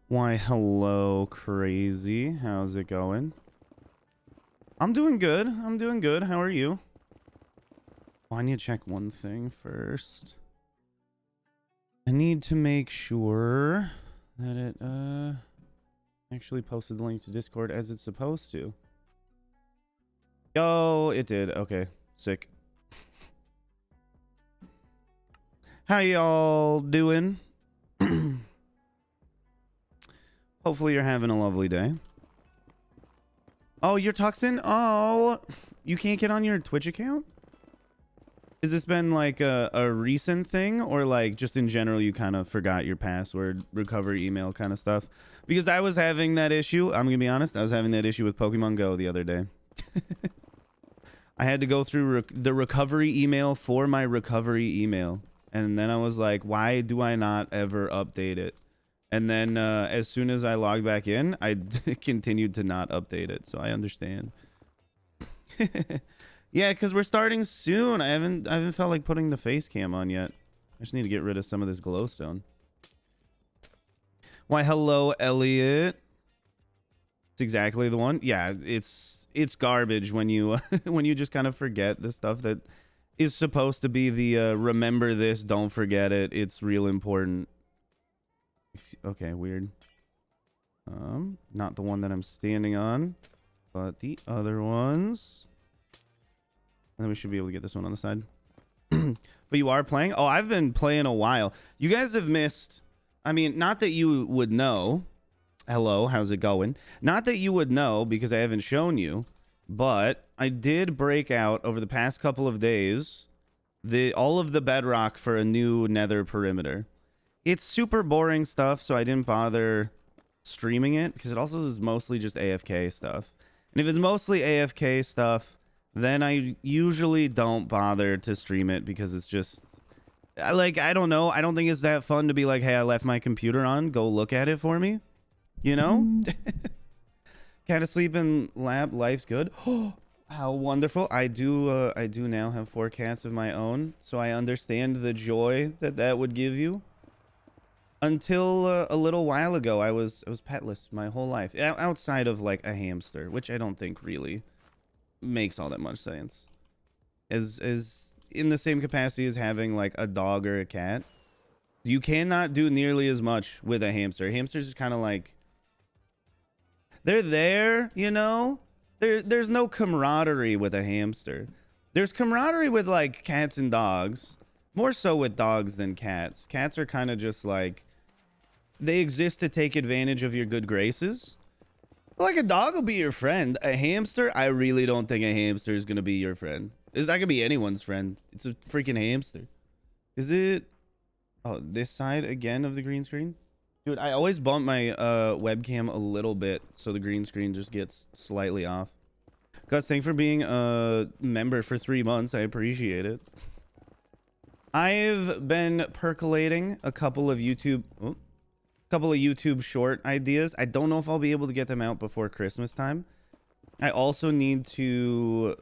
Why, hello, crazy. How's it going? I'm doing good. I'm doing good. How are you? Oh, I need to check one thing first. I need to make sure that it actually posted the link to Discord as it's supposed to. Oh, it did. Okay, sick. How y'all doing? Hopefully you're having a lovely day. Oh, you're Tuxin? Oh, you can't get on your Twitch account? Has this been like a recent thing, or like just in general you kind of forgot your password, recovery email kind of stuff? Because I was having that issue. I'm gonna be honest, I was having that issue with Pokemon Go the other day. I had to go through the recovery email for my recovery email, and then I was like, why do I not ever update it? And then as soon as I logged back in, I continued to not update it, so I understand. Yeah, because we're starting soon. I haven't felt like putting the face cam on yet. I just need to get rid of some of this glowstone. Why, hello, Elliot. It's exactly the one. Yeah, it's garbage when you when you just kind of forget the stuff that is supposed to be the remember this, don't forget it. It's real important. Okay, weird. Not the one that I'm standing on, but the other ones. And then we should be able to get this one on the side. But you are playing? Oh, I've been playing a while. You guys have missed. I mean, not that you would know. Hello, how's it going? Not that you would know because I haven't shown you, but I did break out over the past couple of days all of the bedrock for a new Nether perimeter. It's super boring stuff, so I didn't bother streaming it because it also is mostly just AFK stuff. And if it's mostly AFK stuff, then I usually don't bother to stream it because it's just like, I don't know. I don't think it's that fun to be like, hey, I left my computer on. Go look at it for me. You know? Kind of sleep in lab. Life's good. How wonderful. I do now have 4 cats of my own, so I understand the joy that would give you. Until a little while ago, I was petless my whole life, outside of like a hamster, which I don't think really makes all that much sense. As in the same capacity as having like a dog or a cat, you cannot do nearly as much with a hamster. Hamsters just kind of like, they're there, you know. There's no camaraderie with a hamster. There's camaraderie with like cats and dogs, more so with dogs than cats. Cats are kind of just like, they exist to take advantage of your good graces. Like, a dog will be your friend. A hamster, I really don't think a hamster is gonna be your friend. It's not gonna be anyone's friend. It's a freaking hamster. Is it? Oh, this side again of the green screen? Dude, I always bump my webcam a little bit so the green screen just gets slightly off. Gus, thanks for being a member for 3 months. I appreciate it. I've been percolating a couple of YouTube short ideas. I don't know if I'll be able to get them out before Christmas time. I also need to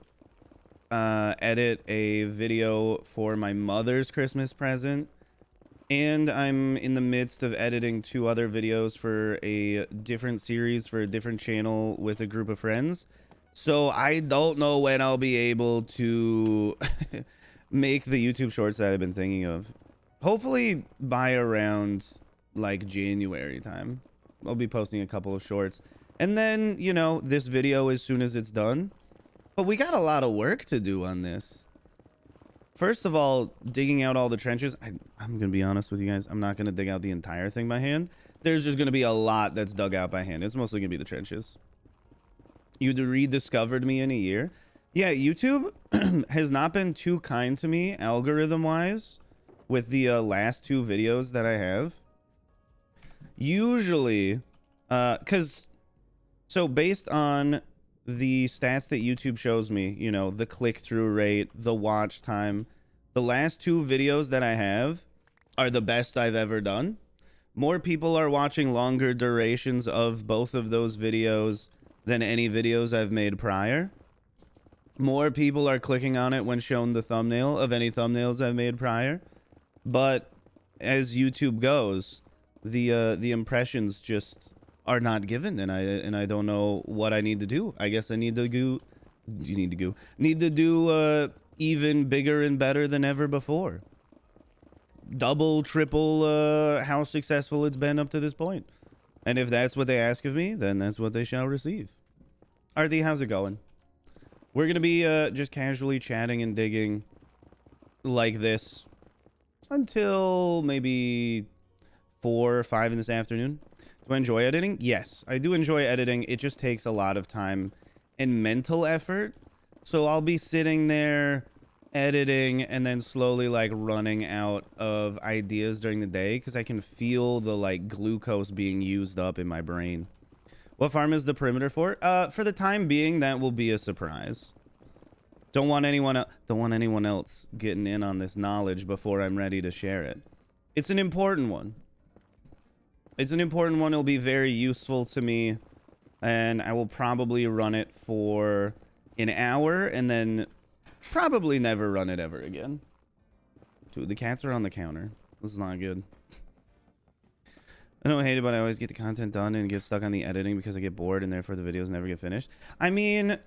edit a video for my mother's Christmas present, and I'm in the midst of editing 2 other videos for a different series for a different channel with a group of friends. So I don't know when I'll be able to make the YouTube shorts that I've been thinking of. Hopefully by around like January time, I'll be posting a couple of shorts, and then, you know, this video as soon as it's done. But we got a lot of work to do on this. First of all, digging out all the trenches. I'm gonna be honest with you guys, I'm not gonna dig out the entire thing by hand. There's just gonna be a lot that's dug out by hand. It's mostly gonna be the trenches. You rediscovered me in a year. Yeah, YouTube has not been too kind to me algorithm wise with the last 2 videos that I have. Usually so based on the stats that YouTube shows me, you know, the click-through rate, the watch time, the last 2 videos that I have are the best I've ever done. More people are watching longer durations of both of those videos than any videos I've made prior. More people are clicking on it when shown the thumbnail of any thumbnails I've made prior. But as YouTube goes, the impressions just are not given, and I don't know what I need to do. I guess I need to go. You need to do even bigger and better than ever before. Double, triple how successful it's been up to this point. And if that's what they ask of me, then that's what they shall receive. RD, how's it going? We're gonna be just casually chatting and digging like this until maybe 4 or 5 in this afternoon. Do I enjoy editing? Yes, I do enjoy editing. It just takes a lot of time and mental effort. So I'll be sitting there editing and then slowly like running out of ideas during the day because I can feel the like glucose being used up in my brain. What farm is the perimeter for? For the time being, that will be a surprise. Don't want anyone else getting in on this knowledge before I'm ready to share it. It's an important one. It's an important one. It'll be very useful to me, and I will probably run it for an hour and then probably never run it ever again. Dude, the cats are on the counter. This is not good. I don't hate it, but I always get the content done and get stuck on the editing because I get bored and therefore the videos never get finished. I mean,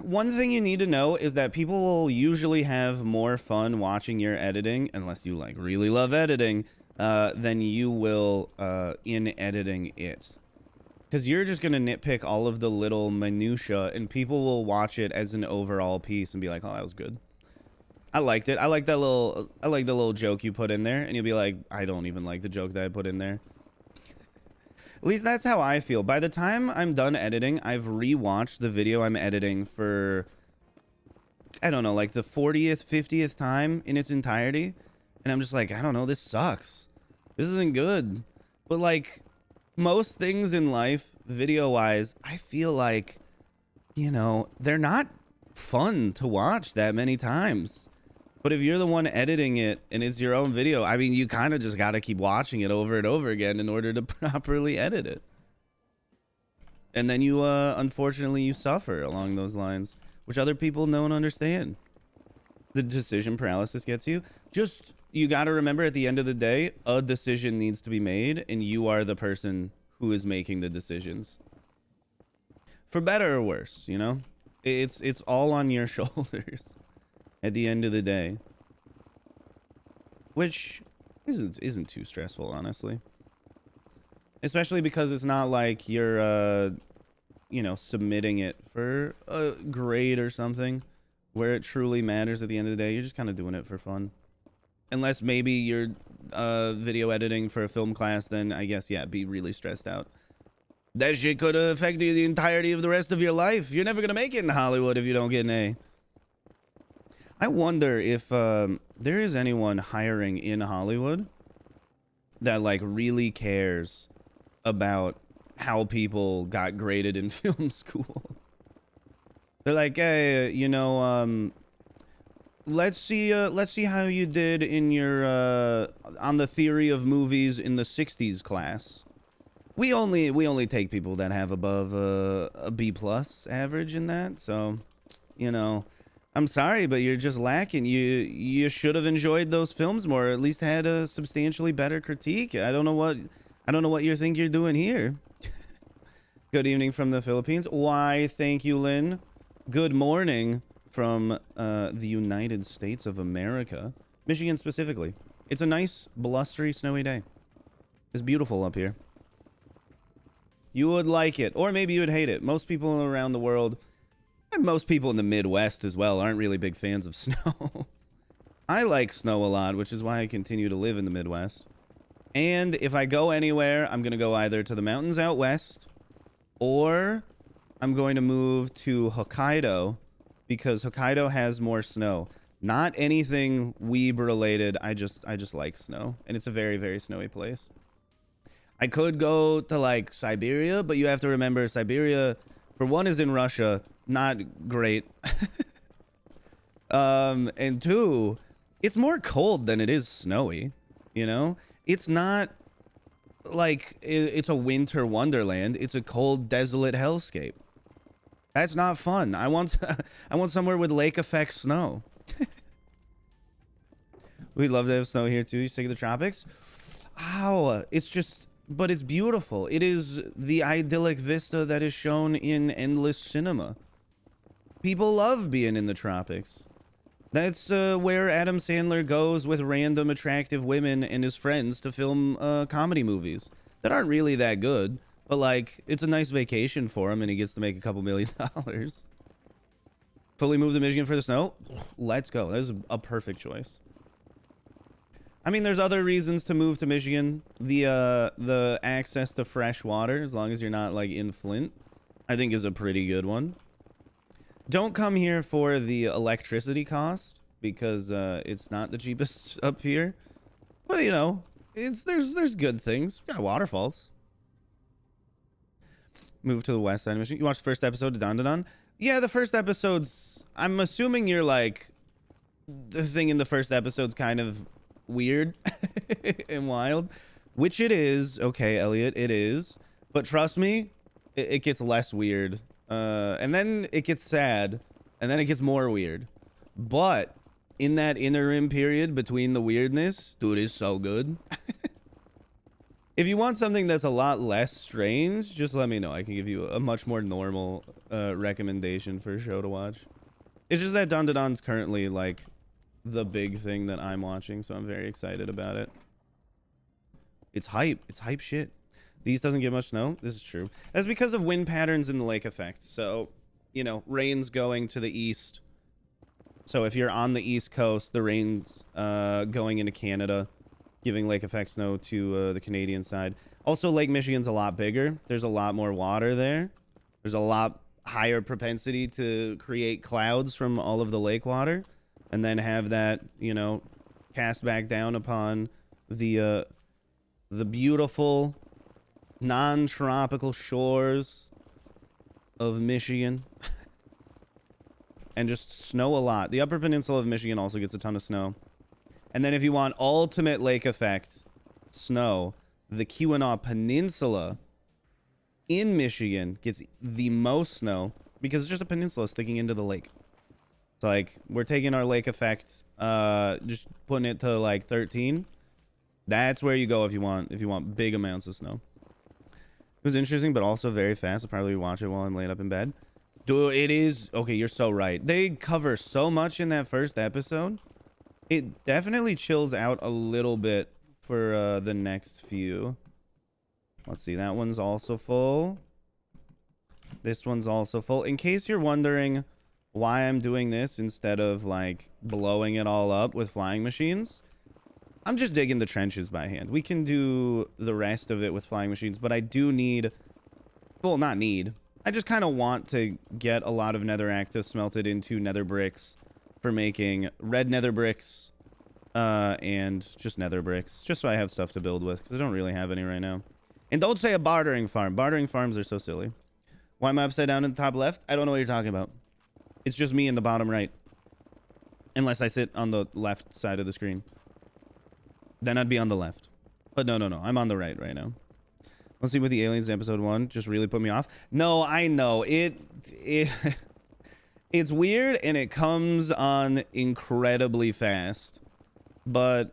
one thing you need to know is that people will usually have more fun watching your editing, unless you like really love editing, than you will in editing it. Because you're just going to nitpick all of the little minutia, and people will watch it as an overall piece and be like, oh, that was good. I liked it. I like the little joke you put in there, and you'll be like, I don't even like the joke that I put in there. At least that's how I feel. By the time I'm done editing, I've rewatched the video I'm editing for, I don't know, like the 40th, 50th time in its entirety. And I'm just like, I don't know, this sucks. This isn't good. But like most things in life, video-wise, I feel like, you know, they're not fun to watch that many times. But if you're the one editing it and it's your own video, I mean, you kind of just got to keep watching it over and over again in order to properly edit it. And then you, unfortunately, you suffer along those lines, which other people don't understand. The decision paralysis gets you. Just, you got to remember at the end of the day, a decision needs to be made, and you are the person who is making the decisions. For better or worse, you know? It's all on your shoulders at the end of the day, which isn't too stressful, honestly, especially because it's not like you're you know, submitting it for a grade or something where it truly matters. At the end of the day, you're just kind of doing it for fun, unless maybe you're video editing for a film class. Then I guess, yeah, be really stressed out. That shit could affect you the entirety of the rest of your life. You're never gonna make it in Hollywood if you don't get an A. I wonder if there is anyone hiring in Hollywood that like really cares about how people got graded in film school. They're like, hey, you know, let's see how you did in your on the theory of movies in the 60s class. We only take people that have above a B+ average in that. So, you know, I'm sorry, but you're just lacking. You should have enjoyed those films more, or at least had a substantially better critique. I don't know what you think you're doing here. Good evening from the Philippines. Why, thank you, Lynn. Good morning from the United States of America, Michigan specifically. It's a nice, blustery, snowy day. It's beautiful up here. You would like it, or maybe you would hate it. Most people around the world, and most people in the Midwest as well, aren't really big fans of snow. I like snow a lot, which is why I continue to live in the Midwest. And if I go anywhere, I'm going to go either to the mountains out west, or I'm going to move to Hokkaido, because Hokkaido has more snow. Not anything weeb related. I just like snow, and it's a very, very snowy place. I could go to like Siberia, but you have to remember Siberia, for one, is in Russia. Not great. And two, it's more cold than it is snowy, you know? It's not like it's a winter wonderland. It's a cold, desolate hellscape. That's not fun. I want somewhere with lake effect snow. We'd love to have snow here too. You sick of the tropics? Ow, it's just, but it's beautiful. It is the idyllic vista that is shown in endless cinema. People love being in the tropics. That's where Adam Sandler goes with random attractive women and his friends to film comedy movies that aren't really that good, but like it's a nice vacation for him and he gets to make a couple $1 million. Fully move to Michigan for the snow? Let's go. That's a perfect choice. I mean, there's other reasons to move to Michigan. The access to fresh water, as long as you're not like in Flint, I think is a pretty good one. Don't come here for the electricity cost because it's not the cheapest up here. But you know, there's good things. We got waterfalls. Move to the west side of Michigan. You watched the first episode of Don Don Don? Yeah, the first episode's, I'm assuming you're like, the thing in the first episode's kind of weird and wild, which it is. Okay, Elliot, it is. But trust me, it gets less weird. And then it gets sad, and then it gets more weird. But in that interim period between the weirdness, dude, is so good. If you want something that's a lot less strange, just let me know. I can give you a much more normal recommendation for a show to watch. It's just that Don Don Don's currently like the big thing that I'm watching, so I'm very excited about it. It's hype. It's hype shit. The east doesn't get much snow. This is true. That's because of wind patterns and the lake effect. So, you know, rain's going to the east. So if you're on the east coast, the rain's going into Canada, giving lake effect snow to the Canadian side. Also, Lake Michigan's a lot bigger. There's a lot more water there. There's a lot higher propensity to create clouds from all of the lake water, and then have that, you know, cast back down upon the beautiful non-tropical shores of Michigan. And just snow a lot. The Upper Peninsula of Michigan also gets a ton of snow. And then if you want ultimate lake effect snow, the Keweenaw Peninsula in Michigan gets the most snow because it's just a peninsula sticking into the lake. So like we're taking our lake effect, just putting it to like 13. That's where you go if you want big amounts of snow. It was interesting, but also very fast. I'll probably watch it while I'm laid up in bed. Dude, it is. Okay, you're so right. They cover so much in that first episode. It definitely chills out a little bit for the next few. Let's see. That one's also full. This one's also full. In case you're wondering why I'm doing this instead of like blowing it all up with flying machines, I'm just digging the trenches by hand. We can do the rest of it with flying machines, but I do need... Well, not need. I just kind of want to get a lot of netherrack smelted into nether bricks for making red nether bricks and just nether bricks, just so I have stuff to build with, because I don't really have any right now. And don't say a bartering farm. Bartering farms are so silly. Why am I upside down in the top left? I don't know what you're talking about. It's just me in the bottom right. Unless I sit on the left side of the screen. Then I'd be on the left. But no. I'm on the right now. Let's see with the aliens in episode 1 just really put me off. No, I know. It's weird and it comes on incredibly fast. But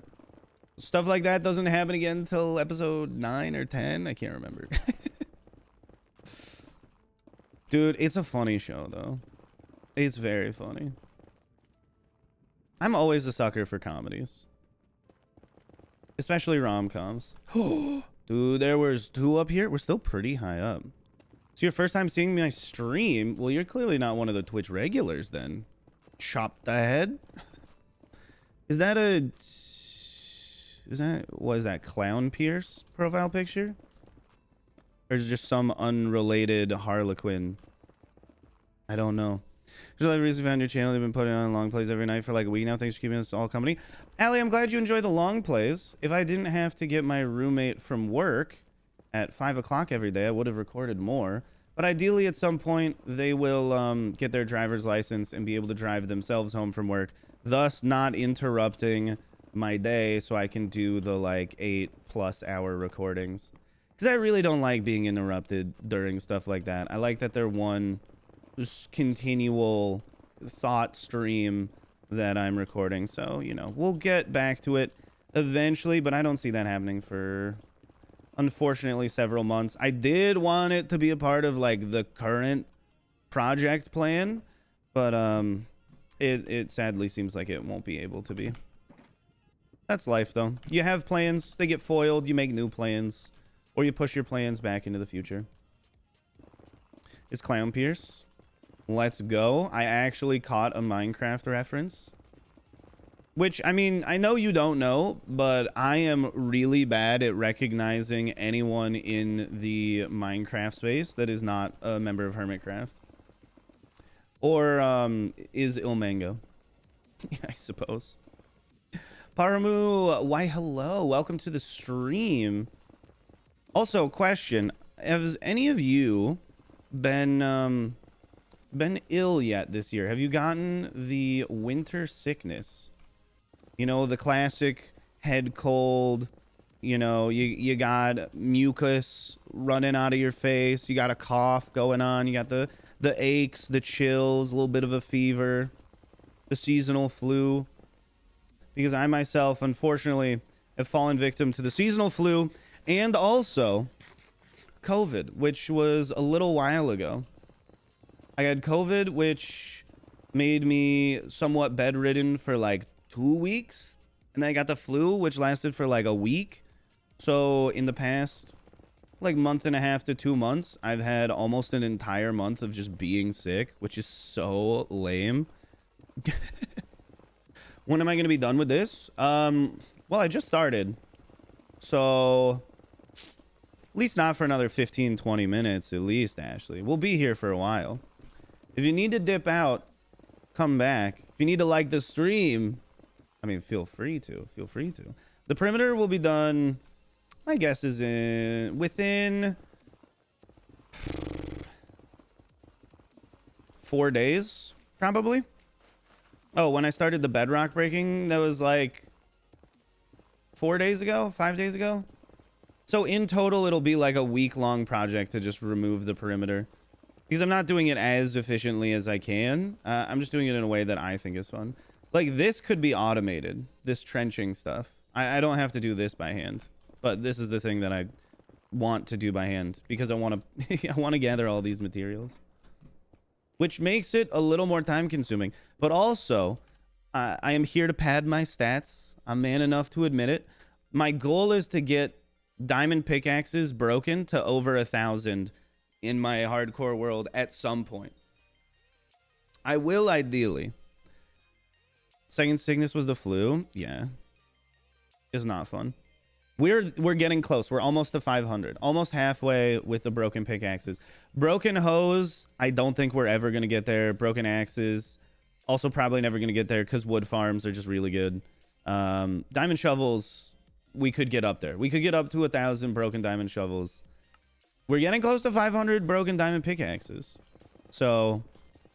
stuff like that doesn't happen again until episode 9 or 10. I can't remember. Dude, it's a funny show though. It's very funny. I'm always a sucker for comedies. Especially rom-coms. Dude, there was 2 up here. We're still pretty high up. So your first time seeing my stream? Well, you're clearly not one of the Twitch regulars then. Chop the head. Is that a... What is that? Clown Pierce profile picture? Or is it just some unrelated Harlequin? I don't know. Just like recently found your channel. They've been putting on long plays every night for like a week now. Thanks for keeping us all company. Allie, I'm glad you enjoy the long plays. If I didn't have to get my roommate from work at 5 o'clock every day, I would have recorded more. But ideally, at some point, they will get their driver's license and be able to drive themselves home from work, thus not interrupting my day so I can do the like 8+ hour recordings. Because I really don't like being interrupted during stuff like that. I like that they're one... just continual thought stream that I'm recording. So, you know, we'll get back to it eventually, but I don't see that happening for, unfortunately, several months. I did want it to be a part of like the current project plan, but it sadly seems like it won't be able to be. That's life, though. You have plans, they get foiled, you make new plans, or you push your plans back into the future. Is Clown Pierce? Let's go. I actually caught a Minecraft reference. Which, I mean, I know you don't know, but I am really bad at recognizing anyone in the Minecraft space that is not a member of Hermitcraft. Or is Ilmango. I suppose. Paramu, why hello, welcome to the stream. Also, question, has any of you been ill yet this year? Have you gotten the winter sickness? You know, the classic head cold, you know, you got mucus running out of your face, you got a cough going on, you got the aches, the chills, a little bit of a fever, the seasonal flu. Because I myself, unfortunately, have fallen victim to the seasonal flu and also COVID, which was a little while ago. I had COVID, which made me somewhat bedridden for like 2 weeks. And then I got the flu, which lasted for like a week. So in the past, like month and a half to 2 months, I've had almost an entire month of just being sick, which is so lame. When am I going to be done with this? Well, I just started. So, at least not for another 15, 20 minutes, at least, Ashley. We'll be here for a while. If you need to dip out, come back. If you need to like the stream, I mean, feel free to. Feel free to. The perimeter will be done, my guess is within 4 days, probably. Oh, when I started the bedrock breaking, that was like 4 days ago, 5 days ago. So in total, it'll be like a week-long project to just remove the perimeter. Because I'm not doing it as efficiently as I can. I'm just doing it in a way that I think is fun. Like, this could be automated, this trenching stuff. I don't have to do this by hand. But this is the thing that I want to do by hand. Because I want to I want to gather all these materials. Which makes it a little more time consuming. But also, I am here to pad my stats. I'm man enough to admit it. My goal is to get diamond pickaxes broken to over 1,000 in my hardcore world at some point. I will ideally. Second sickness was the flu. Yeah. It's not fun. We're getting close. We're almost to 500. Almost halfway with the broken pickaxes. Broken hose, I don't think we're ever going to get there. Broken axes, also probably never going to get there because wood farms are just really good. Diamond shovels, we could get up there. We could get up to 1,000 broken diamond shovels. We're getting close to 500 broken diamond pickaxes. So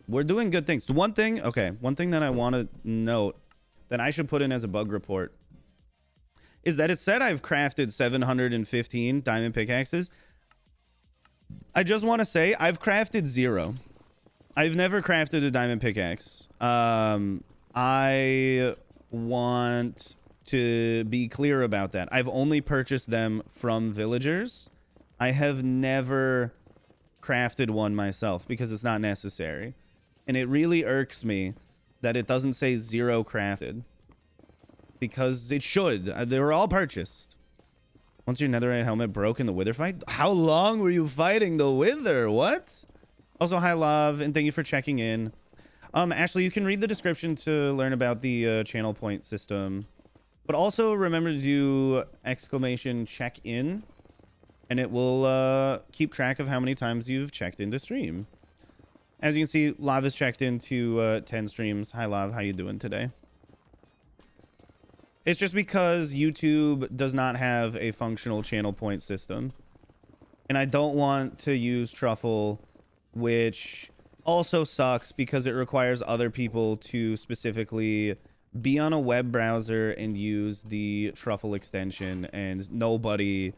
we're doing good things. The one thing that I want to note that I should put in as a bug report is that it said I've crafted 715 diamond pickaxes. I just want to say I've crafted 0. I've never crafted a diamond pickaxe. I want to be clear about that. I've only purchased them from villagers. I have never crafted one myself because it's not necessary. And it really irks me that it doesn't say 0 crafted. Because it should. They were all purchased. Once your netherite helmet broke in the wither fight? How long were you fighting the wither? What? Also, hi, love, and thank you for checking in. Ashley, you can read the description to learn about the channel point system. But also remember to do exclamation check in. And it will keep track of how many times you've checked into stream. As you can see, Lav has checked into 10 streams. Hi, Lav. How you doing today? It's just because YouTube does not have a functional channel point system. And I don't want to use Truffle, which also sucks because it requires other people to specifically be on a web browser and use the Truffle extension. And nobody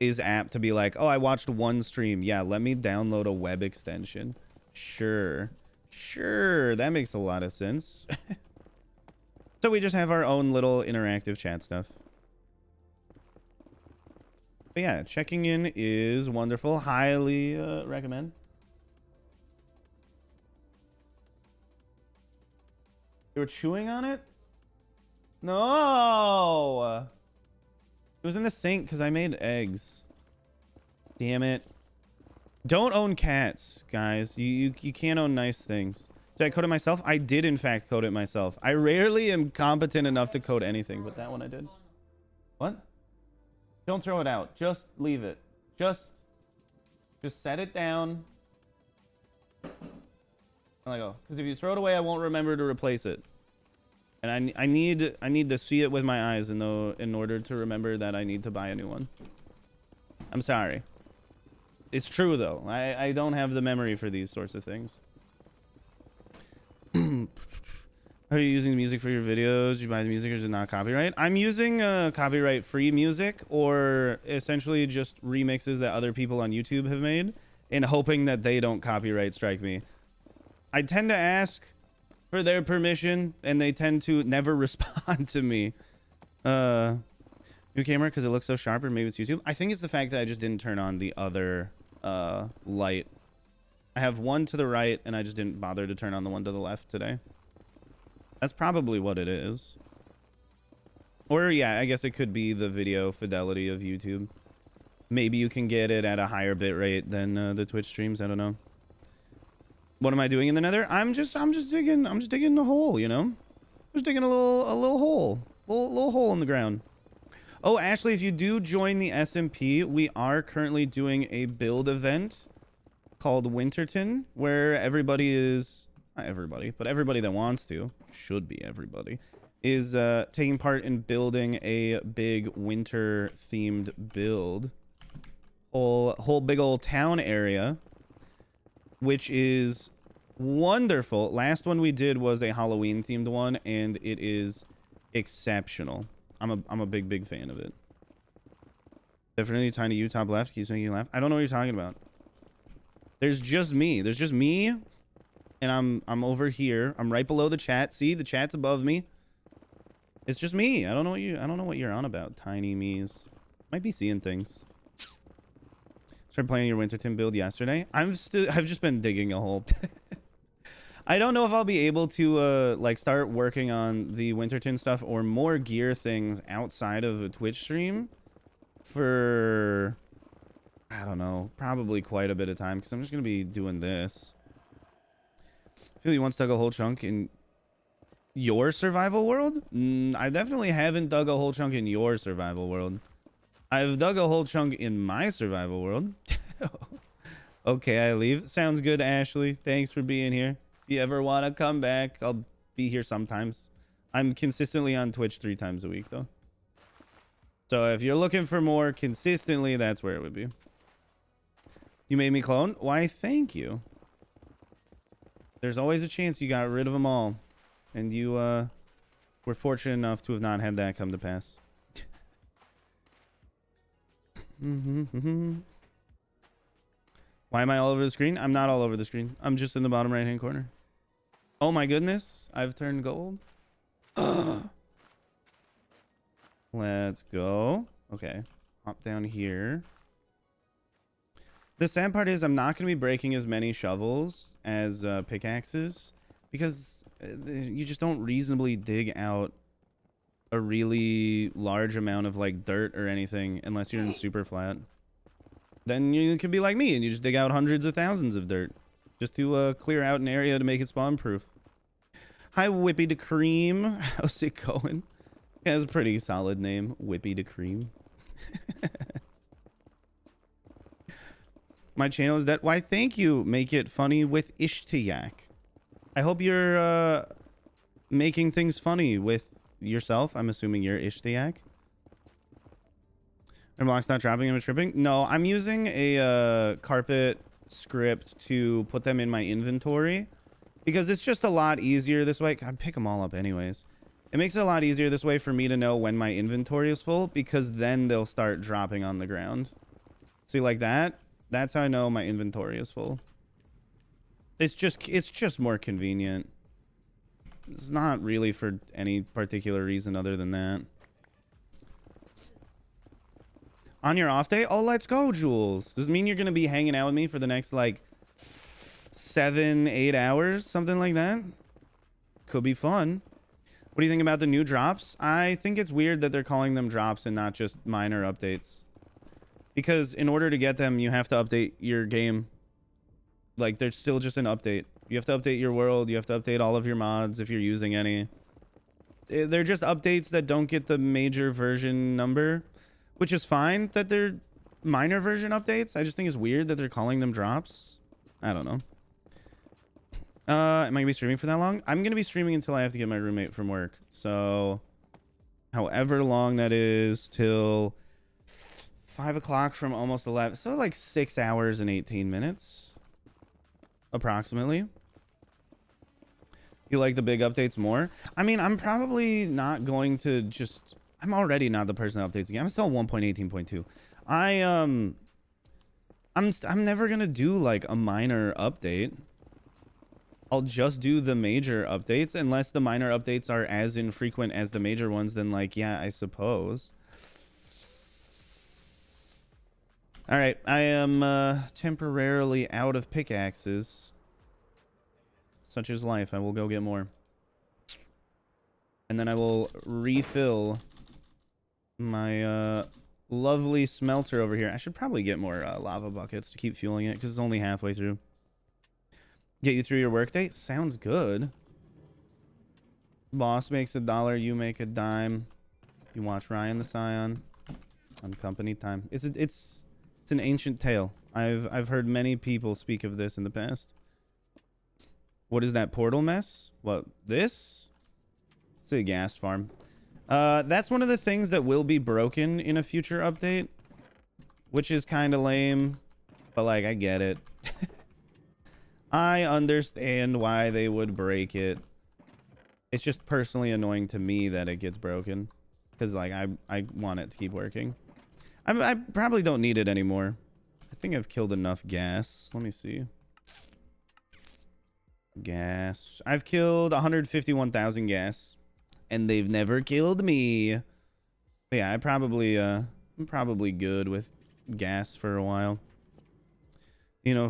is apt to be like, oh, I watched one stream. Yeah, let me download a web extension. Sure. Sure. That makes a lot of sense. So we just have our own little interactive chat stuff. But yeah, checking in is wonderful. Highly recommend. You were chewing on it? No! It was in the sink because I made eggs. Damn it. Don't own cats, guys. You can't own nice things. Did I code it myself? I did, in fact, code it myself. I rarely am competent enough to code anything, but that one I did. What? Don't throw it out. Just leave it. Just set it down. And let go. Because if you throw it away, I won't remember to replace it. And I need to see it with my eyes in order to remember that I need to buy a new one. I'm sorry. It's true though. I don't have the memory for these sorts of things. Are you using the music for your videos? You buy the music or is it not copyright? I'm using copyright free music, or essentially just remixes that other people on YouTube have made, and hoping that they don't copyright strike me. I tend to ask for their permission and they tend to never respond to me. New camera because it looks so sharp, or maybe it's YouTube. I think it's the fact that I just didn't turn on the other light. I have one to the right and I just didn't bother to turn on the one to the left today. That's probably what it is. Or yeah, I guess it could be the video fidelity of YouTube. Maybe you can get it at a higher bit rate than the Twitch streams. I don't know. What am I doing in the Nether? I'm just digging a hole, you know? Just digging a little hole. Little hole in the ground. Oh, Ashley, if you do join the SMP, we are currently doing a build event called Winterton, where everybody is, not everybody, but everybody that wants to, should be everybody, is taking part in building a big winter themed build. Whole big old town area, which is wonderful. Last one we did was a Halloween themed one, and it is exceptional. I'm a big fan of it. Definitely tiny you top left keeps making you laugh. I don't know what you're talking about. There's just me. There's just me, and I'm over here. I'm right below the chat. See, the chat's above me. It's just me. I don't know what you're on about. Tiny me's. Might be seeing things. Started playing your Winterton build yesterday. I've just been digging a hole. I don't know if I'll be able to like start working on the Winterton stuff or more gear things outside of a Twitch stream for, I don't know, probably quite a bit of time, because I'm just gonna be doing this. I feel you once dug a whole chunk in your survival world. I definitely haven't dug a whole chunk in your survival world. I've dug a whole chunk in my survival world. Okay, I leave. Sounds good, Ashley. Thanks for being here. If you ever want to come back, I'll be here sometimes. I'm consistently on Twitch 3 times a week, though. So if you're looking for more consistently, that's where it would be. You made me clone? Why, thank you. There's always a chance you got rid of them all. And you were fortunate enough to have not had that come to pass. Why am I all over the screen? I'm not all over the screen. I'm just in the bottom right hand corner. Oh my goodness, I've turned gold. Let's go. Okay, hop down here. The sad part is I'm not going to be breaking as many shovels as pickaxes, because you just don't reasonably dig out a really large amount of like dirt or anything unless you're in super flat. Then you could be like me and you just dig out hundreds of thousands of dirt just to clear out an area to make it spawn proof. Hi, Whippy the Cream. How's it going? It has a pretty solid name, Whippy the Cream. My channel is that. Why, thank you. Make it funny with Ishtiyak. I hope you're making things funny with yourself. I'm assuming you're Ishtiyak. And blocks not dropping and tripping. No, I'm using a carpet script to put them in my inventory, because it's just a lot easier this way. I pick them all up anyways. It makes it a lot easier this way for me to know when my inventory is full, because then they'll start dropping on the ground. See, like that? That's how I know my inventory is full. It's just more convenient. It's not really for any particular reason other than that. On your off day? Oh, let's go, Jules. Does it mean you're going to be hanging out with me for the next, like, 7-8 hours? Something like that? Could be fun. What do you think about the new drops? I think it's weird that they're calling them drops and not just minor updates. Because in order to get them, you have to update your game. Like, there's still just an update. You have to update your world. You have to update all of your mods if you're using any. They're just updates that don't get the major version number, which is fine that they're minor version updates. I just think it's weird that they're calling them drops. I don't know. Am I going to be streaming for that long? I'm going to be streaming until I have to get my roommate from work. So, however long that is till 5 o'clock from almost 11. So, like 6 hours and 18 minutes. Approximately. You like the big updates more? I mean, I'm probably not going to just... I'm already not the person that updates again. I'm still 1.18.2. I'm never gonna do like a minor update. I'll just do the major updates unless the minor updates are as infrequent as the major ones. Then, like, yeah, I suppose. All right, I am temporarily out of pickaxes. Such is life. I will go get more. And then I will refill my lovely smelter over here. I should probably get more lava buckets to keep fueling it because it's only halfway through. Get you through your workday? Sounds good. Boss makes $1, you make a dime. You watch RyanTheScion on company time. It's an ancient tale. I've heard many people speak of this in the past. What is that portal mess? What, this? It's a gas farm. That's one of the things that will be broken in a future update, which is kind of lame, but like, I get it. I understand why they would break it. It's just personally annoying to me that it gets broken because like I want it to keep working. I probably don't need it anymore. I think I've killed enough gas. Let me see. Gas. I've killed 151,000 gas, and they've never killed me. But yeah, I'm probably good with gas for a while. You know,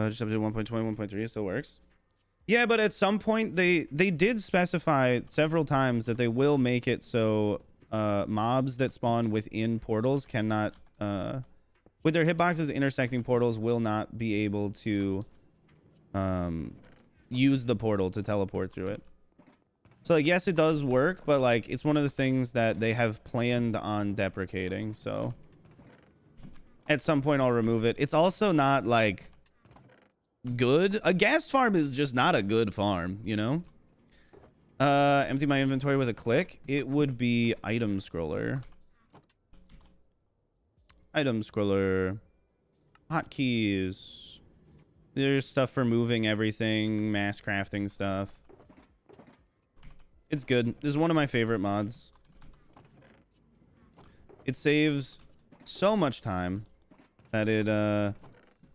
just up to 1.20, 1.3, it still works. Yeah, but at some point they did specify several times that they will make it so mobs that spawn within portals cannot with their hitboxes intersecting portals will not be able to use the portal to teleport through it. So like, yes, it does work, but like it's one of the things that they have planned on deprecating. So at some point I'll remove it. It's also not like good. A gas farm is just not a good farm, you know? Empty my inventory with a click. It would be item scroller. Item scroller. Hotkeys. There's stuff for moving everything, mass crafting stuff. It's good. This is one of my favorite mods. It saves so much time that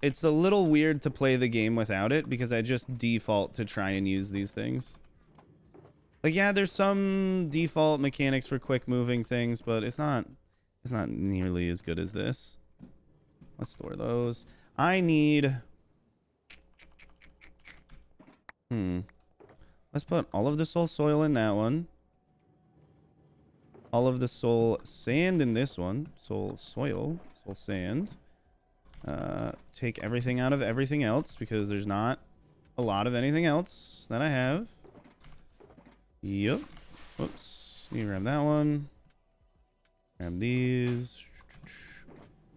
it's a little weird to play the game without it because I just default to try and use these things. Like, yeah, there's some default mechanics for quick moving things, but it's not nearly as good as this. Let's store those. I need let's put all of the soul soil in that one. All of the soul sand in this one. Soul soil, soul sand. Take everything out of everything else because there's not a lot of anything else that I have. Yep. Whoops. Let me grab that one. Grab these.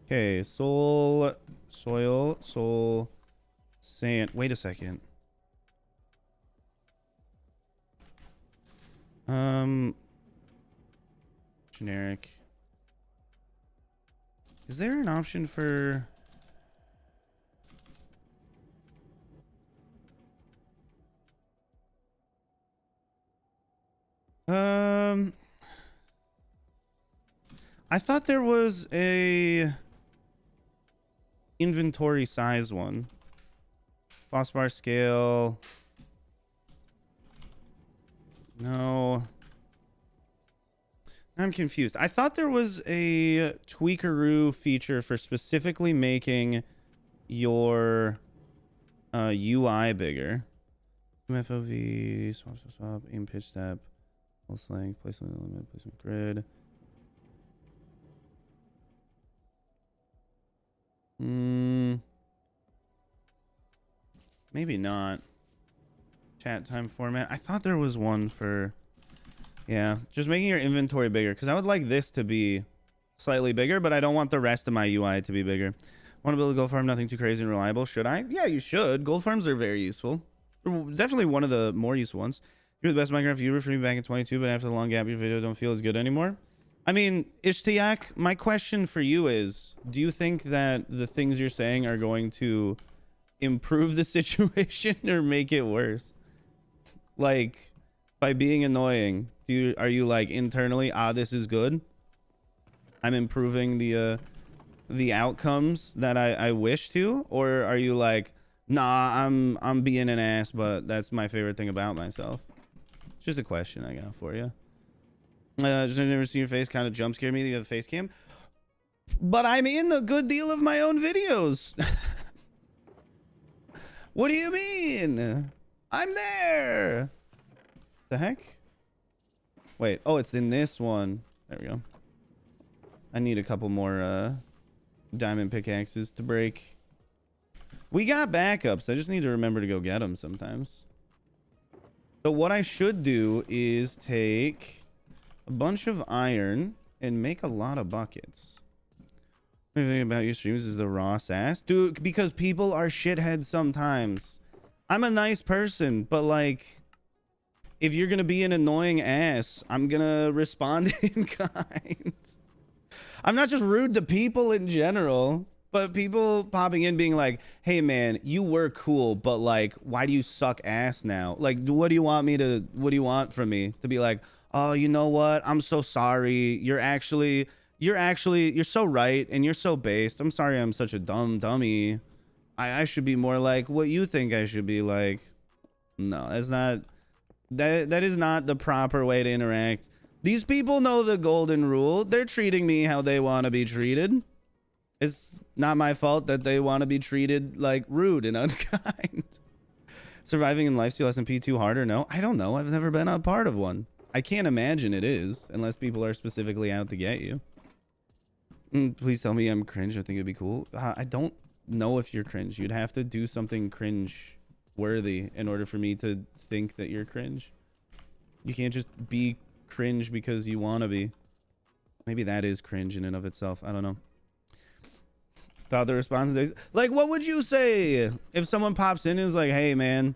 Okay, soul, soil, soul, sand. Wait a second. Generic. Is there an option for... I thought there was a inventory size one. Boss bar scale. No. I'm confused. I thought there was a tweakaroo feature for specifically making your UI bigger. FOV, swap, aim pitch step, pulse length, placement limit, placement grid. Maybe not. Chat time format. I thought there was one for, yeah, just making your inventory bigger, because I would like this to be slightly bigger, but I don't want the rest of my UI to be bigger. Want to build a gold farm? Nothing too crazy and reliable. Should I? Yeah, you should. Gold farms are very useful. Definitely one of the more useful ones. You're the best Minecraft viewer for me back in 22, but after the long gap, your video don't feel as good anymore. I mean, Ishtiak, my question for you is, do you think that the things you're saying are going to improve the situation or make it worse? Like, by being annoying, are you like internally, this is good, I'm improving the outcomes that I wish to? Or are you like, nah, I'm being an ass, but that's my favorite thing about myself? It's just a question I got for you. Just I've never seen your face, kind of jump scared me. You have a face cam, but I'm in a good deal of my own videos. What do you mean? I'm there. The heck? Wait, oh, it's in this one. There we go. I need a couple more diamond pickaxes to break. We got backups. I just need to remember to go get them sometimes. So what I should do is take a bunch of iron and make a lot of buckets. Everything about your streams is the raw sass. Dude, because people are shitheads sometimes. I'm a nice person, but like, if you're gonna be an annoying ass, I'm gonna respond in kind. I'm not just rude to people in general, but people popping in being like, hey man, you were cool, but like, why do you suck ass now? Like, what do you want from me? To be like, oh, you know what? I'm so sorry. You're so right, and you're so based. I'm sorry I'm such a dummy. I should be more like what you think I should be like. No, that's not, that is not the proper way to interact. These people know the golden rule. They're treating me how they want to be treated. It's not my fault that they want to be treated like rude and unkind. Surviving in Lifesteal SMP 2 harder? No, I don't know. I've never been a part of one. I can't imagine it is, unless people are specifically out to get you. Please tell me I'm cringe. I think it'd be cool. I don't know if you're cringe. You'd have to do something cringe worthy in order for me to think that you're cringe. You can't just be cringe because you want to be. Maybe that is cringe in and of itself. I don't know. Thought the response is like, what would you say if someone pops in and is like, hey man,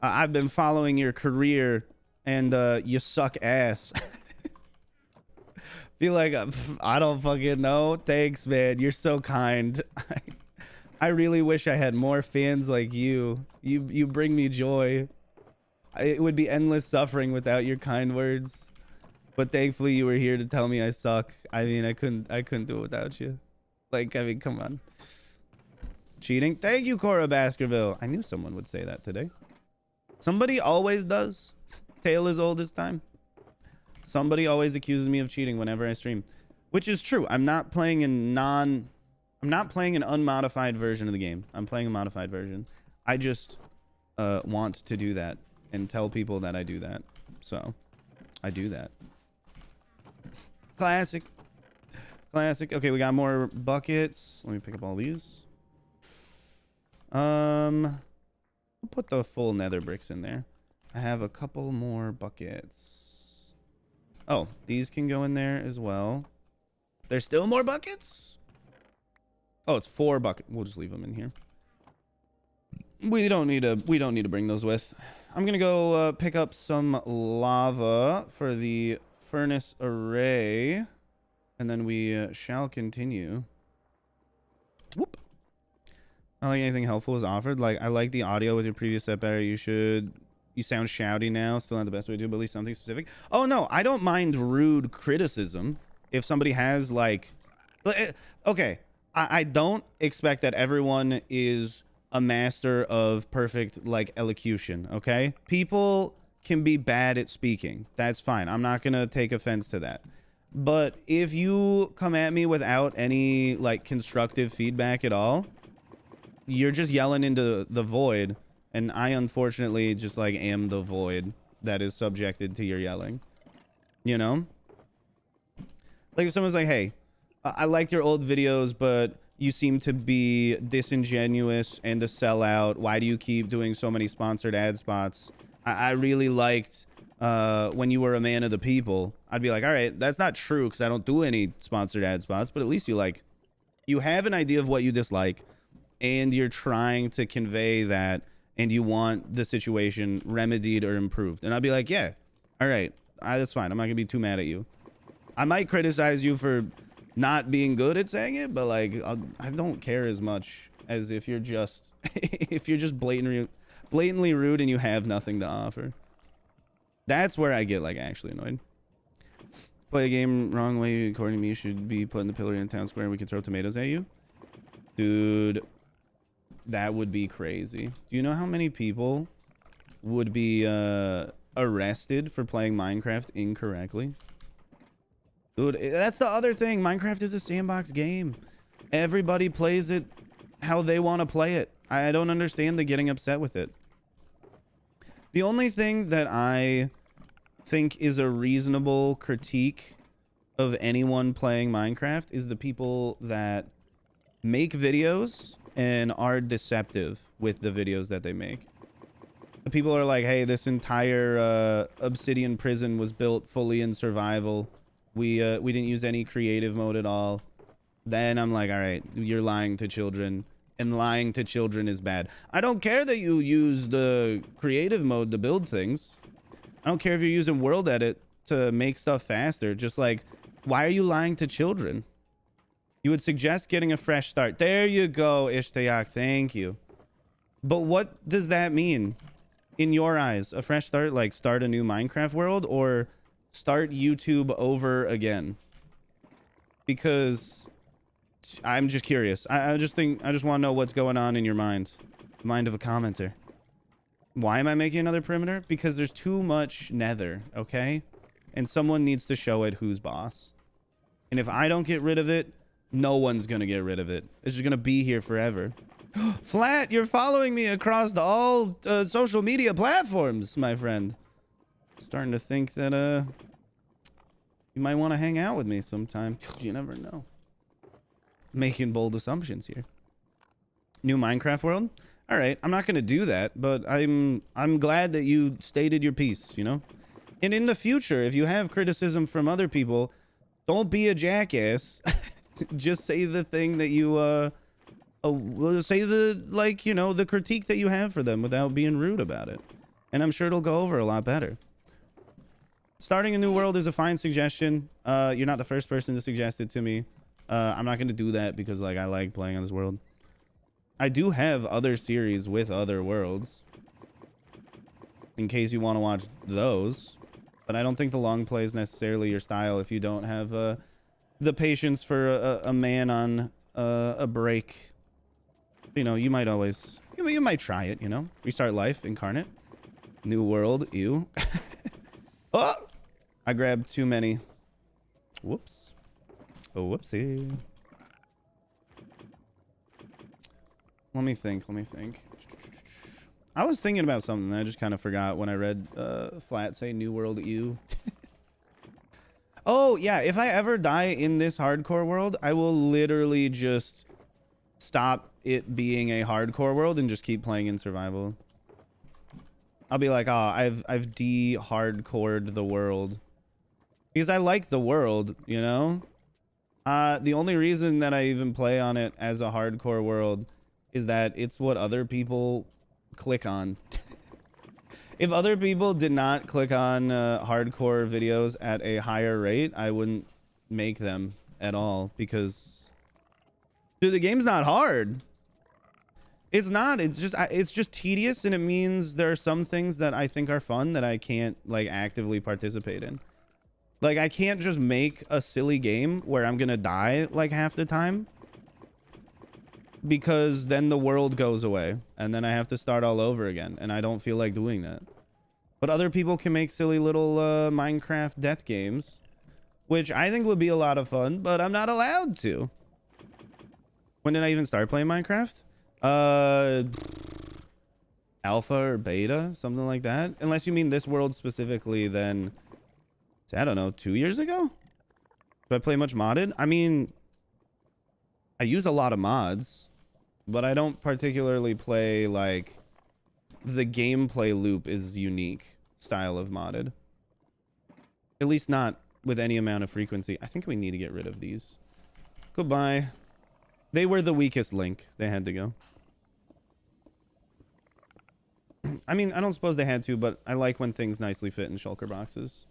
I've been following your career and you suck ass. Feel like I don't fucking know. Thanks, man. You're so kind. I really wish I had more fans like you. You bring me joy. It would be endless suffering without your kind words. But thankfully you were here to tell me I suck. I mean, I couldn't do it without you. Like, I mean, come on. Cheating? Thank you, Cora Baskerville. I knew someone would say that today. Somebody always does. Tale as old as time. Somebody always accuses me of cheating whenever I stream, which is true. I'm not playing an unmodified version of the game. I'm playing a modified version. I just want to do that and tell people that I do that. So I do that. Classic. Classic. Okay, we got more buckets. Let me pick up all these. I'll put the full nether bricks in there. I have a couple more buckets. Oh, these can go in there as well. There's still more buckets? Oh, it's 4 buckets. We'll just leave them in here. We don't need to bring those with. I'm gonna go pick up some lava for the furnace array, and then we shall continue. Whoop. I don't think anything helpful was offered. Like, I like the audio with your previous set better. You sound shouty now. Still not the best way to do, but at least something specific. Oh no, I don't mind rude criticism. If somebody has like, okay, I don't expect that everyone is a master of perfect like elocution. Okay, people can be bad at speaking. That's fine. I'm not going to take offense to that. But if you come at me without any like constructive feedback at all, you're just yelling into the void. And I unfortunately just like am the void that is subjected to your yelling. You know? Like if someone's like, hey, I liked your old videos, but you seem to be disingenuous and a sellout. Why do you keep doing so many sponsored ad spots? I really liked when you were a man of the people. I'd be like, all right, that's not true because I don't do any sponsored ad spots, but at least you have an idea of what you dislike and you're trying to convey that and you want the situation remedied or improved. And I'd be like, yeah, all right, that's fine. I'm not gonna be too mad at you. I might criticize you for not being good at saying it, but like I don't care as much as if you're just if you're just blatantly rude and you have nothing to offer. That's where I get like actually annoyed. Play a game wrong way, according to me, you should be put in the pillar in town square and we can throw tomatoes at you. Dude, that would be crazy. Do you know how many people would be arrested for playing Minecraft incorrectly? Dude, that's the other thing. Minecraft is a sandbox game. Everybody plays it how they want to play it. I don't understand the getting upset with it. The only thing that I think is a reasonable critique of anyone playing Minecraft is the people that make videos and are deceptive with the videos that they make. The people are like, hey, this entire obsidian prison was built fully in survival. We didn't use any creative mode at all. Then I'm like, all right, you're lying to children. And lying to children is bad. I don't care that you use the creative mode to build things. I don't care if you're using world edit to make stuff faster. Just like, why are you lying to children? You would suggest getting a fresh start. There you go, Ishtayak. Thank you. But what does that mean in your eyes? A fresh start, like start a new Minecraft world or start YouTube over again? Because I'm just curious. I just want to know what's going on in your mind. Mind of a commenter. Why am I making another perimeter? Because there's too much nether, okay? And someone needs to show it who's boss. And if I don't get rid of it, no one's gonna get rid of it. It's just gonna be here forever. Flat, you're following me across all social media platforms, my friend. Starting to think that you might want to hang out with me sometime. You never know. Making bold assumptions here. New Minecraft world? All right, I'm not going to do that, but I'm glad that you stated your piece, you know? And in the future, if you have criticism from other people, don't be a jackass. Just say the thing that you say the, like, you know, the critique that you have for them without being rude about it. And I'm sure it'll go over a lot better. Starting a new world is a fine suggestion. You're not the first person to suggest it to me. I'm not going to do that because, like, I like playing on this world. I do have other series with other worlds in case you want to watch those. But I don't think the long play is necessarily your style if you don't have the patience for a man on a break. You know, you might always... You might try it, you know? Restart life, incarnate. New world, ew. Oh! I grabbed too many. Whoops. Oh, whoopsie. Let me think. I was thinking about something that I just kind of forgot when I read Flat say New World EU. Oh, yeah. If I ever die in this hardcore world, I will literally just stop it being a hardcore world and just keep playing in survival. I'll be like, oh, I've de-hardcored the world. Because I like the world, you know? The only reason that I even play on it as a hardcore world is that it's what other people click on. If other people did not click on hardcore videos at a higher rate, I wouldn't make them at all because, dude, the game's not hard. It's not. It's just tedious, and it means there are some things that I think are fun that I can't like actively participate in. Like, I can't just make a silly game where I'm gonna die like half the time, because then the world goes away and then I have to start all over again, and I don't feel like doing that. But other people can make silly little Minecraft death games, which I think would be a lot of fun, but I'm not allowed to. When did I even start playing Minecraft? Alpha or beta, something like that. Unless you mean this world specifically, then I don't know, 2 years ago? Do I play much modded? I mean, I use a lot of mods, but I don't particularly play like the gameplay loop is unique style of modded. At least not with any amount of frequency. I think we need to get rid of these. Goodbye. They were the weakest link. They had to go. I mean, I don't suppose they had to, but I like when things nicely fit in shulker boxes.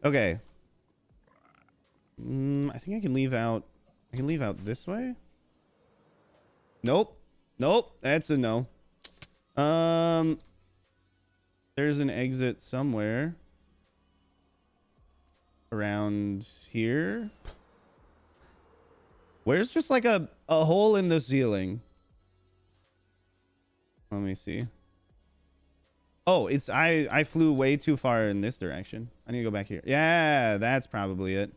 Okay. I think I can leave out this way. Nope. Nope. That's a no. There's an exit somewhere around here. Where's just like a hole in the ceiling? Let me see. Oh, it's I flew way too far in this direction. I need to go back here. Yeah, that's probably it.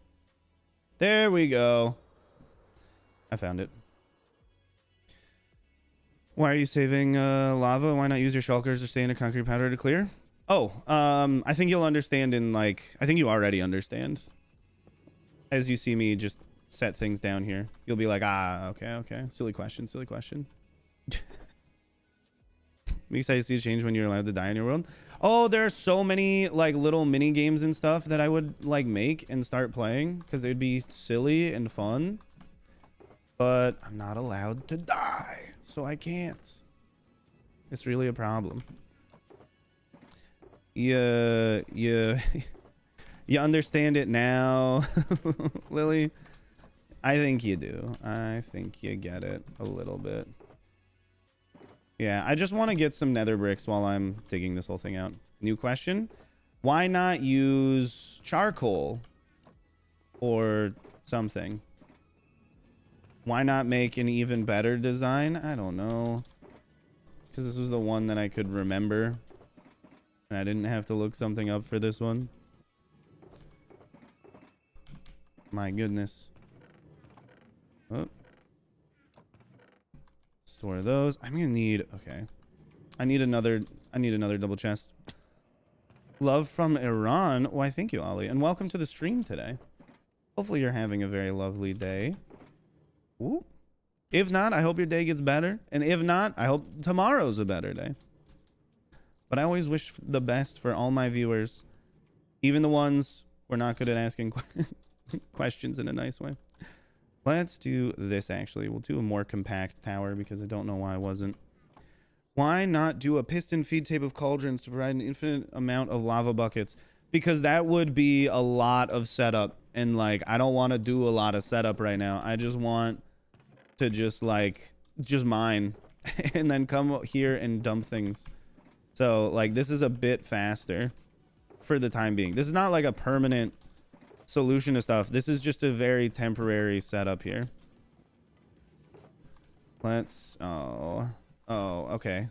There we go. I found it. Why are you saving lava? Why not use your shulkers or stay in a concrete powder to clear? Oh, I think you'll understand in like, I think you already understand. As you see me just set things down here, you'll be like, ah, okay. Silly question. I'm excited to see a change when you're allowed to die in your world. Oh, there are so many like little mini games and stuff that I would like make and start playing because they'd be silly and fun. But I'm not allowed to die, so I can't. It's really a problem. Yeah, you understand it now, Lily? I think you do. I think you get it a little bit. Yeah, I just want to get some nether bricks while I'm digging this whole thing out. New question. Why not use charcoal or something? Why not make an even better design? I don't know. Because this was the one that I could remember. And I didn't have to look something up for this one. My goodness. Oh. Store those. I'm gonna need, okay. I need another double chest. Love from Iran. Why, thank you, Ollie. And welcome to the stream today. Hopefully you're having a very lovely day. Ooh. If not, I hope your day gets better. And if not, I hope tomorrow's a better day. But I always wish the best for all my viewers. Even the ones who are not good at asking questions in a nice way. Let's do this, actually. We'll do a more compact tower because I don't know why I wasn't. Why not do a piston feed tape of cauldrons to provide an infinite amount of lava buckets? Because that would be a lot of setup. And, like, I don't want to do a lot of setup right now. I just want to just mine. And then come here and dump things. So, like, this is a bit faster for the time being. This is not, like, a permanent solution to stuff. This is just a very temporary setup here. Let's okay.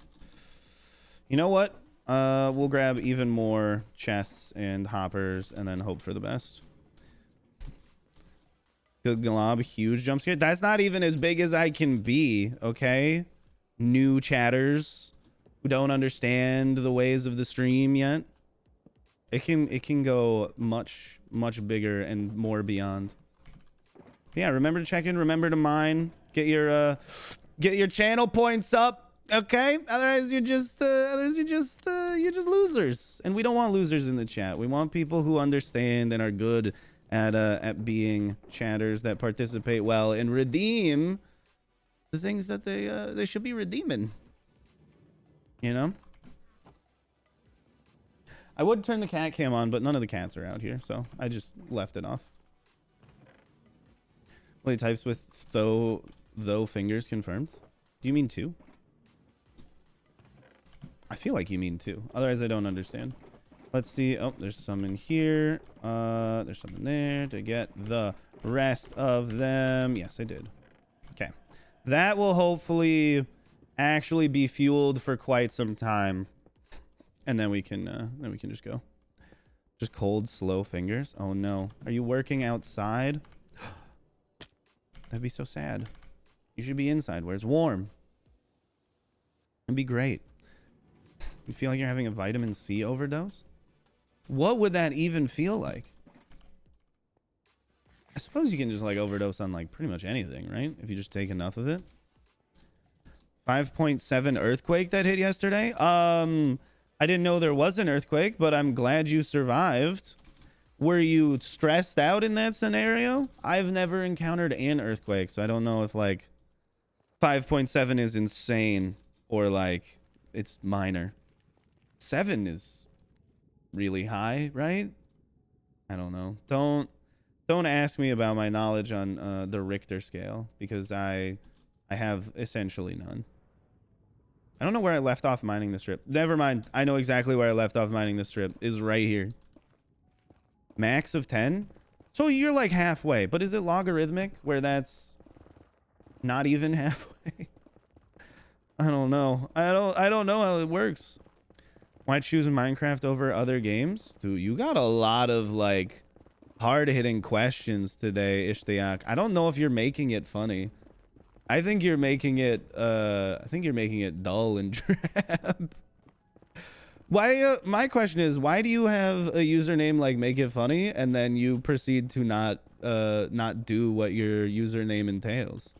You know what, we'll grab even more chests and hoppers and then hope for the best. Good glob, huge jump scare. That's not even as big as I can be. Okay, new chatters who don't understand the ways of the stream yet. It can go much bigger and more beyond. Yeah, remember to check in, remember to mine, get your channel points up, okay? Otherwise you're just losers. And we don't want losers in the chat. We want people who understand and are good at being chatters that participate well and redeem the things that they should be redeeming. You know? I would turn the cat cam on, but none of the cats are out here, so I just left it off. Well, he types with though fingers confirmed. Do you mean two? I feel like you mean two. Otherwise, I don't understand. Let's see. Oh, there's some in here. There's some in there to get the rest of them. Yes, I did. Okay. That will hopefully actually be fueled for quite some time. and then we can just go. Just cold, slow fingers. Oh no. Are you working outside? That'd be so sad. You should be inside where it's warm. It'd be great. You feel like you're having a vitamin C overdose? What would that even feel like? I suppose you can just like overdose on like pretty much anything, right? If you just take enough of it. 5.7 earthquake that hit yesterday. I didn't know there was an earthquake, but I'm glad you survived. Were you stressed out in that scenario? I've never encountered an earthquake, so I don't know if like 5.7 is insane or like it's minor. 7 is really high, right? I don't know. Don't ask me about my knowledge on the Richter scale, because I have essentially none. I don't know where I left off mining the strip. Never mind. I know exactly where I left off mining the strip. Is right here. Max of 10? So you're like halfway, but is it logarithmic where that's not even halfway? I don't know. I don't know how it works. Why choose Minecraft over other games? Dude, you got a lot of like hard-hitting questions today, Ishtiak. I don't know if you're making it funny. I think you're making it dull and drab. Why my question is, why do you have a username like Make It Funny and then you proceed to not do what your username entails?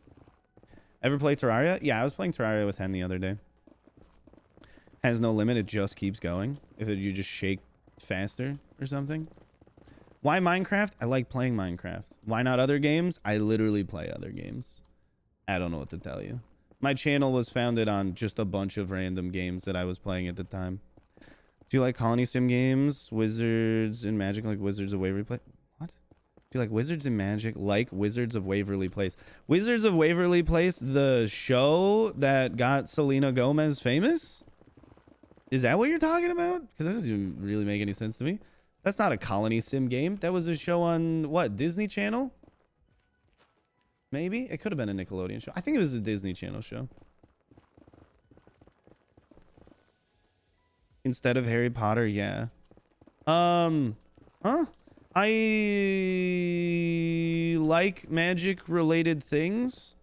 Ever play Terraria? Yeah, I was playing Terraria with Hen the other day. Has no limit, it just keeps going. You just shake faster or something. Why Minecraft? I like playing Minecraft. Why not other games? I literally play other games. I don't know what to tell you. My channel was founded on just a bunch of random games that I was playing at the time. Do you like colony sim games? Wizards and Magic like Wizards of Waverly Place? What? Do you like Wizards and Magic like Wizards of Waverly Place? Wizards of Waverly Place, the show that got Selena Gomez famous? Is that what you're talking about? Because that doesn't really make any sense to me. That's not a colony sim game. That was a show on, what, Disney Channel? Maybe? It could have been a Nickelodeon show. I think it was a Disney Channel show. Instead of Harry Potter, yeah. Huh? I like magic-related things,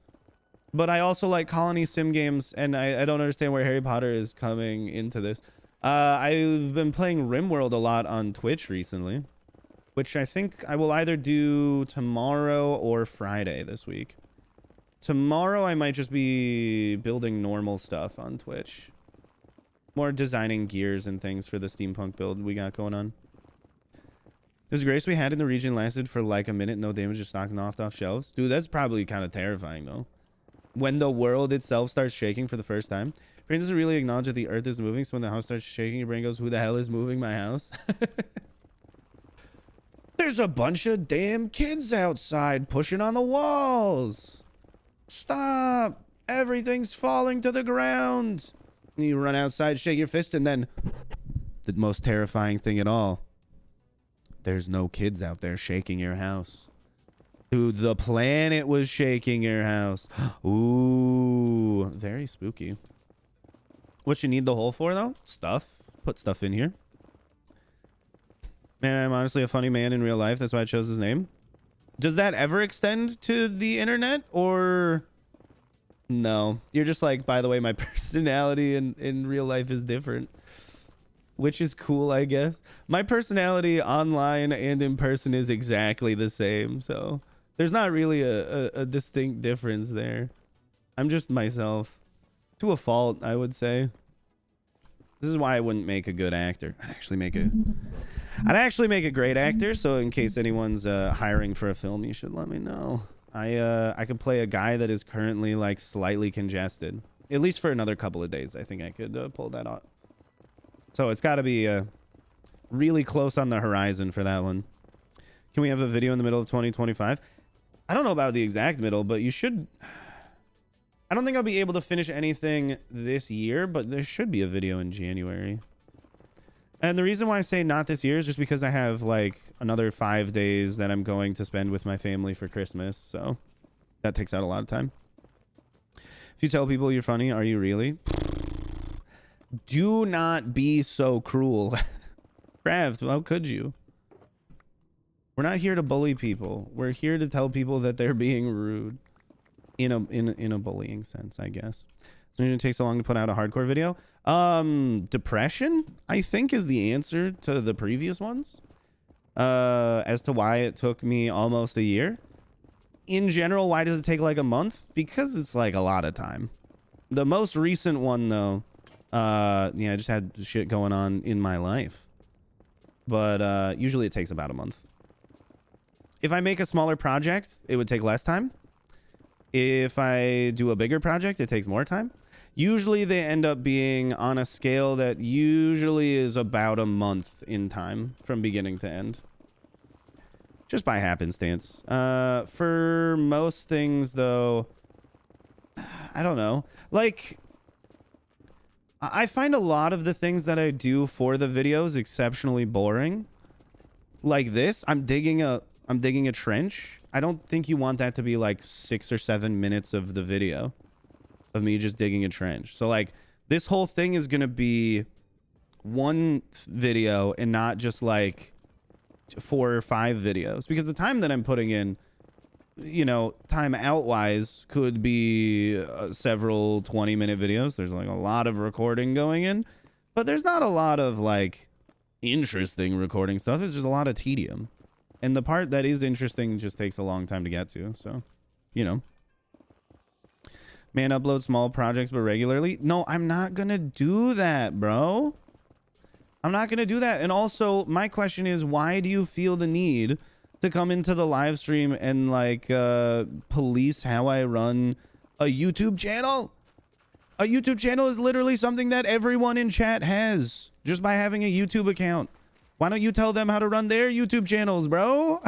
but I also like colony sim games, and I don't understand where Harry Potter is coming into this. I've been playing RimWorld a lot on Twitch recently, which I think I will either do tomorrow or Friday this week. Tomorrow, I might just be building normal stuff on Twitch. More designing gears and things for the steampunk build we got going on. Those grapes we had in the region lasted for like a minute. No damage, just knocking off shelves. Dude, that's probably kind of terrifying, though. When the world itself starts shaking for the first time. Brain doesn't really acknowledge that the earth is moving, so when the house starts shaking, your brain goes, who the hell is moving my house? There's a bunch of damn kids outside pushing on the walls. Stop. Everything's falling to the ground. And you run outside, shake your fist, and then the most terrifying thing at all. There's no kids out there shaking your house. Dude, the planet was shaking your house. Ooh, very spooky. What you need the hole for, though? Stuff. Put stuff in here. Man, I'm honestly a funny man in real life. That's why I chose his name. Does that ever extend to the internet, or no? You're just like, by the way, my personality in real life is different, which is cool, I guess. My personality online and in person is exactly the same, so there's not really a distinct difference there. I'm just myself. To a fault, I would say. This is why I wouldn't make a good actor. I'd actually make a great actor, so in case anyone's hiring for a film, you should let me know. I could play a guy that is currently like slightly congested. At least for another couple of days, I think I could pull that off. So it's got to be really close on the horizon for that one. Can we have a video in the middle of 2025? I don't know about the exact middle, but you should... I don't think I'll be able to finish anything this year, but there should be a video in January. And the reason why I say not this year is just because I have like another 5 days that I'm going to spend with my family for Christmas. So that takes out a lot of time. If you tell people you're funny, are you really? Do not be so cruel. Craft, how could you? We're not here to bully people. We're here to tell people that they're being rude. In a bullying sense, I guess. So it takes so long to put out a hardcore video. Depression, I think, is the answer to the previous ones. As to why it took me almost a year. In general, why does it take like a month? Because it's like a lot of time. The most recent one, though, yeah, I just had shit going on in my life. But usually it takes about a month. If I make a smaller project, it would take less time. If I do a bigger project, it takes more time. Usually they end up being on a scale that usually is about a month in time from beginning to end. Just by happenstance. For most things, though, I don't know. Like, I find a lot of the things that I do for the videos exceptionally boring. Like this, I'm digging a trench. I don't think you want that to be like 6 or 7 minutes of the video of me just digging a trench. So like this whole thing is going to be one video and not just like 4 or 5 videos, because the time that I'm putting in, you know, time out wise could be several 20-minute videos. There's like a lot of recording going in, but there's not a lot of like interesting recording stuff. It's just a lot of tedium. And the part that is interesting just takes a long time to get to. So, you know. Man, upload small projects, but regularly. No, I'm not going to do that, bro. I'm not going to do that. And also, my question is, why do you feel the need to come into the live stream and, like, police how I run a YouTube channel? A YouTube channel is literally something that everyone in chat has just by having a YouTube account. Why don't you tell them how to run their YouTube channels, bro?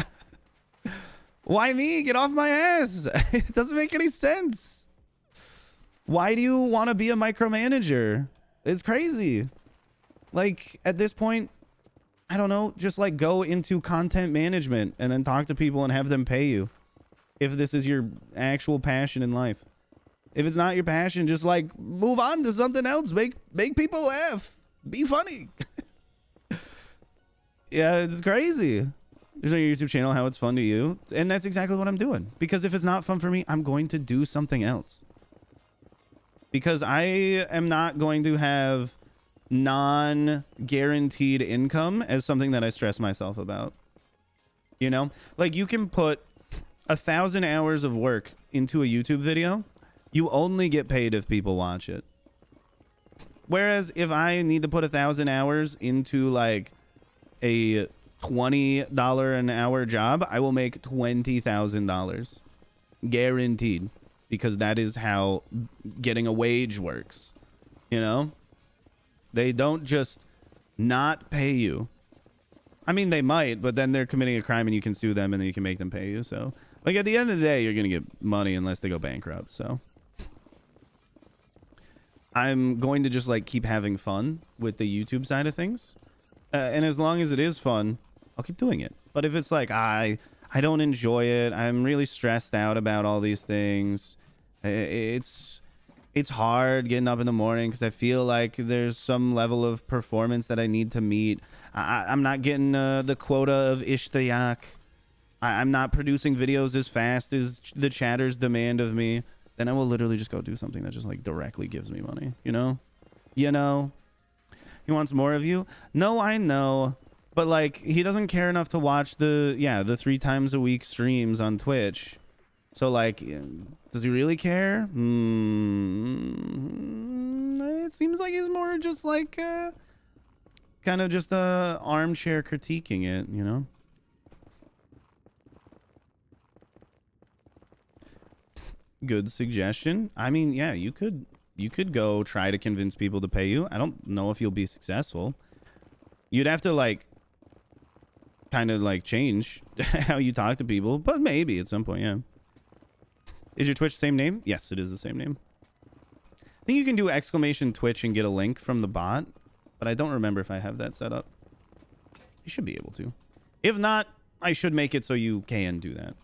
Why me? Get off my ass. It doesn't make any sense. Why do you want to be a micromanager? It's crazy. Like, at this point, I don't know, just like go into content management and then talk to people and have them pay you. If this is your actual passion in life. If it's not your passion, just like move on to something else. Make people laugh. Be funny. Yeah, it's crazy. There's on your YouTube channel how it's fun to you. And that's exactly what I'm doing. Because if it's not fun for me, I'm going to do something else. Because I am not going to have non-guaranteed income as something that I stress myself about. You know? Like, you can put 1,000 hours of work into a YouTube video. You only get paid if people watch it. Whereas if I need to put 1,000 hours into, like, a $20 an hour job, I will make $20,000 guaranteed, because that is how getting a wage works. You know, they don't just not pay you. I mean, they might, but then they're committing a crime and you can sue them and then you can make them pay you. So like at the end of the day, you're going to get money unless they go bankrupt. So I'm going to just like keep having fun with the YouTube side of things. And as long as it is fun, I'll keep doing it. But if it's like, I don't enjoy it, I'm really stressed out about all these things. It's hard getting up in the morning because I feel like there's some level of performance that I need to meet. I'm not getting the quota of Ishtayak. I'm not producing videos as fast as the chatters demand of me. Then I will literally just go do something that just like directly gives me money. You know? He wants more of you. No, I know. But like, he doesn't care enough to watch the 3 times a week streams on Twitch. So like, does he really care? It seems like he's more just like, kind of just armchair critiquing it, you know? Good suggestion. I mean, yeah, you could go try to convince people to pay you. I don't know if you'll be successful. You'd have to like kind of like change how you talk to people, but maybe at some point, yeah. Is your Twitch the same name? Yes, it is the same name. I think you can do exclamation Twitch and get a link from the bot, but I don't remember if I have that set up. You should be able to. If not, I should make it so you can do that.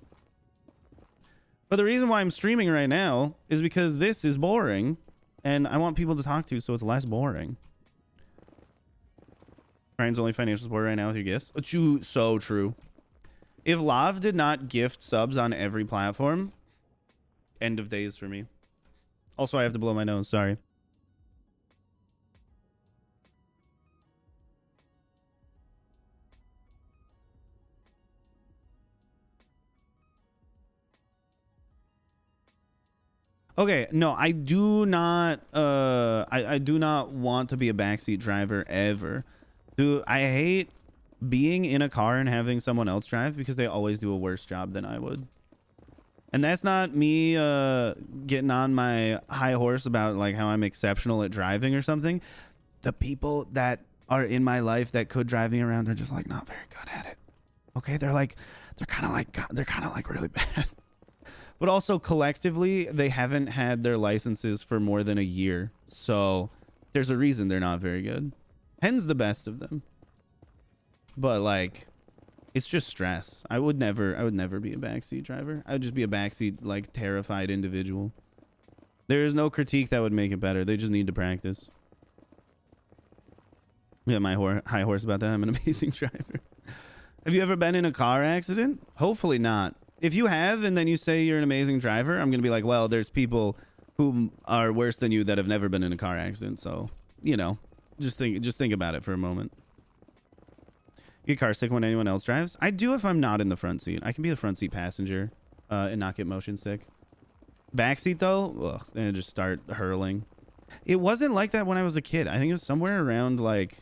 But the reason why I'm streaming right now is because this is boring and I want people to talk to so it's less boring. Ryan's only financial support right now with your gifts. So true. If Lav did not gift subs on every platform, end of days for me. Also, I have to blow my nose. Sorry. Okay, no, I do not I do not want to be a backseat driver ever. Dude, I hate being in a car and having someone else drive because they always do a worse job than I would. And that's not me getting on my high horse about like how I'm exceptional at driving or something. The people that are in my life that could drive me around are just like not very good at it. Okay, they're kind of like really bad. But also collectively, they haven't had their licenses for more than a year. So there's a reason they're not very good. Hen's the best of them. But like, it's just stress. I would never be a backseat driver. I would just be a backseat, like, terrified individual. There is no critique that would make it better. They just need to practice. Yeah, my high horse about that. I'm an amazing driver. Have you ever been in a car accident? Hopefully not. If you have, and then you say you're an amazing driver, I'm going to be like, well, there's people who are worse than you that have never been in a car accident. So, you know, just think about it for a moment. You get car sick when anyone else drives? I do if I'm not in the front seat. I can be the front seat passenger and not get motion sick. Backseat, though, ugh, and just start hurling. It wasn't like that when I was a kid. I think it was somewhere around like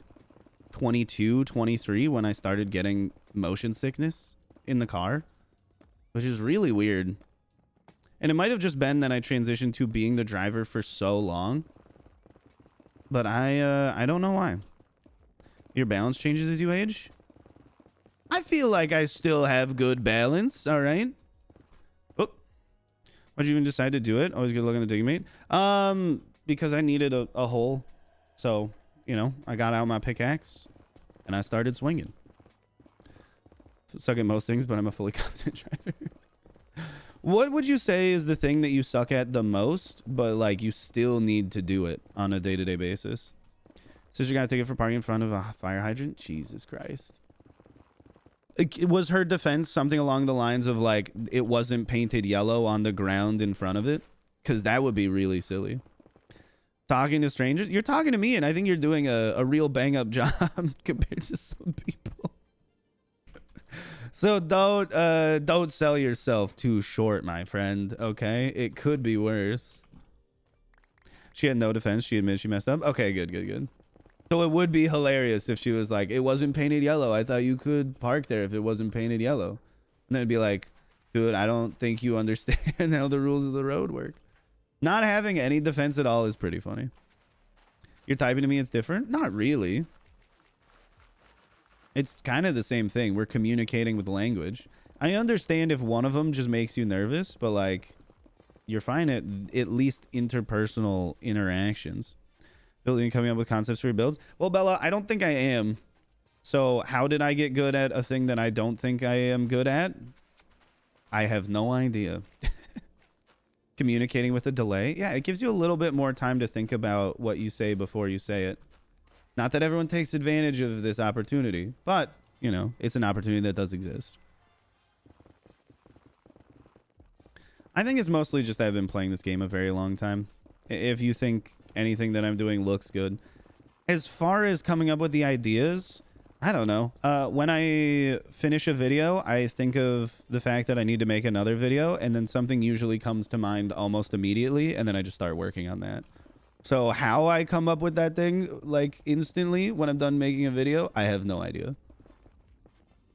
22, 23 when I started getting motion sickness in the car, which is really weird. And it might have just been that I transitioned to being the driver for so long. But I don't know why. Your balance changes as you age? I feel like I still have good balance, all right? Oh. Why'd you even decide to do it? Always good looking at the digging mate. Because I needed a hole. So, you know, I got out my pickaxe and I started swinging. Suck at most things, but I'm a fully competent driver. What would you say is the thing that you suck at the most, but like you still need to do it on a day-to-day basis? Sister got a ticket for parking in front of a fire hydrant? Jesus Christ. Was her defense something along the lines of like it wasn't painted yellow on the ground in front of it? Because that would be really silly. Talking to strangers? You're talking to me, and I think you're doing a real bang-up job compared to some people. So don't sell yourself too short, my friend, okay? It could be worse. She had no defense. She admitted she messed up. Okay, good. So it would be hilarious if she was like, it wasn't painted yellow. I thought you could park there if it wasn't painted yellow. And then it'd be like, dude, I don't think you understand how the rules of the road work. Not having any defense at all is pretty funny. You're typing to me, it's different? Not really. It's kind of the same thing. We're communicating with language. I understand if one of them just makes you nervous, but like, you're fine at least interpersonal interactions. Building, coming up with concepts for your builds. Well, Bella, I don't think I am. So how did I get good at a thing that I don't think I am good at? I have no idea. Communicating with a delay. Yeah, it gives you a little bit more time to think about what you say before you say it. Not that everyone takes advantage of this opportunity, but, you know, it's an opportunity that does exist. I think it's mostly just that I've been playing this game a very long time. If you think anything that I'm doing looks good. As far as coming up with the ideas, I don't know. When I finish a video, I think of the fact that I need to make another video, and then something usually comes to mind almost immediately, and then I just start working on that. So how I come up with that thing, like, instantly when I'm done making a video, I have no idea.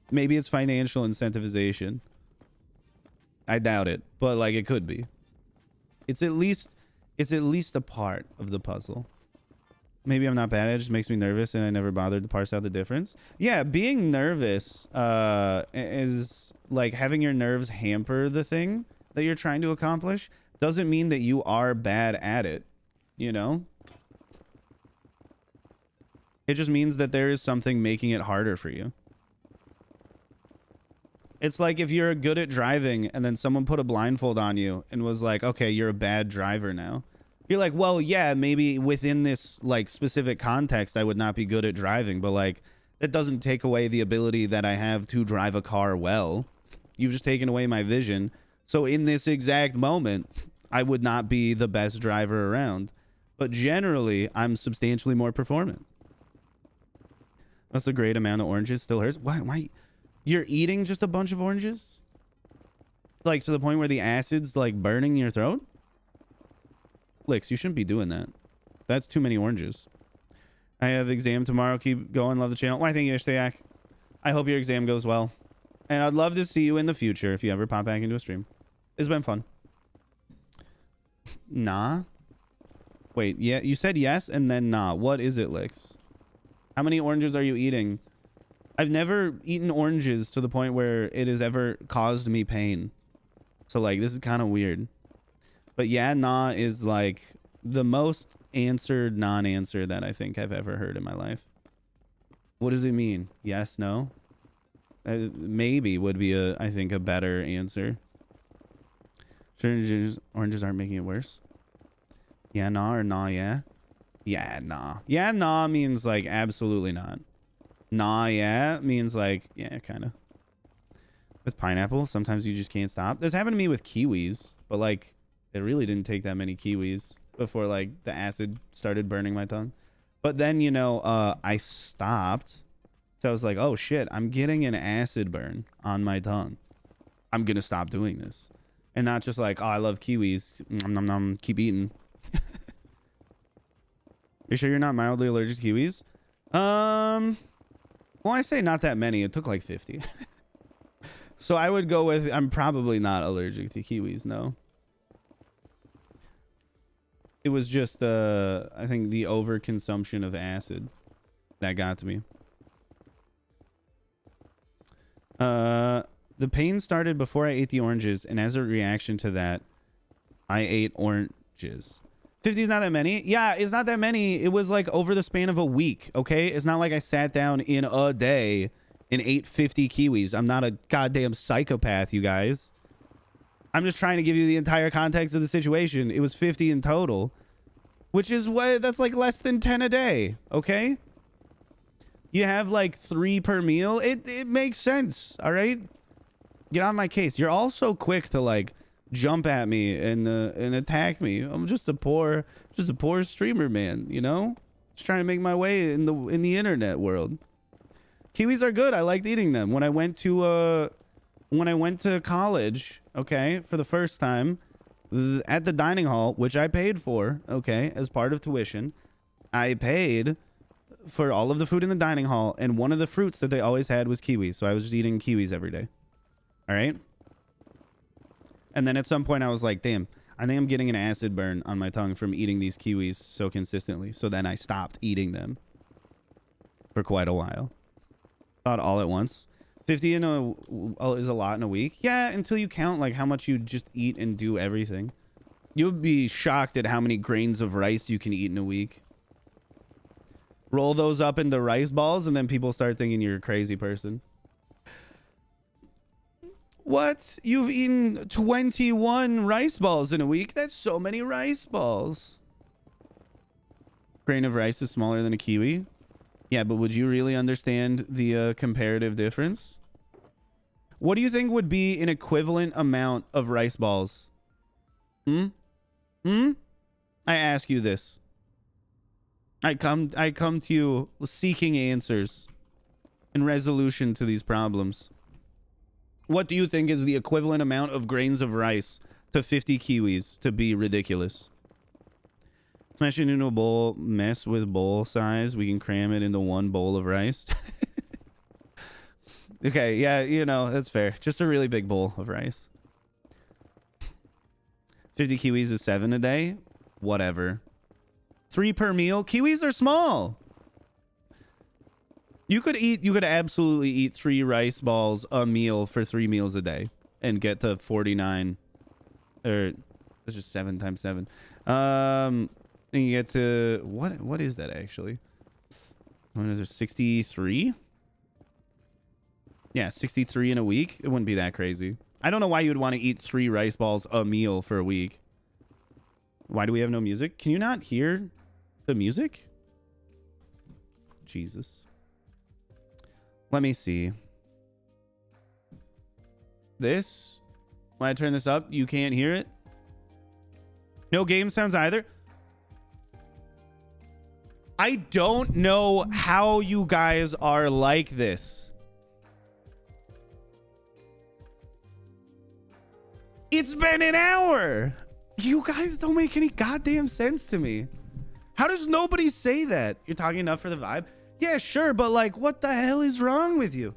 Maybe it's financial incentivization. I doubt it, but, like, it could be. It's at least a part of the puzzle. Maybe I'm not bad at it. It just makes me nervous, and I never bothered to parse out the difference. Yeah, being nervous is like having your nerves hamper the thing that you're trying to accomplish. Doesn't mean that you are bad at it, you know? It just means that there is something making it harder for you. It's like if you're good at driving and then someone put a blindfold on you and was like, okay, you're a bad driver now. You're like, well, yeah, maybe within this like specific context, I would not be good at driving, but like That doesn't take away the ability that I have to drive a car well. You've just taken away my vision. So in this exact moment, I would not be the best driver around. But generally, I'm substantially more performant. That's a great amount of oranges. Still hurts. Why? You're eating just a bunch of oranges? Like to the point where the acid's like burning your throat? Licks, you shouldn't be doing that. That's too many oranges. I have exam tomorrow. Keep going. Love the channel. Why, thank you, Ishtayak. I hope your exam goes well. And I'd love to see you in the future if you ever pop back into a stream. It's been fun. Nah. Wait, yeah, you said yes and then nah. What is it, Licks? How many oranges are you eating? I've never eaten oranges to the point where it has ever caused me pain. So, like, this is kind of weird. But yeah, nah is, like, the most answered non-answer that I think I've ever heard in my life. What does it mean? Yes, no? Maybe would be, I think, a better answer. Oranges aren't making it worse. Yeah, nah, or nah, yeah? Yeah, nah. Yeah, nah means, like, absolutely not. Nah, yeah means, like, yeah, kind of. With pineapple, sometimes you just can't stop. This happened to me with kiwis, but, like, it really didn't take that many kiwis before, like, the acid started burning my tongue. But then, you know, I stopped. So I was like, oh, shit, I'm getting an acid burn on my tongue. I'm going to stop doing this. And not just like, oh, I love kiwis. Nom, nom, nom, keep eating. You sure you're not mildly allergic to kiwis? Well, I say not that many. It took like 50. So I would go with, I'm probably not allergic to kiwis, no. It was just, I think, the overconsumption of acid that got to me. The pain started before I ate the oranges, and as a reaction to that, I ate oranges. 50 is not that many. Yeah, it's not that many. It was like over the span of a week, okay? It's not like I sat down in a day and ate 50 kiwis. I'm not a goddamn psychopath, you guys. I'm just trying to give you the entire context of the situation. It was 50 in total, which is what, that's like less than 10 a day, okay? You have like 3 per meal. It makes sense, all right? Get on my case. You're all so quick to like jump at me and attack me. I'm just a poor streamer, man, you know? Just trying to make my way in the internet world. Kiwis are good. I liked eating them. When I went to college, okay, for the first time at the dining hall, which I paid for, okay, as part of tuition, I paid for all of the food in the dining hall, and one of the fruits that they always had was kiwis. So I was just eating kiwis every day. All right. And then at some point I was like, damn, I think I'm getting an acid burn on my tongue from eating these kiwis so consistently. So then I stopped eating them for quite a while. Not all at once. 50 is a lot in a week. Yeah, until you count like how much you just eat and do everything. You'll be shocked at how many grains of rice you can eat in a week. Roll those up into rice balls and then people start thinking you're a crazy person. What? You've eaten 21 rice balls in a week? That's so many rice balls. Grain of rice is smaller than a kiwi. Yeah, but would you really understand the comparative difference? What do you think would be an equivalent amount of rice balls? I ask you this. I come to you seeking answers and resolution to these problems. What do you think is the equivalent amount of grains of rice to 50 kiwis to be ridiculous? Smash it into a bowl, mess with bowl size. We can cram it into one bowl of rice. Okay, yeah, you know, that's fair. Just a really big bowl of rice. 50 kiwis is 7 a day. Whatever. 3 per meal. Kiwis are small. You could absolutely eat 3 rice balls a meal for 3 meals a day and get to 49, or that's just 7 times 7. And you get to what is that actually? What is there, 63? Yeah, 63 in a week. It wouldn't be that crazy. I don't know why you would want to eat 3 rice balls a meal for a week. Why do we have no music? Can you not hear the music? Jesus. Let me see. This, when I turn this up, you can't hear it. No game sounds either. I don't know how you guys are like this. It's been an hour. You guys don't make any goddamn sense to me. How does nobody say that? You're talking enough for the vibe? Yeah, sure, but like, what the hell is wrong with you?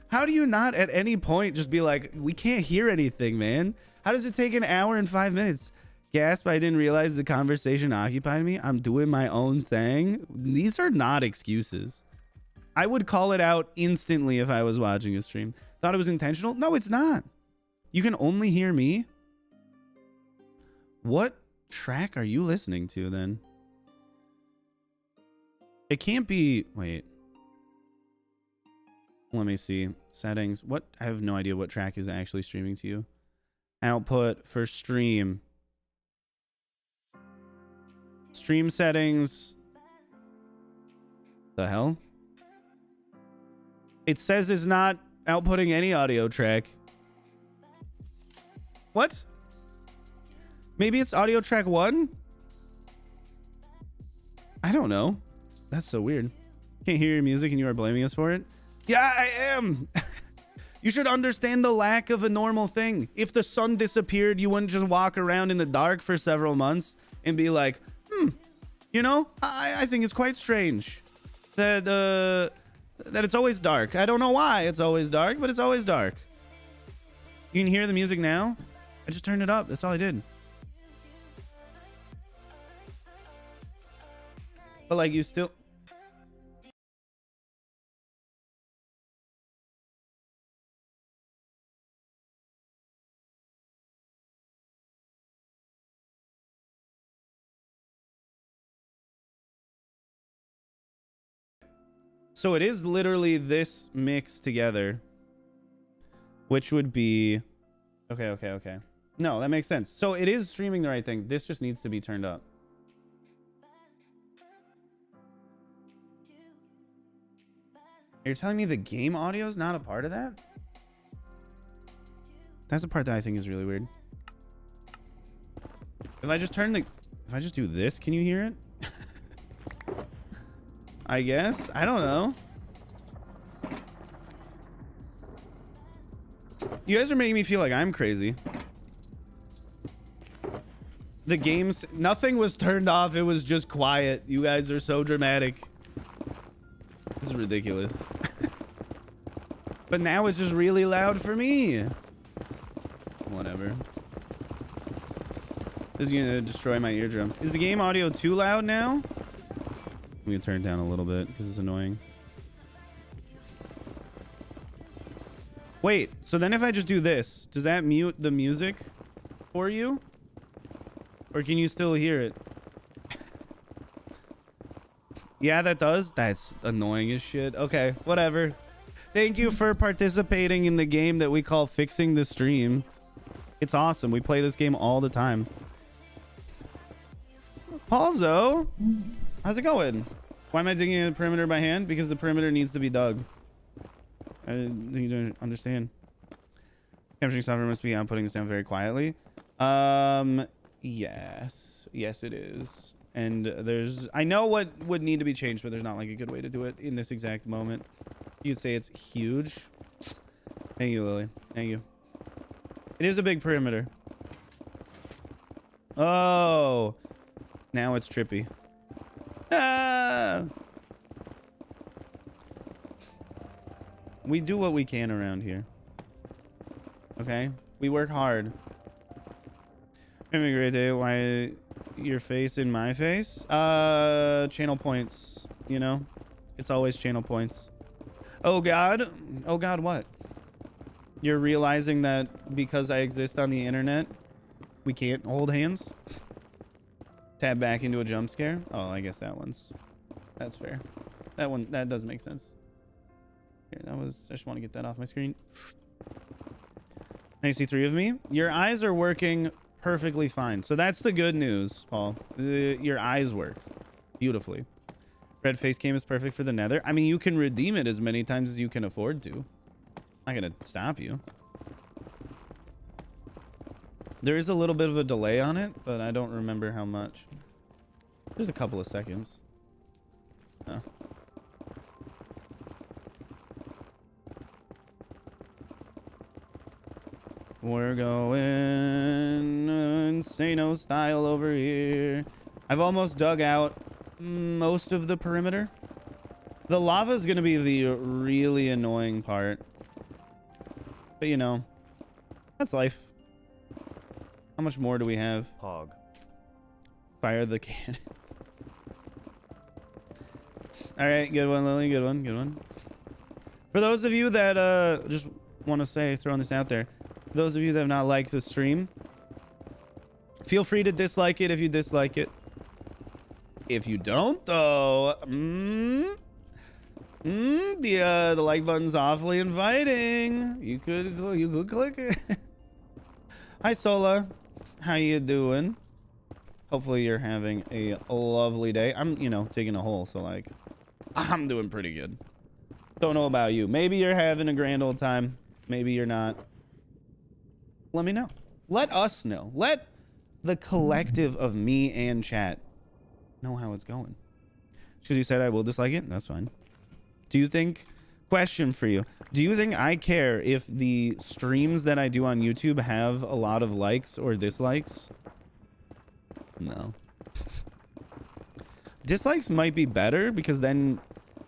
How do you not at any point just be like, we can't hear anything, man? How does it take an hour and 5 minutes? Gasp, I didn't realize the conversation occupied me. I'm doing my own thing. These are not excuses. I would call it out instantly if I was watching a stream. Thought it was intentional? No, it's not. You can only hear me. What track are you listening to then? It can't be... Wait. Let me see. Settings. What? I have no idea what track is actually streaming to you. Output for stream. Stream settings. The hell? It says it's not outputting any audio track. What? Maybe it's audio track 1? I don't know. That's so weird. Can't hear your music and you are blaming us for it? Yeah, I am. You should understand the lack of a normal thing. If the sun disappeared, you wouldn't just walk around in the dark for several months and be like, you know, I think it's quite strange that it's always dark. I don't know why it's always dark, but it's always dark. You can hear the music now? I just turned it up. That's all I did. But like, you still... So it is literally this mix together, which would be... Okay. No, that makes sense. So it is streaming the right thing. This just needs to be turned up. You're telling me the game audio is not a part of that? That's the part that I think is really weird. If I just do this, can you hear it? I guess. I don't know. You guys are making me feel like I'm crazy. The games, nothing was turned off. It was just quiet. You guys are so dramatic. This is ridiculous. But now it's just really loud for me. Whatever. This is gonna destroy my eardrums. Is the game audio too loud now? I'm gonna turn it down a little bit because it's annoying. Wait, so then if I just do this, does that mute the music for you? Or can you still hear it? Yeah, that does. That's annoying as shit. Okay, whatever. Thank you for participating in the game that we call Fixing the Stream. It's awesome. We play this game all the time. Paulzo, how's it going? Why am I digging a perimeter by hand? Because the perimeter needs to be dug. I think you don't understand. Capturing software must be outputting the sound very quietly. Yes, it is. And I know what would need to be changed, but there's not like a good way to do it in this exact moment. You'd say it's huge. Thank you, Lily. Thank you. It is a big perimeter. Oh, now it's trippy. Ah! We do what we can around here. Okay? We work hard. Having a great day. Why your face in my face? Channel points, you know? It's always channel points. Oh god. Oh god, what? You're realizing that because I exist on the internet, we can't hold hands? Tab back into a jump scare? Oh, I guess that's fair. That does make sense. Here, I just want to get that off my screen. Now you see 3 of me. Your eyes are working perfectly fine. So that's the good news, Paul. Your eyes work beautifully. Red face cam is perfect for the Nether. I mean, you can redeem it as many times as you can afford to. I'm not gonna stop you. There is a little bit of a delay on it, but I don't remember how much. Just a couple of seconds. Oh. We're going insano style over here. I've almost dug out most of the perimeter. The lava is going to be the really annoying part. But you know, that's life. How much more do we have? Pog. Fire the cannons. All right, good one, Lily. Good one, good one. For those of you that just want to say, throwing this out there, those of you that have not liked the stream, feel free to dislike it if you dislike it. If you don't, though, the like button's awfully inviting. You could click it. Hi, Sola. How you doing? Hopefully you're having a lovely day. I'm, you know, taking a hole, so like, I'm doing pretty good. Don't know about you. Maybe you're having a grand old time. Maybe you're not. Let me know. Let us know. Let the collective of me and chat know how it's going. Because you said I will dislike it. That's fine. Do you think, question for you, do you think I care if the streams that I do on YouTube have a lot of likes or dislikes? No. Dislikes might be better because then,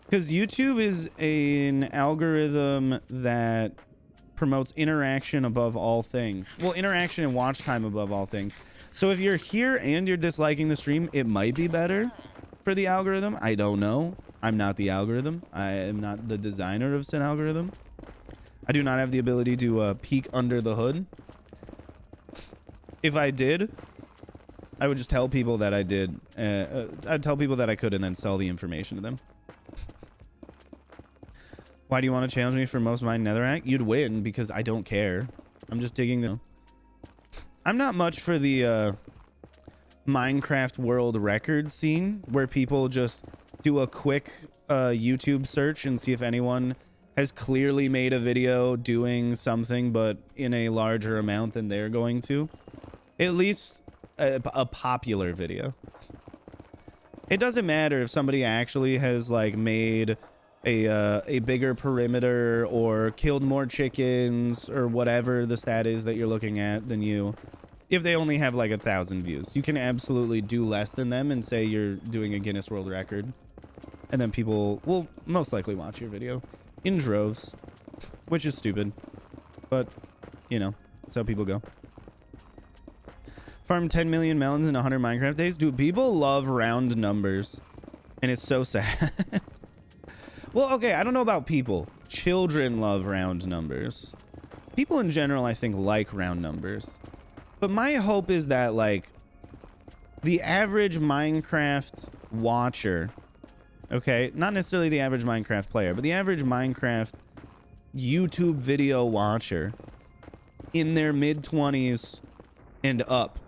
because YouTube is an algorithm that promotes interaction above all things. Well, interaction and watch time above all things. So if you're here and you're disliking the stream, it might be better for the algorithm. I don't know. I'm not the algorithm. I am not the designer of said algorithm. I do not have the ability to peek under the hood. If I did, I would just tell people that I did. I'd tell people that I could and then sell the information to them. Why do you want to challenge me for most mine netherrack? You'd win because I don't care. I'm just digging the... I'm not much for the Minecraft world record scene where people just do a quick YouTube search and see if anyone has clearly made a video doing something but in a larger amount than they're going to. At least a popular video. It doesn't matter if somebody actually has like made a bigger perimeter or killed more chickens or whatever the stat is that you're looking at than you. If they only have like 1,000 views, you can absolutely do less than them and say you're doing a Guinness World Record. And then people will most likely watch your video in droves, which is stupid. But, you know, that's how people go. Farm 10 million melons in 100 Minecraft days. Dude, people love round numbers. And it's so sad. Well, okay, I don't know about people. Children love round numbers. People in general, I think, like round numbers. But my hope is that, like, the average Minecraft watcher, okay, not necessarily the average Minecraft player, but the average Minecraft YouTube video watcher in their mid-20s and up,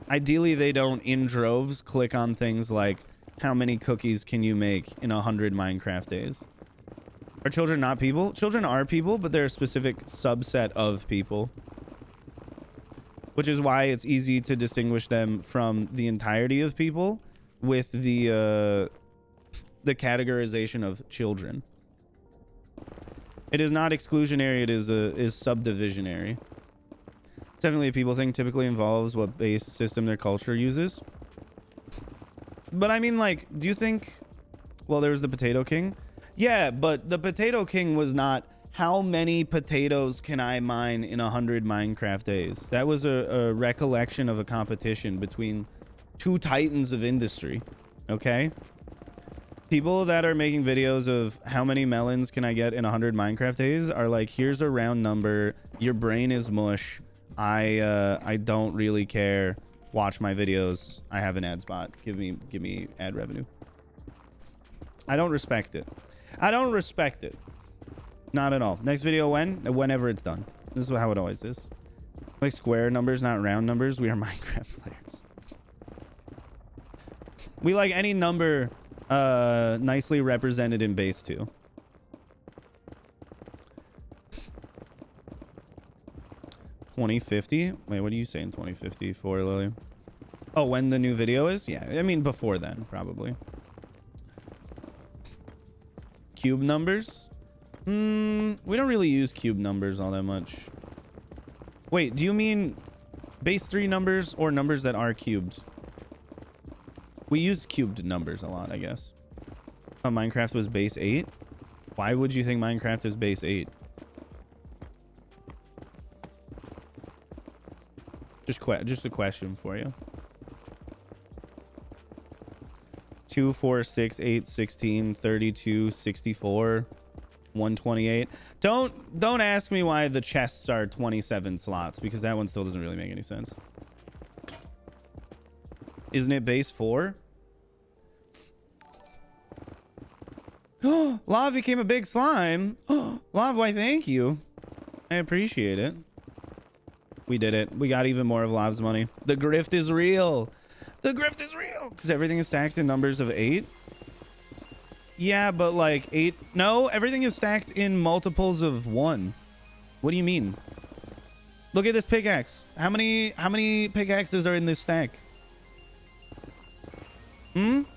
ideally they don't, in droves, click on things like, how many cookies can you make in 100 Minecraft days? Are children not people? Children are people, but they're a specific subset of people. Which is why it's easy to distinguish them from the entirety of people with the categorization of children. It is not exclusionary, it is subdivisionary. It's definitely a people thing, typically involves what base system their culture uses. But I mean, like, do you think... Well, there was the Potato King. Yeah, but the Potato King was not... How many potatoes can I mine in 100 Minecraft days? That was a recollection of a competition between two titans of industry. Okay? People that are making videos of how many melons can I get in 100 Minecraft days are like, here's a round number. Your brain is mush. I don't really care. Watch my videos. I have an ad spot. Give me ad revenue. I don't respect it. I don't respect it. Not at all. Next video when? Whenever it's done. This is how it always is. Like square numbers, not round numbers. We are Minecraft players. We like any number nicely represented in base 2. $20.50. Wait, what are you saying 20.50 for, Lily? Oh, when the new video is? Yeah, I mean before then, probably. Cube numbers? We don't really use cube numbers all that much. Wait, do you mean base 3 numbers or numbers that are cubed? We use cubed numbers a lot, I guess. Oh, Minecraft was base 8? Why would you think Minecraft is base 8? Just a question for you. 2, 4, 6, 8, 16, 32, 64, 128. Don't ask me why the chests are 27 slots, because that one still doesn't really make any sense. Isn't it base 4? Lav became a big slime. Lav, why thank you. I appreciate it. We did it. We got even more of Lav's money. The grift is real. The grift is real. Because everything is stacked in numbers of 8. Yeah, but like 8. No, everything is stacked in multiples of 1. What do you mean? Look at this pickaxe. How many pickaxes are in this stack? 1.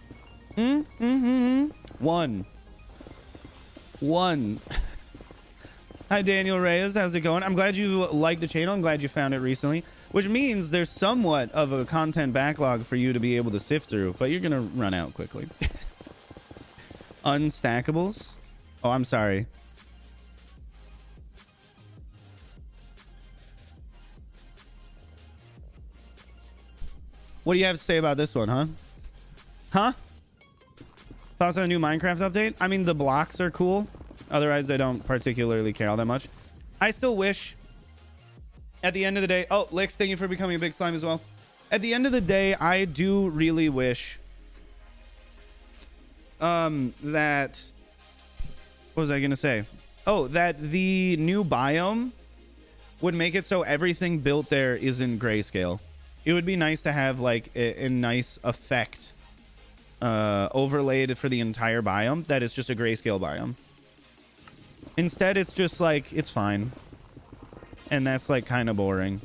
Hi, Daniel Reyes. How's it going? I'm glad you liked the channel. I'm glad you found it recently, which means there's somewhat of a content backlog for you to be able to sift through, but you're going to run out quickly. Unstackables? Oh, I'm sorry. What do you have to say about this one, huh? Huh? Thoughts on a new Minecraft update? I mean, the blocks are cool. Otherwise, I don't particularly care all that much. I still wish, at the end of the day... Oh, Lix, thank you for becoming a big slime as well. At the end of the day, I do really wish that... What was I going to say? Oh, that the new biome would make it so everything built there is in grayscale. It would be nice to have, like, a nice effect overlaid for the entire biome that is just a grayscale biome. Instead, it's just like, it's fine. And that's like kind of boring.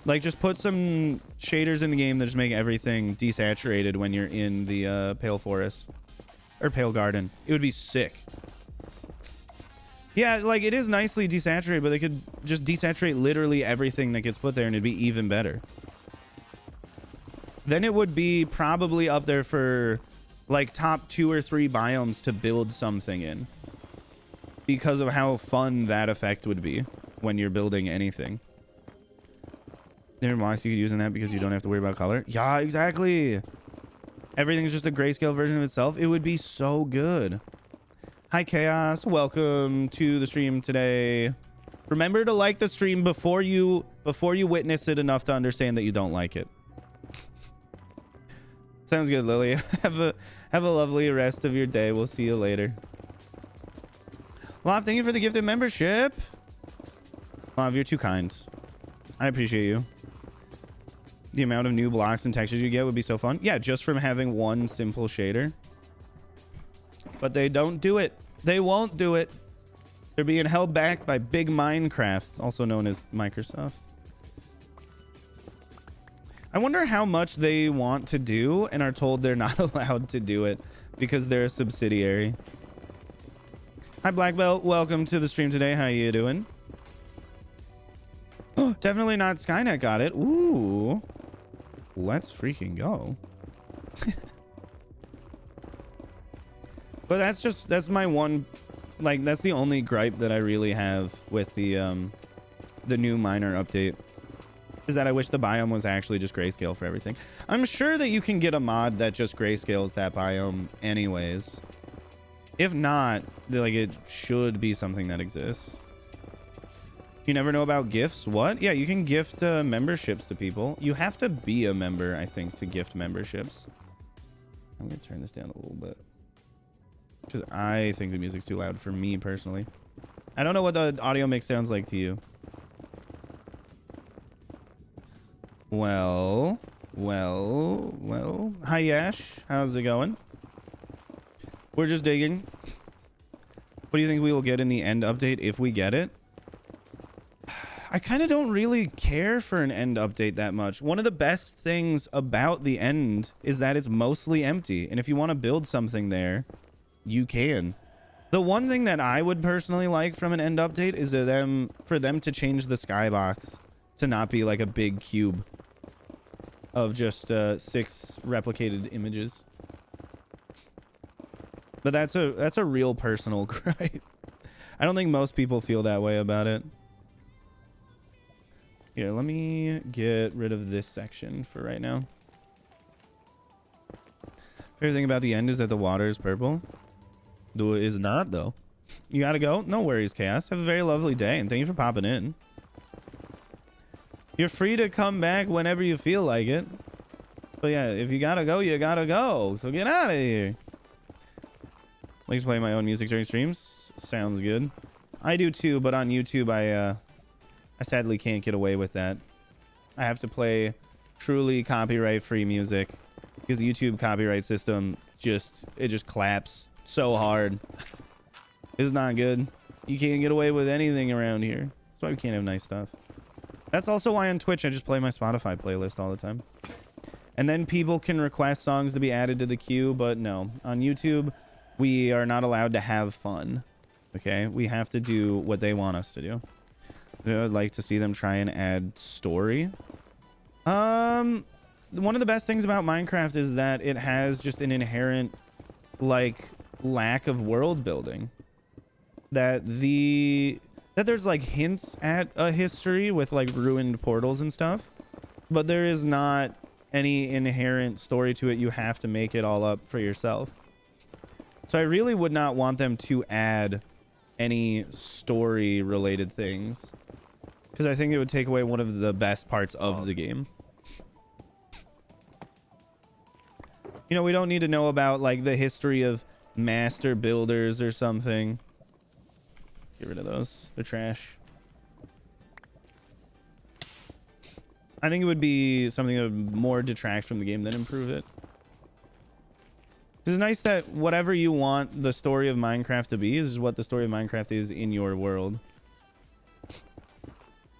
Like, just put some shaders in the game that just make everything desaturated when you're in the Pale Forest. Or Pale Garden. It would be sick. Yeah, like, it is nicely desaturated, but they could just desaturate literally everything that gets put there and it'd be even better. Then it would be probably up there for, like, top 2 or 3 biomes to build something in. Because of how fun that effect would be when you're building anything. Different blocks you could use in that because you don't have to worry about color. Yeah, exactly. Everything's just a grayscale version of itself. It would be so good. Hi, Chaos. Welcome to the stream today. Remember to like the stream before you witness it enough to understand that you don't like it. Sounds good, Lily. Have a lovely rest of your day. We'll see you later. Lav, thank you for the gifted membership. Lav, you're too kind. I appreciate you. The amount of new blocks and textures you get would be so fun. Yeah, just from having one simple shader. But they don't do it. They won't do it. They're being held back by Big Minecraft, also known as Microsoft. I wonder how much they want to do and are told they're not allowed to do it because they're a subsidiary. Hi, Black Belt. Welcome to the stream today. How you doing? Oh, definitely not Skynet got it. Ooh. Let's freaking go. But that's my one, like, that's the only gripe that I really have with the new miner update. Is that I wish the biome was actually just grayscale for everything. I'm sure that you can get a mod that just grayscales that biome anyways. If not, like, it should be something that exists. You never know about gifts? What? Yeah, you can gift memberships to people. You have to be a member, I think, to gift memberships. I'm going to turn this down a little bit. Because I think the music's too loud for me, personally. I don't know what the audio mix sounds like to you. Well, Hi, Yash. How's it going? We're just digging. What do you think we will get in the end update if we get it? I kind of don't really care for an end update that much. One of the best things about the end is that it's mostly empty. And if you want to build something there, you can. The one thing that I would personally like from an end update is for them to change the skybox to not be like a big cube of just 6 replicated images. But that's a real personal gripe. I don't think most people feel that way about it. Here, let me get rid of this section for right now. Favorite thing about the end is that the water is purple. It is not, though. You gotta go? No worries, Chaos. Have a very lovely day, and thank you for popping in. You're free to come back whenever you feel like it. But yeah, if you gotta go, you gotta go. So get out of here. I like to play my own music during streams. Sounds good. I do too, but on YouTube, I sadly can't get away with that. I have to play truly copyright-free music because the YouTube copyright system just claps so hard. It's not good. You can't get away with anything around here. That's why we can't have nice stuff. That's also why on Twitch I just play my Spotify playlist all the time. And then people can request songs to be added to the queue, but no. On YouTube, we are not allowed to have fun. Okay? We have to do what they want us to do. I'd like to see them try and add story. One of the best things about Minecraft is that it has just an inherent like lack of world building. That there's like hints at a history with like ruined portals and stuff, but there is not any inherent story to it. You have to make it all up for yourself. So I really would not want them to add any story related things, because I think it would take away one of the best parts of the game. You know, we don't need to know about like the history of master builders or something. Get rid of those. They're trash. I think it would be something that would more detract from the game than improve it. It's nice that whatever you want the story of Minecraft to be is what the story of Minecraft is in your world.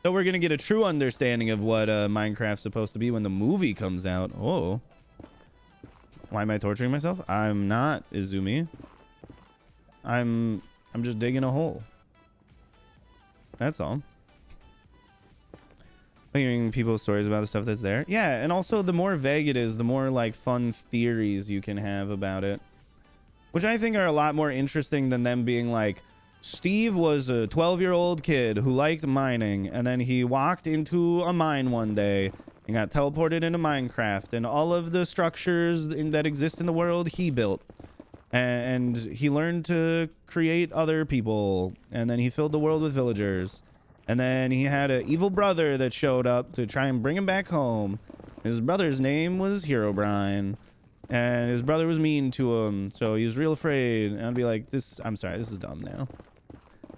So we're going to get a true understanding of what Minecraft's supposed to be when the movie comes out. Oh. Why am I torturing myself? I'm not, Izumi. I'm just digging a hole. That's all. Hearing people's stories about the stuff that's there. Yeah, and also the more vague it is, the more like fun theories you can have about it. Which I think are a lot more interesting than them being like, Steve was a 12-year-old kid who liked mining, and then he walked into a mine one day and got teleported into Minecraft, and all of the structures that exist in the world he built. And he learned to create other people, and then he filled the world with villagers. And then he had an evil brother that showed up to try and bring him back home. His brother's name was Herobrine, and his brother was mean to him, so he was real afraid. And I'd be like, I'm sorry, this is dumb now.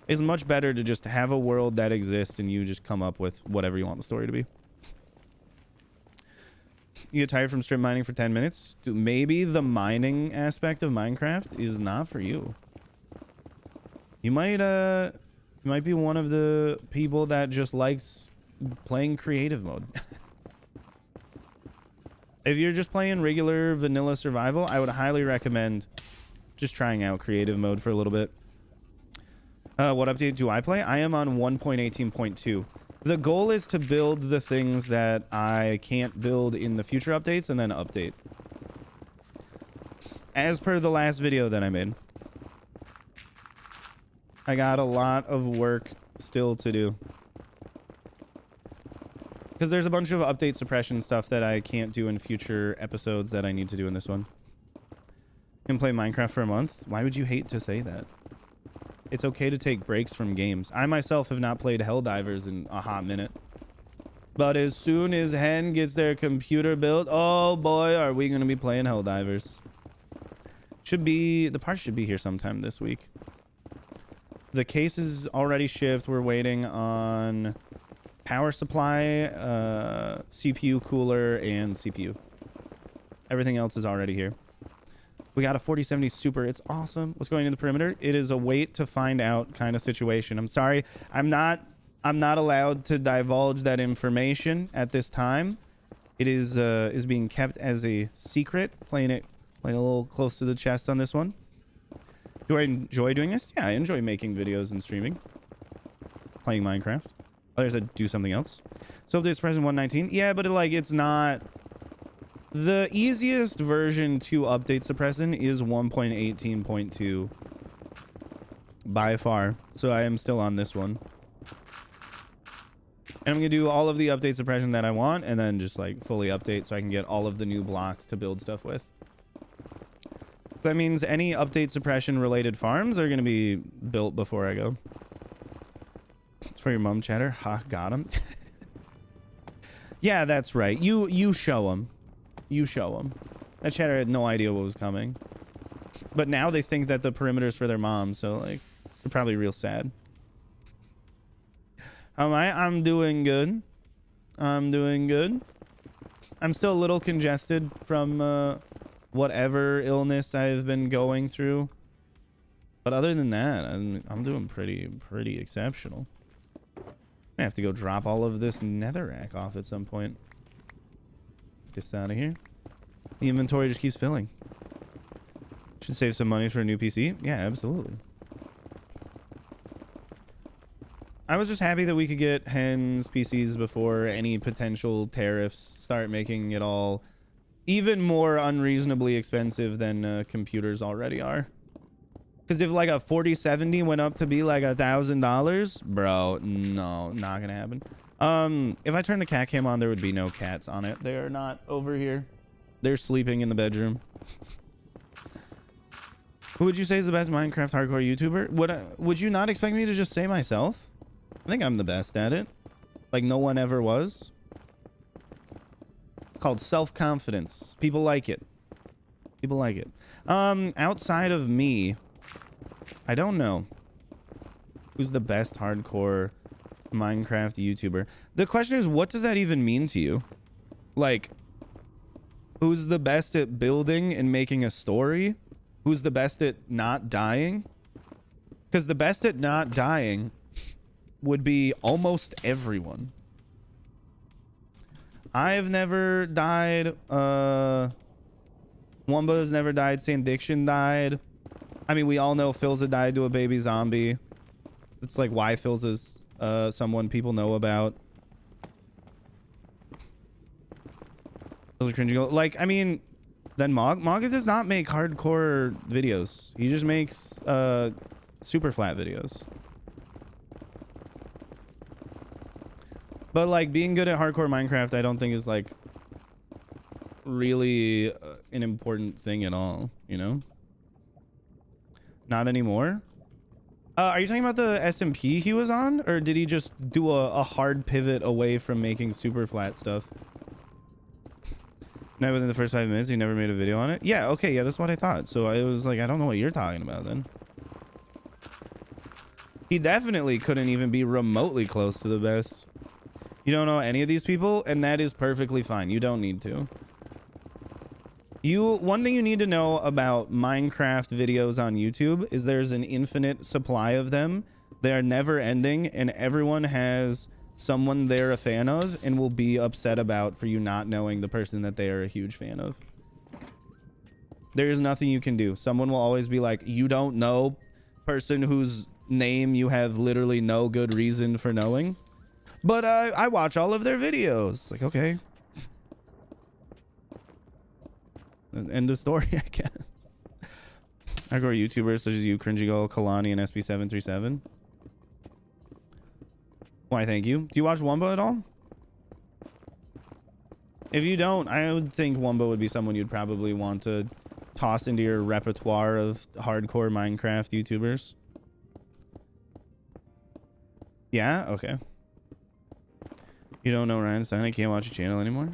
It's much better to just have a world that exists and you just come up with whatever you want the story to be. You get tired from strip mining for 10 minutes? Dude, maybe the mining aspect of Minecraft is not for you. You might be one of the people that just likes playing creative mode. If you're just playing regular vanilla survival, I would highly recommend just trying out creative mode for a little bit. What update do I play? I am on 1.18.2. The goal is to build the things that I can't build in the future updates and then update. As per the last video that I made. I got a lot of work still to do. Because there's a bunch of update suppression stuff that I can't do in future episodes that I need to do in this one. Can play Minecraft for a month? Why would you hate to say that? It's okay to take breaks from games. I myself have not played Helldivers in a hot minute. But as soon as Hen gets their computer built, oh boy, are we going to be playing Helldivers. The parts should be here sometime this week. The case is already shipped. We're waiting on power supply, CPU cooler, and CPU. Everything else is already here. We got a 4070 Super. It's awesome. What's going in the perimeter? It is a wait to find out kind of situation. I'm sorry. I'm not allowed to divulge that information at this time. It is being kept as a secret. Playing a little close to the chest on this one. Do I enjoy doing this? Yeah, I enjoy making videos and streaming. Playing Minecraft. Others that do something else. So updates present 119. Yeah, but it's not... The easiest version to update suppressant is 1.18.2 by far. So I am still on this one. And I'm going to do all of the update suppression that I want and then just like fully update so I can get all of the new blocks to build stuff with. That means any update suppression related farms are going to be built before I go. It's for your mom, chatter. Ha, got him. Yeah, that's right. You show them. You show them. That chatter had no idea what was coming. But now they think that the perimeter's for their mom, so like they're probably real sad. How am I? I'm doing good. I'm doing good. I'm still a little congested from whatever illness I've been going through. But other than that, I'm doing pretty exceptional. I have to go drop all of this netherrack off at some point. Get this out of here. The inventory just keeps filling. Should save some money for a new PC. Yeah, absolutely. I was just happy that we could get Hen's PCs before any potential tariffs start making it all even more unreasonably expensive than computers already are. Because if like a 4070 went up to be like $1,000, bro, no, not gonna happen. If I turn the cat cam on, there would be no cats on it. They are not over here. They're sleeping in the bedroom. Who would you say is the best Minecraft hardcore YouTuber? Would you not expect me to just say myself? I think I'm the best at it. Like no one ever was. It's called self-confidence. People like it. People like it. Outside of me, I don't know who's the best hardcore Minecraft YouTuber. The question is, what does that even mean to you? Like, who's the best at building and making a story? Who's the best at not dying? Because the best at not dying would be almost everyone. I've never died. Wumba's never died. Sandiction died. I mean, we all know Philza died to a baby zombie. It's like why Philza's someone people know about. Those are cringy. Like, I mean, then Mog does not make hardcore videos. He just makes super flat videos. But like being good at hardcore Minecraft, I don't think is like really an important thing at all, you know? Not anymore. Are you talking about the SMP he was on, or did he just do a hard pivot away from making super flat stuff? Now within the first 5 minutes, he never made a video on it? Yeah, okay, yeah, that's what I thought. So I was like, I don't know what you're talking about then. He definitely couldn't even be remotely close to the best. You don't know any of these people, and that is perfectly fine. You don't need to. One thing you need to know about Minecraft videos on YouTube is there's an infinite supply of them. They are never ending, and everyone has someone they're a fan of and will be upset about for you not knowing the person that they are a huge fan of. There is nothing you can do. Someone will always be like, you don't know person whose name you have literally no good reason for knowing. But I watch all of their videos. Like, okay. End of story, I guess. Hardcore YouTubers such as you, Cringy Girl, Kalani, and SP737. Why, thank you. Do you watch Wumba at all? If you don't, I would think Wumba would be someone you'd probably want to toss into your repertoire of hardcore Minecraft YouTubers. Yeah? Okay. You don't know RyanTheScion? I can't watch your channel anymore?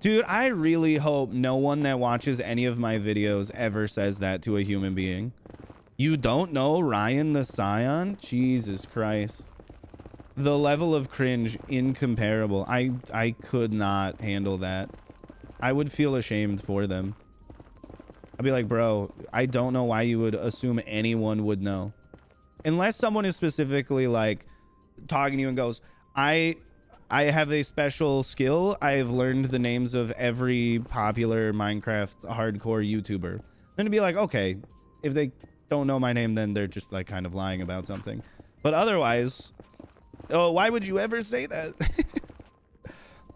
Dude, I really hope no one that watches any of my videos ever says that to a human being. You don't know RyanTheScion? Jesus Christ. The level of cringe, incomparable. I could not handle that. I would feel ashamed for them. I'd be like, bro, I don't know why you would assume anyone would know. Unless someone is specifically like talking to you and goes, I have a special skill. I've learned the names of every popular Minecraft hardcore YouTuber. Then it'd be like, okay, if they don't know my name, then they're just like kind of lying about something. But otherwise, oh, why would you ever say that?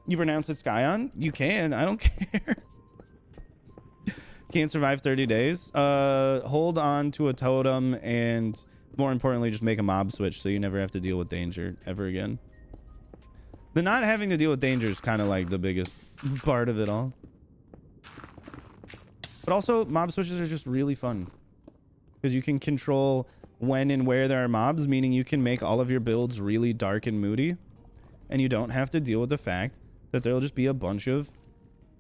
You pronounce it Skyon? You can. I don't care. Can't survive 30 days. Hold on to a totem and more importantly, just make a mob switch so you never have to deal with danger ever again. The not having to deal with danger is kind of like the biggest part of it all. But also, mob switches are just really fun because you can control when and where there are mobs, meaning you can make all of your builds really dark and moody, and you don't have to deal with the fact that there'll just be a bunch of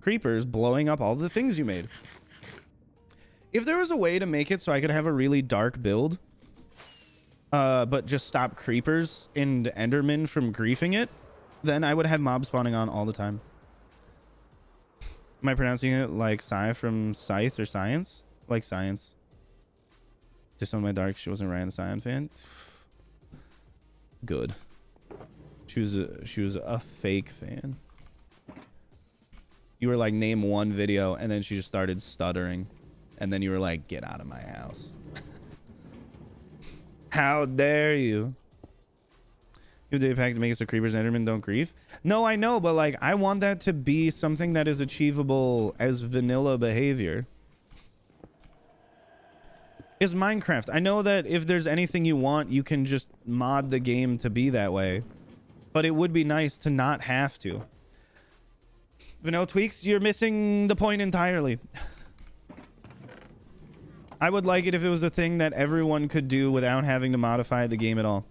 creepers blowing up all the things you made. If there was a way to make it so I could have a really dark build, but just stop creepers and endermen from griefing it, then I would have mobs spawning on all the time. Am I pronouncing it like Sci from Scythe or Science? Like Science. Just on my dark, she wasn't RyanTheScion fan. Good. She was a fake fan. You were like, name one video, and then she just started stuttering. And then you were like, get out of my house. How dare you? You have a day pack to make it so creepers and endermen don't grief? No, I know, but like, I want that to be something that is achievable as vanilla behavior. Is Minecraft. I know that if there's anything you want, you can just mod the game to be that way. But it would be nice to not have to. Vanilla tweaks, you're missing the point entirely. I would like it if it was a thing that everyone could do without having to modify the game at all.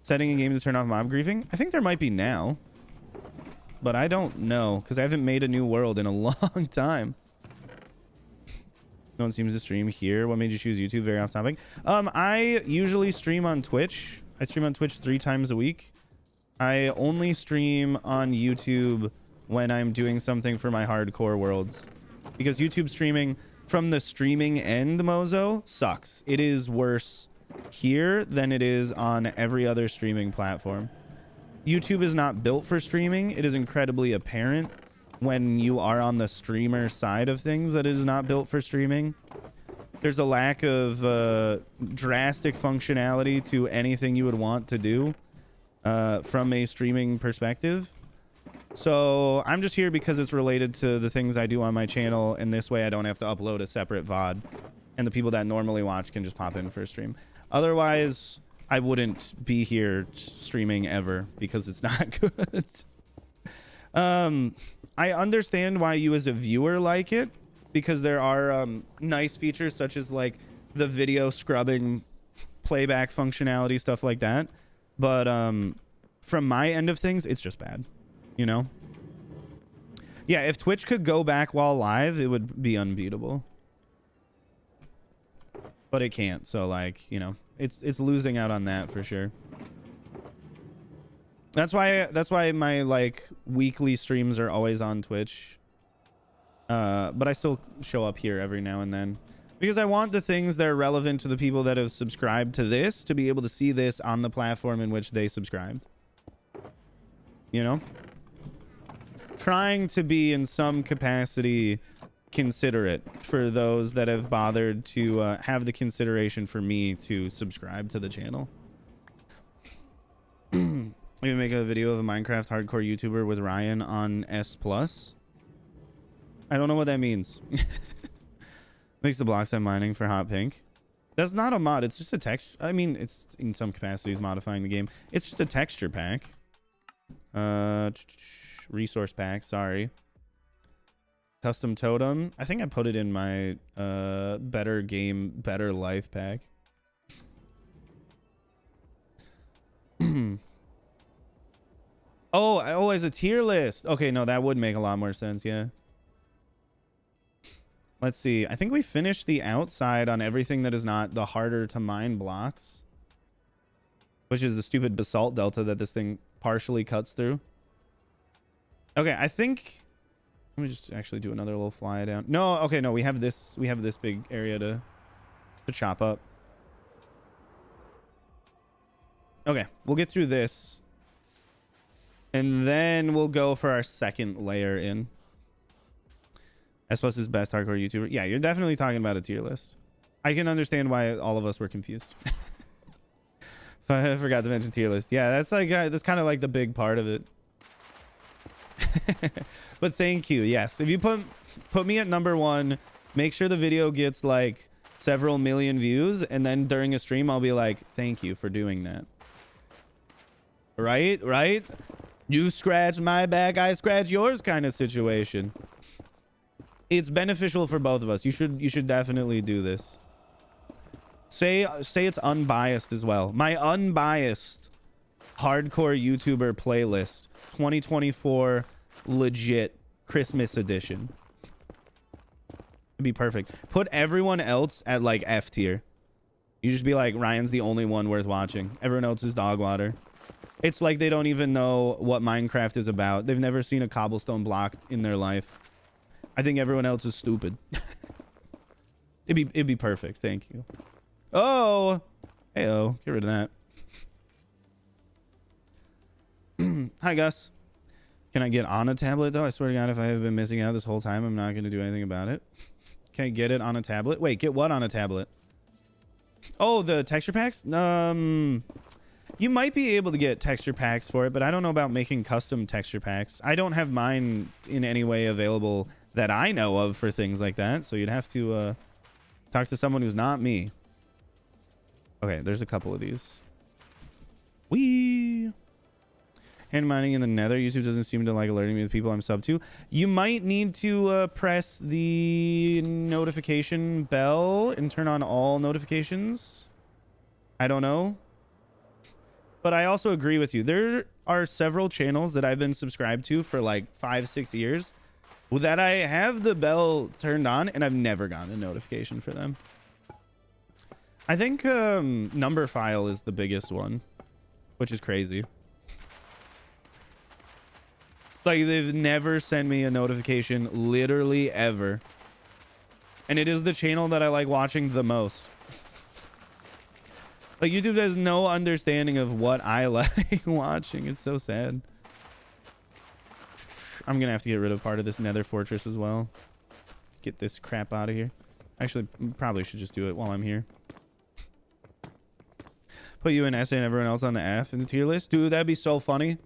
Setting a game to turn off mob griefing? I think there might be now. But I don't know, because I haven't made a new world in a long time. No one seems to stream here. What made you choose YouTube? Very off topic. I usually stream on Twitch. I stream on Twitch 3 times a week. I only stream on YouTube when I'm doing something for my hardcore worlds. Because YouTube streaming from the streaming end, Mozo, sucks. It is worse here than it is on every other streaming platform. YouTube is not built for streaming. It is incredibly apparent when you are on the streamer side of things that it is not built for streaming. There's a lack of drastic functionality to anything you would want to do from a streaming perspective. So I'm just here because it's related to the things I do on my channel, and this way I don't have to upload a separate VOD, and the people that normally watch can just pop in for a stream. Otherwise, I wouldn't be here streaming ever because it's not good. I understand why you as a viewer like it, because there are nice features such as like the video scrubbing, playback functionality, stuff like that. But from my end of things, it's just bad, you know? Yeah, if Twitch could go back while live, it would be unbeatable. But it can't, so like, you know, it's losing out on that for sure. That's why my like weekly streams are always on Twitch. But I still show up here every now and then because I want the things that are relevant to the people that have subscribed to this to be able to see this on the platform in which they subscribed. You know? Trying to be in some capacity considerate for those that have bothered to have the consideration for me to subscribe to the channel. Maybe make a video of a Minecraft hardcore YouTuber with Ryan on S+. I don't know what that means. Makes the blocks I'm mining for hot pink. That's not a mod. It's just a text. I mean, it's in some capacities modifying the game. It's just a texture pack. Resource pack. Sorry. Custom totem. I think I put it in my better game, better life pack. Oh, as a tier list. Okay, no, that would make a lot more sense, yeah. Let's see. I think we finished the outside on everything that is not the harder to mine blocks, which is the stupid basalt delta that this thing partially cuts through. Okay, I think Let me just actually do another little fly down. No, okay, no, we have this big area to chop up. Okay, we'll get through this. And then we'll go for our second layer in. S plus is best hardcore YouTuber. Yeah, you're definitely talking about a tier list. I can understand why all of us were confused. I forgot to mention tier list. Yeah, that's like that's kind of like the big part of it. But thank you. Yes, if you put me at number 1, make sure the video gets like several million views, and then during a stream I'll be like, thank you for doing that. Right? You scratch my back, I scratch yours kind of situation. It's beneficial for both of us. You should definitely do this. Say it's unbiased as well. My unbiased hardcore YouTuber playlist 2024 legit Christmas edition. It'd be perfect. Put everyone else at like F tier. You just be like, Ryan's the only one worth watching. Everyone else is dog water. It's like they don't even know what Minecraft is about. They've never seen a cobblestone block in their life. I think everyone else is stupid. It'd be perfect. Thank you. Oh, hey-oh, get rid of that. Hi, Gus. Can I get on a tablet, though? I swear to God, if I have been missing out this whole time, I'm not going to do anything about it. Can I get it on a tablet? Wait, get what on a tablet? Oh, the texture packs? You might be able to get texture packs for it, but I don't know about making custom texture packs. I don't have mine in any way available that I know of for things like that, so you'd have to talk to someone who's not me. Okay, there's a couple of these. Whee! Hand mining in the Nether. YouTube doesn't seem to like alerting me to people I'm sub to. You might need to press the notification bell and turn on all notifications. I don't know. But I also agree with you. There are several channels that I've been subscribed to for like 5-6 years that I have the bell turned on and I've never gotten a notification for them. I think number file is the biggest one, which is crazy. Like, they've never sent me a notification, literally ever. And it is the channel that I like watching the most. Like, YouTube has no understanding of what I like watching. It's so sad. I'm gonna have to get rid of part of this Nether fortress as well. Get this crap out of here. Actually, probably should just do it while I'm here. Put you in S and everyone else on the F in the tier list. Dude, that'd be so funny.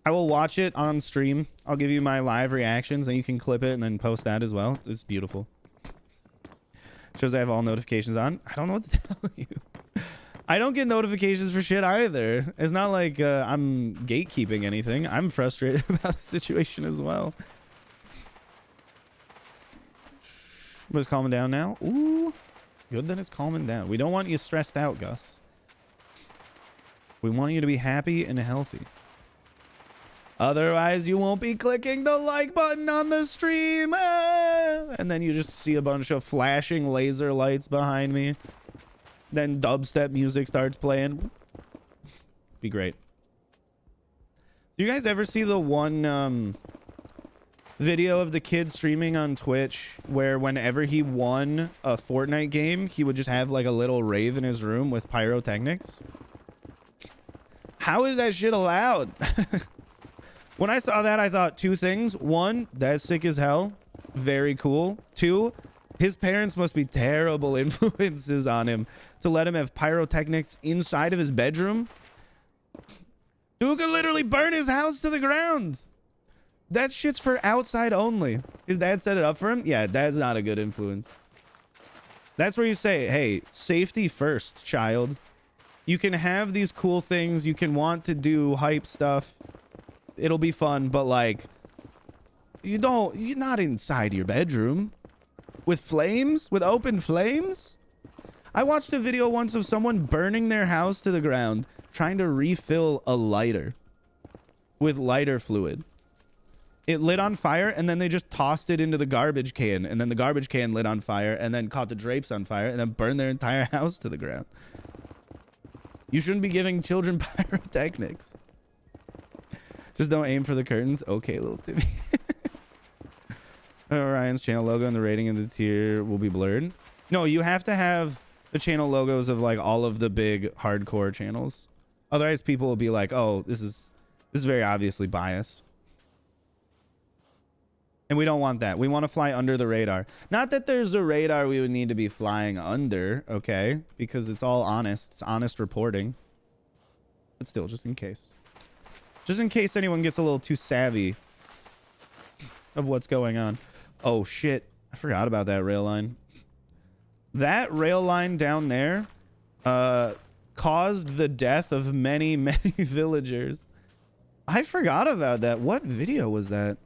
I will watch it on stream. I'll give you my live reactions, and you can clip it and then post that as well. It's beautiful. Shows I have all notifications on. I don't know what to tell you. I don't get notifications for shit either. It's not like I'm gatekeeping anything. I'm frustrated about the situation as well. But it's calming down now. Ooh, good that it's calming down. We don't want you stressed out, Gus. We want you to be happy and healthy. Otherwise, you won't be clicking the like button on the stream. And then you just see a bunch of flashing laser lights behind me. Then dubstep music starts playing. Be great. Do you guys ever see the one video of the kid streaming on Twitch where whenever he won a Fortnite game, he would just have like a little rave in his room with pyrotechnics? How is that shit allowed? When I saw that, I thought two things. One, that's sick as hell. Very cool. Two, his parents must be terrible influences on him to let him have pyrotechnics inside of his bedroom. Dude could literally burn his house to the ground. That shit's for outside only. His dad set it up for him? Yeah, dad's not a good influence. That's where you say, hey, safety first, child. You can have these cool things. You can want to do hype stuff. It'll be fun, but like, you're not inside your bedroom with flames, with open flames. I watched a video once of someone burning their house to the ground, trying to refill a lighter with lighter fluid. It lit on fire, and then they just tossed it into the garbage can, and then the garbage can lit on fire, and then caught the drapes on fire, and then burned their entire house to the ground. You shouldn't be giving children pyrotechnics. Just don't aim for the curtains. Okay, little Timmy. Ryan's channel logo and the rating of the tier will be blurred. No, you have to have the channel logos of like all of the big hardcore channels. Otherwise, people will be like, "Oh, this is very obviously biased." And we don't want that. We want to fly under the radar. Not that there's a radar we would need to be flying under, okay? Because it's all honest. It's honest reporting. But still, just in case. Just in case anyone gets a little too savvy of what's going on. Oh, shit. I forgot about that rail line. That rail line down there caused the death of many, many villagers. I forgot about that. What video was that?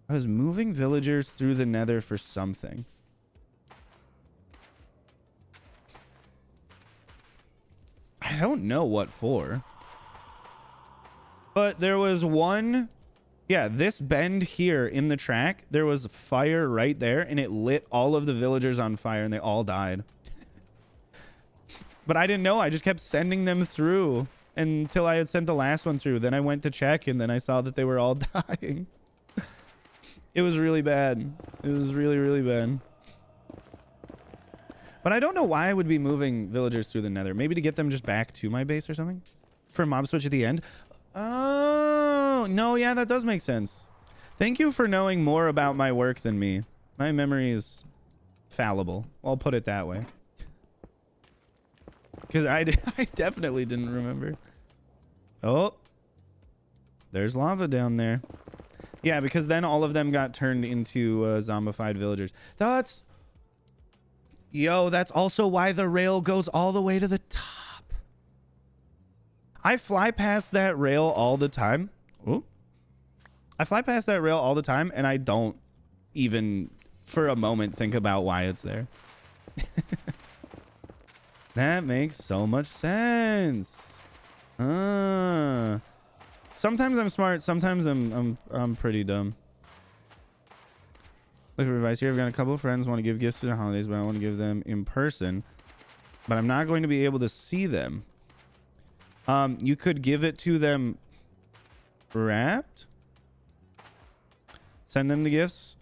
I was moving villagers through the nether for something. I don't know what for. But there was one... Yeah, this bend here in the track, there was fire right there, and it lit all of the villagers on fire, and they all died. But I didn't know. I just kept sending them through until I had sent the last one through. Then I went to check, and then I saw that they were all dying. It was really bad. It was really, really bad. But I don't know why I would be moving villagers through the nether. Maybe to get them just back to my base or something? For a mob switch at the end? Oh, no, yeah, that does make sense. Thank you for knowing more about my work than me. My memory is fallible. I'll put it that way. Because I definitely didn't remember. Oh. There's lava down there. Yeah, because then all of them got turned into zombified villagers. That's... Yo, that's also why the rail goes all the way to the top. I fly past that rail all the time. Ooh. I fly past that rail all the time, and I don't even for a moment think about why it's there. That makes so much sense. Sometimes I'm smart. Sometimes I'm pretty dumb. Look for advice here. I've got a couple of friends who want to give gifts for the holidays, but I want to give them in person. But I'm not going to be able to see them. You could give it to them wrapped. Send them the gifts.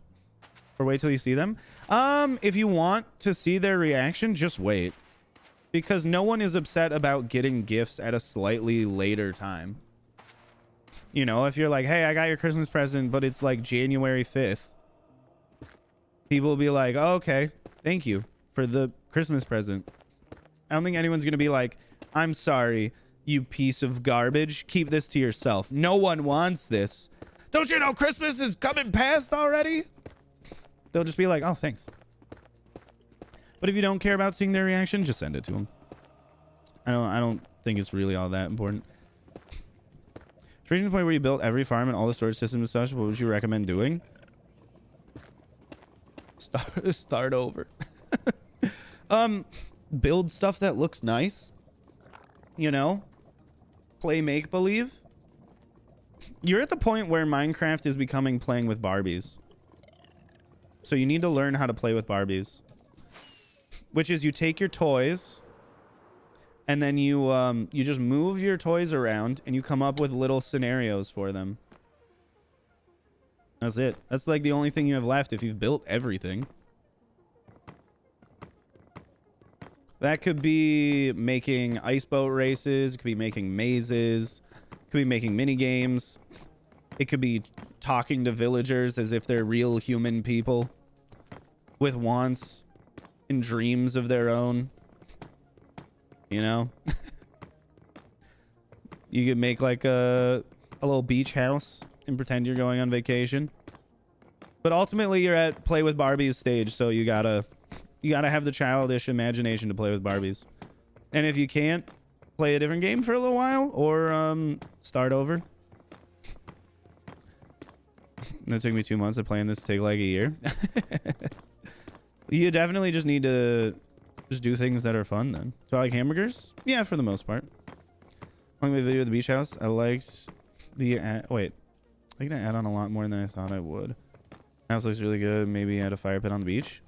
Or wait till you see them. If you want to see their reaction, just wait. Because no one is upset about getting gifts at a slightly later time. You know, if you're like, hey, I got your Christmas present, but it's like January 5th. People will be like, oh, okay, thank you for the Christmas present. I don't think anyone's going to be like, I'm sorry, you piece of garbage. Keep this to yourself. No one wants this. Don't you know Christmas is coming past already? They'll just be like, oh, thanks. But if you don't care about seeing their reaction, just send it to them. I don't think it's really all that important. Reaching the point where you built every farm and all the storage systems and such, what would you recommend doing? Start over. Build stuff that looks nice. You know? Play make-believe. You're at the point where Minecraft is becoming playing with Barbies. So you need to learn how to play with Barbies. Which is you take your toys and then you just move your toys around and you come up with little scenarios for them. That's it. That's like the only thing you have left if you've built everything. That could be making ice boat races. It could be making mazes. It could be making mini games. It could be talking to villagers as if they're real human people with wants and dreams of their own. You know? You could make like a little beach house and pretend you're going on vacation. But ultimately you're at play with Barbies stage, so you gotta have the childish imagination to play with Barbies. And if you can't, play a different game for a little while or start over. It took me 2 months of playing this to take like a year. You definitely just need to just do things that are fun then. So I like hamburgers? Yeah, for the most part. I like my video of the beach house. I liked the... wait. I think I add on a lot more than I thought I would. House looks really good. Maybe add a fire pit on the beach.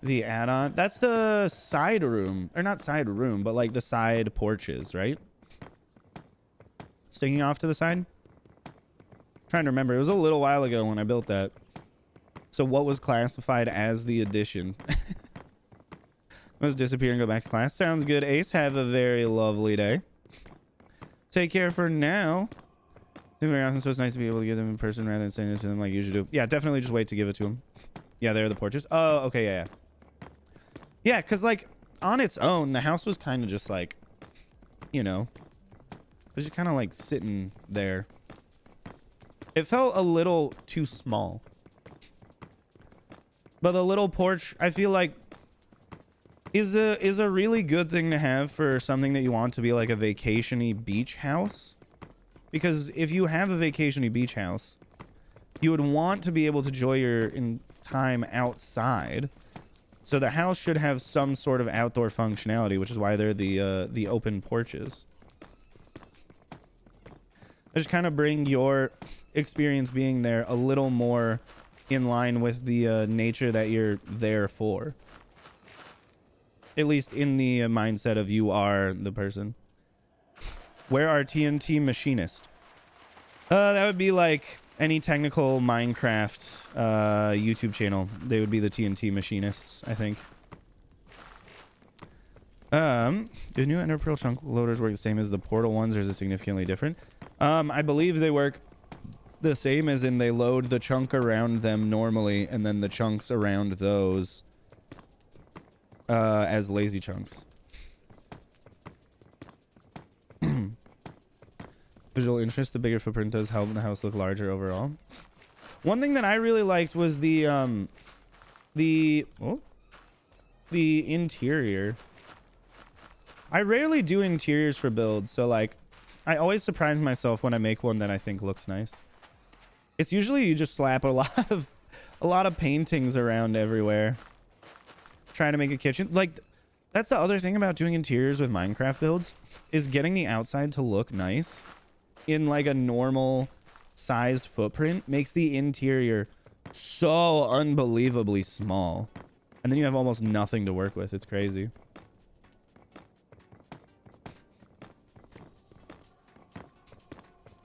The add-on... That's the side room. Or not side room, but like the side porches, right? Sticking off to the side? Trying to remember. It was a little while ago when I built that. So what was classified as the addition? Let's disappear and go back to class. Sounds good, Ace. Have a very lovely day. Take care for now. So it's nice to be able to give them in person rather than saying it to them like you usually do. Yeah, definitely just wait to give it to them. Yeah, there are the porches. Oh, okay, yeah. Yeah, because, like, on its own, the house was kind of just, like, you know, it was just kind of, like, sitting there. It felt a little too small. But the little porch, I feel like, is a really good thing to have for something that you want to be like a vacation-y beach house. Because if you have a vacation-y beach house, you would want to be able to enjoy your time outside. So the house should have some sort of outdoor functionality, which is why they're the open porches. Just kind of bring your experience being there a little more in line with the nature that you're there for. At least in the mindset of you are the person. Where are TNT Machinist? That would be like any technical Minecraft YouTube channel. They would be the TNT Machinists, I think. Do new Ender Pearl chunk loaders work the same as the portal ones, or is it significantly different? I believe they work the same, as in they load the chunk around them normally, and then the chunks around those as lazy chunks. Visual interest, the bigger footprint does help the house look larger overall. One thing that I really liked was the interior. I rarely do interiors for builds, so like I always surprise myself when I make one that I think looks nice. It's usually you just slap a lot of paintings around everywhere. Trying to make a kitchen. Like, that's the other thing about doing interiors with Minecraft builds, is getting the outside to look nice in like a normal sized footprint makes the interior so unbelievably small. And then you have almost nothing to work with. It's crazy.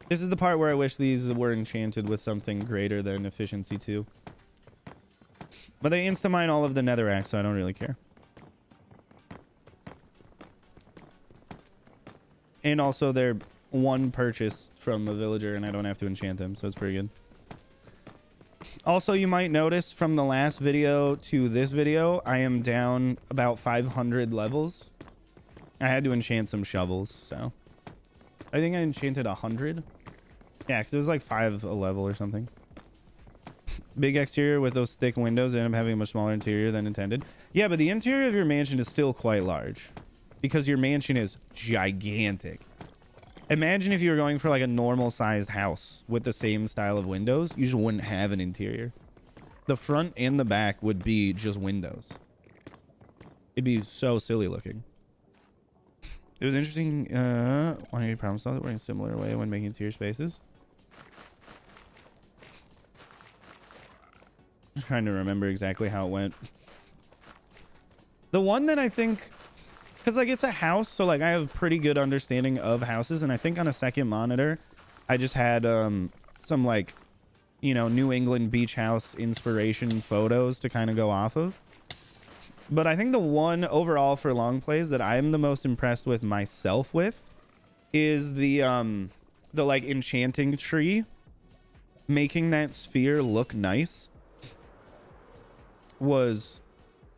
This is the part where I wish these were enchanted with something greater than efficiency 2. But they insta-mine all of the netherrack, so I don't really care. And also they're one purchase from a villager, and I don't have to enchant them, so it's pretty good. Also, you might notice from the last video to this video, I am down about 500 levels. I had to enchant some shovels, so I think I enchanted 100. Yeah, because it was like 5 a level or something. Big exterior with those thick windows end up having a much smaller interior than intended. Yeah, but the interior of your mansion is still quite large because your mansion is gigantic. Imagine if you were going for like a normal sized house with the same style of windows, you just wouldn't have an interior. The front and the back would be just windows. It'd be so silly looking. It was interesting. Why do you problem solve it? We're in a similar way when making interior spaces. I'm trying to remember exactly how it went. The one that I think, because like it's a house, so like I have a pretty good understanding of houses, and I think on a second monitor I just had some like, you know, New England beach house inspiration photos to kind of go off of. But I think the one overall for long plays that I'm the most impressed with myself with is the like enchanting tree, making that sphere look nice was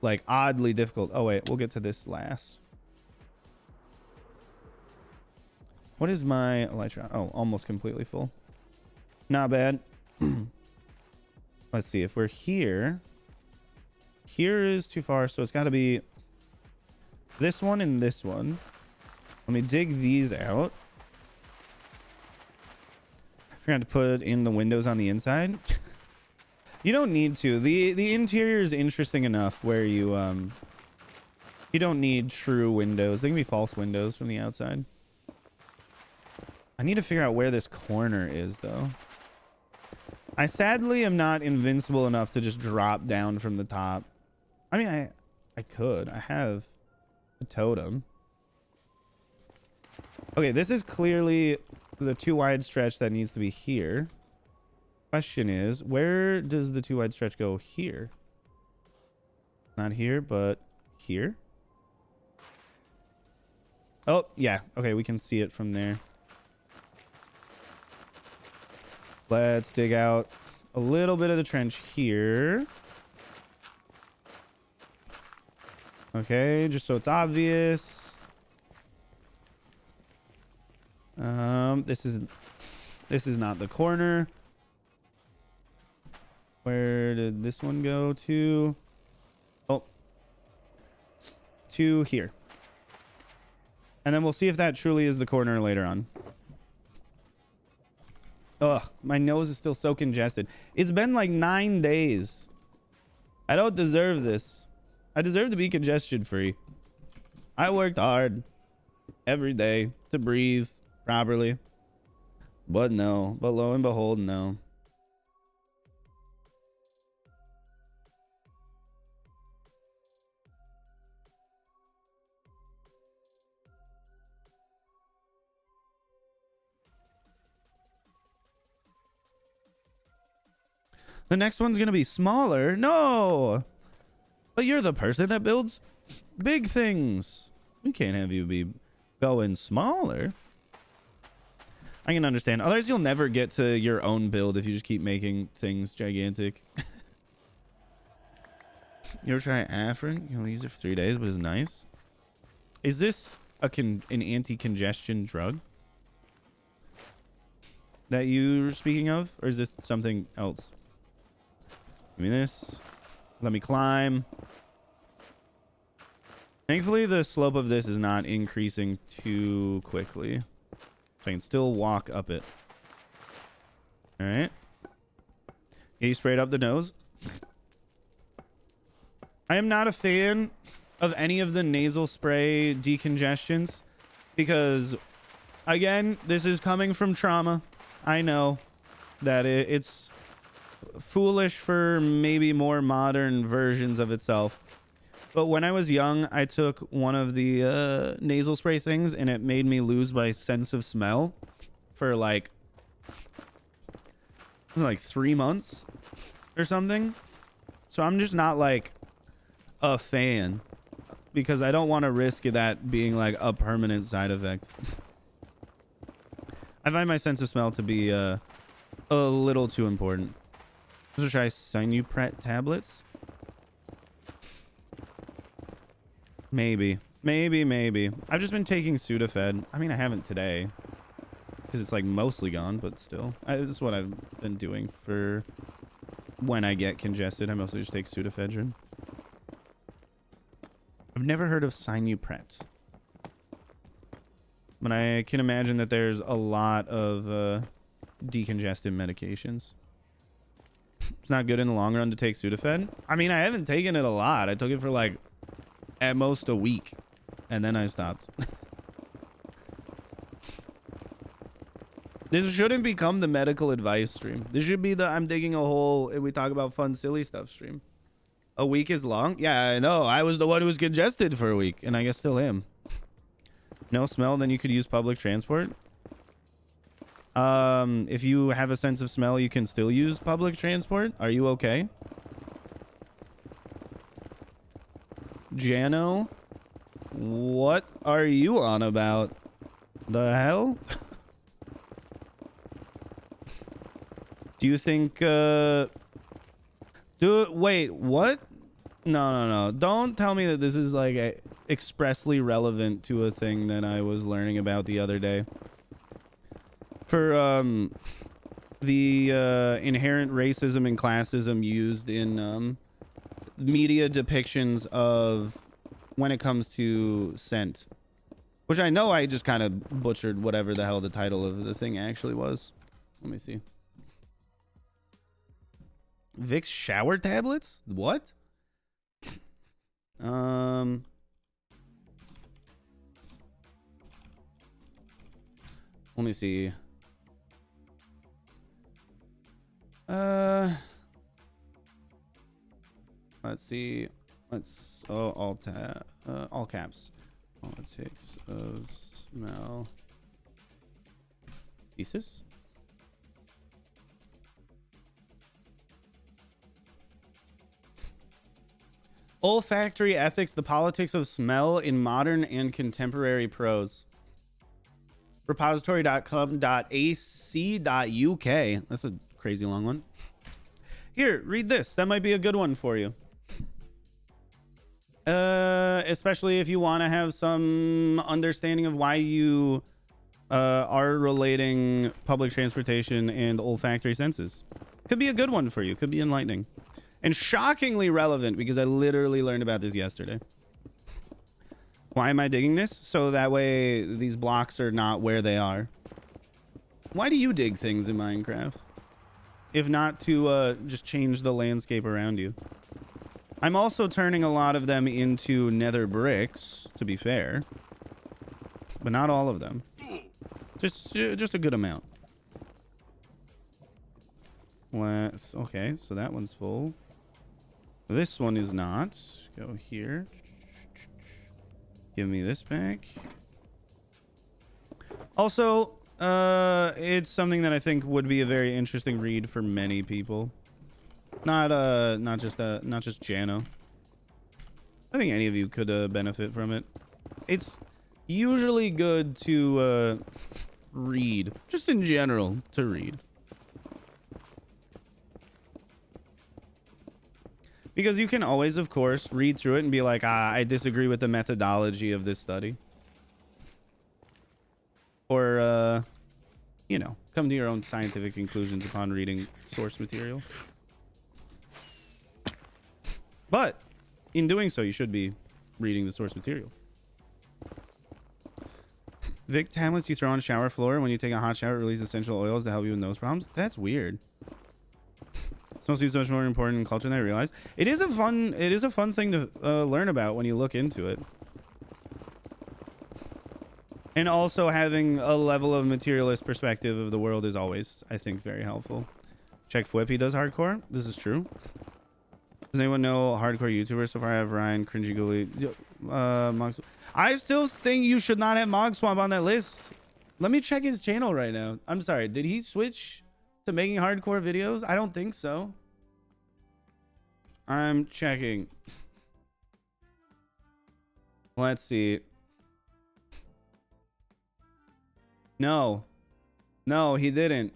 like oddly difficult. Oh wait, we'll get to this last. What is my elytra? Oh, almost completely full. Not bad. Let's see if we're here. Here is too far, so it's got to be this one and this one. Let me dig these out. Forgot to put in the windows on the inside. You don't need to. The interior is interesting enough where you don't need true windows. They can be false windows from the outside. I need to figure out where this corner is though. I sadly am not invincible enough to just drop down from the top. I mean, I could. I have a totem. Okay, this is clearly the too wide stretch that needs to be here. Question is, where does the 2 wide stretch go? Here. Not here, but here. Oh, yeah. Okay, we can see it from there. Let's dig out a little bit of the trench here. Okay, just so it's obvious. This is not the corner. Where did this one go to? Oh, to here. And then we'll see if that truly is the corner later on. Ugh, my nose is still so congested. It's been like 9 days. I don't deserve this. I deserve to be congestion free. I worked hard every day to breathe properly. But no. But lo and behold, no. The next one's going to be smaller. No. But you're the person that builds big things. We can't have you be going smaller. I can understand. Otherwise, you'll never get to your own build if you just keep making things gigantic. You ever try Afrin? You only use it for 3 days, but it's nice. Is this an anti-congestion drug that you're speaking of? Or is this something else? Give me this. Let me climb. Thankfully, the slope of this is not increasing too quickly. So I can still walk up it. All right. You sprayed up the nose. I am not a fan of any of the nasal spray decongestions because, again, this is coming from trauma. I know that it's foolish for maybe more modern versions of itself. But when I was young, I took one of the nasal spray things and it made me lose my sense of smell for like 3 months or something. So I'm just not like a fan because I don't want to risk that being like a permanent side effect. I find my sense of smell to be a little too important. So should I sign you tablets? Maybe. I've just been taking Sudafed. I mean, I haven't today because it's like mostly gone, but still. This is what I've been doing for when I get congested. I mostly just take Sudafedrin. I've never heard of Sinupret. But I can imagine that there's a lot of decongestant medications. It's not good in the long run to take Sudafed. I mean, I haven't taken it a lot. I took it for like at most a week and then I stopped. This shouldn't become the medical advice stream. This should be the I'm digging a hole and we talk about fun silly stuff stream. A week is long? Yeah, I know. I was the one who was congested for a week and I guess still am. No smell, then you could use public transport. If you have a sense of smell, you can still use public transport. Are you okay? Jano? What are you on about? The hell? Do you think, wait, what? No. Don't tell me that this is like expressly relevant to a thing that I was learning about the other day. For, the, inherent racism and classism used in, media depictions of when it comes to scent. Which I know I just kind of butchered whatever the hell the title of the thing actually was. Let me see. Vicks shower tablets? What? Let me see. Let's see. All caps. Politics of smell. Thesis? Olfactory ethics, the politics of smell in modern and contemporary prose. Repository.com.ac.uk. That's a crazy long one. Here, read this. That might be a good one for you. Especially if you want to have some understanding of why you are relating public transportation and olfactory senses. Could be a good one for you. Could be enlightening. And shockingly relevant because I literally learned about this yesterday. Why am I digging this? So that way these blocks are not where they are. Why do you dig things in Minecraft? If not to just change the landscape around you. I'm also turning a lot of them into nether bricks, to be fair. But not all of them. Just a good amount. Okay, so that one's full. This one is not. Go here. Give me this back. Also, it's something that I think would be a very interesting read for many people. Not just Jano. I think any of you could benefit from it. It's usually good to read, just in general, to read. Because you can always, of course, read through it and be like, I disagree with the methodology of this study. Or, you know, come to your own scientific conclusions upon reading source material. But in doing so, you should be reading the source material. Vic tablets you throw on shower floor when you take a hot shower release essential oils to help you with nose problems. That's weird. Smells so much more important in culture than I realized. It is a fun thing to learn about when you look into it. And also having a level of materialist perspective of the world is always, I think, very helpful. Check Fwippy does hardcore. This is true. Does anyone know hardcore YouTubers so far? I have Ryan, Cringy Gooly, Mogs. I still think you should not have Mogswamp on that list. Let me check his channel right now. I'm sorry. Did he switch to making hardcore videos? I don't think so. I'm checking. Let's see. No, he didn't.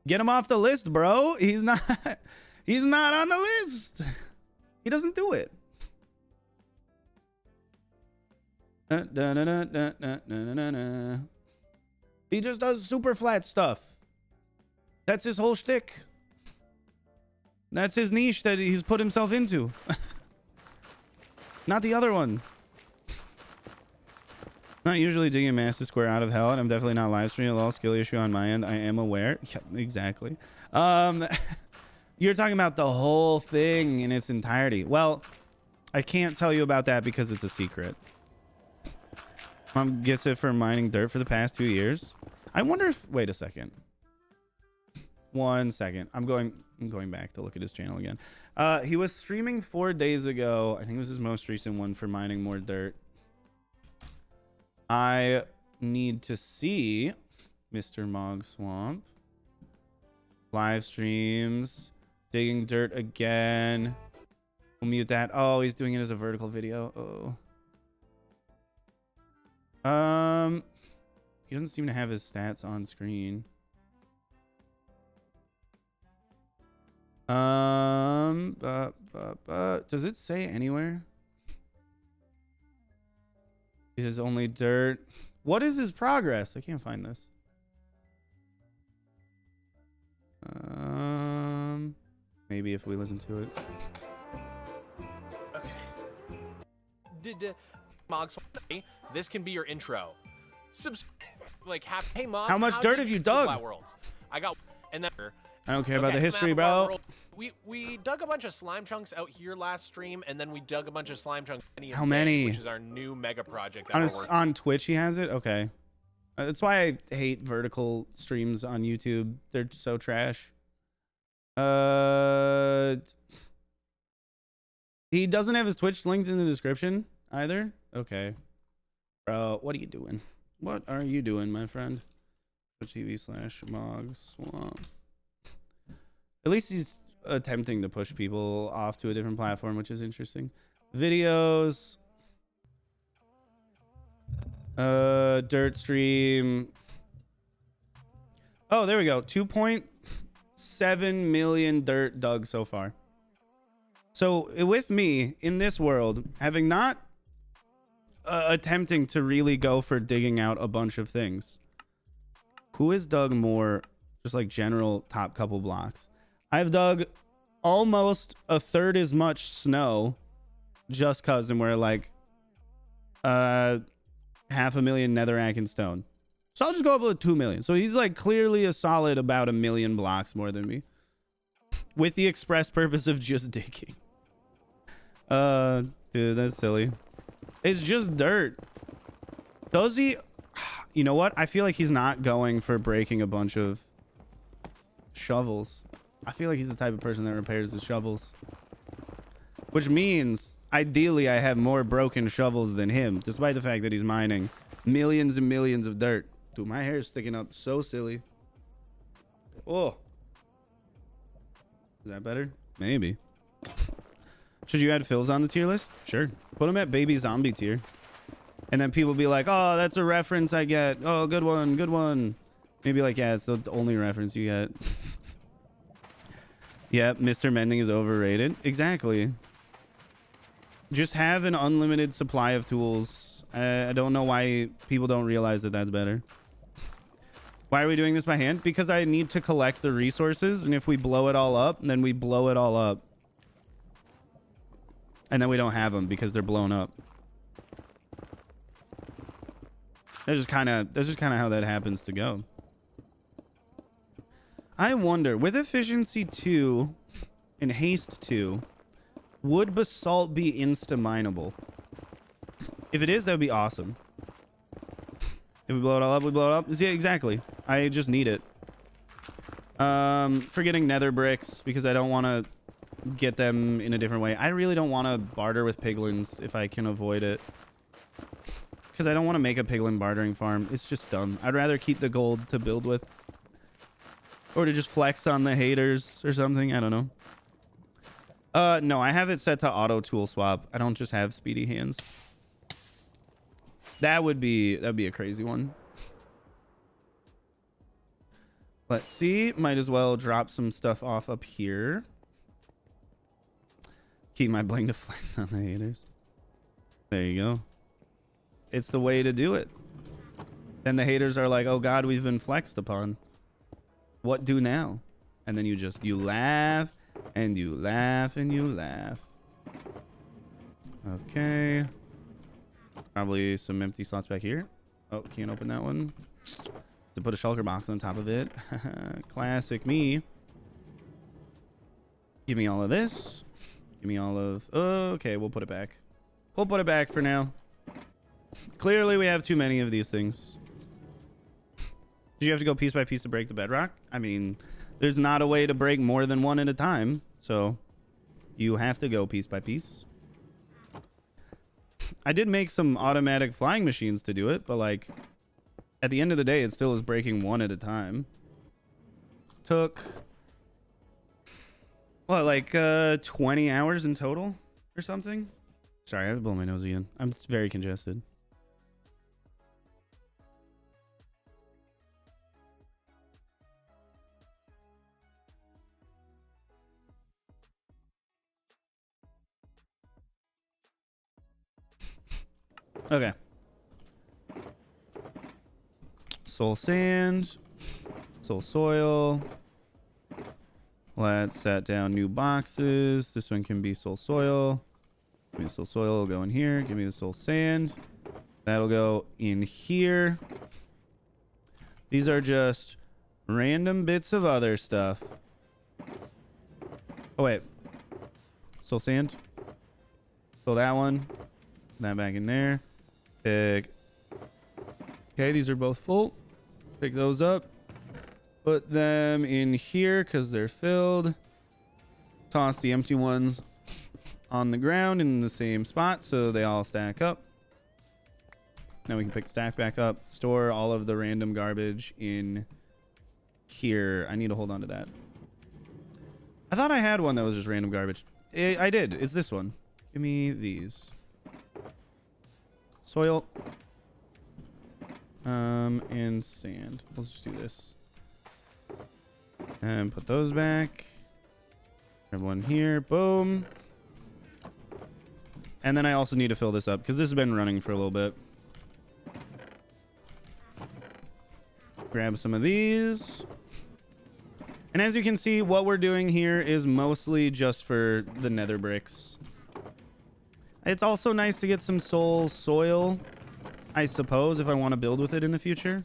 Get him off the list, bro. He's not on the list. He doesn't do it. He just does super flat stuff. That's his whole shtick. That's his niche that he's put himself into. Not the other one. Not usually digging a massive square out of hell, and I'm definitely not live streaming. A little skill issue on my end. I am aware. Yeah, exactly. You're talking about the whole thing in its entirety. Well, I can't tell you about that because it's a secret. Mom gets it for mining dirt for the past 2 years. I wonder if... Wait a second. 1 second. I'm going back to look at his channel again. He was streaming 4 days ago. I think it was his most recent one for mining more dirt. I need to see Mr. Mogswamp. Live streams. Digging dirt again. We'll mute that. Oh, he's doing it as a vertical video. Oh. He doesn't seem to have his stats on screen. Does it say anywhere? It is only dirt. What is his progress? I can't find this. Maybe if we listen to it. Okay. Mogs, this can be your intro. Hey Mog, how much dirt have you dug? Worlds? I got, and then I don't care about the history, bro. We dug a bunch of slime chunks out here last stream, and then we dug a bunch of slime chunks. How many? Which is our new mega project. That on Twitch, he has it. Okay, that's why I hate vertical streams on YouTube. They're so trash. He doesn't have his Twitch linked in the description either. Okay, bro, what are you doing? What are you doing, my friend? TV/Mogswamp. At least he's attempting to push people off to a different platform, which is interesting. Videos. Dirt stream. Oh, there we go. 2.7 million dirt dug so far. So with me in this world, having not attempting to really go for digging out a bunch of things, who has dug more, just like general top couple blocks? I've dug almost a third as much snow just cause, and we're like 500,000 netherrack and stone. So I'll just go up with 2 million. So he's like clearly a solid about 1 million blocks more than me, with the express purpose of just digging. Dude, that's silly. It's just dirt. Does he? You know what? I feel like he's not going for breaking a bunch of shovels. I feel like he's the type of person that repairs the shovels, which means ideally I have more broken shovels than him, despite the fact that he's mining millions and millions of dirt. Dude, my hair is sticking up so silly. Oh, is that better? Maybe. Should you add fills on the tier list? Sure. Put him at baby zombie tier. And then people be like, oh, that's a reference I get. Oh, good one. Good one. Maybe like, yeah, it's the only reference you get. Yep, Mr. Mending is overrated. Exactly. Just have an unlimited supply of tools. I don't know why people don't realize that that's better. Why are we doing this by hand? Because I need to collect the resources. And if we blow it all up, then we blow it all up. And then we don't have them because they're blown up. That's just kind of how that happens to go. I wonder, with efficiency 2 and haste 2, would basalt be insta-mineable? If it is, that would be awesome. If we blow it all up, we blow it up. Yeah, exactly. I just need it. Forgetting nether bricks because I don't want to get them in a different way. I really don't want to barter with piglins if I can avoid it, because I don't want to make a piglin bartering farm. It's just dumb. I'd rather keep the gold to build with, or to just flex on the haters or something. I don't know. No, I have it set to auto tool swap. I don't just have speedy hands. That'd be a crazy one. Let's see. Might as well drop some stuff off up here. Keep my bling to flex on the haters. There you go. It's the way to do it. And the haters are like, oh God, we've been flexed upon. What do now? And then you laugh and you laugh and you laugh. Okay. Probably some empty slots back here. Oh, can't open that one. To put a shulker box on top of it. Classic me. Give me all of this. Give me all of... Oh, okay, we'll put it back. We'll put it back for now. Clearly, we have too many of these things. Did you have to go piece by piece to break the bedrock? I mean, there's not a way to break more than one at a time. So, you have to go piece by piece. I did make some automatic flying machines to do it, but like, at the end of the day, it still is breaking one at a time. Took... what, like 20 hours in total or something? Sorry, I have to blow my nose again. I'm very congested. Okay. Soul sand. Soul soil. Let's set down new boxes. This one can be soul soil. Give me the soul soil. It'll go in here. Give me the soul sand. That'll go in here. These are just random bits of other stuff. Oh, wait. Soul sand. Fill that one. That back in there. Pick. Okay, these are both full. Pick those up. Put them in here because they're filled. Toss the empty ones on the ground in the same spot so they all stack up. Now we can pick the stack back up. Store all of the random garbage in here. I need to hold on to that. I thought I had one that was just random garbage. I did. It's this one. Give me these. Soil. And sand. Let's just do this. And put those back. Grab one here. Boom. And then I also need to fill this up because this has been running for a little bit. Grab some of these. And as you can see, what we're doing here is mostly just for the nether bricks. It's also nice to get some soil, I suppose, if I want to build with it in the future.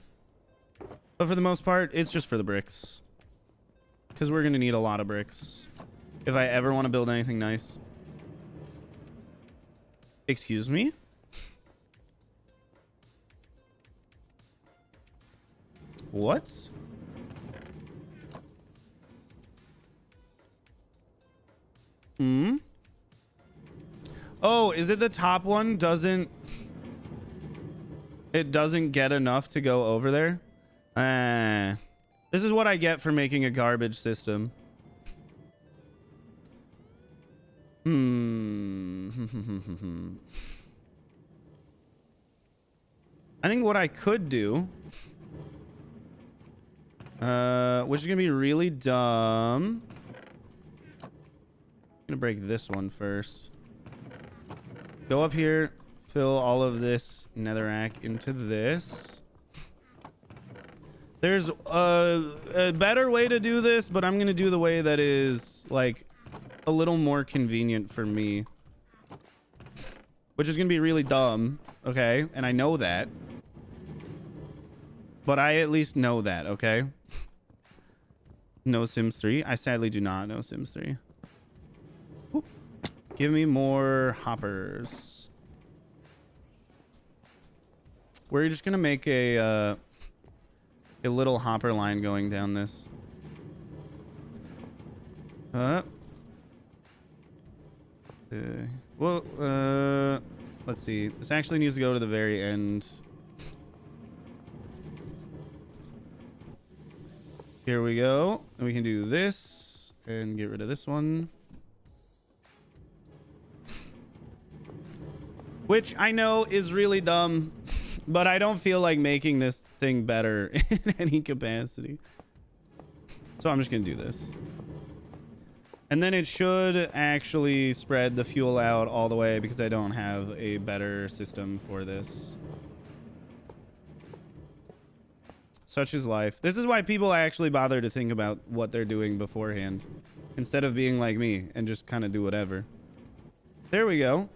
But for the most part, it's just for the bricks. Because we're going to need a lot of bricks if I ever want to build anything nice. Excuse me? What? Hmm? Oh, is it the top one doesn't... It doesn't get enough to go over there? This is what I get for making a garbage system. I think what I could do, which is gonna be really dumb. I'm gonna break this one first. Go up here, fill all of this netherrack into this. There's a better way to do this, but I'm gonna do the way that is like a little more convenient for me, which is gonna be really dumb. Okay, and I know that, but I at least know that. Okay. No Sims 3. I sadly do not know Sims 3. Whoop. Give me more hoppers. We're just gonna make a little hopper line going down this. Let's see. This actually needs to go to the very end. Here we go. And we can do this and get rid of this one. Which I know is really dumb, but I don't feel like making this thing better in any capacity. So I'm just going to do this. And then it should actually spread the fuel out all the way because I don't have a better system for this. Such is life. This is why people actually bother to think about what they're doing beforehand instead of being like me and just kind of do whatever. There we go.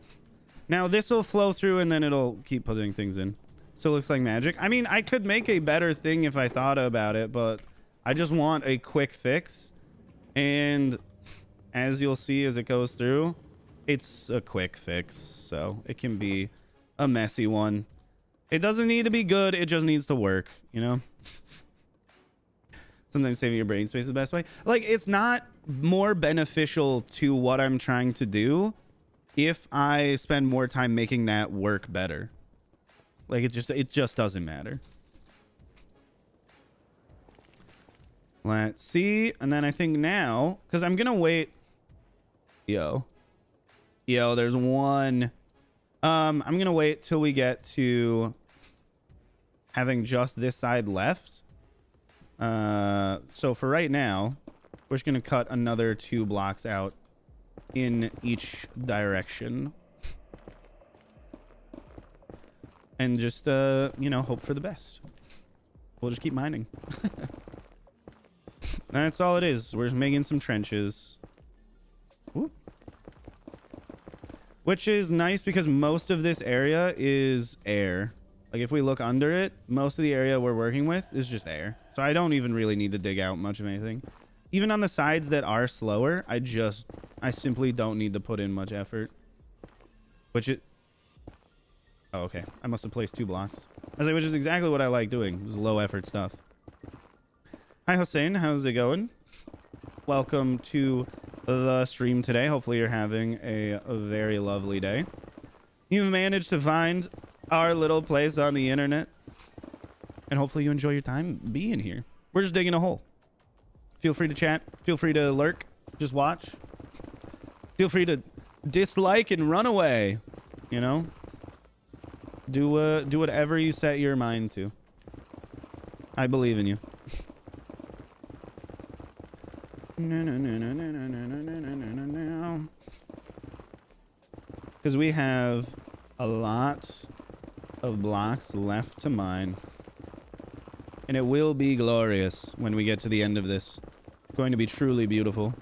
Now this will flow through and then it'll keep putting things in. So it looks like magic. I mean, I could make a better thing if I thought about it, but I just want a quick fix. And as you'll see as it goes through, it's a quick fix. So it can be a messy one. It doesn't need to be good. It just needs to work, you know? Sometimes saving your brain space is the best way. Like, it's not more beneficial to what I'm trying to do if I spend more time making that work better. Like, it just doesn't matter. Let's see. And then I think now, because I'm going to wait. Yo, there's one. I'm going to wait till we get to having just this side left. So for right now, we're just going to cut another 2 blocks out in each direction. And just, you know, hope for the best. We'll just keep mining. That's all it is. We're just making some trenches. Whoop. Which is nice because most of this area is air. Like, if we look under it, most of the area we're working with is just air. So I don't even really need to dig out much of anything. Even on the sides that are slower, I simply don't need to put in much effort. Which oh, okay. I must have placed 2 blocks. Which is exactly what I like doing. Is low effort stuff. Hi, Hossein. How's it going? Welcome to the stream today. Hopefully you're having a very lovely day. You've managed to find our little place on the internet. And hopefully you enjoy your time being here. We're just digging a hole. Feel free to chat. Feel free to lurk. Just watch. Feel free to dislike and run away. You know? Do whatever you set your mind to. I believe in you. Because we have a lot of blocks left to mine. And it will be glorious when we get to the end of this. It's going to be truly beautiful.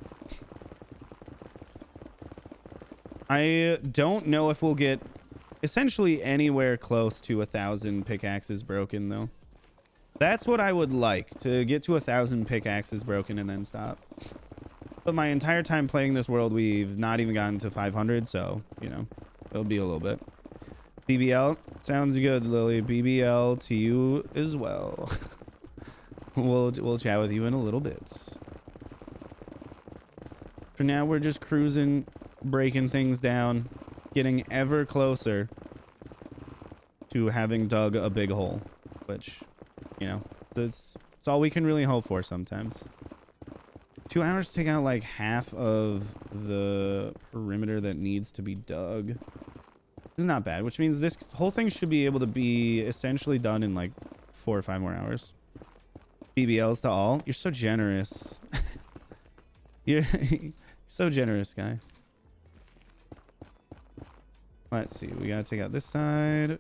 I don't know if we'll get essentially anywhere close to 1,000 pickaxes broken, though. That's what I would like, to get to 1,000 pickaxes broken and then stop. But my entire time playing this world, we've not even gotten to 500, so, you know, it'll be a little bit. BBL, sounds good, Lily. BBL to you as well. We'll chat with you in a little bit. For now, we're just cruising, breaking things down, getting ever closer to having dug a big hole, which, you know, that's all we can really hope for sometimes. 2 hours to take out like half of the perimeter that needs to be dug. This is not bad, which means this whole thing should be able to be essentially done in like 4 or 5 more hours. BBLs to all. You're so generous. You're so generous, guy. Let's see. We gotta take out this side.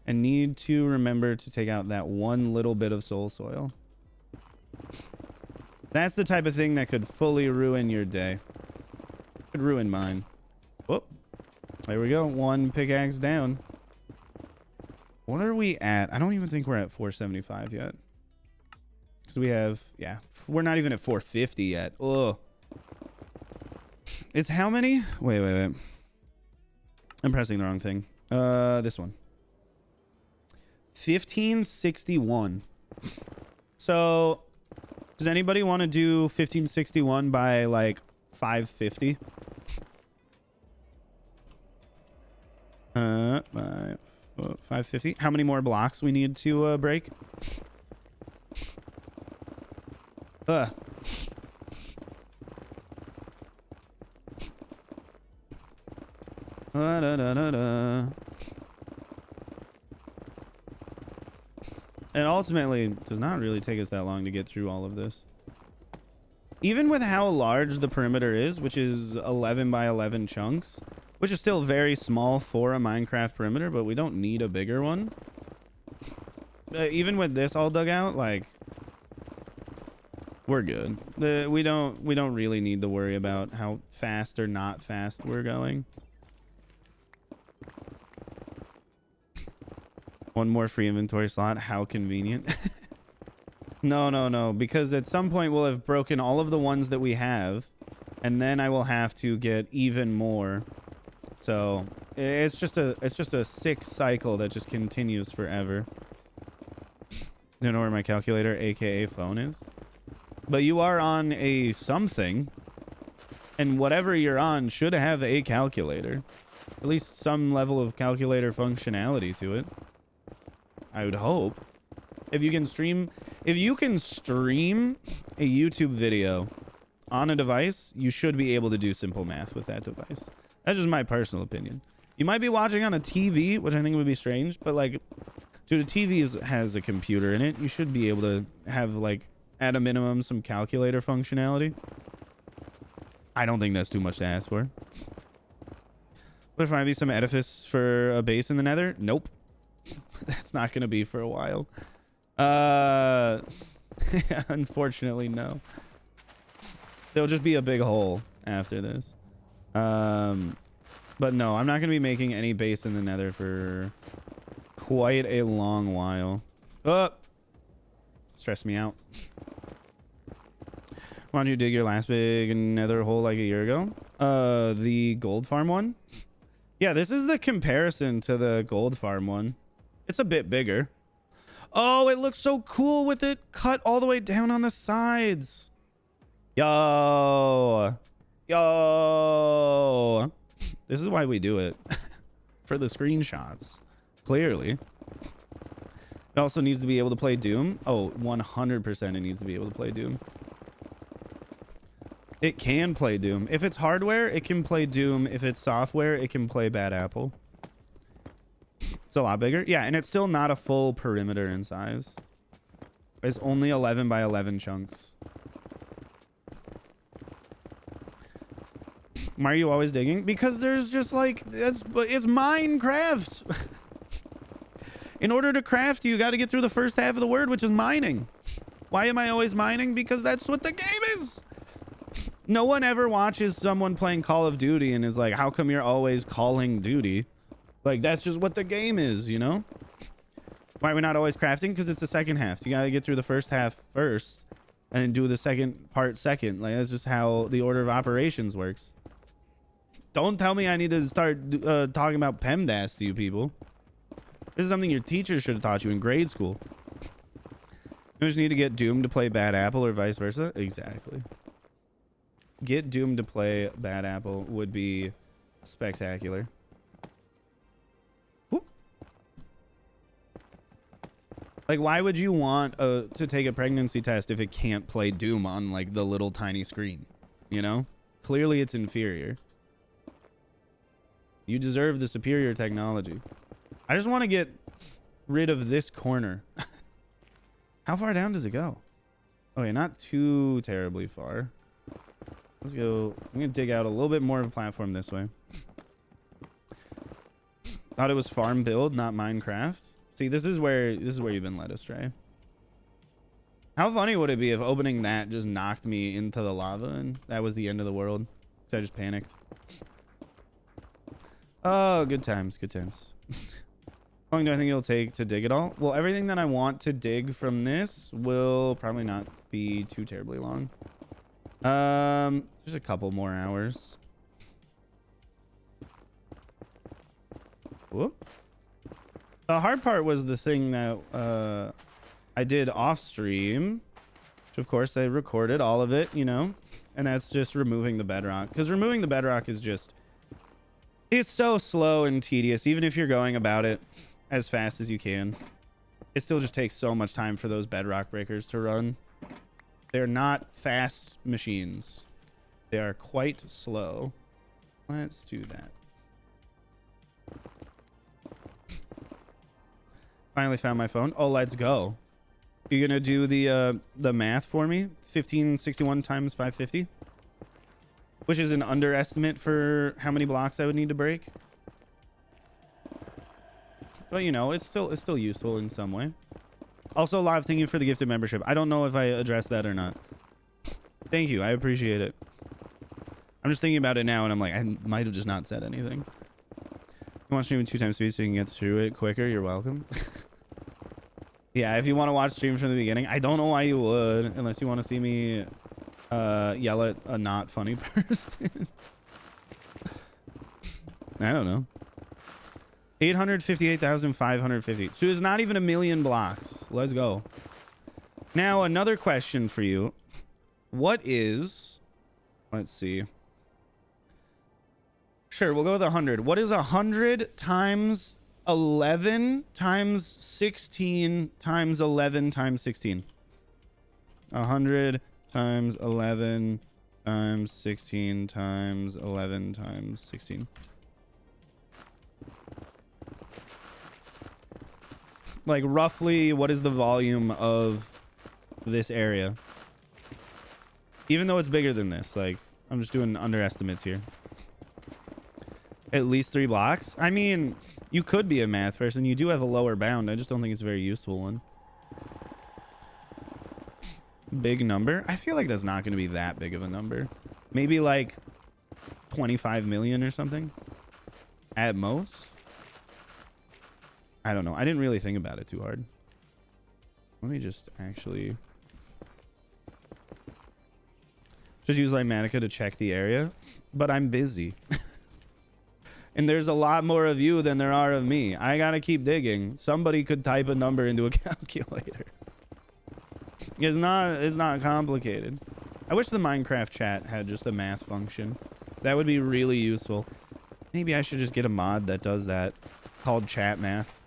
And need to remember to take out that one little bit of soul soil. That's the type of thing that could fully ruin your day. Could ruin mine. Whoop. There we go. 1 pickaxe down. What are we at? I don't even think we're at 475 yet. Because we have, yeah, we're not even at 450 yet. Ugh. It's how many? Wait. I'm pressing the wrong thing. This one. 1561. So, does anybody want to do 1561 by like 550? By 550. How many more blocks we need to break? Da, da, da, da. It ultimately does not really take us that long to get through all of this. Even with how large the perimeter is, which is 11 by 11 chunks, which is still very small for a Minecraft perimeter, but we don't need a bigger one. Even with this all dug out, like, we're good. We don't really need to worry about how fast or not fast we're going. One more free inventory slot. How convenient. No. Because at some point we'll have broken all of the ones that we have. And then I will have to get even more. So it's just a sick cycle that just continues forever. Don't know where my calculator, aka phone, is. But you are on a something. And whatever you're on should have a calculator. At least some level of calculator functionality to it. I would hope. If you can stream a YouTube video on a device, you should be able to do simple math with that device. That's just my personal opinion. You might be watching on a TV, which I think would be strange, but like, dude, a TV has a computer in it. You should be able to have, like, at a minimum, some calculator functionality. I don't think that's too much to ask for. But if might be some edifice for a base in the Nether? Nope. That's not going to be for a while. Unfortunately, no. There'll just be a big hole after this. But no, I'm not going to be making any base in the Nether for quite a long while. Oh! Stressed me out. Why don't you dig your last big Nether hole like a year ago? The gold farm one? Yeah, this is the comparison to the gold farm one. It's a bit bigger. Oh, it looks so cool with it cut all the way down on the sides. Yo. This is why we do it. For the screenshots. Clearly. It also needs to be able to play Doom. Oh, 100% it needs to be able to play Doom. It can play Doom. If it's hardware, it can play Doom. If it's software, it can play Bad Apple. It's a lot bigger. Yeah, and it's still not a full perimeter in size. It's only 11 by 11 chunks. Why are you always digging? Because there's just like, it's Minecraft. In order to craft, you got to get through the first half of the word, which is mining. Why am I always mining? Because that's what the game is. No one ever watches someone playing Call of Duty and is like, how come you're always calling duty? Like, that's just what the game is, you know? Why are we not always crafting? Because it's the second half. You got to get through the first half first and do the second part second. Like, that's just how the order of operations works. Don't tell me I need to start talking about PEMDAS to you people. This is something your teacher should have taught you in grade school. You just need to get Doom to play Bad Apple or vice versa. Exactly. Get Doom to play Bad Apple would be spectacular. Whoop. Like, why would you want to take a pregnancy test if it can't play Doom on like the little tiny screen? You know, clearly it's inferior. You deserve the superior technology. I just want to get rid of this corner. How far down does it go? Okay, not too terribly far. Let's go. I'm going to dig out a little bit more of a platform this way. Thought it was farm build, not Minecraft. See, this is where you've been led astray. How funny would it be if opening that just knocked me into the lava and that was the end of the world? So I just panicked. Oh, good times, good times. How long do I think it'll take to dig it all? Well, everything that I want to dig from this will probably not be too terribly long. Just a couple more hours. Whoop. The hard part was the thing that I did off stream, which of course I recorded all of it, you know, and that's just removing the bedrock, because removing the bedrock is just, it's so slow and tedious. Even if you're going about it as fast as you can, it still just takes so much time for those bedrock breakers to run. They're not fast machines. They are quite slow. Let's do that. Finally found my phone. Oh, let's go. You gonna do the math for me? 1561 times 550, which is an underestimate for how many blocks I would need to break. But you know, it's still useful in some way. Also, live, thank you for the gifted membership. I don't know if I addressed that or not. Thank you. I appreciate it. I'm just thinking about it now, and I'm like, I might have just not said anything. You want to stream in 2 times speed so you can get through it quicker? You're welcome. Yeah, if you want to watch streams from the beginning, I don't know why you would, unless you want to see me yell at a not funny person. I don't know. 858,550. So it's not even 1,000,000 blocks. Let's go. Now, another question for you. What is... Let's see. Sure, we'll go with 100. What is 100 times 11 times 16 times 11 times 16? 100 times 11 times 16 times 11 times 16. Like, roughly, what is the volume of this area? Even though it's bigger than this, like, I'm just doing underestimates here. At least 3 blocks? I mean, you could be a math person. You do have a lower bound. I just don't think it's a very useful one. Big number? I feel like that's not going to be that big of a number. Maybe like 25 million or something at most. I don't know. I didn't really think about it too hard. Let me just actually just use Lymatica to check the area, but I'm busy. And there's a lot more of you than there are of me. I gotta keep digging. Somebody could type a number into a calculator. It's not complicated. I wish the Minecraft chat had just a math function. That would be really useful. Maybe I should just get a mod that does that, called chat math.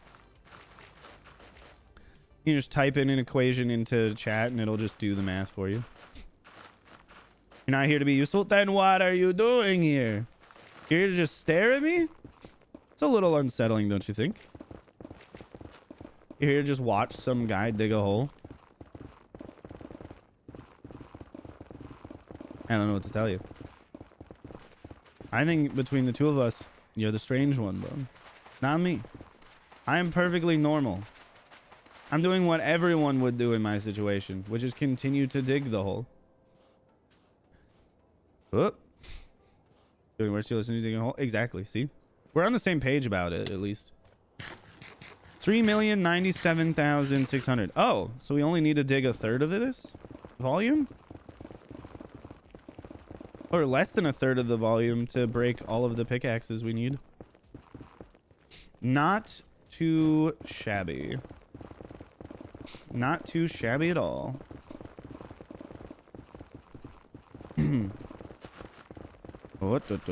You just type in an equation into chat and it'll just do the math for you. You're not here to be useful? Then what are you doing here? You're here to just stare at me? It's a little unsettling, don't you think? You're here to just watch some guy dig a hole? I don't know what to tell you. I think between the two of us, you're the strange one, bro. Not me. I am perfectly normal. I'm doing what everyone would do in my situation, which is continue to dig the hole. Oh. Doing worse, you listen to digging a hole? Exactly, see? We're on the same page about it, at least. 3,097,600. Oh, so we only need to dig a third of this volume? Or less than a third of the volume to break all of the pickaxes we need. Not too shabby. Not too shabby at all. What? That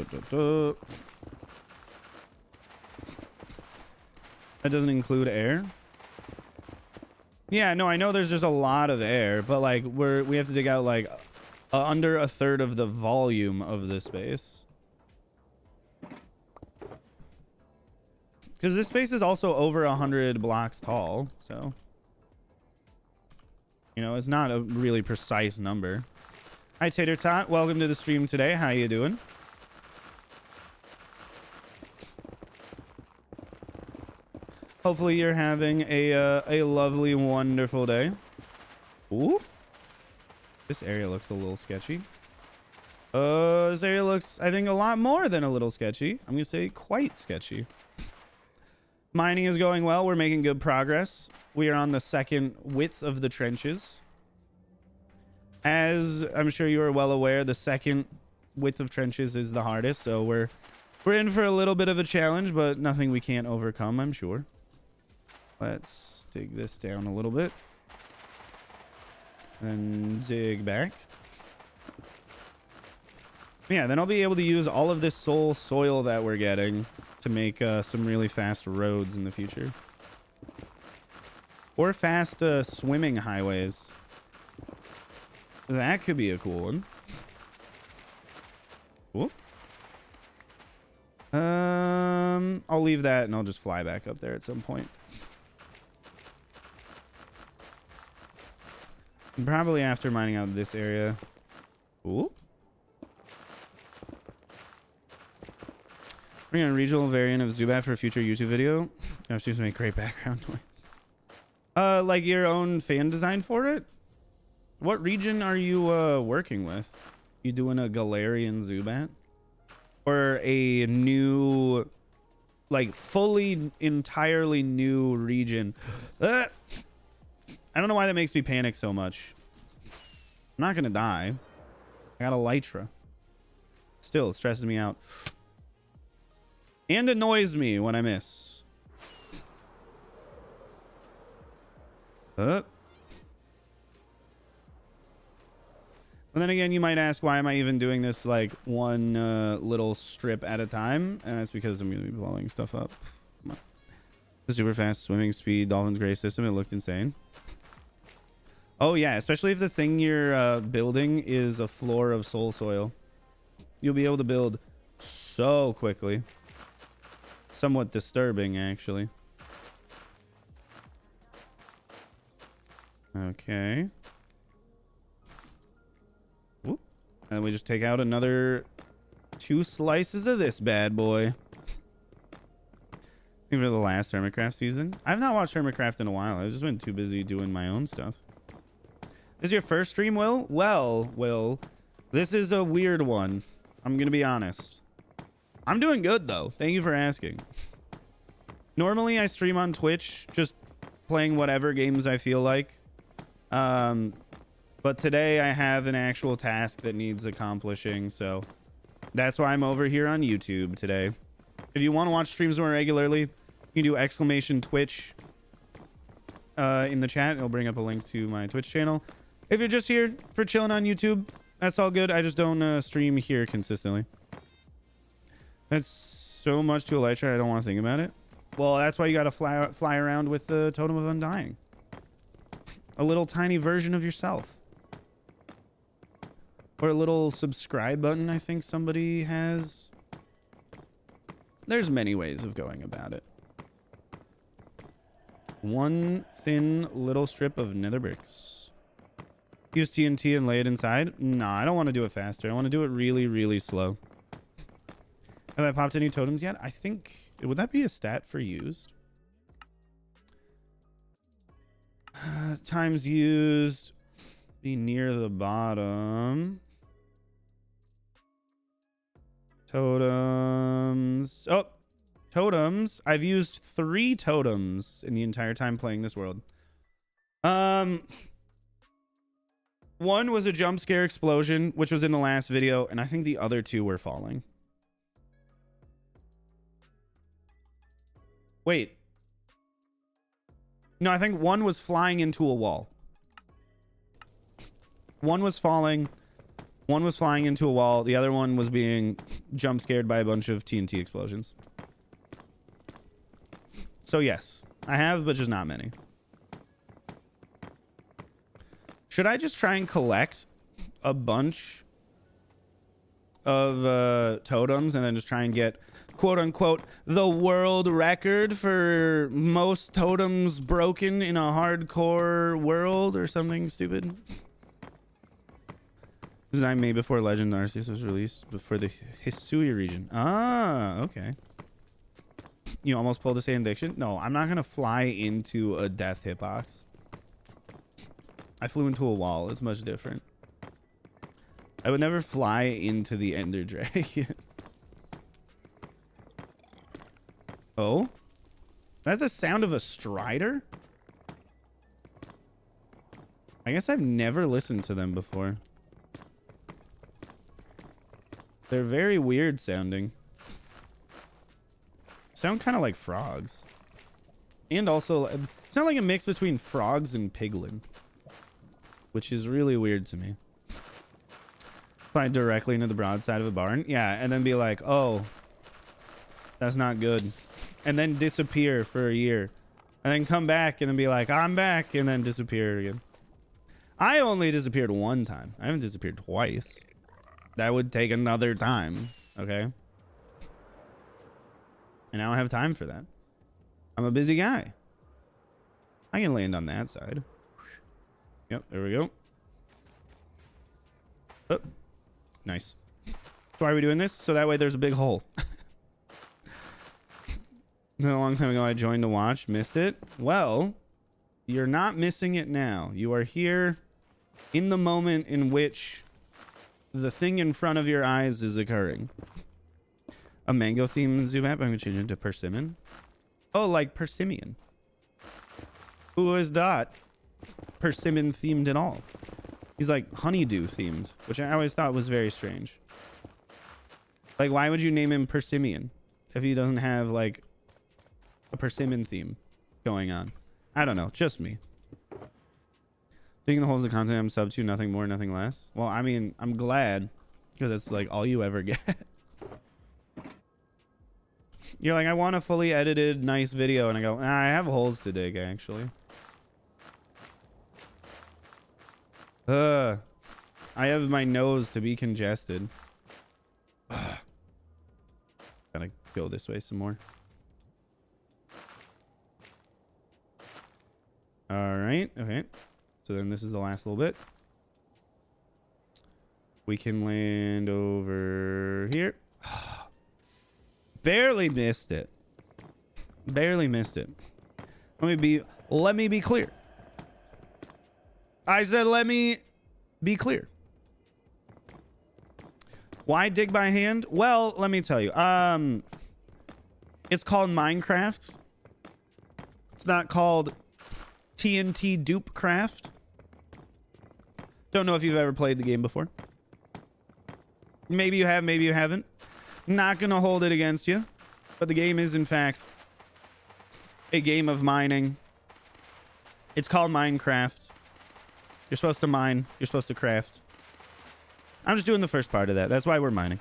doesn't include air? Yeah, no, I know there's just a lot of air, but like we have to dig out like under a third of the volume of this space. Because this space is also over 100 blocks tall, so you know, it's not a really precise number. Hi, Tater Tot. Welcome to the stream today. How you doing? Hopefully you're having a lovely, wonderful day. Ooh. This area looks a little sketchy. This area looks, I think, a lot more than a little sketchy. I'm going to say quite sketchy. Mining is going well. We're making good progress. We are on the second width of the trenches. As I'm sure you are well aware, the second width of trenches is the hardest. So we're in for a little bit of a challenge, but nothing we can't overcome, I'm sure. Let's dig this down a little bit. And dig back. Yeah, then I'll be able to use all of this soil that we're getting to make some really fast roads in the future. Or fast swimming highways. That could be a cool one. Cool. I'll leave that and I'll just fly back up there at some point. Probably after mining out this area. Ooh. Bring on a regional variant of Zubat for a future YouTube video. Gosh, seems to make great background noise. Like your own fan design for it? What region are you working with? You doing a Galarian Zubat? Or a new, like fully, entirely new region? I don't know why that makes me panic so much. I'm not gonna die. I got a Elytra. Still, it stresses me out. And annoys me when I miss. But then again, you might ask, why am I even doing this like one little strip at a time? And that's because I'm gonna be blowing stuff up. Come on. The super fast swimming speed Dolphin's Gray system, it looked insane. Oh yeah, especially if the thing you're building is a floor of soul soil. You'll be able to build so quickly. Somewhat disturbing, actually. Okay. Whoop. And we just take out another 2 slices of this bad boy. Even for the last Hermitcraft season. I've not watched Hermitcraft in a while. I've just been too busy doing my own stuff. This is your first stream, Will? Well, Will, this is a weird one. I'm going to be honest. I'm doing good, though. Thank you for asking. Normally, I stream on Twitch, just playing whatever games I feel like. But today, I have an actual task that needs accomplishing, so that's why I'm over here on YouTube today. If you want to watch streams more regularly, you can do !Twitch in the chat. It'll bring up a link to my Twitch channel. If you're just here for chilling on YouTube, that's all good. I just don't stream here consistently. That's so much to Elytra, I don't want to think about it. Well, that's why you got to fly around with the Totem of Undying. A little tiny version of yourself. Or a little subscribe button I think somebody has. There's many ways of going about it. One thin little strip of nether bricks. Use TNT and lay it inside? Nah, I don't want to do it faster. I want to do it really, really slow. Have I popped any totems yet? I think... Would that be a stat for used? Times used. Be near the bottom. Totems. Oh, totems. I've used 3 totems in the entire time playing this world. One was a jump scare explosion, which was in the last video, and I think the other 2 were falling. Wait. No, I think one was flying into a wall. One was falling. One was flying into a wall. The other one was being jump scared by a bunch of TNT explosions. So yes, I have, but just not many. Should I just try and collect a bunch of totems and then just try and get, quote unquote, the world record for most totems broken in a hardcore world or something stupid? Design made before Legend Arceus was released before the Hisui region. Ah, okay. You almost pulled a sand addiction? No, I'm not going to fly into a death hitbox. I flew into a wall. It's much different. I would never fly into the Ender Dragon. Oh? That's the sound of a Strider? I guess I've never listened to them before. They're very weird sounding. Sound kind of like frogs. And also, sound like a mix between frogs and piglin. Which is really weird to me. Fly directly into the broadside of a barn? Yeah, and then be like, oh, that's not good. And then disappear for a year. And then come back and then be like, I'm back. And then disappear again. I only disappeared one time. I haven't disappeared twice. That would take another time. Okay. And I don't have time for that. I'm a busy guy. I can land on that side. Yep, there we go. Oh, nice. So why are we doing this? So that way there's a big hole. A long time ago I joined to watch. Missed it? Well, you're not missing it now. You are here in the moment in which the thing in front of your eyes is occurring. A mango theme zoom app. I'm going to change it to persimmon. Oh, like persimmon. Who is not persimmon themed at all? He's like honeydew themed, which I always thought was very strange. Like, why would you name him Persimmon if he doesn't have like a persimmon theme going on? I don't know, just me. Digging the holes of content I'm sub to, nothing more, nothing less. Well, I mean, I'm glad, because that's like all you ever get. You're like, I want a fully edited, nice video, and I go, I have holes to dig, actually. I have my nose to be congested. Gotta go this way some more. All right, okay. So then this is the last little bit. We can land over here. Barely missed it. Barely missed it. Let me be clear. I said let me be clear. Why dig by hand? Well, let me tell you. It's called Minecraft. It's not called TNT Dupe Craft. Don't know if you've ever played the game before. Maybe you have, maybe you haven't. Not gonna hold it against you, but the game is in fact a game of mining. It's called Minecraft. You're supposed to mine. You're supposed to craft. I'm just doing the first part of that. That's why we're mining.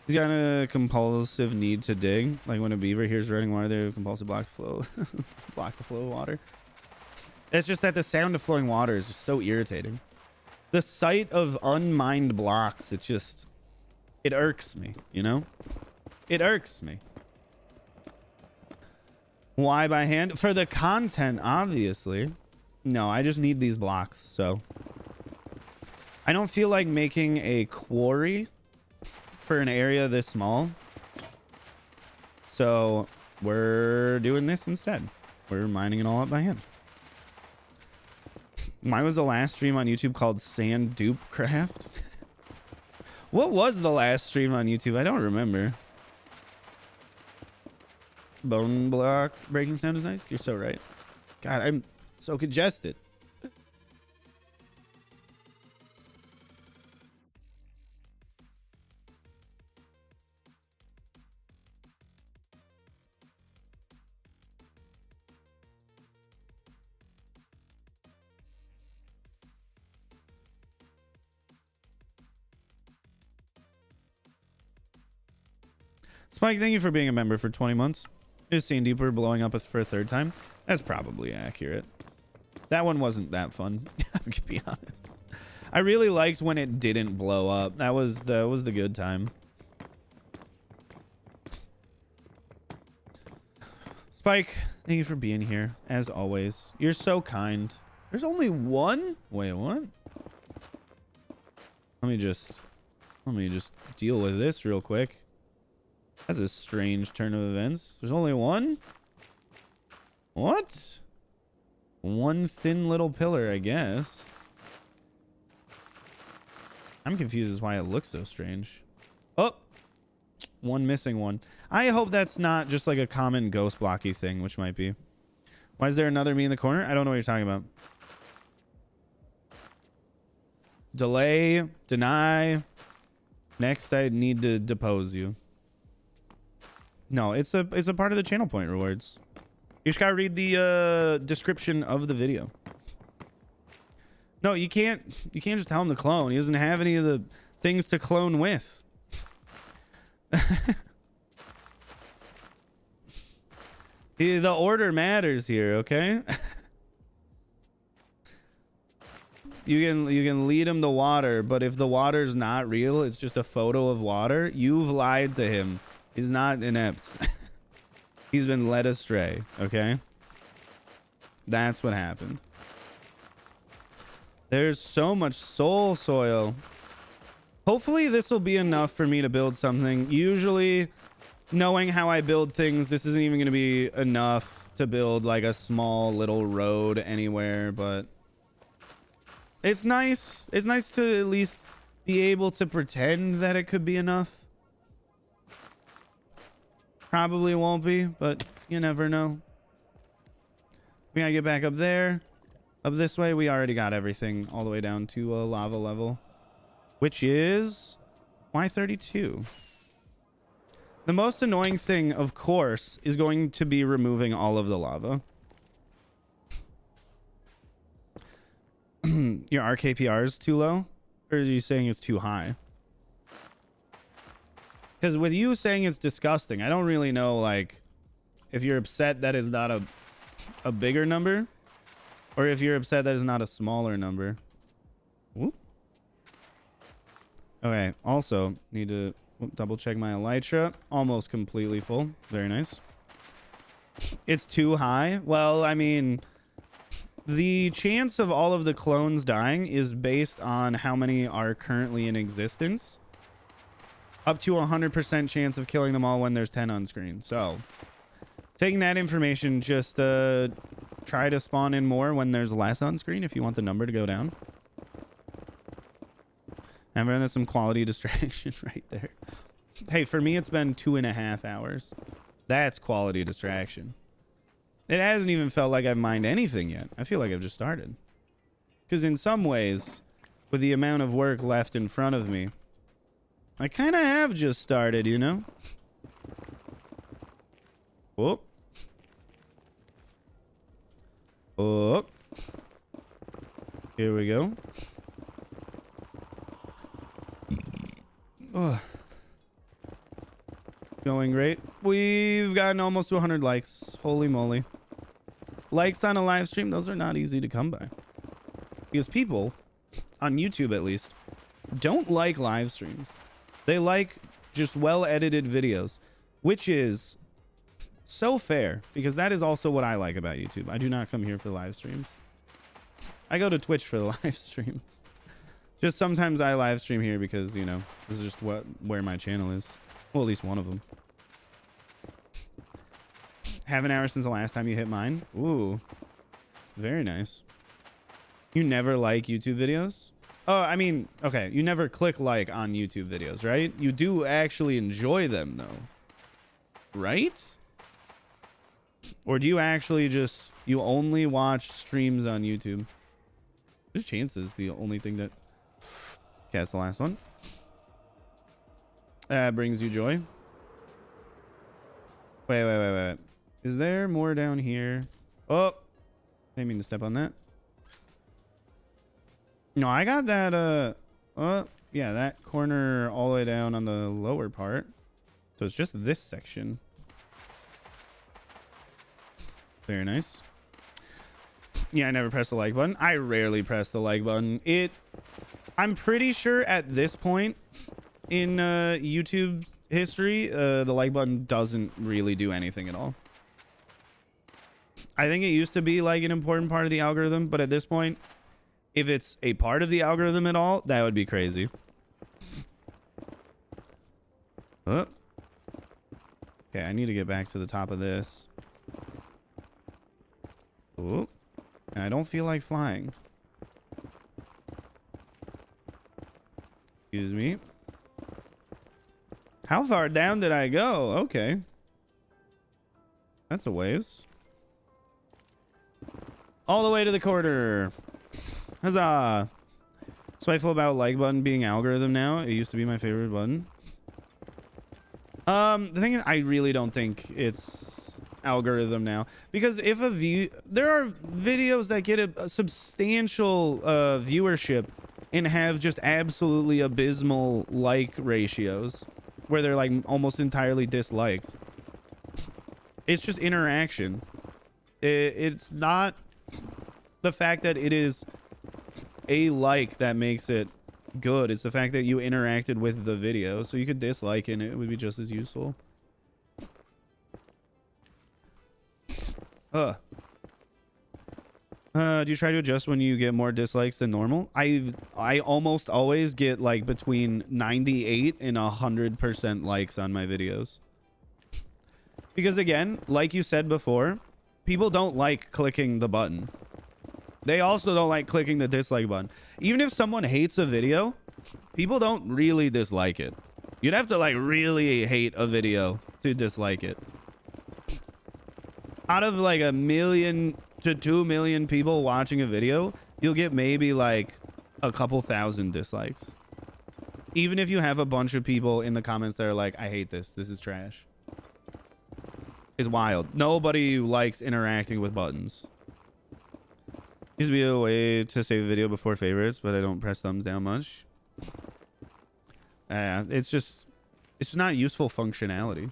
He's got a compulsive need to dig. Like when a beaver hears running water, there compulsive blocks the flow. Block the flow of water. It's just that the sound of flowing water is just so irritating. The sight of unmined blocks, it irks me, you know? It irks me. Why by hand? For the content, obviously. No, I just need these blocks, so. I don't feel like making a quarry for an area this small. So we're doing this instead. We're mining it all up by hand. Mine was the last stream on YouTube called Sand Dupe Craft. What was the last stream on YouTube? I don't remember. Bone block breaking sound is nice. You're so right. God, I'm so congested. Spike, thank you for being a member for 20 months. Is Sand Deeper blowing up for a third time? That's probably accurate. That one wasn't that fun, to be honest. I really liked when it didn't blow up. That was the good time. Spike, thank you for being here, as always. You're so kind. There's only one? Wait, what? Let me just deal with this real quick. That's a strange turn of events. There's only one? What? One thin little pillar, I guess. I'm confused as why it looks so strange. Oh! One missing one. I hope that's not just like a common ghost blocky thing, which might be. Why is there another me in the corner? I don't know what you're talking about. Delay. Deny. Next, I need to depose you. No, it's a part of the channel point rewards. You just gotta read the description of the video. No, you can't just tell him to clone. He doesn't have any of the things to clone with. The order matters here, okay? You can lead him to water, but if the water's not real, it's just a photo of water, you've lied to him. He's not inept. He's been led astray, okay? That's what happened. There's so much soul soil. Hopefully this will be enough for me to build something. Usually, knowing how I build things, this isn't even going to be enough to build like a small little road anywhere, but it's nice. It's nice to at least be able to pretend that it could be enough. Probably won't be, but you never know. We gotta get back up there. Up this way, we already got everything all the way down to lava level, which is Y32. The most annoying thing, of course, is going to be removing all of the lava. Your RKPR is too low? Or are you saying it's too high? Because with you saying it's disgusting, I don't really know, like, if you're upset that it's not a bigger number, or if you're upset that it's not a smaller number. Whoop. Okay, also, need to double check my elytra. Almost completely full. Very nice. It's too high. Well, I mean, the chance of all of the clones dying is based on how many are currently in existence. Up to 100% chance of killing them all when there's 10 on screen. So, taking that information, just try to spawn in more when there's less on screen if you want the number to go down. And there's some quality distraction right there. Hey, for me, it's been 2.5 hours. That's quality distraction. It hasn't even felt like I've mined anything yet. I feel like I've just started. Because in some ways, with the amount of work left in front of me, I kind of have just started, you know? Oh. Oh. Here we go. Oh. Going great. We've gotten almost to 100 likes. Holy moly. likes on a live stream, those are not easy to come by. Because people, on YouTube at least, don't like live streams. They like just well-edited videos, which is so fair, because that is also what I like about YouTube. I do not come here for live streams. I go to Twitch for the live streams. Just sometimes I live stream here because, you know, this is just where my channel is. Well, at least one of them. Half an hour since the last time you hit mine. Ooh, very nice. You never like YouTube videos? Oh, I mean, okay, you never click like on YouTube videos, right? You do actually enjoy them though, right? Or do you actually just, you only watch streams on YouTube? There's chances the only thing that... Okay, that's the last one. Brings you joy. Wait. Is there more down here? Oh, didn't mean to step on that. No, I got that, oh, yeah, that corner all the way down on the lower part. So it's just this section. Very nice. Yeah, I never press the like button. I rarely press the like button. I'm pretty sure at this point in YouTube history, the like button doesn't really do anything at all. I think it used to be like an important part of the algorithm, but at this point, if it's a part of the algorithm at all, that would be crazy. Oh. Okay, I need to get back to the top of this. Oh. I don't feel like flying. Excuse me. How far down did I go? Okay. That's a ways. All the way to the corner. Huzzah. Spiteful about like button being algorithm now. It used to be my favorite button. The thing is, I really don't think it's algorithm now, because if a view, there are videos that get a substantial viewership and have just absolutely abysmal like ratios where they're like almost entirely disliked. It's just interaction. It's not the fact that it is a like that makes it good. It's the fact that you interacted with the video, so you could dislike and it would be just as useful. Do you try to adjust when you get more dislikes than normal? I almost always get like between 98 and 100% likes on my videos. Because again, like you said before, people don't like clicking the button. They also don't like clicking the dislike button. Even if someone hates a video, people don't really dislike it. You'd have to like really hate a video to dislike it. Out of like 1 million to 2 million people watching a video, you'll get maybe like a couple thousand dislikes. Even if you have a bunch of people in the comments that are like, I hate this. This is trash. It's wild. Nobody likes interacting with buttons. Used to be a way to save a video before favorites, but I don't press thumbs down much. It's just not useful functionality.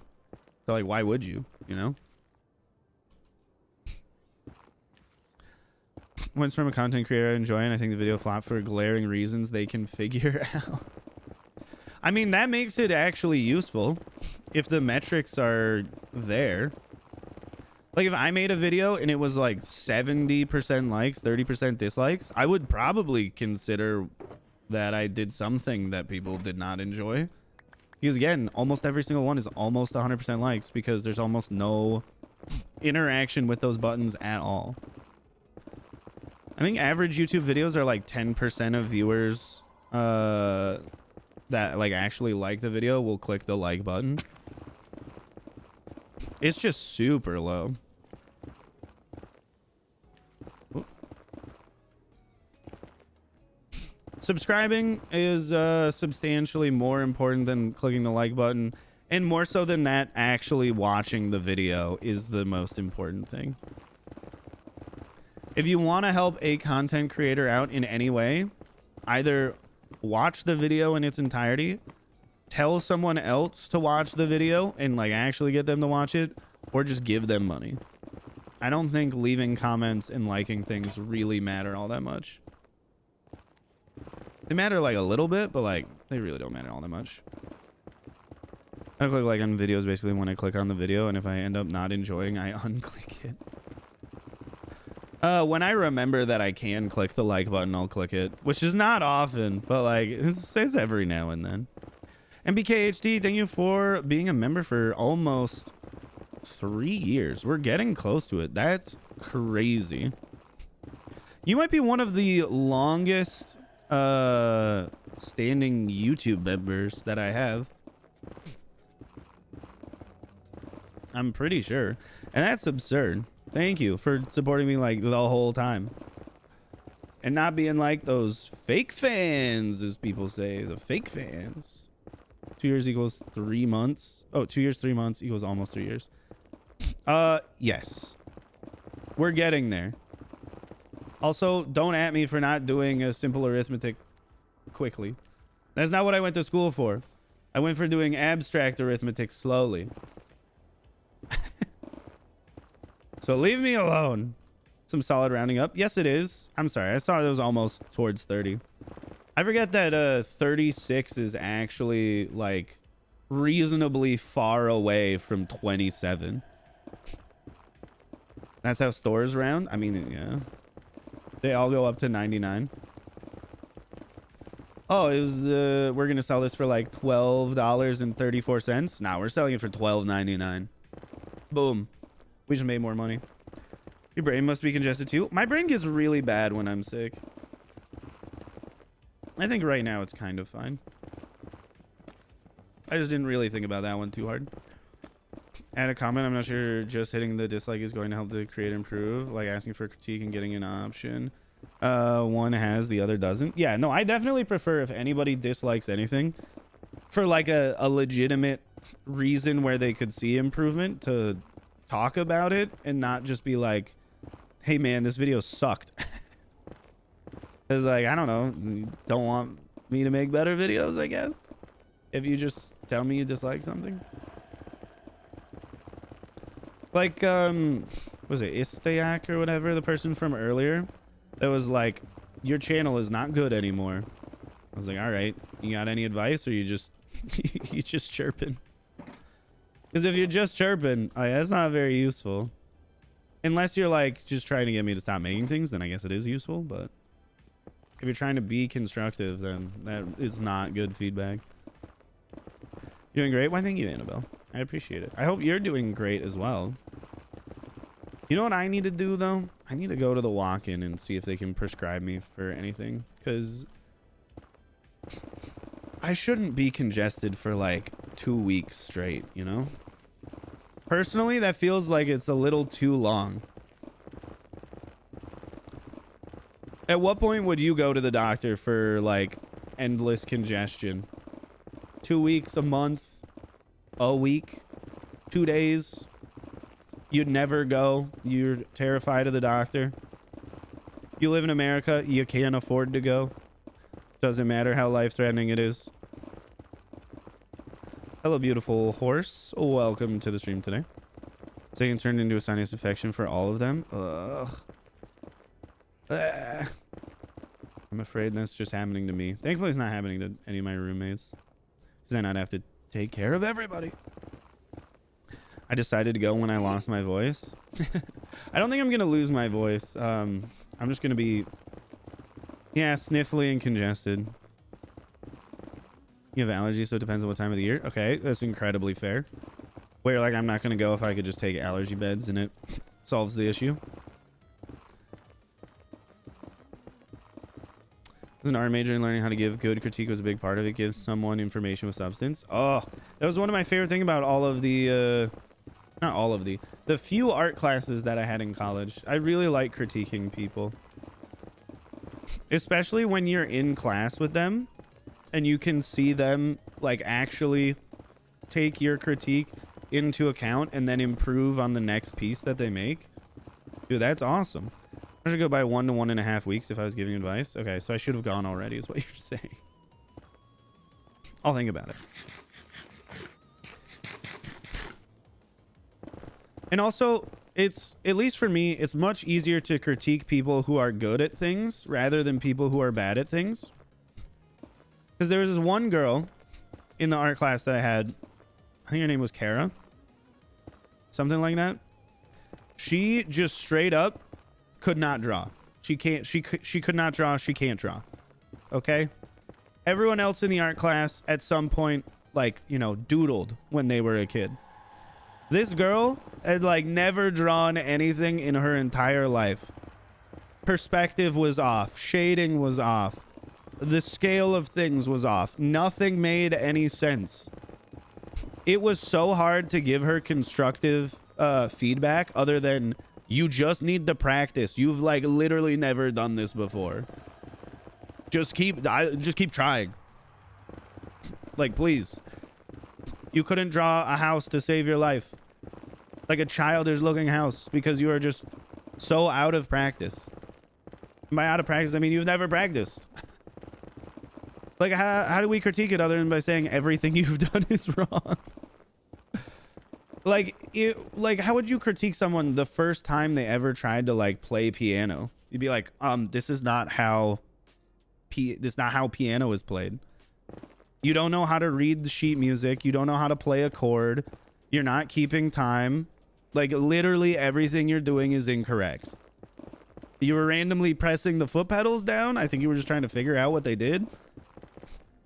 So like, why would you, you know? Once from a content creator I enjoy, and I think the video flopped for glaring reasons they can figure out. I mean, that makes it actually useful if the metrics are there. Like if I made a video and it was like 70% likes, 30% dislikes, I would probably consider that I did something that people did not enjoy. Because again, almost every single one is almost 100% likes because there's almost no interaction with those buttons at all. I think average YouTube videos are like 10% of viewers that like actually like the video will click the like button. It's just super low. Oop. Subscribing is substantially more important than clicking the like button, and more so than that, actually watching the video is the most important thing. If you want to help a content creator out in any way, either watch the video in its entirety, tell someone else to watch the video and like actually get them to watch it, or just give them money. I don't think leaving comments and liking things really matter all that much. They matter like a little bit, but like they really don't matter all that much. I click like on videos basically when I click on the video, and if I end up not enjoying, I unclick it. When I remember that I can click the like button, I'll click it, which is not often, but like it's every now and then. MBKHD, thank you for being a member for almost 3 years. We're getting close to it. That's crazy. You might be one of the longest standing YouTube members that I have. I'm pretty sure. And that's absurd. Thank you for supporting me like the whole time. And not being like those fake fans, as people say. The fake fans. 2 years equals 3 months. Oh, 2 years, 3 months equals almost 3 years. Yes. We're getting there. Also, don't at me for not doing a simple arithmetic quickly. That's not what I went to school for. I went for doing abstract arithmetic slowly. So leave me alone. Some solid rounding up. Yes, it is. I'm sorry. I saw it was almost towards 30. I forget that 36 is actually like reasonably far away from 27. That's how stores round. I mean, yeah. They all go up to 99. Oh, it was we're gonna sell this for like $12.34. Nah, we're selling it for $12.99. Boom. We just made more money. Your brain must be congested too. My brain gets really bad when I'm sick. I think right now it's kind of fine. I just didn't really think about that one too hard. Add a comment. I'm not sure just hitting the dislike is going to help the creator improve. Like asking for critique and getting an option. One has, the other doesn't. Yeah, no, I definitely prefer if anybody dislikes anything for like a legitimate reason where they could see improvement to talk about it and not just be like, hey man, this video sucked. It's like, I don't know, you don't want me to make better videos, I guess, if you just tell me you dislike something. Like was it Istayak or whatever, the person from earlier that was like, your channel is not good anymore. I was like, all right, you got any advice, or you just you just chirping? Because if you're just chirping, that's not very useful. Unless you're like just trying to get me to stop making things, then I guess it is useful. But if you're trying to be constructive, then that is not good feedback. You're doing great. Why, thank you, Annabelle. I appreciate it. I hope you're doing great as well. You know what I need to do, though? I need to go to the walk-in and see if they can prescribe me for anything. Because I shouldn't be congested for like 2 weeks straight, you know? Personally, that feels like it's a little too long. At what point would you go to the doctor for like endless congestion? 2 weeks, a month, a week, 2 days? You'd never go. You're terrified of the doctor. You live in America. You can't afford to go. Doesn't matter how life-threatening it is. Hello, beautiful horse. Welcome to the stream today. So you can turn into a sinus infection for all of them. Ugh. I'm afraid that's just happening to me. Thankfully, it's not happening to any of my roommates, because then I'd have to take care of everybody. I decided to go when I lost my voice. I don't think I'm gonna lose my voice. I'm just gonna be, yeah, sniffly and congested. You have allergies, so it depends on what time of the year. Okay, that's incredibly fair. Where, like, I'm not gonna go if I could just take allergy beds and it solves the issue. As an art major, and learning how to give good critique was a big part of it. Gives someone information with substance. Oh, that was one of my favorite things about all of the not all of the few art classes that I had in college. I really like critiquing people, especially when you're in class with them and you can see them like actually take your critique into account and then improve on the next piece that they make. Dude, that's awesome. I should go by 1 to 1.5 weeks if I was giving advice. Okay, so I should have gone already is what you're saying. I'll think about it. And also, it's, at least for me, it's much easier to critique people who are good at things rather than people who are bad at things. Because there was this one girl in the art class that I had, I think her name was Kara, something like that. She just straight up could not draw. She could not draw. She can't draw. Okay. Everyone else in the art class at some point, like, you know, doodled when they were a kid. This girl had like never drawn anything in her entire life. Perspective was off. Shading was off. The scale of things was off. Nothing made any sense. It was so hard to give her constructive feedback other than, you just need to practice. You've like literally never done this before. Just keep trying. Like, please. You couldn't draw a house to save your life. Like a childish looking house because you are just so out of practice. And by out of practice, I mean you've never practiced. Like, how do we critique it other than by saying everything you've done is wrong? Like, how would you critique someone the first time they ever tried to like play piano? You'd be like, this is not how piano is played. You don't know how to read the sheet music. You don't know how to play a chord. You're not keeping time. Like, literally everything you're doing is incorrect. You were randomly pressing the foot pedals down. I think you were just trying to figure out what they did.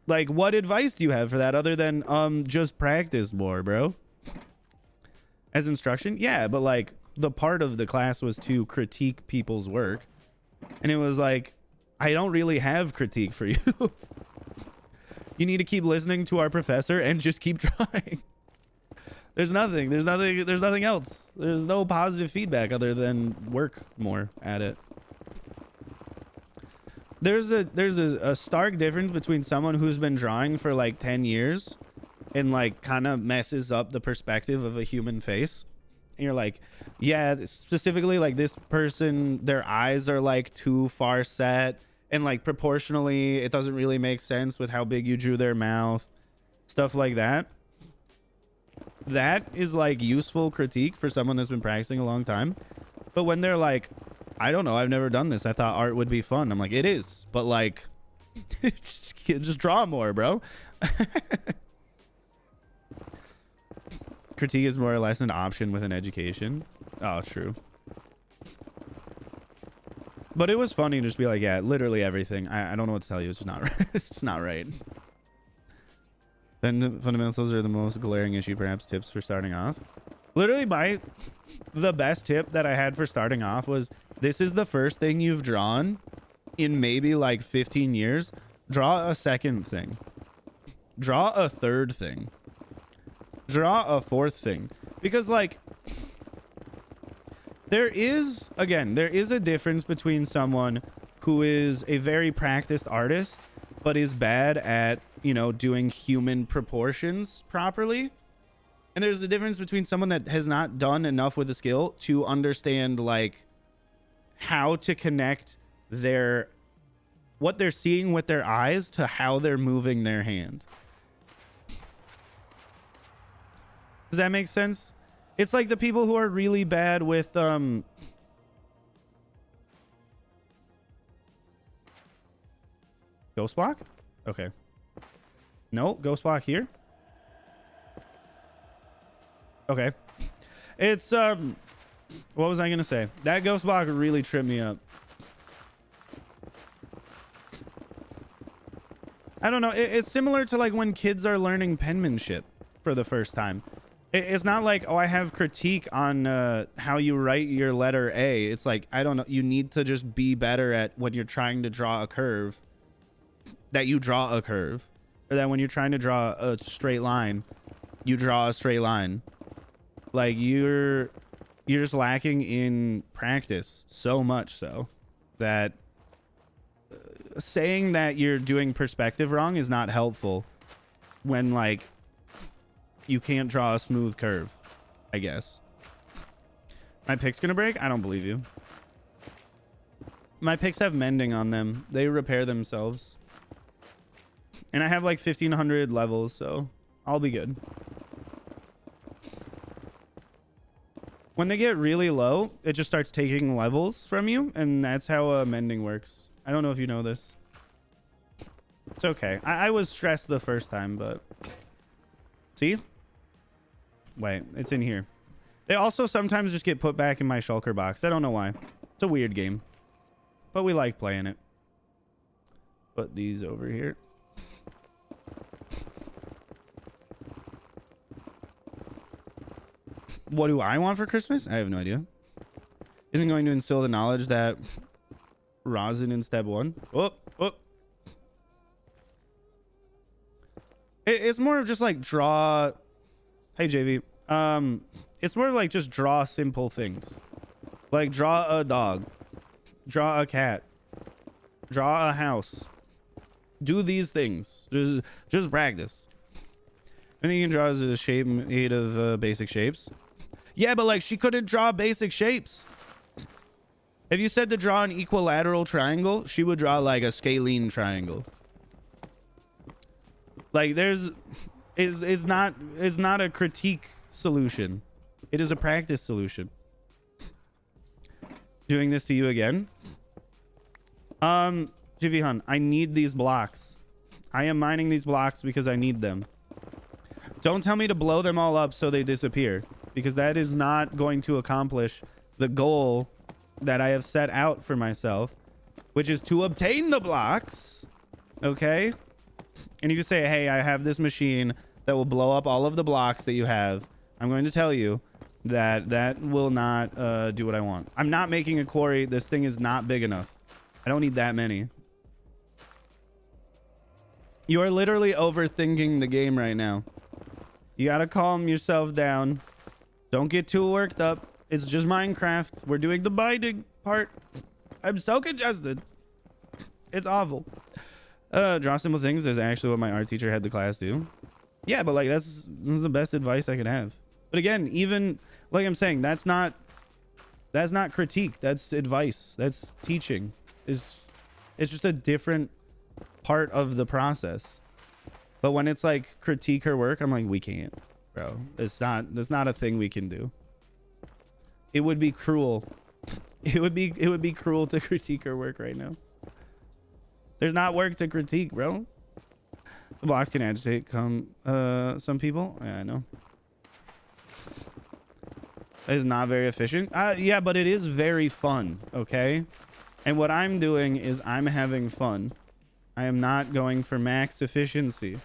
Like, what advice do you have for that other than, just practice more, bro? As instruction? Yeah, but like, the part of the class was to critique people's work. And it was like, I don't really have critique for you. You need to keep listening to our professor and just keep trying. There's nothing else. There's no positive feedback other than work more at it. There's a stark difference between someone who's been drawing for like 10 years and like kind of messes up the perspective of a human face. And you're like, yeah, specifically like this person, their eyes are like too far set. And like proportionally, it doesn't really make sense with how big you drew their mouth. Stuff like that. That is like useful critique for someone that's been practicing a long time. But when they're like, I don't know, I've never done this. I thought art would be fun. I'm like, it is. But like, just draw more, bro. Critique is more or less an option with an education. Oh, true. But it was funny to just be like, yeah, literally everything. I don't know what to tell you. It's just not right. It's just not right. Then fundamentals are the most glaring issue, perhaps tips for starting off. Literally the best tip that I had for starting off was, this is the first thing you've drawn in maybe like 15 years. Draw a second thing. Draw a third thing. Draw a fourth thing. Because like, there is a difference between someone who is a very practiced artist, but is bad at, you know, doing human proportions properly. And there's a difference between someone that has not done enough with the skill to understand, like, how to connect what they're seeing with their eyes to how they're moving their hand. Does that make sense? It's like the people who are really bad with ghost block? Okay. No, ghost block here. Okay. It's what was I gonna say? That ghost block really tripped me up. I don't know. It's similar to like when kids are learning penmanship for the first time. It's not like, oh, I have critique on how you write your letter A. It's like, I don't know. You need to just be better at when you're trying to draw a curve, that you draw a curve. Or that when you're trying to draw a straight line, you draw a straight line. Like, you're just lacking in practice so much so that saying that you're doing perspective wrong is not helpful when, like, you can't draw a smooth curve, I guess. My pick's gonna break? I don't believe you. My picks have mending on them. They repair themselves. And I have like 1,500 levels, so I'll be good. When they get really low, it just starts taking levels from you, and that's how mending works. I don't know if you know this. It's okay. I was stressed the first time, but... See? Wait, it's in here. They also sometimes just get put back in my shulker box. I don't know why. It's a weird game. But we like playing it. Put these over here. What do I want for Christmas? I have no idea. Isn't going to instill the knowledge that rosin in step 1. Oh, oh. It's more of just like draw. Hey, JV. It's more of like just draw simple things. Like draw a dog. Draw a cat. Draw a house. Do these things. Just practice. I think you can draw as a shape made of basic shapes. Yeah, but like she couldn't draw basic shapes. If you said to draw an equilateral triangle, she would draw like a scalene triangle. Like there's is not a critique solution. It is a practice solution. Doing this to you again. GV Hun, I need these blocks. I am mining these blocks because I need them. Don't tell me to blow them all up so they disappear, because that is not going to accomplish the goal that I have set out for myself, which is to obtain the blocks. Okay? And if you say, hey, I have this machine that will blow up all of the blocks that you have, I'm going to tell you that that will not do what I want. I'm not making a quarry. This thing is not big enough. I don't need that many. You are literally overthinking the game right now. You gotta calm yourself down. Don't get too worked up. It's just Minecraft. We're doing the binding part. I'm so congested. It's awful. Draw simple things is actually what my art teacher had the class do. Yeah, but like this is the best advice I could have. But again, even like I'm saying, that's not critique. That's advice. That's teaching. It's just a different part of the process. But when it's like critique her work, I'm like, we can't, bro. That's not a thing we can do. It would be cruel. It would be cruel to critique her work right now. There's not work to critique, bro. The blocks can agitate some people. Yeah, I know. It is not very efficient. Yeah, but it is very fun, okay? And what I'm doing is I'm having fun. I am not going for max efficiency.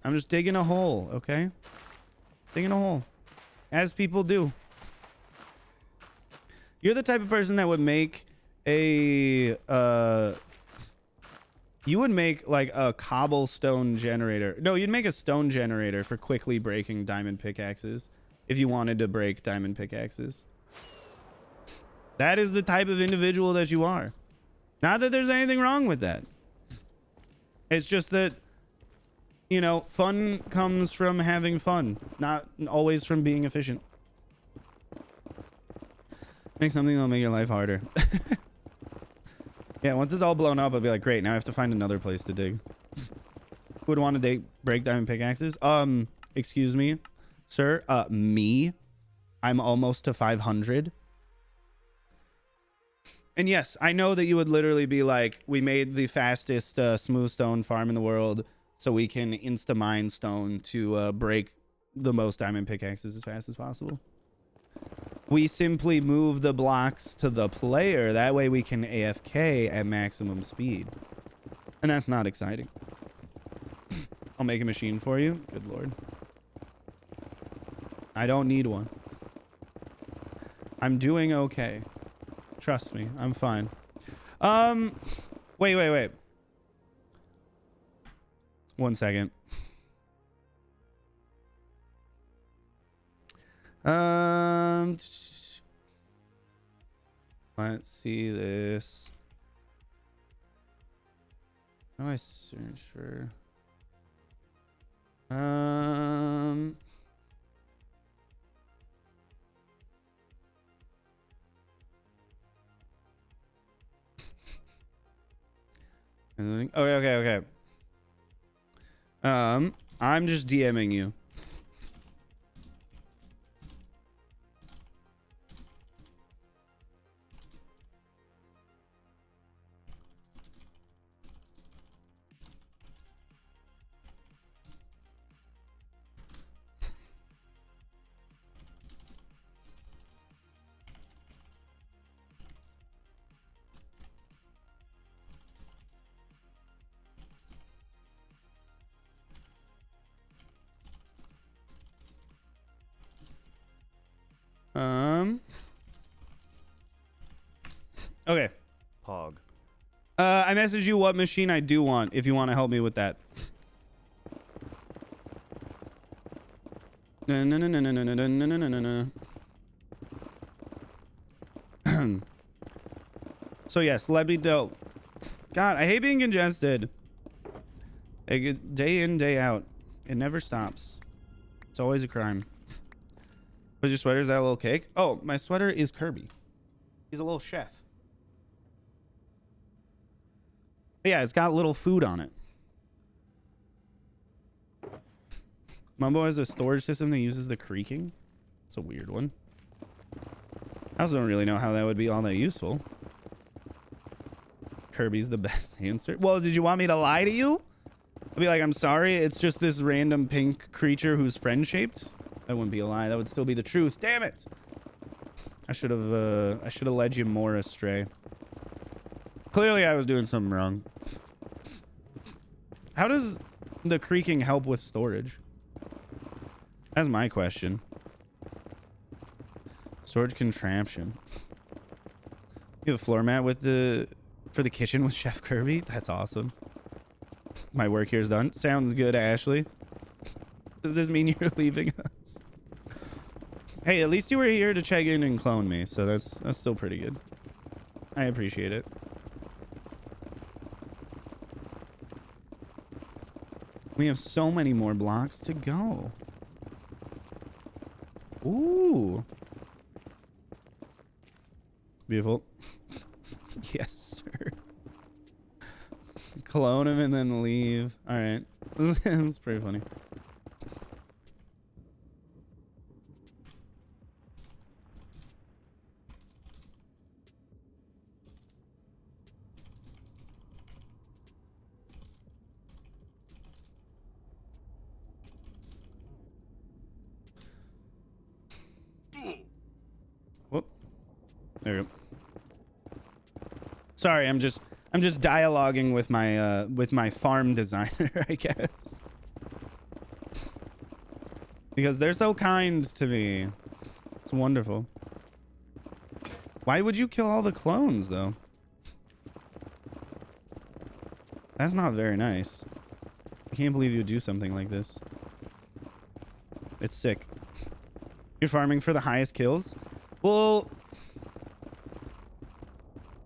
I'm just digging a hole, okay? Digging a hole. As people do. You're the type of person that would make a... you would make like a cobblestone generator. No, you'd make a stone generator for quickly breaking diamond pickaxes. If you wanted to break diamond pickaxes. That is the type of individual that you are. Not that there's anything wrong with that. It's just that, you know, fun comes from having fun, not always from being efficient. Make something that'll make your life harder. Yeah, once it's all blown up, I'll be like, great, now I have to find another place to dig. Who would want to break diamond pickaxes? Excuse me, sir. Me. I'm almost to 500. And yes, I know that you would literally be like, we made the fastest smooth stone farm in the world so we can insta-mine stone to break the most diamond pickaxes as fast as possible. We simply move the blocks to the player. That way we can AFK at maximum speed. And that's not exciting. I'll make a machine for you. Good lord. I don't need one. I'm doing okay. Trust me, I'm fine. Wait. 1 second. Let's see this. How do I search for? Okay. I'm just DMing you. Okay. Pog. I messaged you what machine I do want if you want to help me with that. No, no, no, no, no, no, no, no, no, no, no. So yes, let me know. God, I hate being congested. Like, day in, day out. It never stops. It's always a crime. Was your sweater? Is that a little cake? Oh, my sweater is Kirby. He's a little chef. But yeah, it's got little food on it. Mumbo has a storage system that uses the creaking. It's a weird one. I also don't really know how that would be all that useful. Kirby's the best answer. Well, did you want me to lie to you? I'll be like, I'm sorry, it's just this random pink creature who's friend-shaped. That wouldn't be a lie. That would still be the truth. Damn it! I should have led you more astray. Clearly, I was doing something wrong. How does the creaking help with storage? That's my question. Storage contraption. You have a floor mat with for the kitchen with Chef Kirby? That's awesome. My work here is done. Sounds good, Ashley. Does this mean you're leaving us? Hey, at least you were here to check in and clone me, so that's still pretty good. I appreciate it. We have so many more blocks to go. Ooh. Beautiful. Yes, sir. Clone him and then leave. All right. That's pretty funny. Whoop. There we go. Sorry, I'm just dialoguing with my farm designer, I guess. Because they're so kind to me. It's wonderful. Why would you kill all the clones, though? That's not very nice. I can't believe you would do something like this. It's sick. You're farming for the highest kills? Well,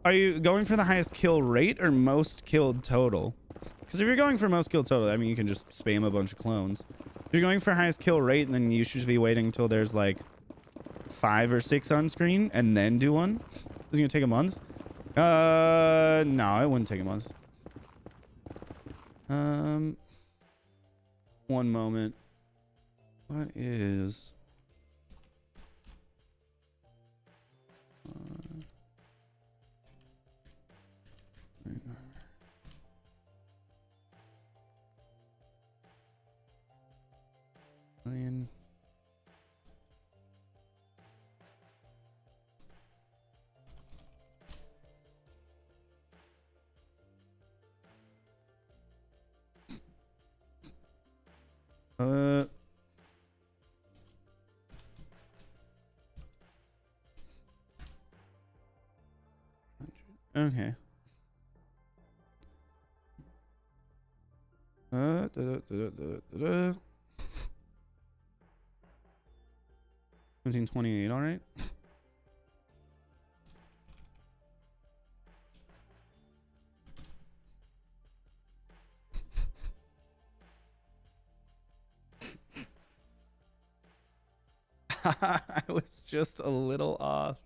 are you going for the highest kill rate or most killed total? Because if you're going for most killed total, I mean, you can just spam a bunch of clones. If you're going for highest kill rate, then you should be waiting until there's like 5 or 6 on screen and then do one. Is it gonna take a month? No, it wouldn't take a month. One moment. What is... million. Okay. 1728, all right. I was just a little off.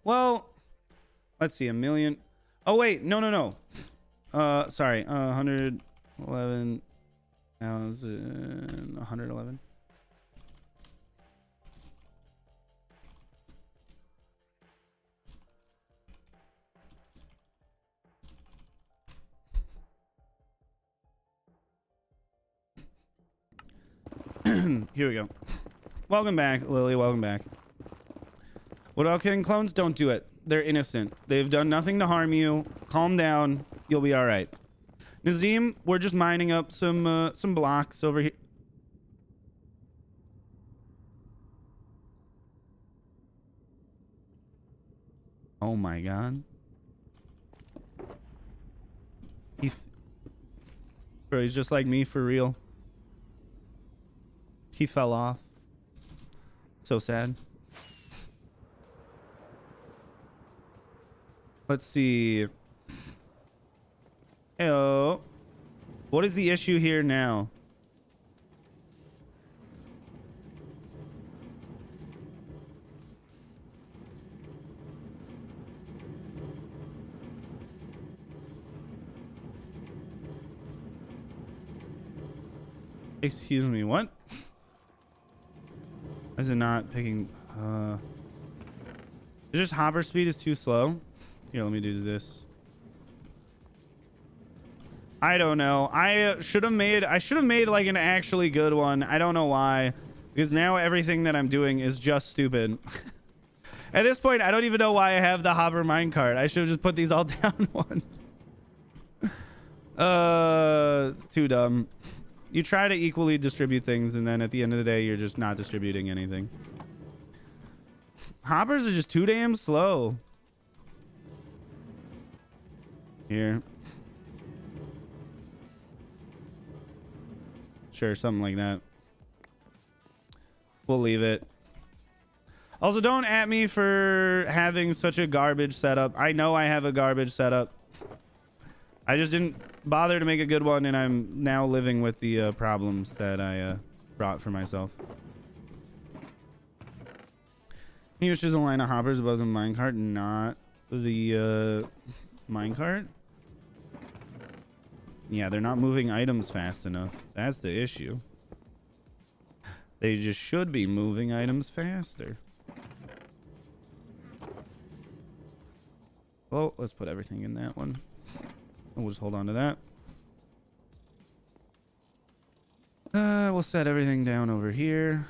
Well, let's see, a million. Oh wait, no. Sorry, 111,000, 111. Here we go. Welcome back, Lily. Welcome back. What about killing clones? Don't do it. They're innocent. They've done nothing to harm you. Calm down. You'll be all right. Nazim, we're just mining up some blocks over here. Oh my god. Bro, he's just like me for real. He fell off. So sad. Let's see. Heyo. What is the issue here now? Excuse me, what? Why is it not picking? It's just hopper speed is too slow. Here, let me do this. I don't know. I should have made like an actually good one. I don't know why. Because now everything that I'm doing is just stupid. At this point, I don't even know why I have the hopper minecart. I should have just put these all down one. Too dumb. You try to equally distribute things, and then at the end of the day, you're just not distributing anything. Hoppers are just too damn slow. Here. Sure, something like that. We'll leave it. Also, don't at me for having such a garbage setup. I know I have a garbage setup. I just didn't bother to make a good one, and I'm now living with the problems that I brought for myself. Can you choose a line of hoppers above the minecart, not the minecart? Yeah, they're not moving items fast enough. That's the issue. They just should be moving items faster. Well, let's put everything in that one. We'll just hold on to that. We'll set everything down over here.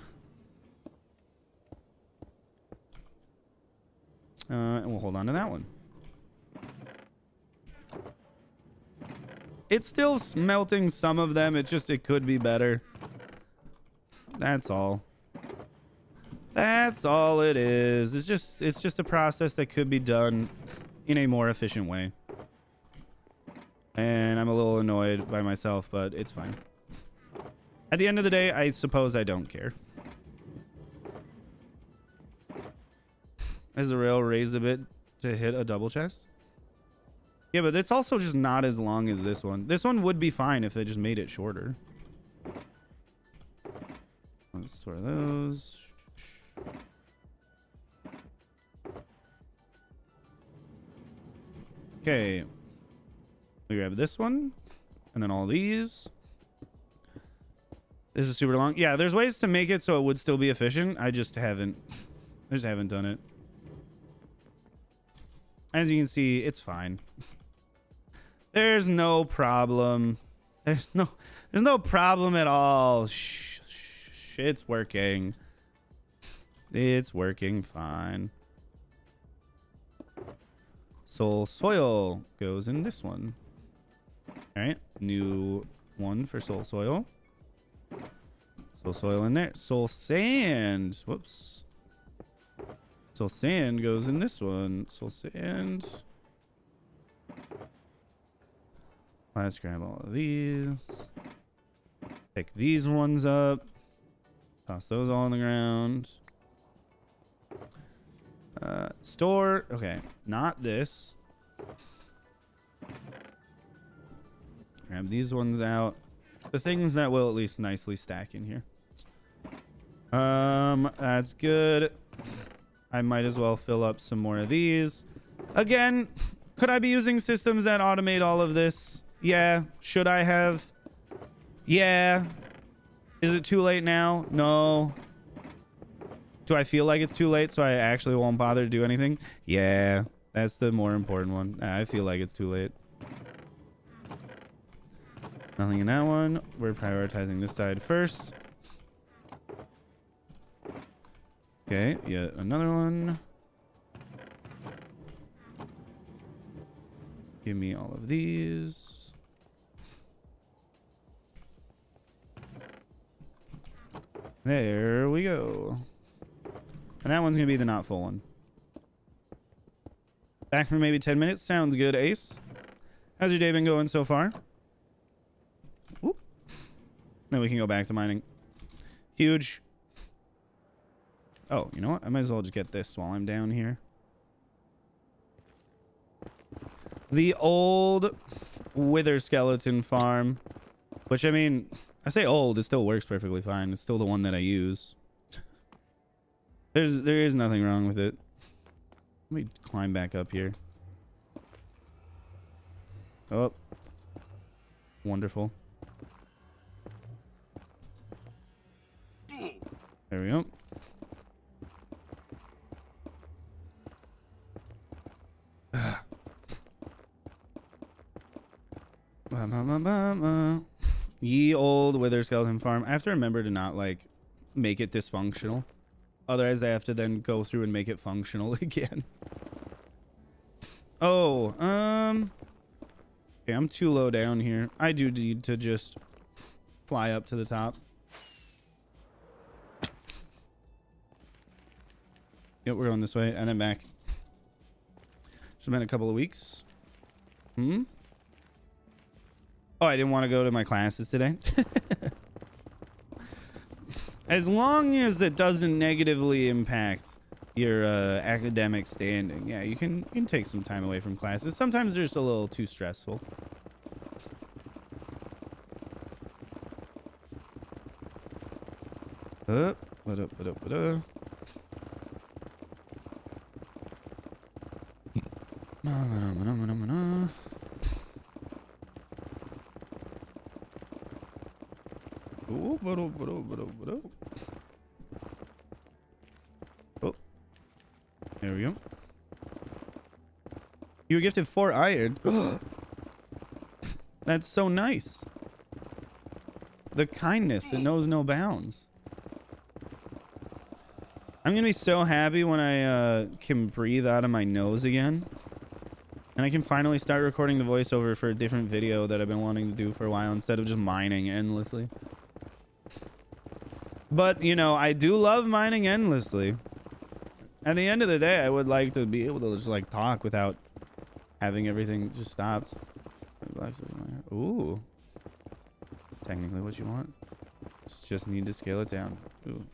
And we'll hold on to that one. It's still smelting some of them. It could be better. That's all. That's all it is. It's just a process that could be done in a more efficient way. And I'm a little annoyed by myself, but it's fine. At the end of the day, I suppose I don't care. As the rail raised a bit to hit a double chest. Yeah, but it's also just not as long as this one. This one would be fine if they just made it shorter. Let's store those. Okay. We grab this one. And then all these. This is super long. Yeah, there's ways to make it so it would still be efficient. I just haven't done it. As you can see, it's fine. There's no problem. There's no problem at all. It's working. It's working fine. Soul soil goes in this one. All right, new one for soul soil. Soul soil in there. Soul sand. Whoops. Soul sand goes in this one. Soul sand. Let's grab all of these. Pick these ones up. Toss those all on the ground. Store. Okay, not this. Grab these ones out. The things that will at least nicely stack in here. That's good. I might as well fill up some more of these. Again, could I be using systems that automate all of this? Yeah. Should I have? Yeah. Is it too late now? No. Do I feel like it's too late so I actually won't bother to do anything? Yeah. That's the more important one. I feel like it's too late. Nothing in that one. We're prioritizing this side first. Okay, yet another one. Give me all of these. There we go. And that one's gonna be the not full one. Back for maybe 10 minutes. Sounds good, Ace. How's your day been going so far? Whoop. Then we can go back to mining. Huge. Oh, you know what? I might as well just get this while I'm down here. The old wither skeleton farm. Which, I mean, I say old, it still works perfectly fine. It's still the one that I use. There is nothing wrong with it. Let me climb back up here. Oh. Wonderful. There we go. Ye old wither skeleton farm. I have to remember to not, like, make it dysfunctional. Otherwise, I have to then go through and make it functional again. Oh, okay, I'm too low down here. I do need to just fly up to the top. Yep, we're going this way and then back. It's been a couple of weeks. Oh, I didn't want to go to my classes today. As long as it doesn't negatively impact your academic standing, yeah, you can take some time away from classes. Sometimes they're just a little too stressful. Oh, there we go. You were gifted 4 iron. That's so nice. The kindness, it knows no bounds. I'm gonna be so happy when I can breathe out of my nose again. And I can finally start recording the voiceover for a different video that I've been wanting to do for a while instead of just mining endlessly. But, you know, I do love mining endlessly. At the end of the day, I would like to be able to just, like, talk without having everything just stopped. Ooh. Technically what you want. Just need to scale it down. Ooh.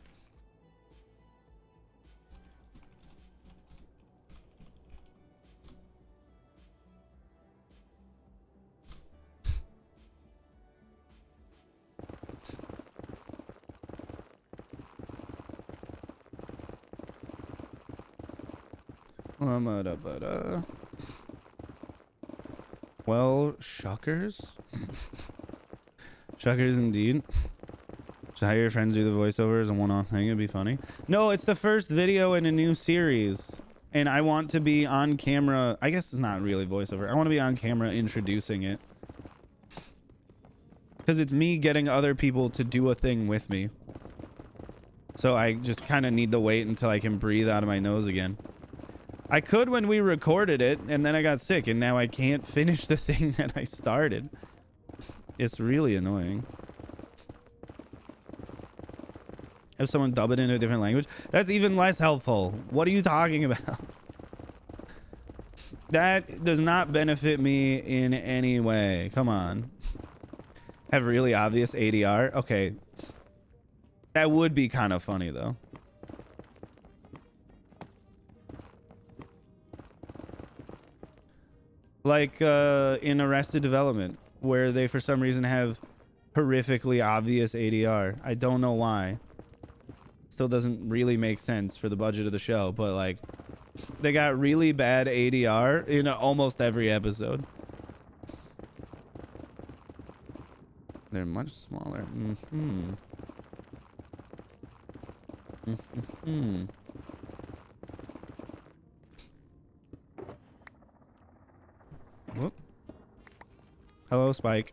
Well, shuckers. Shuckers indeed. Should hire your friends do the voiceover as a one-off thing. It'd be funny. No, it's the first video in a new series. And I want to be on camera. I guess it's not really voiceover. I want to be on camera introducing it. Because it's me getting other people to do a thing with me. So I just kind of need to wait until I can breathe out of my nose again. I could when we recorded it, and then I got sick, and now I can't finish the thing that I started. It's really annoying. Have someone dub it in a different language? That's even less helpful. What are you talking about? That does not benefit me in any way. Come on. Have really obvious ADR? Okay. That would be kind of funny, though. Like in Arrested Development, where they for some reason have horrifically obvious ADR. I don't know why. Still doesn't really make sense for the budget of the show, but like they got really bad ADR in almost every episode. They're much smaller. Whoop. Hello, Spike.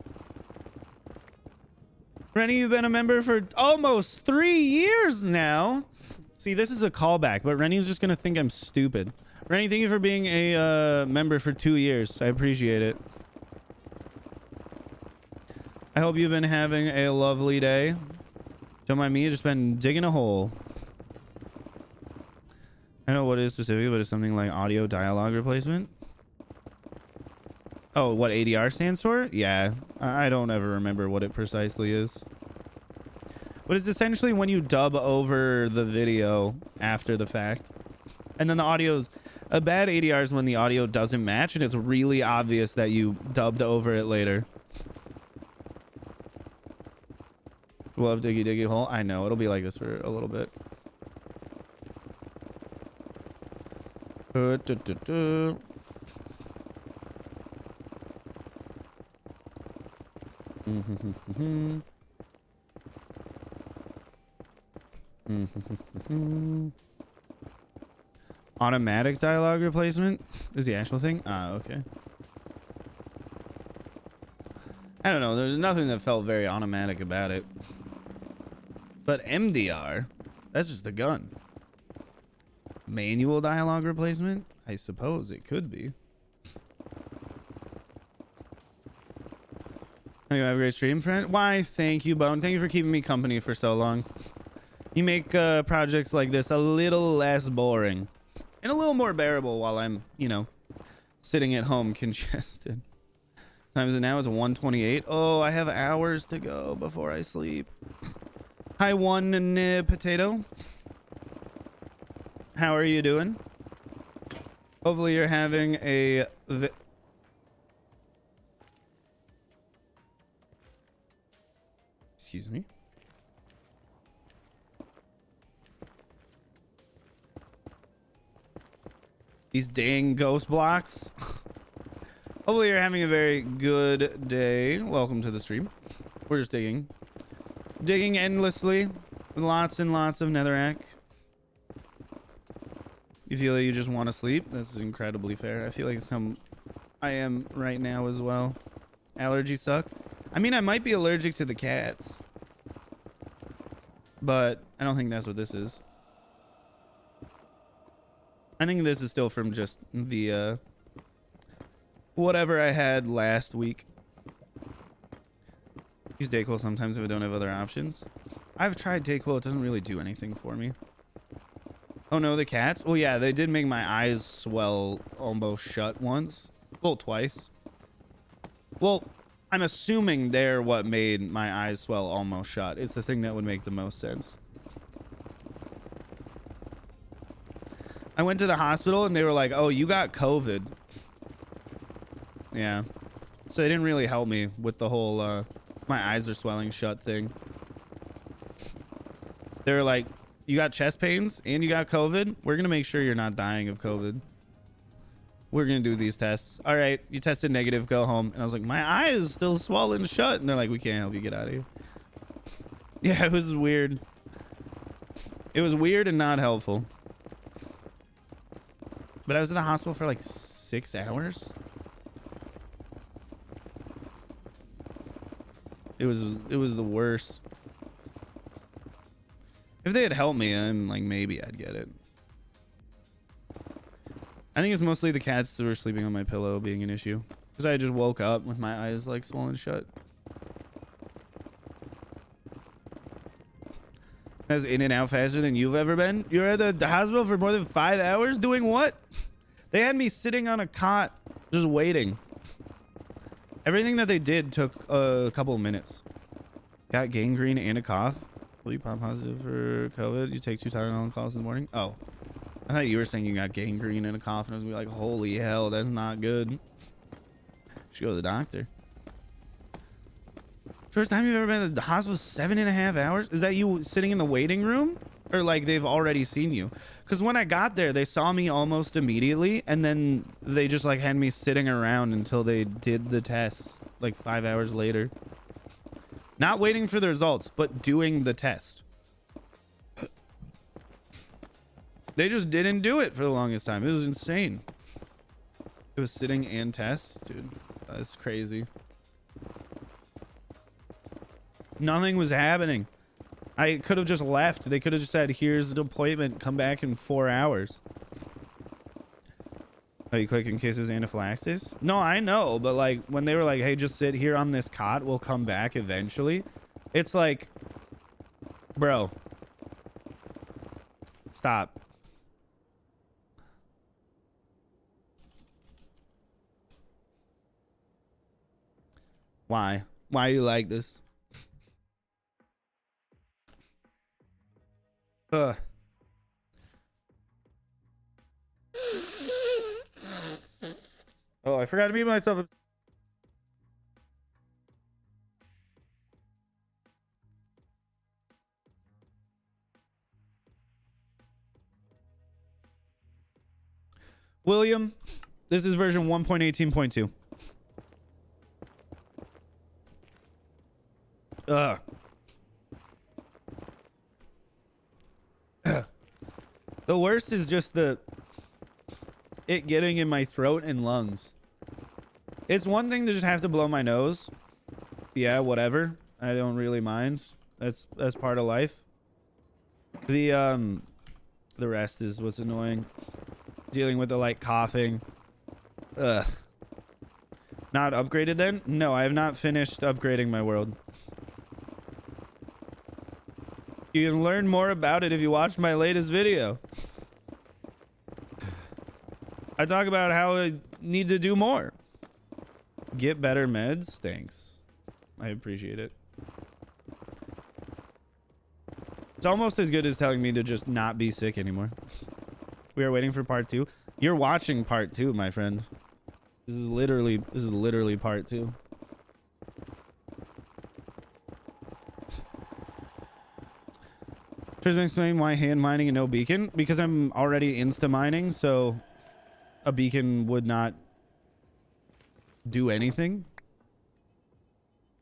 Rennie, you've been a member for almost 3 years now. See, this is a callback, but Rennie's just gonna think I'm stupid. Rennie, thank you for being a member for 2 years. I appreciate it. I hope you've been having a lovely day. Don't mind me, just been digging a hole. I don't know what it is specifically, but it's something like audio dialogue replacement. Oh, what ADR stands for? Yeah, I don't ever remember what it precisely is. But it's essentially when you dub over the video after the fact. And then the audio's... A bad ADR is when the audio doesn't match and it's really obvious that you dubbed over it later. Love Diggy Diggy Hole. I know, it'll be like this for a little bit. Automatic dialogue replacement is the actual thing. Ah, okay. I don't know. There's nothing that felt very automatic about it. But MDR, that's just a gun. Manual dialogue replacement? I suppose it could be. Anyway, have a great stream, friend. Why, thank you, Bone. Thank you for keeping me company for so long. You make projects like this a little less boring. And a little more bearable while I'm, you know, sitting at home congested. Time is it now? It's 1:28. Oh, I have hours to go before I sleep. Hi, one potato. How are you doing? Hopefully you're having a... Excuse me. These dang ghost blocks. Hopefully you're having a very good day. Welcome to the stream. We're just digging. Digging endlessly. With lots and lots of netherrack. You feel like you just want to sleep? This is incredibly fair. I feel like it's how I am right now as well. Allergies suck. I mean, I might be allergic to the cats. But I don't think that's what this is. I think this is still from just the, whatever I had last week. Use Dayquil sometimes if I don't have other options. I've tried Dayquil. It doesn't really do anything for me. Oh no, the cats? Well, yeah, they did make my eyes swell almost shut once. Well, twice. Well, I'm assuming they're what made my eyes swell almost shut. It's the thing that would make the most sense. I went to the hospital and they were like, oh, you got COVID. Yeah. So it didn't really help me with the whole, my eyes are swelling shut thing. They were like, you got chest pains and you got COVID? We're going to make sure you're not dying of COVID. We're going to do these tests. All right, you tested negative, go home. And I was like, my eye is still swollen shut. And they're like, we can't help you, get out of here. Yeah, it was weird. It was weird and not helpful. But I was in the hospital for like 6 hours. It was the worst. If they had helped me, I'm like, maybe I'd get it. I think it's mostly the cats that were sleeping on my pillow being an issue. Because I just woke up with my eyes like swollen shut. I was in and out faster than you've ever been. You were at the hospital for more than 5 hours doing what? They had me sitting on a cot just waiting. Everything that they did took a couple of minutes. Got gangrene and a cough. Will you pop positive for COVID? You take 2 Tylenol and calls in the morning? Oh. I thought you were saying you got gangrene and a cough and I was gonna be like, holy hell, that's not good. Should go to the doctor. First time you've ever been to the hospital, 7.5 hours? Is that you sitting in the waiting room? Or like they've already seen you? Because when I got there, they saw me almost immediately. And then they just like had me sitting around until they did the tests. Like 5 hours later. Not waiting for the results, but doing the test. They just didn't do it for the longest time. It was insane. It was sitting and tests. Dude, that's crazy. Nothing was happening. I could have just left. They could have just said, here's an appointment. Come back in 4 hours. Oh, you click in case there's anaphylaxis? No, I know. But like when they were like, hey, just sit here on this cot. We'll come back eventually. It's like Bro. Stop. Why? Why you like this? Ugh. Oh, I forgot to mute myself. William, this is version 1.18.2. Ugh. The worst is just it getting in my throat and lungs. It's one thing to just have to blow my nose. Yeah, whatever. I don't really mind. That's part of life. The rest is what's annoying. Dealing with the like coughing. Ugh. Not upgraded then? No, I have not finished upgrading my world. You can learn more about it if you watch my latest video. I talk about how I need to do more. Get better meds? Thanks. I appreciate it. It's almost as good as telling me to just not be sick anymore. We are waiting for part 2. You're watching part 2, my friend. This is literally part 2. Tristan, explain why hand mining and no beacon? Because I'm already insta mining, so a beacon would not do anything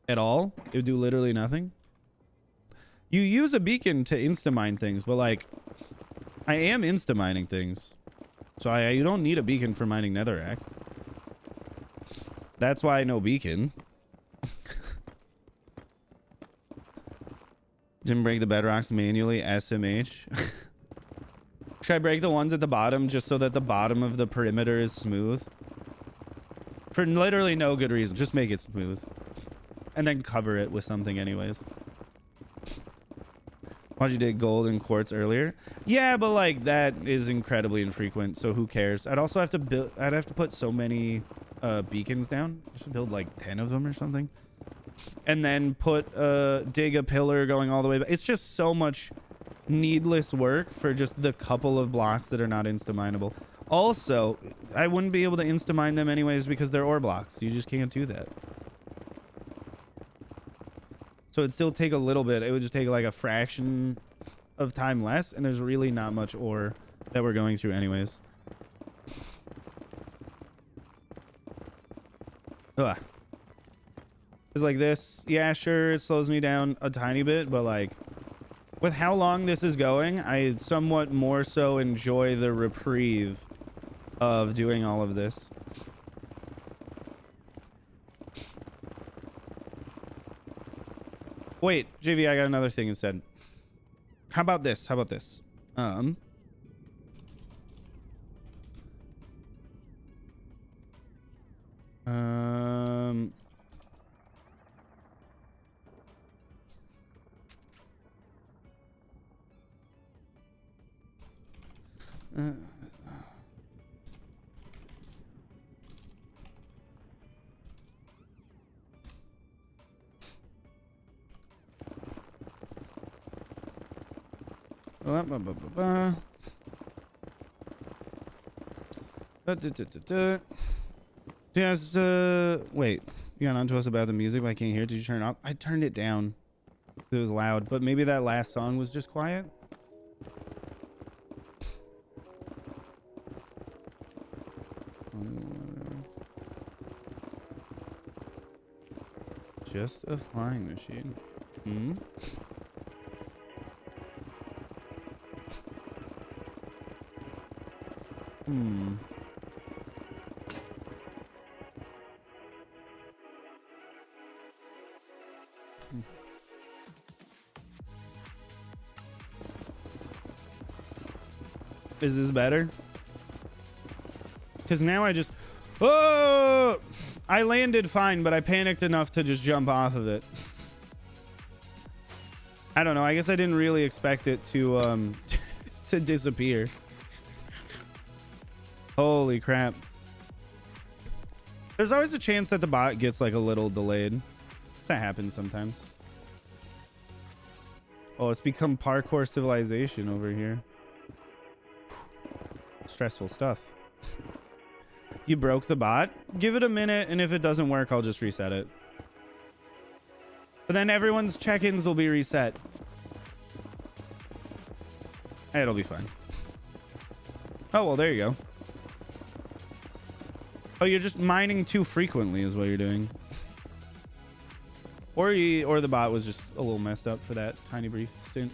at all. It would do literally nothing. You use a beacon to insta mine things, but like I am insta mining things, so you don't need a beacon for mining netherrack. That's why no beacon. Didn't break the bedrocks manually. SMH. Should I break the ones at the bottom just so that the bottom of the perimeter is smooth? For literally no good reason. Just make it smooth. And then cover it with something anyways. Why'd you dig gold and quartz earlier? Yeah, but like that is incredibly infrequent, so who cares? I'd also have to build. I'd have to put so many beacons down. I should build like 10 of them or something. And then dig a pillar going all the way back. It's just so much needless work for just the couple of blocks that are not insta-mineable. Also, I wouldn't be able to insta-mine them anyways because they're ore blocks. You just can't do that. So it'd still take a little bit. It would just take like a fraction of time less, and there's really not much ore that we're going through anyways. Ugh. It's like this. Yeah, sure, it slows me down a tiny bit, but like with how long this is going, I somewhat more so enjoy the reprieve of doing all of this. Wait, JV, I got another thing instead. How about this? How about this? Yes, wait. You got on to us about the music, but I can't hear it. Did you turn it off? I turned it down. It was loud, but maybe that last song was just quiet. Just a flying machine. Hmm? Hmm. Is this better? Because now I just... Oh! I landed fine, but I panicked enough to just jump off of it. I don't know. I guess I didn't really expect it to to disappear. Holy crap. There's always a chance that the bot gets like a little delayed. That happens sometimes. Oh, it's become parkour civilization over here. Stressful stuff. You broke the bot? Give it a minute, and if it doesn't work, I'll just reset it. But then everyone's check-ins will be reset. It'll be fine. Oh, well, there you go. Oh, you're just mining too frequently is what you're doing. Or the bot was just a little messed up for that tiny brief stint.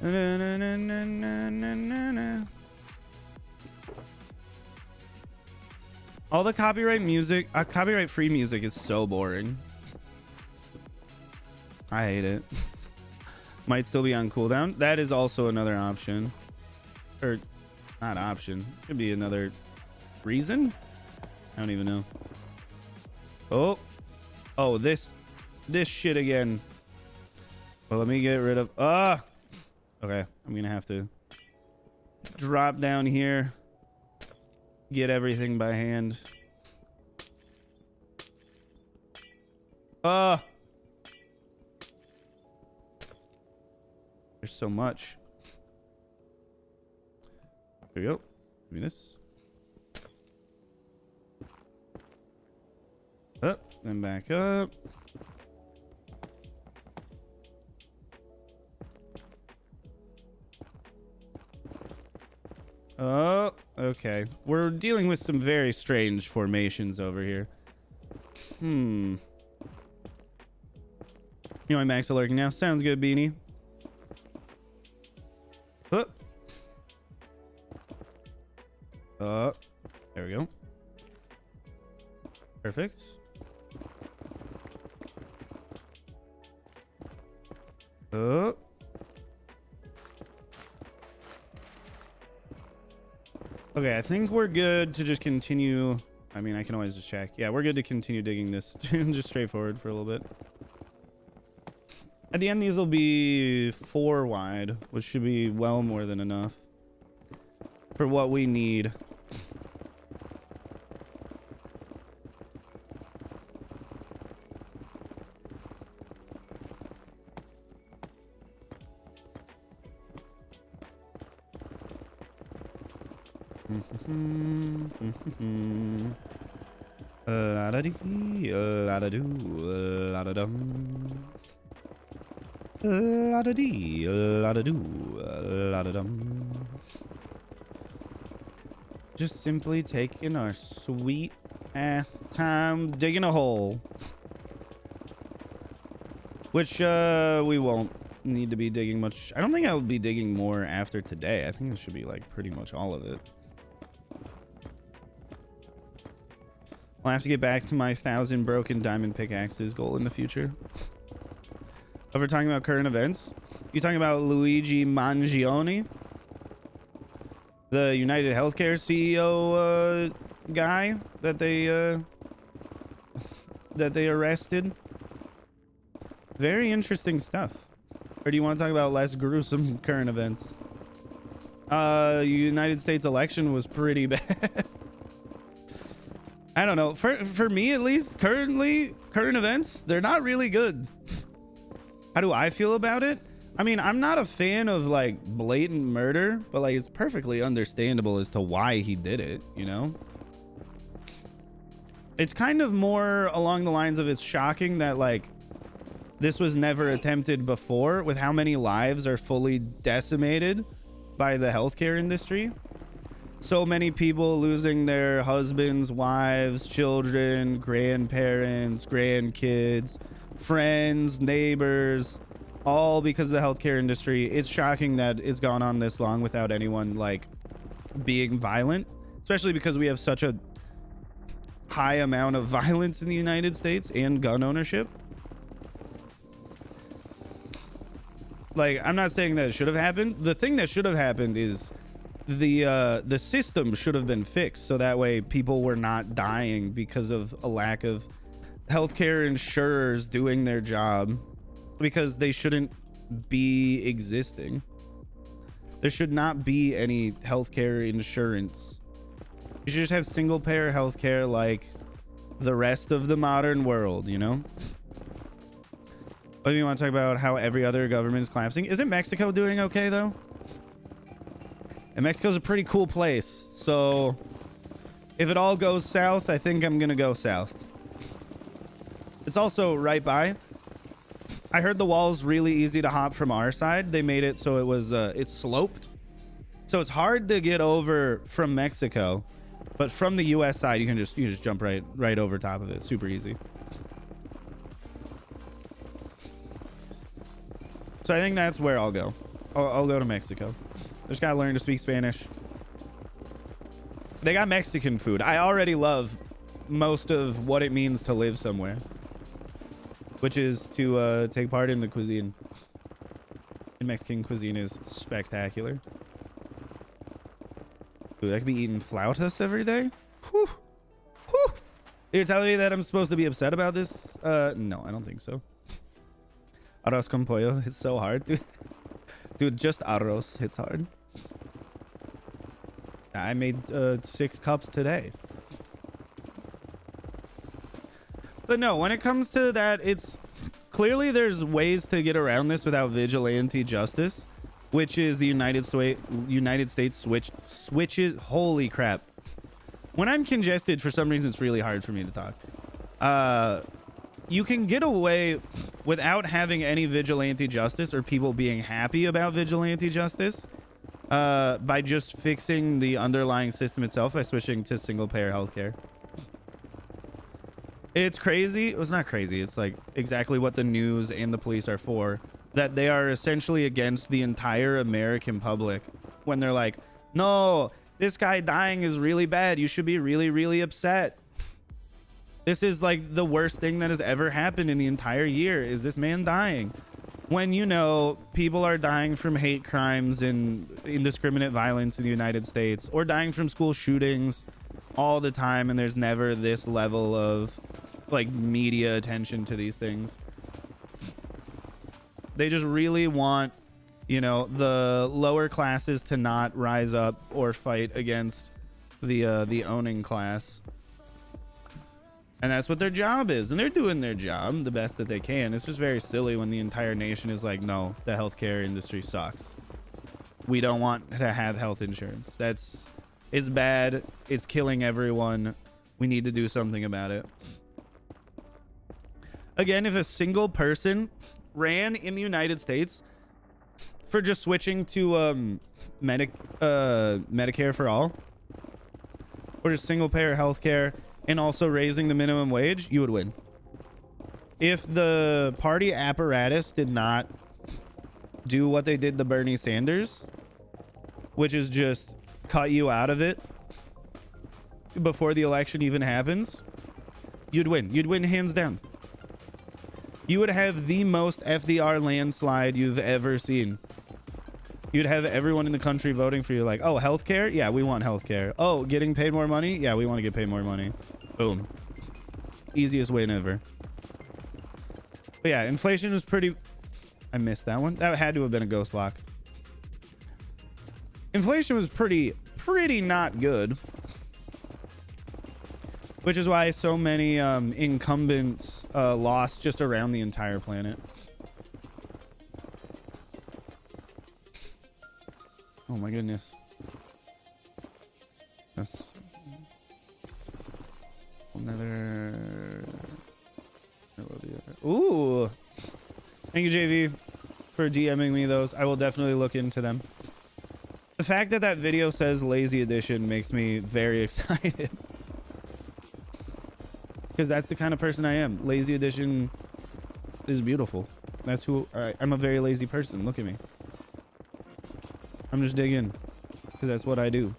Na, na, na, na, na, na, na. All the copyright music, copyright free music is so boring. I hate it. Might still be on cooldown. That is also another option. Or not option. Could be another reason. I don't even know. Oh, this shit again. Well, let me get rid of okay, I'm gonna have to drop down here, get everything by hand. There's so much. There we go. Give me this. Up, then back up. Oh, okay. We're dealing with some very strange formations over here. You know, I'm max lurking now. Sounds good, Beanie. There we go. Perfect. Okay, I think we're good to just continue. I mean, I can always just check. Yeah, we're good to continue digging this just straightforward for a little bit. At the end, these will be 4 wide, which should be well more than enough for what we need. Just simply taking our sweet ass time digging a hole, which we won't need to be digging much. I don't think I'll be digging more after today. I think this should be like pretty much all of it. I'll have to get back to my 1,000 broken diamond pickaxes goal in the future. If we're talking about current events, you talking about Luigi Mangione, the United Healthcare CEO guy that they arrested? Very interesting stuff. Or do you want to talk about less gruesome current events? United States election was pretty bad. I don't know. For me, at least, current events, they're not really good. How do I feel about it? I mean, I'm not a fan of like blatant murder, but like it's perfectly understandable as to why he did it, you know? It's kind of more along the lines of it's shocking that like this was never attempted before, with how many lives are fully decimated by the healthcare industry. So many people losing their husbands, wives, children, grandparents, grandkids, friends, neighbors, all because of the healthcare industry. It's shocking that it's gone on this long without anyone like being violent, especially because we have such a high amount of violence in the United States and gun ownership. Like, I'm not saying that it should have happened. The thing that should have happened is the system should have been fixed, so that way people were not dying because of a lack of healthcare insurers doing their job, because they shouldn't be existing. There should not be any healthcare insurance. You should just have single payer healthcare like the rest of the modern world, you know? But you want to talk about how every other government is collapsing? Isn't Mexico doing okay though? And Mexico's a pretty cool place. So if it all goes south, I think I'm gonna go south. It's also right by. I heard the wall's really easy to hop from our side. They made it so it was it's sloped. So it's hard to get over from Mexico. But from the US side, you just jump right over top of it. Super easy. So I think that's where I'll go. I'll go to Mexico. Just gotta learn to speak Spanish. They got Mexican food. I already love most of what it means to live somewhere, which is to take part in the cuisine. And Mexican cuisine is spectacular. Dude, I could be eating flautas every day. Whew. Whew. You're telling me that I'm supposed to be upset about this? No, I don't think so. Arroz con pollo hits so hard, dude. Dude, just arroz hits hard. I made 6 cups today. But no, when it comes to that, it's clearly there's ways to get around this without vigilante justice, which is the United States switches. Holy crap. When I'm congested, for some reason, it's really hard for me to talk. You can get away without having any vigilante justice or people being happy about vigilante justice by just fixing the underlying system itself by switching to single payer healthcare. It's crazy. It's not crazy. It's like exactly what the news and the police are for, that they are essentially against the entire American public when they're like, no, this guy dying is really bad. You should be really, really upset. This is like the worst thing that has ever happened in the entire year, is this man dying. When, you know, people are dying from hate crimes and indiscriminate violence in the United States, or dying from school shootings all the time, and there's never this level of like media attention to these things. They just really want, you know, the lower classes to not rise up or fight against the owning class. And that's what their job is. And they're doing their job the best that they can. It's just very silly when the entire nation is like, no, the healthcare industry sucks. We don't want to have health insurance. It's bad. It's killing everyone. We need to do something about it. Again, if a single person ran in the United States for just switching to Medicare for all, or just single payer healthcare, and also raising the minimum wage, you would win. If the party apparatus did not do what they did to Bernie Sanders, which is just cut you out of it before the election even happens, you'd win. You'd win hands down. You would have the most FDR landslide you've ever seen. You'd have everyone in the country voting for you like, oh, healthcare? Yeah, we want healthcare. Oh, getting paid more money? Yeah, we want to get paid more money. Boom. Easiest win ever. But yeah, inflation was pretty... I missed that one. That had to have been a ghost block. Inflation was pretty not good. Which is why so many incumbents lost just around the entire planet. Oh my goodness. That's another. Ooh. Thank you, JV, for DMing me those. I will definitely look into them. The fact that that video says lazy edition makes me very excited. Because that's the kind of person I am. Lazy edition is beautiful. That's who I'm a very lazy person. Look at me. I'm just digging because that's what I do.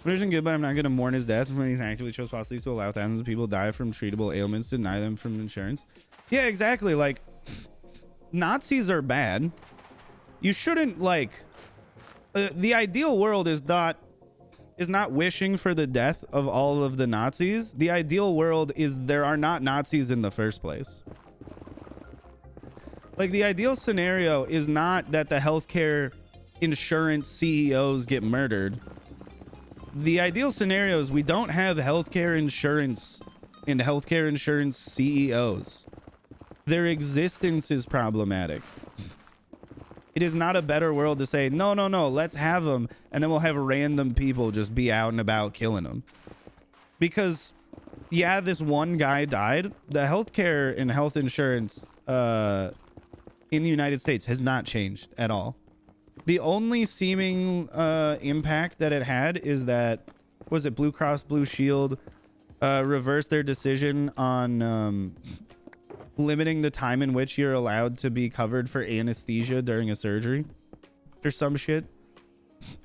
When isn't good, but I'm not going to mourn his death when he's actively chose policies to allow thousands of people die from treatable ailments, deny them from insurance. Yeah, exactly. Like, Nazis are bad. You shouldn't, like, the ideal world is not wishing for the death of all of the Nazis. The ideal world is there are not Nazis in the first place. Like, the ideal scenario is not that the healthcare insurance CEOs get murdered. The ideal scenario is we don't have healthcare insurance and healthcare insurance CEOs. Their existence is problematic. It is not a better world to say, no, let's have them, and then we'll have random people just be out and about killing them. Because, yeah, this one guy died. The healthcare and health insurance in the United States has not changed at all. The only seeming impact that it had is that, was it Blue Cross Blue Shield reversed their decision on limiting the time in which you're allowed to be covered for anesthesia during a surgery or some shit,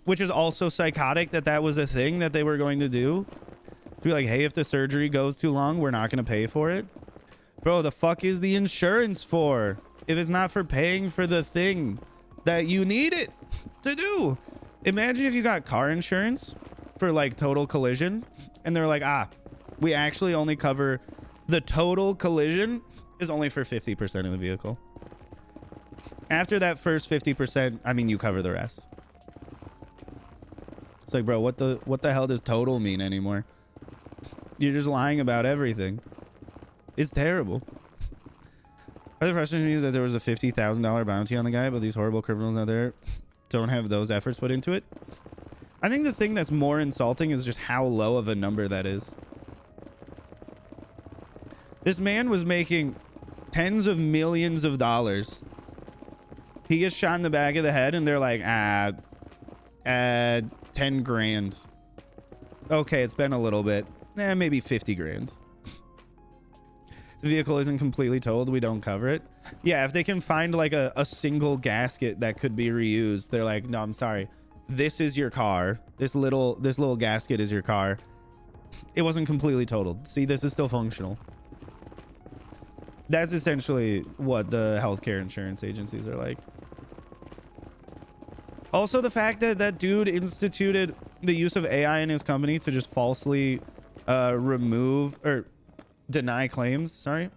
which is also psychotic that was a thing that they were going to do. To be like, hey, if the surgery goes too long, we're not going to pay for it. Bro, the fuck is the insurance for if it's not for paying for the thing that you need it to do? Imagine if you got car insurance for like total collision and they're like, we actually only cover the total collision is only for 50% of the vehicle. After that first 50%, I mean, you cover the rest. It's like, bro, what the hell does total mean anymore? You're just lying about everything. It's terrible. Other frustrating is that there was a $50,000 bounty on the guy, but these horrible criminals out there don't have those efforts put into it. I think the thing that's more insulting is just how low of a number that is. This man was making tens of millions of dollars. He gets shot in the back of the head and they're like, 10 grand. Okay, it's been a little bit. Maybe 50 grand. The vehicle isn't completely totaled, we don't cover it. Yeah, if they can find like a single gasket that could be reused, they're like, no, I'm sorry. This is your car. This little gasket is your car. It wasn't completely totaled. See, this is still functional. That's essentially what the healthcare insurance agencies are like. Also, the fact that that dude instituted the use of AI in his company to just falsely remove or deny claims. Sorry.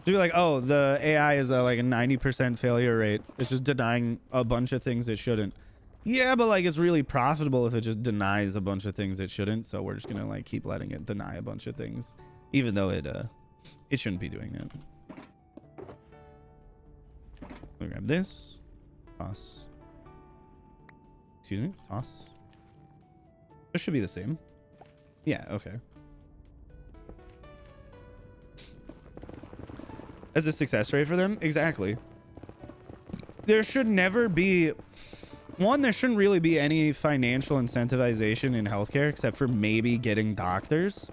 To be like, oh, the AI is like a 90% failure rate. It's just denying a bunch of things it shouldn't. Yeah, but like it's really profitable if it just denies a bunch of things it shouldn't. So we're just gonna like keep letting it deny a bunch of things, even though it shouldn't be doing that. We'll grab this. Toss. Excuse me. Toss. This should be the same. Yeah. Okay. As a success rate for them? Exactly. There should never be... One, there shouldn't really be any financial incentivization in healthcare except for maybe getting doctors.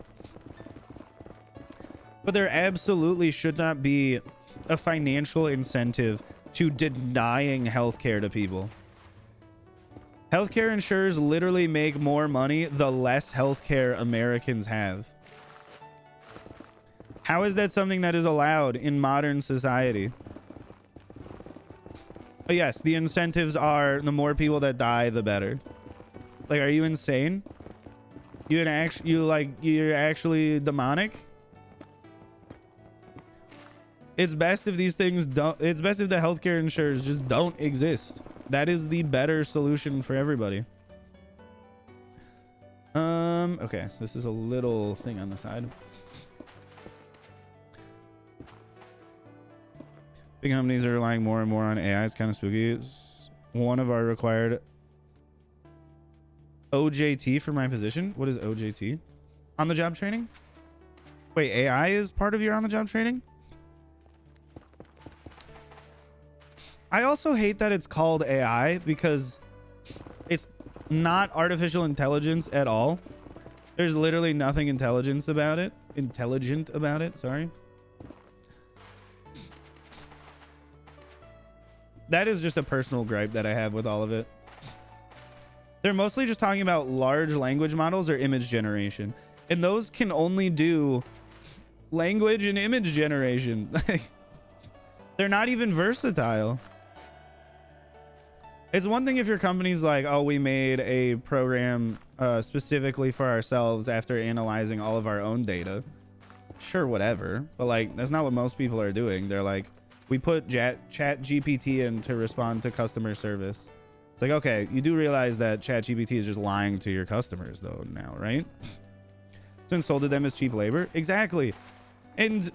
But there absolutely should not be a financial incentive to denying healthcare to people. Healthcare insurers literally make more money the less healthcare Americans have. How is that something that is allowed in modern society? But yes, the incentives are the more people that die, the better. Like, are you insane? You're actually demonic? It's best if these things don't. It's best if the healthcare insurers just don't exist. That is the better solution for everybody. Okay, so this is a little thing on the side. Big companies are relying more and more on AI. It's kind of spooky. It's one of our required OJT for my position. What is OJT? On the job training? Wait, AI is part of your on the job training? I also hate that it's called AI because it's not artificial intelligence at all. There's literally nothing intelligent about it. Sorry. That is just a personal gripe that I have with all of it. They're mostly just talking about large language models or image generation. And those can only do language and image generation. They're not even versatile. It's one thing if your company's like, oh, we made a program specifically for ourselves after analyzing all of our own data. Sure, whatever. But like, that's not what most people are doing. They're like, we put chat GPT in to respond to customer service. It's like, okay, you do realize that chat GPT is just lying to your customers though now, right? It's been sold to them as cheap labor. Exactly. And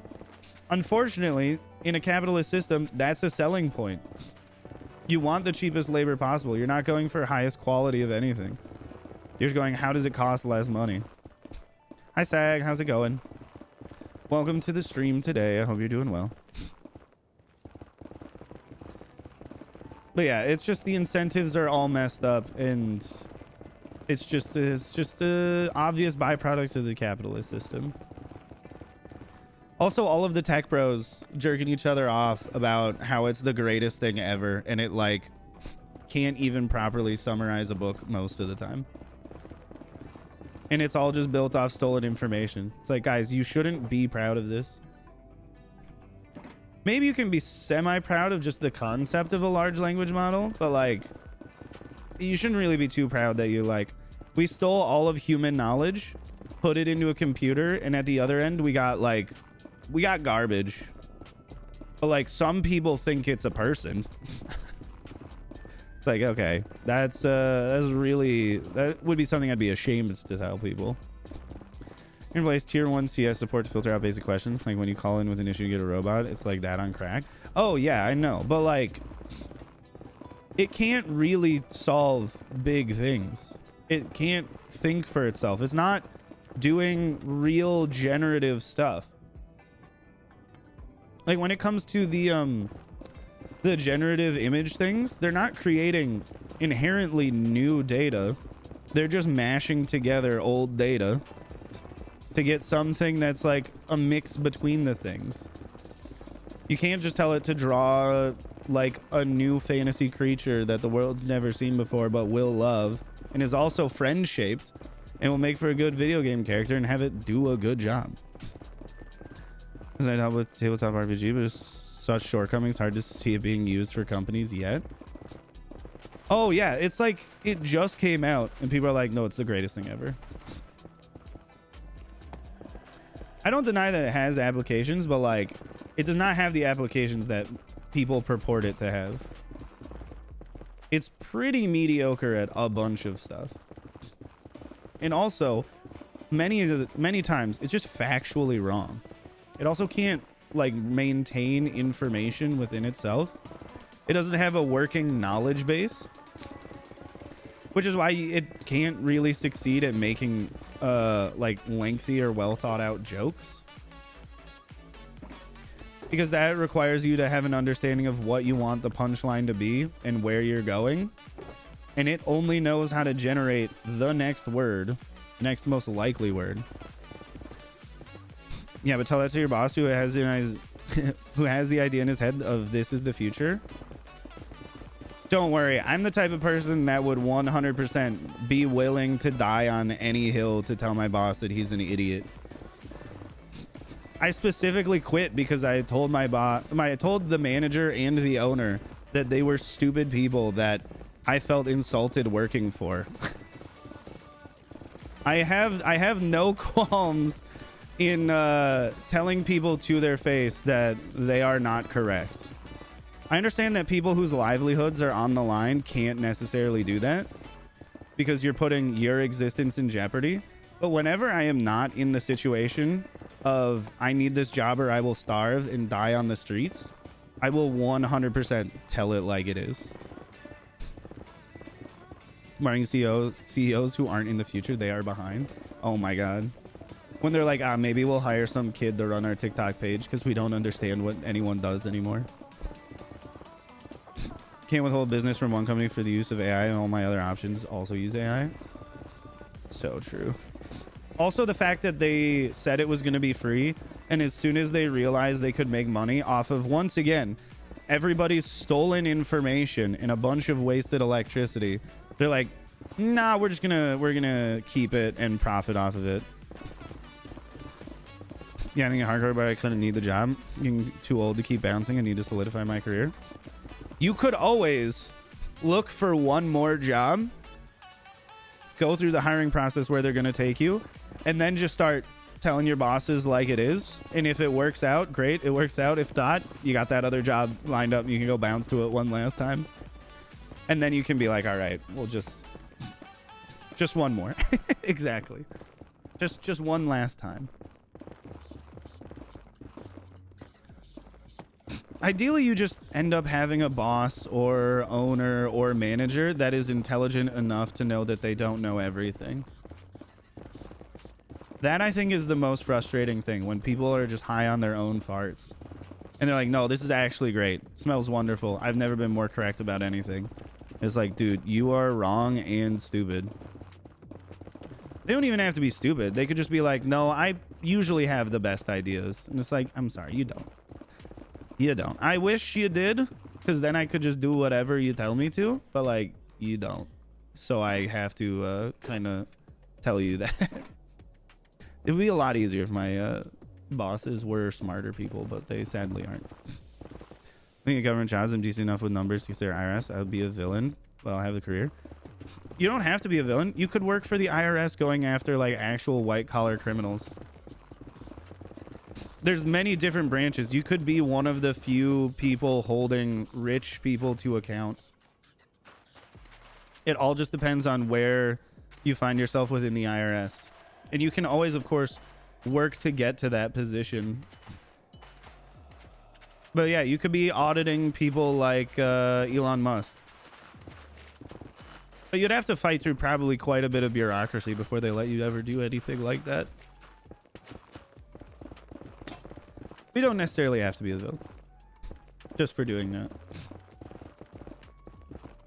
unfortunately, in a capitalist system, that's a selling point. You want the cheapest labor possible. You're not going for highest quality of anything. You're just going, how does it cost less money? Hi, Sag. How's it going? Welcome to the stream today. I hope you're doing well. But yeah, it's just the incentives are all messed up, and it's just a obvious byproduct of the capitalist system. Also, all of the tech bros jerking each other off about how it's the greatest thing ever, and it like can't even properly summarize a book most of the time. And it's all just built off stolen information. It's like, guys, you shouldn't be proud of this. Maybe you can be semi-proud of just the concept of a large language model, but like, you shouldn't really be too proud that you like, we stole all of human knowledge, put it into a computer, and at the other end, we got garbage. But like, some people think it's a person. It's like, okay, that's really, that would be something I'd be ashamed to tell people. In place, tier 1 CS support to filter out basic questions. Like when you call in with an issue, you get a robot. It's like that on crack. Oh yeah, I know. But like, it can't really solve big things. It can't think for itself. It's not doing real generative stuff. Like when it comes to the generative image things, they're not creating inherently new data. They're just mashing together old data to get something that's like a mix between the things. You can't just tell it to draw like a new fantasy creature that the world's never seen before but will love and is also friend shaped and will make for a good video game character and have it do a good job. As I help with tabletop RPG, but it's such shortcomings, hard to see it being used for companies yet. Oh yeah, it's like it just came out and people are like, no, it's the greatest thing ever. I don't deny that it has applications, but like it does not have the applications that people purport it to have. It's pretty mediocre at a bunch of stuff. And also many times it's just factually wrong. It also can't like maintain information within itself. It doesn't have a working knowledge base, which is why it can't really succeed at making like lengthy or well thought out jokes, because that requires you to have an understanding of what you want the punchline to be and where you're going, and it only knows how to generate the next word, next most likely word. Yeah, but tell that to your boss who has who has the idea in his head of this is the future. Don't worry, I'm the type of person that would 100% be willing to die on any hill to tell my boss that he's an idiot. I specifically quit because I told my boss, I told the manager and the owner that they were stupid people that I felt insulted working for. I have no qualms in telling people to their face that they are not correct. I understand that people whose livelihoods are on the line can't necessarily do that because you're putting your existence in jeopardy. But whenever I am not in the situation of I need this job or I will starve and die on the streets, I will 100% tell it like it is. Marketing CEOs who aren't in the future, they are behind. Oh my God. When they're like, maybe we'll hire some kid to run our TikTok page because we don't understand what anyone does anymore. Can't withhold business from one company for the use of AI, and all my other options also use AI. So true. Also, the fact that they said it was going to be free, and as soon as they realized they could make money off of, once again, everybody's stolen information and a bunch of wasted electricity, they're like, nah, we're gonna keep it and profit off of it. Yeah, I think hardcore, but I couldn't need the job. Getting too old to keep bouncing. I need to solidify my career. You could always look for one more job, go through the hiring process where they're going to take you, and then just start telling your bosses like it is. And if it works out, great, it works out. If not, you got that other job lined up. You can go bounce to it one last time. And then you can be like, all right, we'll just one more. Exactly. Just one last time. Ideally, you just end up having a boss or owner or manager that is intelligent enough to know that they don't know everything. That, I think, is the most frustrating thing, when people are just high on their own farts. And they're like, no, this is actually great. It smells wonderful. I've never been more correct about anything. It's like, dude, you are wrong and stupid. They don't even have to be stupid. They could just be like, no, I usually have the best ideas. And it's like, I'm sorry, you don't. You don't. I wish you did, because then I could just do whatever you tell me to, but like, you don't. So I have to kind of tell you that. It would be a lot easier if my bosses were smarter people, but they sadly aren't. I think a government jobs, I'm decent enough with numbers to consider IRS. I would be a villain, but I'll have the career. You don't have to be a villain. You could work for the IRS going after like actual white collar criminals. There's many different branches. You could be one of the few people holding rich people to account. It all just depends on where you find yourself within the IRS. And you can always, of course, work to get to that position. But yeah, you could be auditing people like Elon Musk. But you'd have to fight through probably quite a bit of bureaucracy before they let you ever do anything like that. We don't necessarily have to be a villain just for doing that.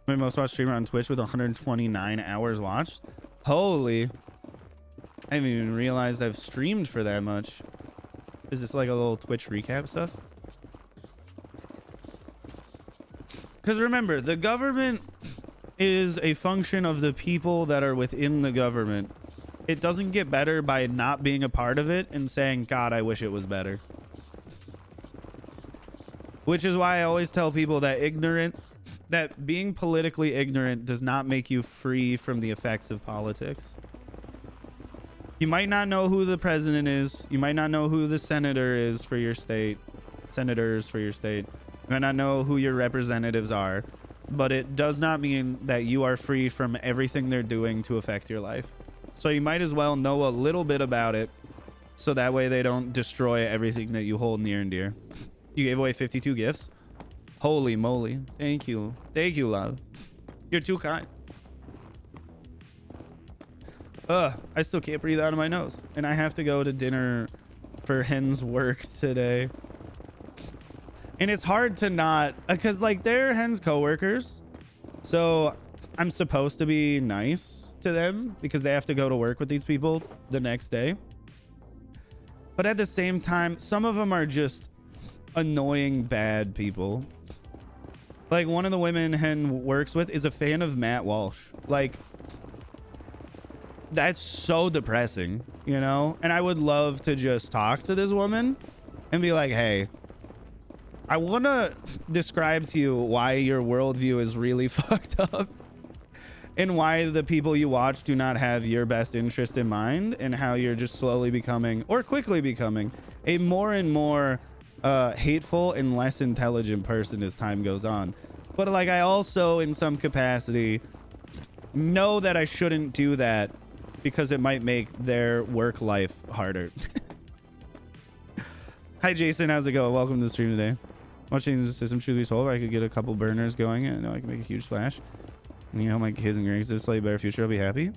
My most watched streamer on Twitch with 129 hours watched. Holy. I haven't even realized I've streamed for that much. Is this like a little Twitch recap stuff? Because remember, the government is a function of the people that are within the government. It doesn't get better by not being a part of it and saying, God, I wish it was better. Which is why I always tell people that being politically ignorant does not make you free from the effects of politics. You might not know who the president is. You might not know who the senator is for your state. Senators for your state. You might not know who your representatives are. But it does not mean that you are free from everything they're doing to affect your life. So you might as well know a little bit about it, so that way they don't destroy everything that you hold near and dear. You gave away 52 gifts. Holy moly. Thank you. Thank you, love. You're too kind. I still can't breathe out of my nose. And I have to go to dinner for Hen's work today. And it's hard to not, because like they're Hen's coworkers. So I'm supposed to be nice to them because they have to go to work with these people the next day. But at the same time, some of them are just annoying bad people. Like one of the women Hen works with is a fan of Matt Walsh. Like, that's so depressing, you know? And I would love to just talk to this woman and be like, hey, I want to describe to you why your worldview is really fucked up and why the people you watch do not have your best interest in mind, and how you're just slowly becoming, or quickly becoming, a more and more hateful and less intelligent person as time goes on. But like, I also in some capacity know that I shouldn't do that because it might make their work life harder. Hi Jason, how's it going? Welcome to the stream today. Watching the system truly told, I could get a couple burners going and I know I can make a huge splash. And you know, my kids and grandkids have a slightly better future. I'll be happy.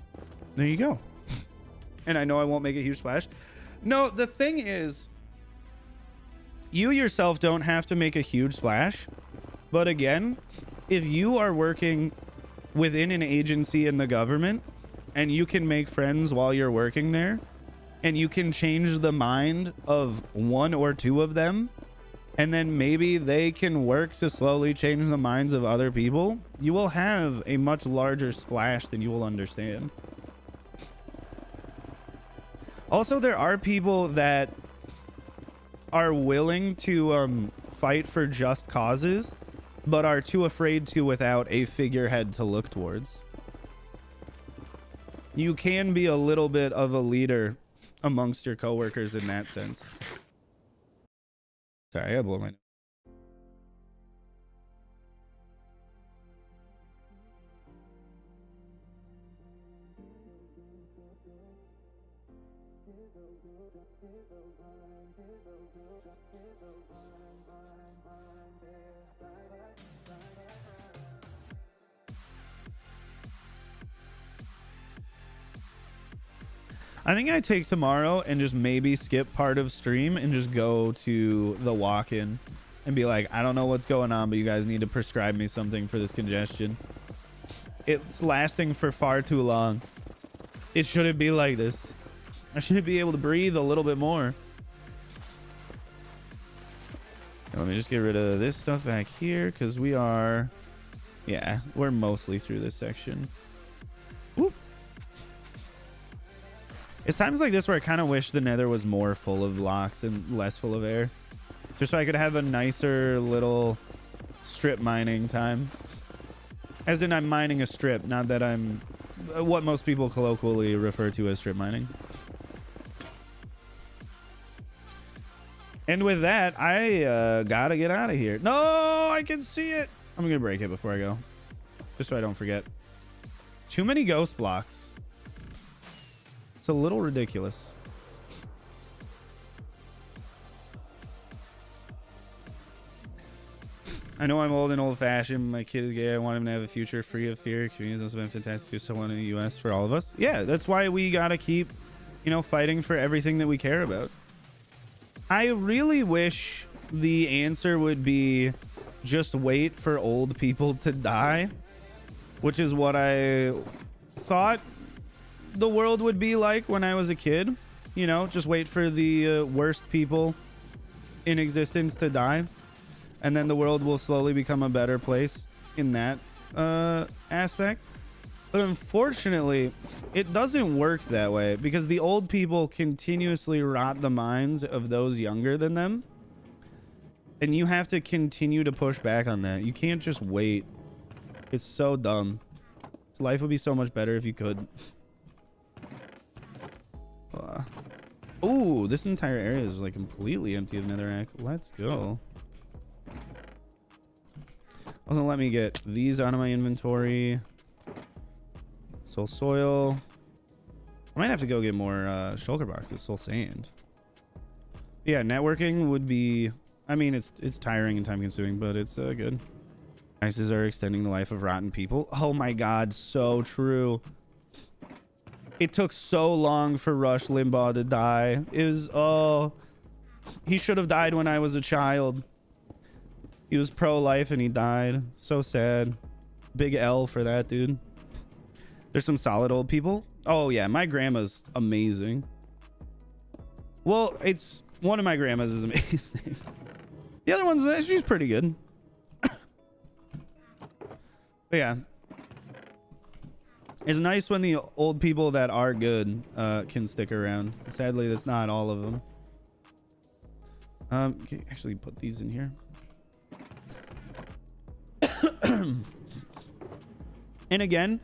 There you go. And I know I won't make a huge splash. No, the thing is, you yourself don't have to make a huge splash. But again, if you are working within an agency in the government and you can make friends while you're working there and you can change the mind of one or two of them and then maybe they can work to slowly change the minds of other people, you will have a much larger splash than you will understand. Also, there are people that are willing to fight for just causes, but are too afraid to without a figurehead to look towards. You can be a little bit of a leader amongst your coworkers in that sense. Sorry, I blew my... I think I take tomorrow and just maybe skip part of stream and just go to the walk-in and be like, I don't know what's going on, but you guys need to prescribe me something for this congestion. It's lasting for far too long. It shouldn't be like this. I should be able to breathe a little bit more. Let me just get rid of this stuff back here because we are... Yeah, we're mostly through this section. Whoop. It's times like this where I kind of wish the Nether was more full of blocks and less full of air. Just so I could have a nicer little strip mining time. As in I'm mining a strip, not that I'm... what most people colloquially refer to as strip mining. And with that, I gotta get out of here. No, I can see it. I'm gonna break it before I go. Just so I don't forget. Too many ghost blocks. It's a little ridiculous. I know I'm old and old-fashioned. My kid is gay. I want him to have a future free of fear. Communities also been fantastic to someone in the U.S. for all of us. Yeah, that's why we gotta keep, you know, fighting for everything that we care about. I really wish the answer would be just wait for old people to die, which is what I thought the world would be like when I was a kid. You know, just wait for the worst people in existence to die, and then the world will slowly become a better place in that aspect. But unfortunately, it doesn't work that way because the old people continuously rot the minds of those younger than them, and you have to continue to push back on that. You can't just wait. It's so dumb. Life would be so much better if you could. Oh, this entire area is like completely empty of netherrack. Let's go. Also, let me get these out of my inventory. Soul soil. I might have to go get more shulker boxes. Soul sand. Yeah, networking would be... I mean, it's tiring and time consuming, but it's good. Prices are extending the life of rotten people. Oh my god, so true. It took so long for Rush Limbaugh to die. It was... oh... he should have died when I was a child. He was pro-life and he died. So sad. Big L for that, dude. There's some solid old people. Oh yeah, my grandma's amazing. Well, it's... one of my grandmas is amazing. The other one's... she's pretty good. But yeah. It's nice when the old people that are good can stick around. Sadly, that's not all of them. Okay, actually put these in here. And again,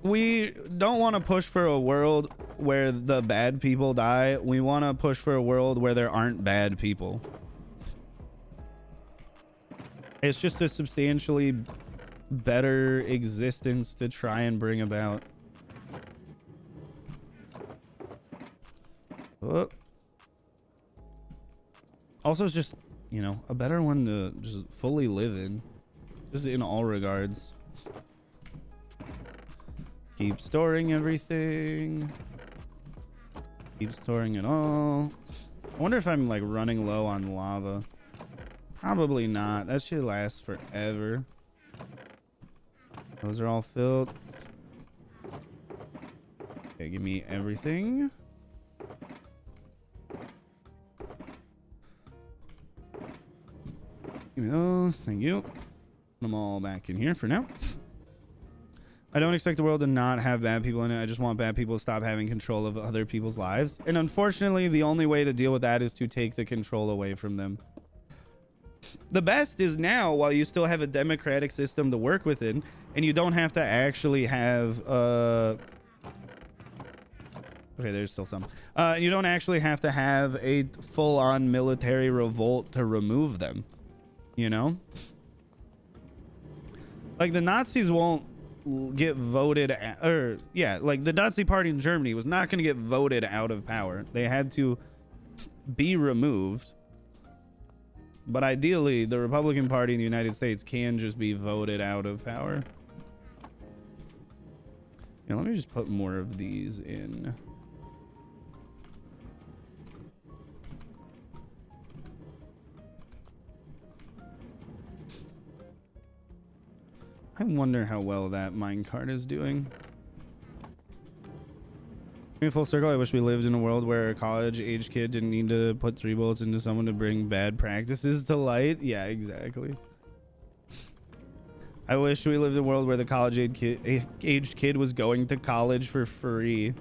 we don't want to push for a world where the bad people die. We want to push for a world where there aren't bad people. It's just a substantially better existence to try and bring about. Oh. Also, it's just, you know, a better one to just fully live in. Just in all regards. Keep storing everything. Keep storing it all. I wonder if I'm like running low on lava. Probably not. That should last forever. Those are all filled. Okay, give me everything. Give me those. Thank you. Put them all back in here for now. I don't expect the world to not have bad people in it. I just want bad people to stop having control of other people's lives. And unfortunately, the only way to deal with that is to take the control away from them. The best is now, while you still have a democratic system to work within, and you don't have to actually have... Okay, there's still some. You don't actually have to have a full-on military revolt to remove them. You know? Like, the Nazis won't get voted like the Nazi party in Germany was not going to get voted out of power. They had to be removed. But ideally, the Republican Party in the United States can just be voted out of power. Yeah, let me just put more of these in. I wonder how well that minecart is doing. In full circle, I wish we lived in a world where a college-age kid didn't need to put 3 bullets into someone to bring bad practices to light. Yeah, exactly. I wish we lived in a world where the college-aged kid was going to college for free.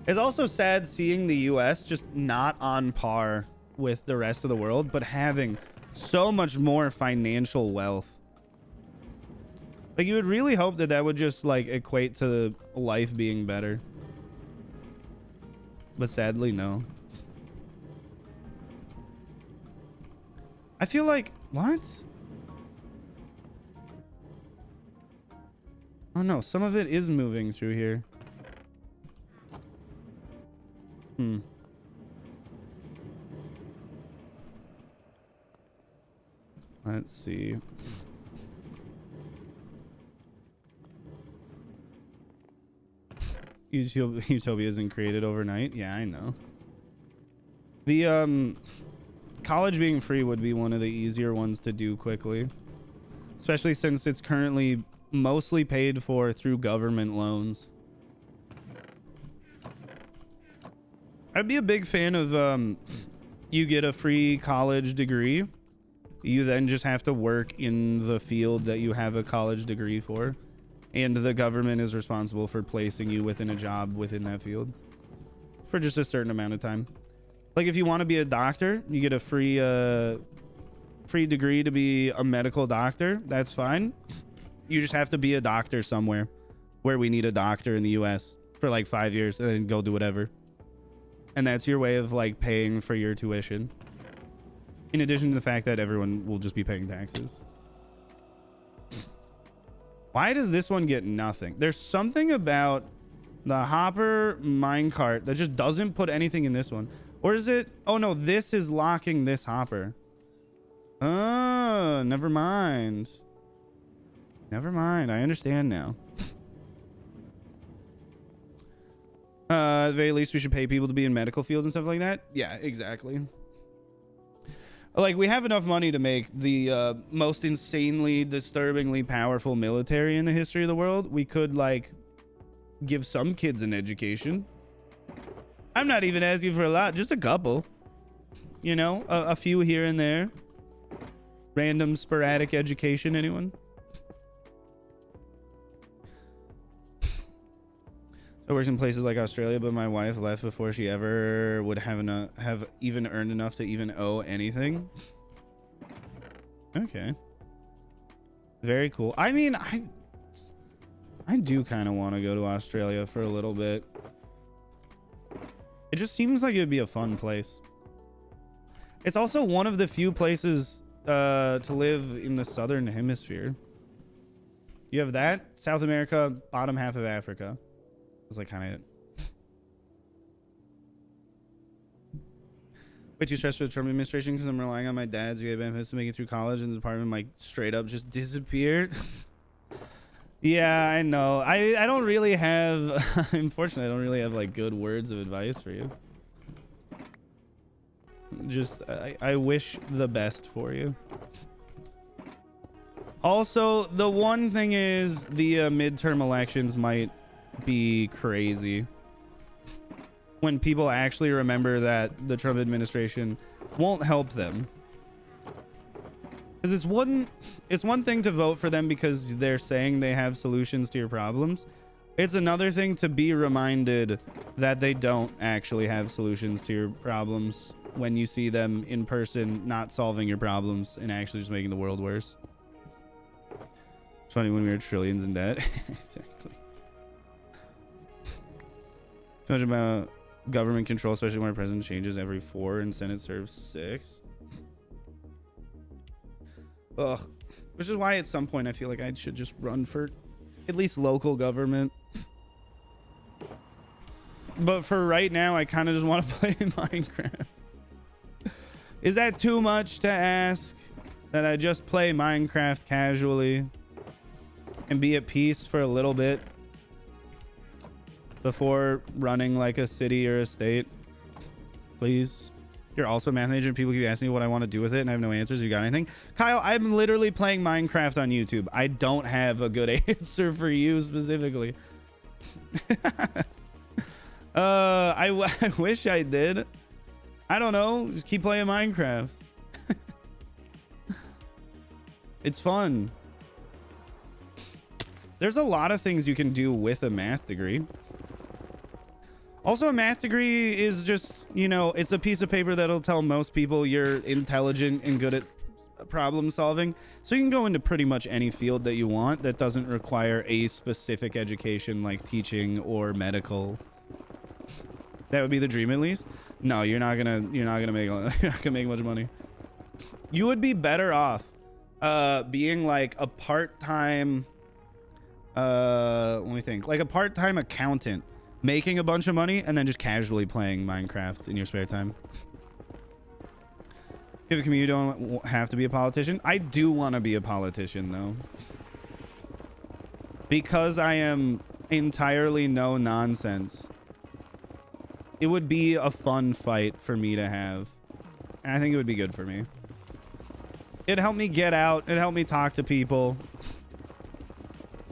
It's also sad seeing the US just not on par with the rest of the world, but having so much more financial wealth. Like, you would really hope that that would just, like, equate to life being better. But sadly, no. I feel like... What? Oh, no. Some of it is moving through here. Let's see. Utopia isn't created overnight. Yeah, I know. The college being free would be one of the easier ones to do quickly, especially since it's currently mostly paid for through government loans. I'd be a big fan of you get a free college degree, you then just have to work in the field that you have a college degree for. And the government is responsible for placing you within a job within that field for just a certain amount of time. Like, if you want to be a doctor, you get a free degree to be a medical doctor. That's fine. You just have to be a doctor somewhere where we need a doctor in the US for like 5 years and then go do whatever. And that's your way of like paying for your tuition. In addition to the fact that everyone will just be paying taxes. Why does this one get nothing? There's something about the hopper minecart that just doesn't put anything in this one. Or is it? Oh, no, this is locking this hopper. Oh, never mind. Never mind. I understand now. At the very least, we should pay people to be in medical fields and stuff like that. Yeah, exactly. Like, we have enough money to make the most insanely, disturbingly powerful military in the history of the world. We could, like, give some kids an education. I'm not even asking for a lot, just a couple. You know, a few here and there. Random, sporadic education, anyone? I worked in places like Australia, but my wife left before she ever would have even earned enough to even owe anything. Okay. Very cool. I mean, I do kind of want to go to Australia for a little bit. It just seems like it would be a fun place. It's also one of the few places to live in the southern hemisphere. You have that, South America, bottom half of Africa. It's like kind of way too stressed for the Trump administration because I'm relying on my dad's VA benefits to make it through college, and the department like straight up just disappeared. Yeah, I know. I don't really have unfortunately I don't really have like good words of advice for you. Just I wish the best for you. Also, the one thing is the midterm elections might be crazy when people actually remember that the Trump administration won't help them. Because it's one thing to vote for them because they're saying they have solutions to your problems. It's another thing to be reminded that they don't actually have solutions to your problems when you see them in person not solving your problems and actually just making the world worse. It's funny when we were trillions in debt. Exactly. Too much about government control, especially when our president changes every 4 and Senate serves 6. Ugh. Which is why at some point I feel like I should just run for at least local government. But for right now, I kind of just want to play Minecraft. Is that too much to ask that I just play Minecraft casually and be at peace for a little bit before running like a city or a state? Please. You're also a math major and people keep asking me what I want to do with it and I have no answers. You got anything? Kyle, I'm literally playing Minecraft on YouTube. I don't have a good answer for you specifically. I wish I did. I don't know. Just keep playing Minecraft. It's fun. There's a lot of things you can do with a math degree. Also, a math degree is just, you know, it's a piece of paper that'll tell most people you're intelligent and good at problem solving. So you can go into pretty much any field that you want that doesn't require a specific education like teaching or medical. That would be the dream, at least. No, you're not gonna make much money. You would be better off being like a part-time let me think, like a part-time accountant, making a bunch of money and then just casually playing Minecraft in your spare time. If a community don't have to be a politician, I do want to be a politician though, because I am entirely no nonsense. It would be a fun fight for me to have, and I think it would be good for me. It'd help me get out. It'd help me talk to people.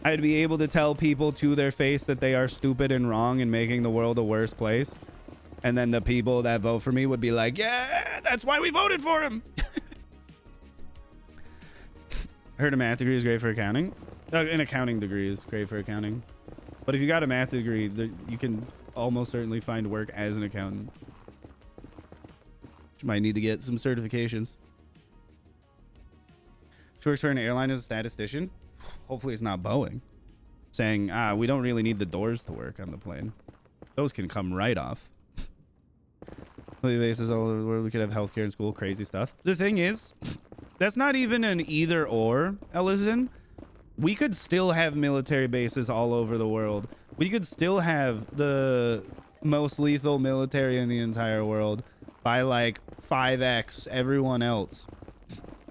I'd be able to tell people to their face that they are stupid and wrong and making the world a worse place. And then the people that vote for me would be like, yeah, that's why we voted for him. I heard a math degree is great for accounting. An accounting degree is great for accounting. But if you got a math degree, you can almost certainly find work as an accountant. You might need to get some certifications. She works for an airline as a statistician. Hopefully it's not Boeing saying, we don't really need the doors to work on the plane. Those can come right off. Bases all over the world. We could have healthcare and school, crazy stuff. The thing is, that's not even an either or, Ellison. We could still have military bases all over the world. We could still have the most lethal military in the entire world by like 5x everyone else.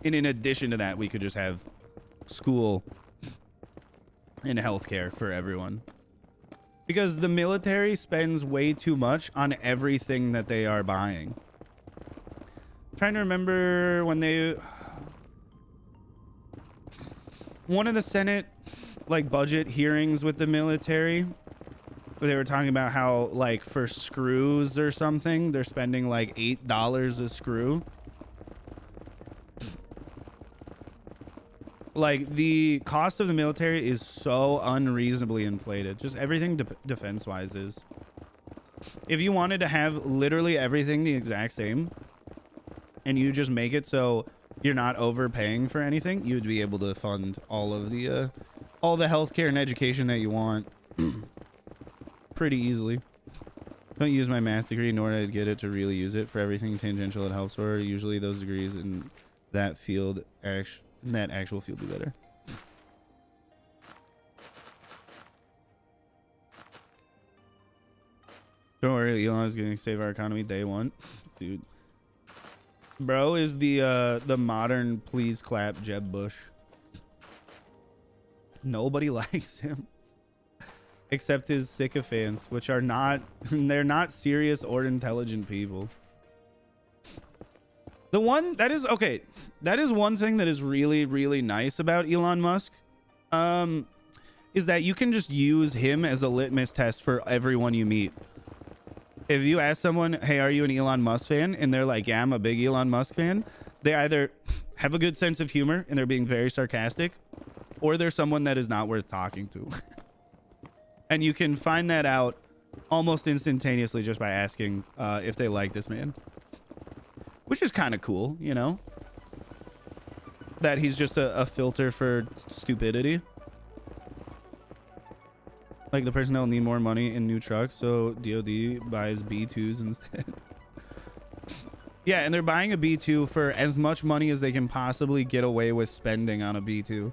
And in addition to that, we could just have school and healthcare for everyone. Because the military spends way too much on everything that they are buying. I'm trying to remember when they... One of the Senate like budget hearings with the military, where they were talking about how like for screws or something, they're spending like $8 a screw. Like the cost of the military is so unreasonably inflated. Just everything defense wise is. If you wanted to have literally everything the exact same and you just make it so you're not overpaying for anything, you'd be able to fund all of the healthcare and education that you want pretty easily. Don't use my math degree nor did I get it to really use it for everything tangential it helps for. Usually those degrees in that field actual field do better. Don't worry, Elon is going to save our economy day one. Dude. Bro is the modern please clap Jeb Bush. Nobody likes him. Except his sycophants, which are they're not serious or intelligent people. The one that is okay, that is one thing that is really, really nice about Elon Musk, is that you can just use him as a litmus test for everyone you meet. If you ask someone, hey, are you an Elon Musk fan? And they're like, yeah, I'm a big Elon Musk fan. They either have a good sense of humor and they're being very sarcastic, or they're someone that is not worth talking to. And you can find that out almost instantaneously just by asking if they like this man. Which is kind of cool, you know? That he's just a filter for stupidity. Like the person that'll need more money in new trucks, so DOD buys B2s instead. Yeah, and they're buying a B2 for as much money as they can possibly get away with spending on a B2.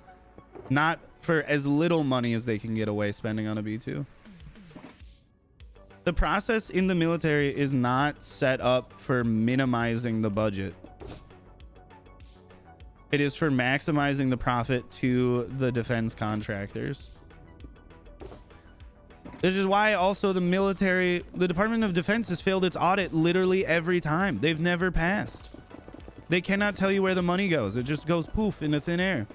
Not for as little money as they can get away spending on a B2. The process in the military is not set up for minimizing the budget. It is for maximizing the profit to the defense contractors. This is why also the military, the Department of Defense has failed its audit literally every time. They've never passed. They cannot tell you where the money goes. It just goes poof into thin air.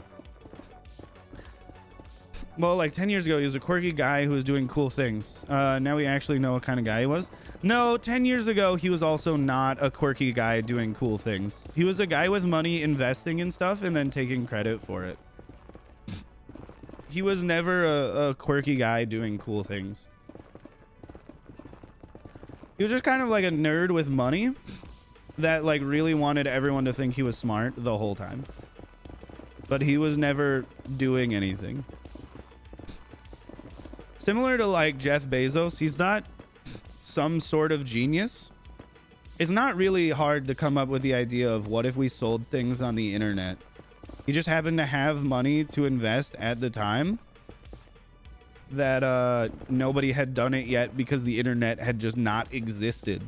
Well, like 10 years ago, he was a quirky guy who was doing cool things. Now we actually know what kind of guy he was. No, 10 years ago, he was also not a quirky guy doing cool things. He was a guy with money investing in stuff and then taking credit for it. He was never a quirky guy doing cool things. He was just kind of like a nerd with money that like really wanted everyone to think he was smart the whole time. But he was never doing anything. Similar to like Jeff Bezos, he's not some sort of genius. It's not really hard to come up with the idea of what if we sold things on the internet. He just happened to have money to invest at the time that nobody had done it yet because the internet had just not existed.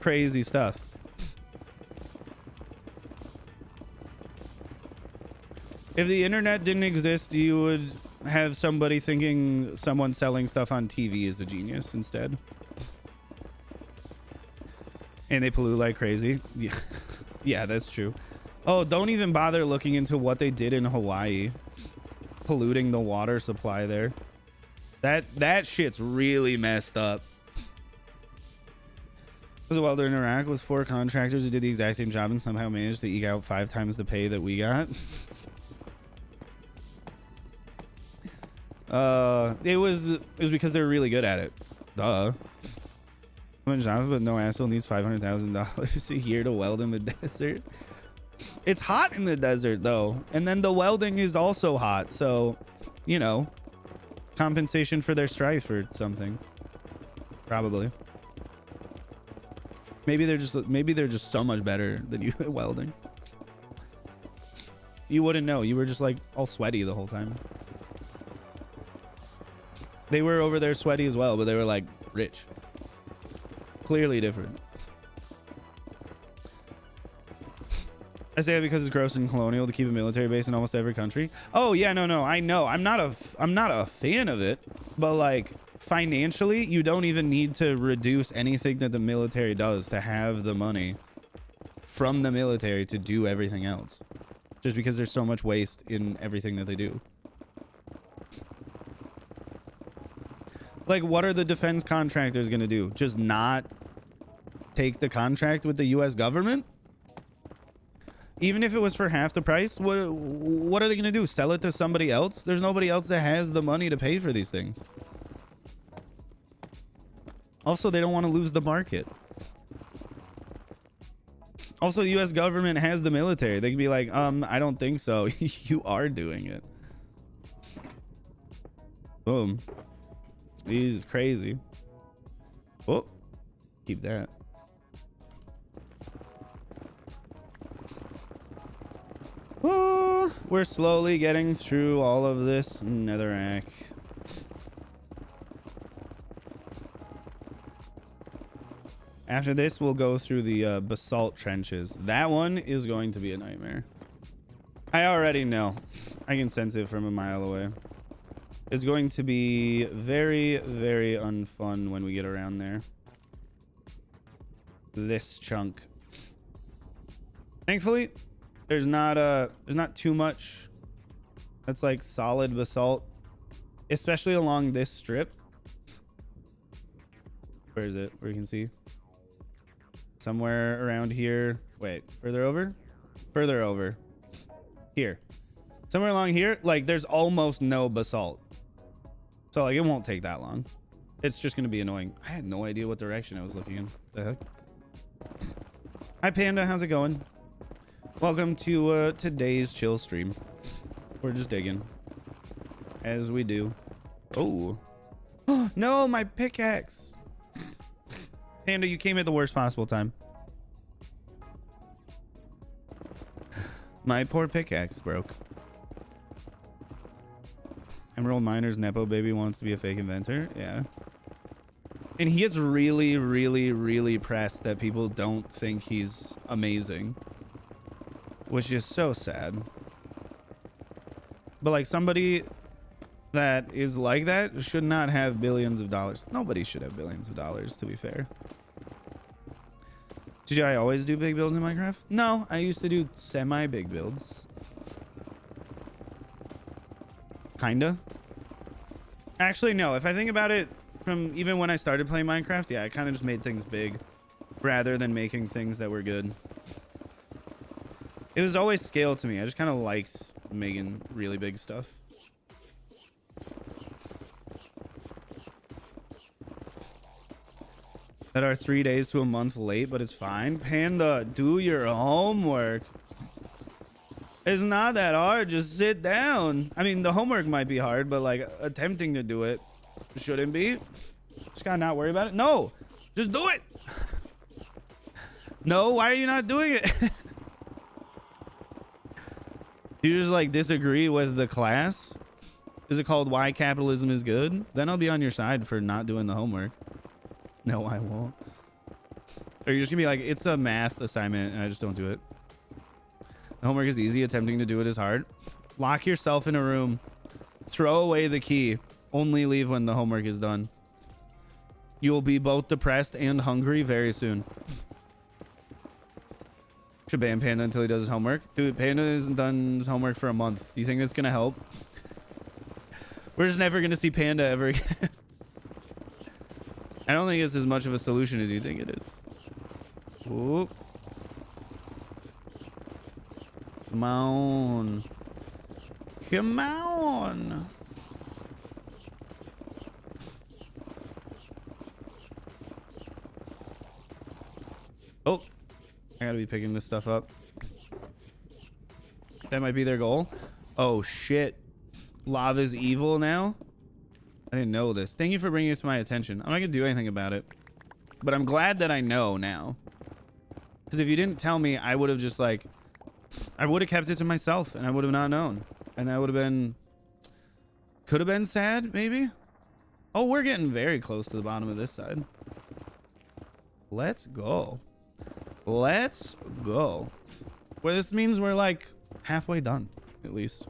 Crazy stuff. If the internet didn't exist, you would have somebody thinking someone selling stuff on TV is a genius instead. And they pollute like crazy. Yeah. Yeah, that's true. Oh, don't even bother looking into what they did in Hawaii. Polluting the water supply there. That shit's really messed up. Was a welder in Iraq with 4 contractors who did the exact same job and somehow managed to eke out 5 times the pay that we got. It was because they were really good at it. Duh. Job, but no asshole needs $500,000 a year to weld in the desert. It's hot in the desert though, and then the welding is also hot, so you know, compensation for their strife or something. Probably. Maybe they're just so much better than you at welding. You wouldn't know. You were just like all sweaty the whole time. They were over there sweaty as well, but they were like rich. Clearly different. I say that because it's gross and colonial to keep a military base in almost every country. Oh yeah, no, I know. I'm not a fan of it, but like financially, you don't even need to reduce anything that the military does to have the money from the military to do everything else. Just because there's so much waste in everything that they do. Like, what are the defense contractors going to do? Just not take the contract with the U.S. government? Even if it was for half the price, what are they going to do? Sell it to somebody else? There's nobody else that has the money to pay for these things. Also, they don't want to lose the market. Also, the U.S. government has the military. They can be like, I don't think so. You are doing it. Boom. This is crazy. Oh, keep that. Oh, we're slowly getting through all of this netherrack. After this, we'll go through the basalt trenches. That one is going to be a nightmare. I already know. I can sense it from a mile away. It's going to be very, very unfun when we get around there. This chunk. Thankfully, there's not too much that's like solid basalt, especially along this strip. Where is it? Where you can see somewhere around here. Wait, further over? Further over. Here. Somewhere along here, like, there's almost no basalt. So, like, it won't take that long. It's just going to be annoying. I had no idea what direction I was looking in. The heck? Hi, Panda. How's it going? Welcome to today's chill stream. We're just digging. As we do. Oh. No, my pickaxe. Panda, you came at the worst possible time. My poor pickaxe broke. Emerald Miner's Nepo baby wants to be a fake inventor. Yeah. And he gets really, really, really pressed that people don't think he's amazing. Which is so sad. But like somebody that is like that should not have billions of dollars. Nobody should have billions of dollars, to be fair. Did I always do big builds in Minecraft? No, I used to do semi-big builds. Kinda. Actually, no. If I think about it from even when I started playing Minecraft, yeah, I kind of just made things big rather than making things that were good. It was always scale to me. I just kind of liked making really big stuff. That are 3 days to a month late, but it's fine. Panda, do your homework. It's not that hard. Just sit down. I mean, the homework might be hard, but like attempting to do it shouldn't be. Just gotta not worry about it. No, just do it. No, why are you not doing it? You just like disagree with the class? Is it called Why Capitalism is Good? Then I'll be on your side for not doing the homework. No, I won't. Or you're just gonna be like, it's a math assignment and I just don't do it. The homework is easy. Attempting to do it is hard. Lock yourself in a room. Throw away the key. Only leave when the homework is done. You will be both depressed and hungry very soon. Should ban Panda until he does his homework. Dude, Panda hasn't done his homework for a month. Do you think that's gonna help? We're just never gonna see Panda ever again. I don't think it's as much of a solution as you think it is. Whoop. Come on. Come on. Oh, I gotta be picking this stuff up. That might be their goal. Oh, shit. Lava's evil now? I didn't know this. Thank you for bringing it to my attention. I'm not gonna do anything about it. But I'm glad that I know now. Because if you didn't tell me, I would have just like... I would have kept it to myself and I would have not known. And that would have been... Could have been sad, maybe? Oh, we're getting very close to the bottom of this side. Let's go. Let's go. Well, this means we're like halfway done, at least.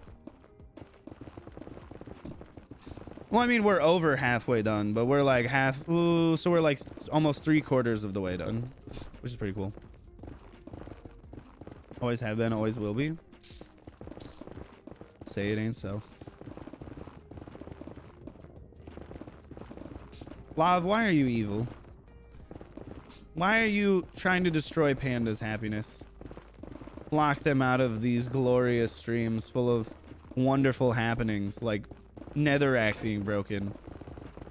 Well, I mean, we're over halfway done, but we're like half... Ooh, so we're like almost 3/4 of the way done, which is pretty cool. Always have been, always will be. Say it ain't so. Lav, why are you evil? Why are you trying to destroy Panda's happiness? Block them out of these glorious streams full of wonderful happenings like Netherrack being broken,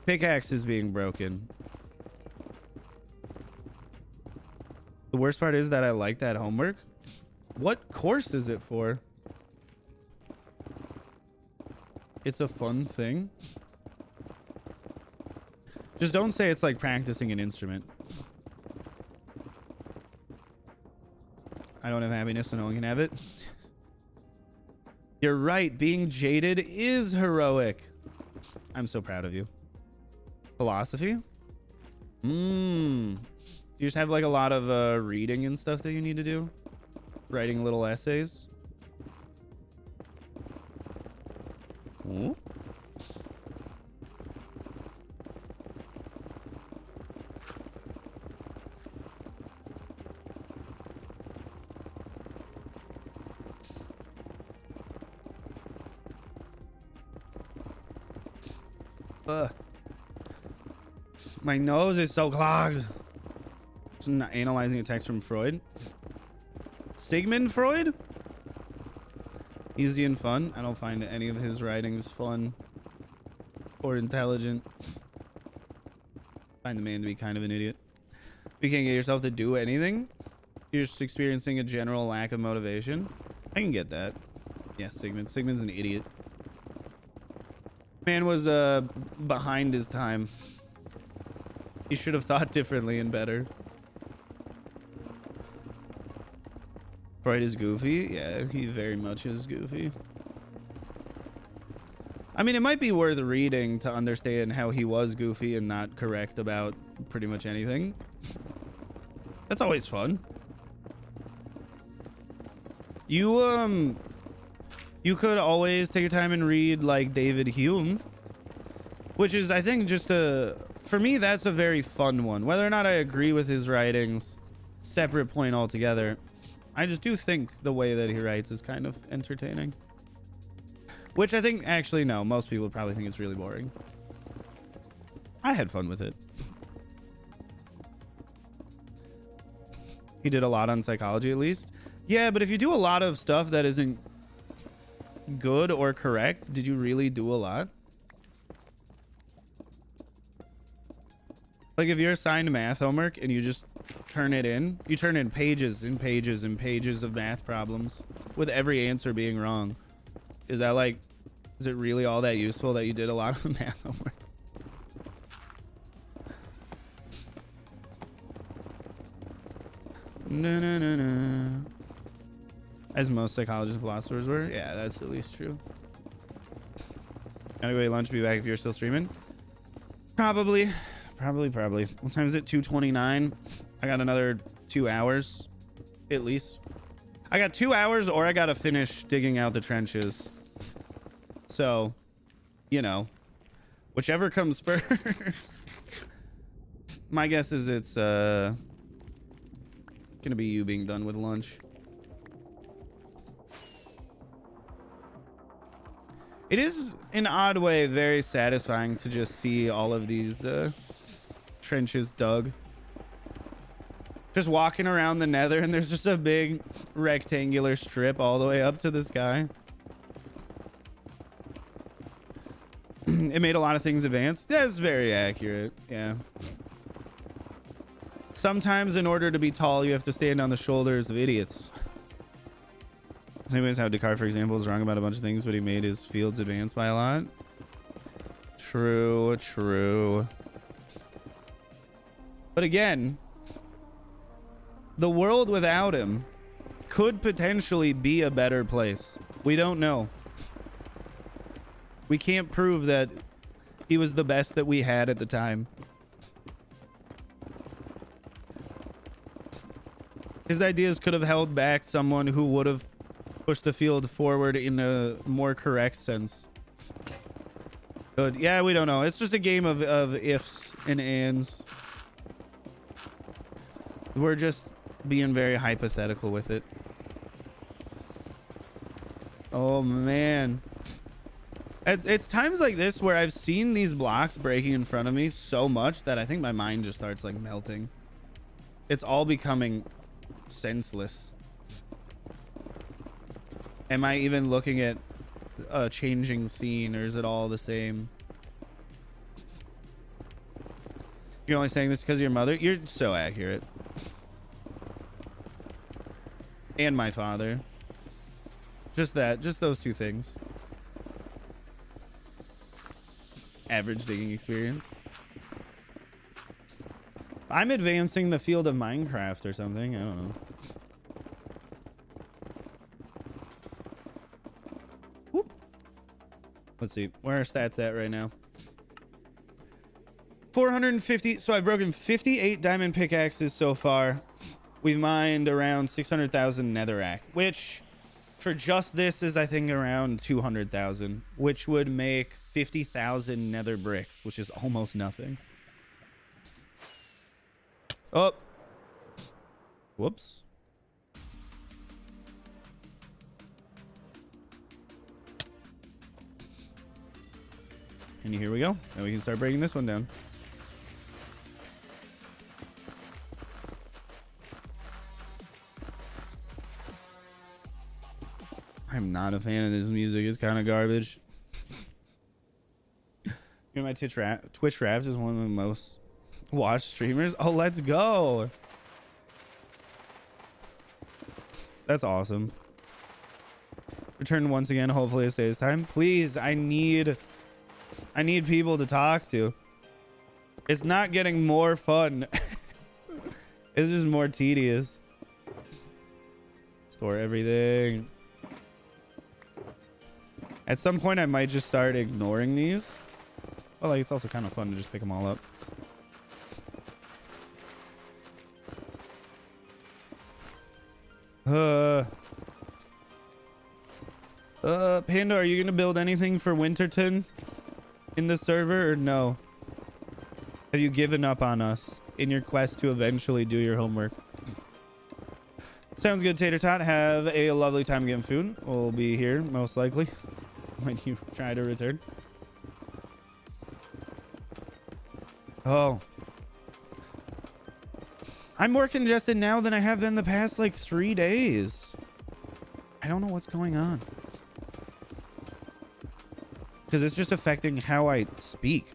pickaxes being broken. The worst part is that I like that homework. What course is it for? It's a fun thing. Just don't say it's like practicing an instrument. I don't have happiness, so no one can have it. You're right. Being jaded is heroic. I'm so proud of you. Philosophy? You just have like a lot of reading and stuff that you need to do. Writing little essays. Ooh. My nose is so clogged. Analyzing a text from Freud. Sigmund Freud? Easy and fun. I don't find any of his writings fun or intelligent. Find the man to be kind of an idiot. If you can't get yourself to do anything, you're just experiencing a general lack of motivation. I can get that. Yeah, Sigmund. Sigmund's an idiot. Man was behind his time. He should have thought differently and better. Freud is goofy. Yeah, he very much is goofy. I mean, it might be worth reading to understand how he was goofy and not correct about pretty much anything. That's always fun. You could always take your time and read like David Hume, which is, I think, just for me, that's a very fun one. Whether or not I agree with his writings, separate point altogether. I just do think the way that he writes is kind of entertaining. Which I think, actually, no, most people probably think it's really boring. I had fun with it. He did a lot on psychology, at least. Yeah, but if you do a lot of stuff that isn't good or correct, did you really do a lot? Like, if you're assigned math homework and you just turn it in, you turn in pages and pages and pages of math problems with every answer being wrong. Is that like, is it really all that useful that you did a lot of math homework? No, no, no, no. As most psychologists and philosophers were. Yeah, that's at least true. Gotta go eat lunch, be back if you're still streaming. Probably. What time is it? 2:29. I got another 2 hours, at least. I got 2 hours, or I gotta finish digging out the trenches. So, you know, whichever comes first. My guess is it's gonna be you being done with lunch. It is, in an odd way, very satisfying to just see all of these trenches dug. Just walking around the Nether, and there's just a big rectangular strip all the way up to the sky. It made a lot of things advanced. That's very accurate. Yeah. Sometimes, in order to be tall, you have to stand on the shoulders of idiots. Anyways, how Descartes, for example, is wrong about a bunch of things, but he made his fields advance by a lot. True, true. But again, the world without him could potentially be a better place. We don't know. We can't prove that he was the best that we had at the time. His ideas could have held back someone who would have pushed the field forward in a more correct sense. But yeah, we don't know. It's just a game of ifs and ands. We're just being very hypothetical with it. Oh, man. It's times like this where I've seen these blocks breaking in front of me so much that I think my mind just starts like melting. It's all becoming senseless. Am I even looking at a changing scene, or is it all the same? You're only saying this because of your mother? You're so accurate. And my father. Just those two things. Average digging experience. I'm advancing the field of Minecraft or something. I don't know. Whoop. Let's see. Where are stats at right now? 450. So I've broken 58 diamond pickaxes so far. We've mined around 600,000 netherrack, which for just this is, I think, around 200,000, which would make 50,000 nether bricks, which is almost nothing. Oh. Whoops. And here we go. Now we can start breaking this one down. I'm not a fan of this music. It's kind of garbage. You know, my Twitch Raps is one of the most watched streamers. Oh, let's go. That's awesome. Return once again. Hopefully it stays time. Please, I need people to talk to. It's not getting more fun. It's just more tedious. Store everything. At some point, I might just start ignoring these. Well, like, it's also kind of fun to just pick them all up. Panda, are you gonna build anything for Winterton in the server or no? Have you given up on us in your quest to eventually do your homework? Sounds good, Tater Tot. Have a lovely time getting food. We'll be here most likely when you try to return. Oh. I'm more congested now than I have been the past like 3 days. I don't know what's going on. Because it's just affecting how I speak.